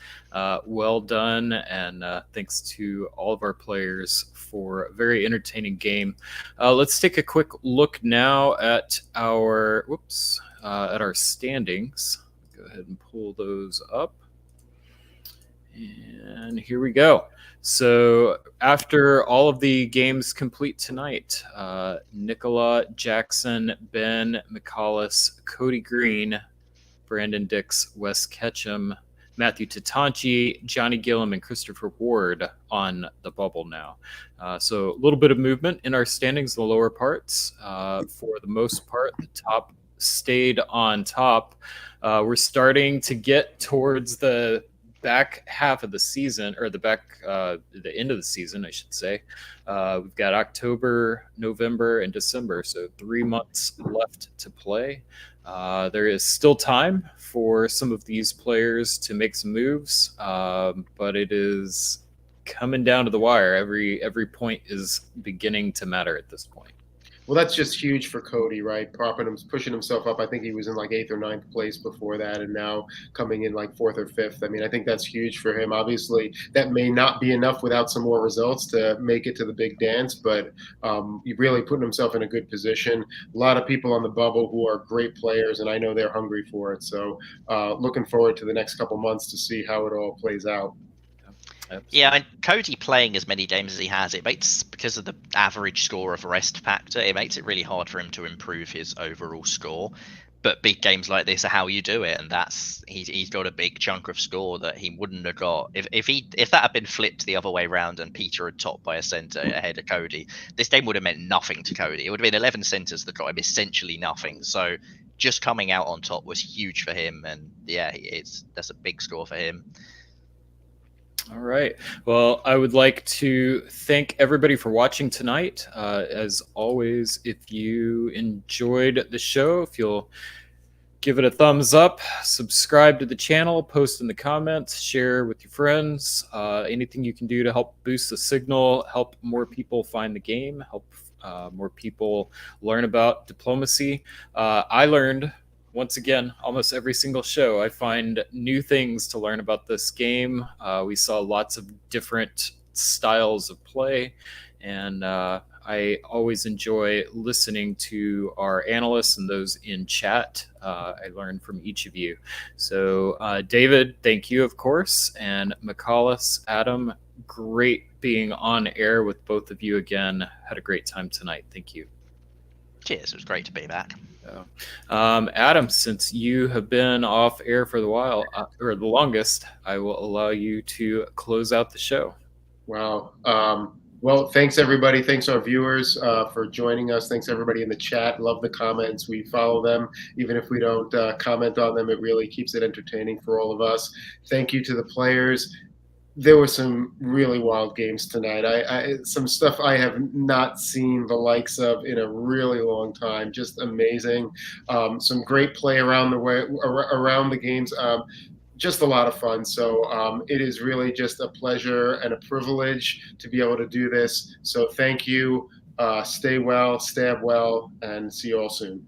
Well done, and thanks to all of our players for a very entertaining game. Let's take a quick look now at our standings. Go ahead and pull those up. And here we go. So after all of the games complete tonight, Nicola, Jackson, Ben, McCallus, Cody Green, Brandon Dix, Wes Ketchum, Matthew Tatanchi, Johnny Gillum, and Christopher Ward on the bubble now. So a little bit of movement in our standings, the lower parts. For the most part, the top stayed on top. We're starting to get towards the back half of the season, or the end of the season, I should say. We've got October, November, and December, so 3 months left to play. There is still time for some of these players to make some moves, but it is coming down to the wire. Every point is beginning to matter at this point.
Well, that's just huge for Cody, right? Pushing himself up. I think he was in like 8th or 9th place before that, and now coming in like 4th or 5th. I mean, I think that's huge for him. Obviously, that may not be enough without some more results to make it to the big dance, but he's really putting himself in a good position. A lot of people on the bubble who are great players, and I know they're hungry for it. So looking forward to the next couple months to see how it all plays out.
Absolutely. Yeah, and Cody playing as many games as he has, it makes, because of the average score of rest factor, it makes it really hard for him to improve his overall score. But big games like this are how you do it, and he's got a big chunk of score that he wouldn't have got if that had been flipped the other way around and Peter had topped by a center ahead of Cody. This game would have meant nothing to Cody. It would have been 11 centers that got him essentially nothing. So just coming out on top was huge for him, and yeah, that's a big score for him.
All right. Well, I would like to thank everybody for watching tonight. As always, if you enjoyed the show, if you'll give it a thumbs up, subscribe to the channel, post in the comments, share with your friends. Anything you can do to help boost the signal, help more people find the game, help more people learn about diplomacy. I learned, once again, almost every single show, I find new things to learn about this game. We saw lots of different styles of play, and I always enjoy listening to our analysts and those in chat. I learn from each of you. So, David, thank you, of course. And McCallus, Adam, great being on air with both of you again. Had a great time tonight. Thank you.
Cheers. It was great to be back.
Adam, since you have been off air for the while, or the longest, I will allow you to close out the show.
Wow. Well, thanks everybody. Thanks our viewers for joining us. Thanks everybody in the chat. Love the comments. We follow them. Even if we don't comment on them, it really keeps it entertaining for all of us. Thank you to the players. There were some really wild games tonight. Some stuff I have not seen the likes of in a really long time. Just amazing. Some great play around the games. Just a lot of fun. So it is really just a pleasure and a privilege to be able to do this. So thank you. Stay well, stab well, and see you all soon.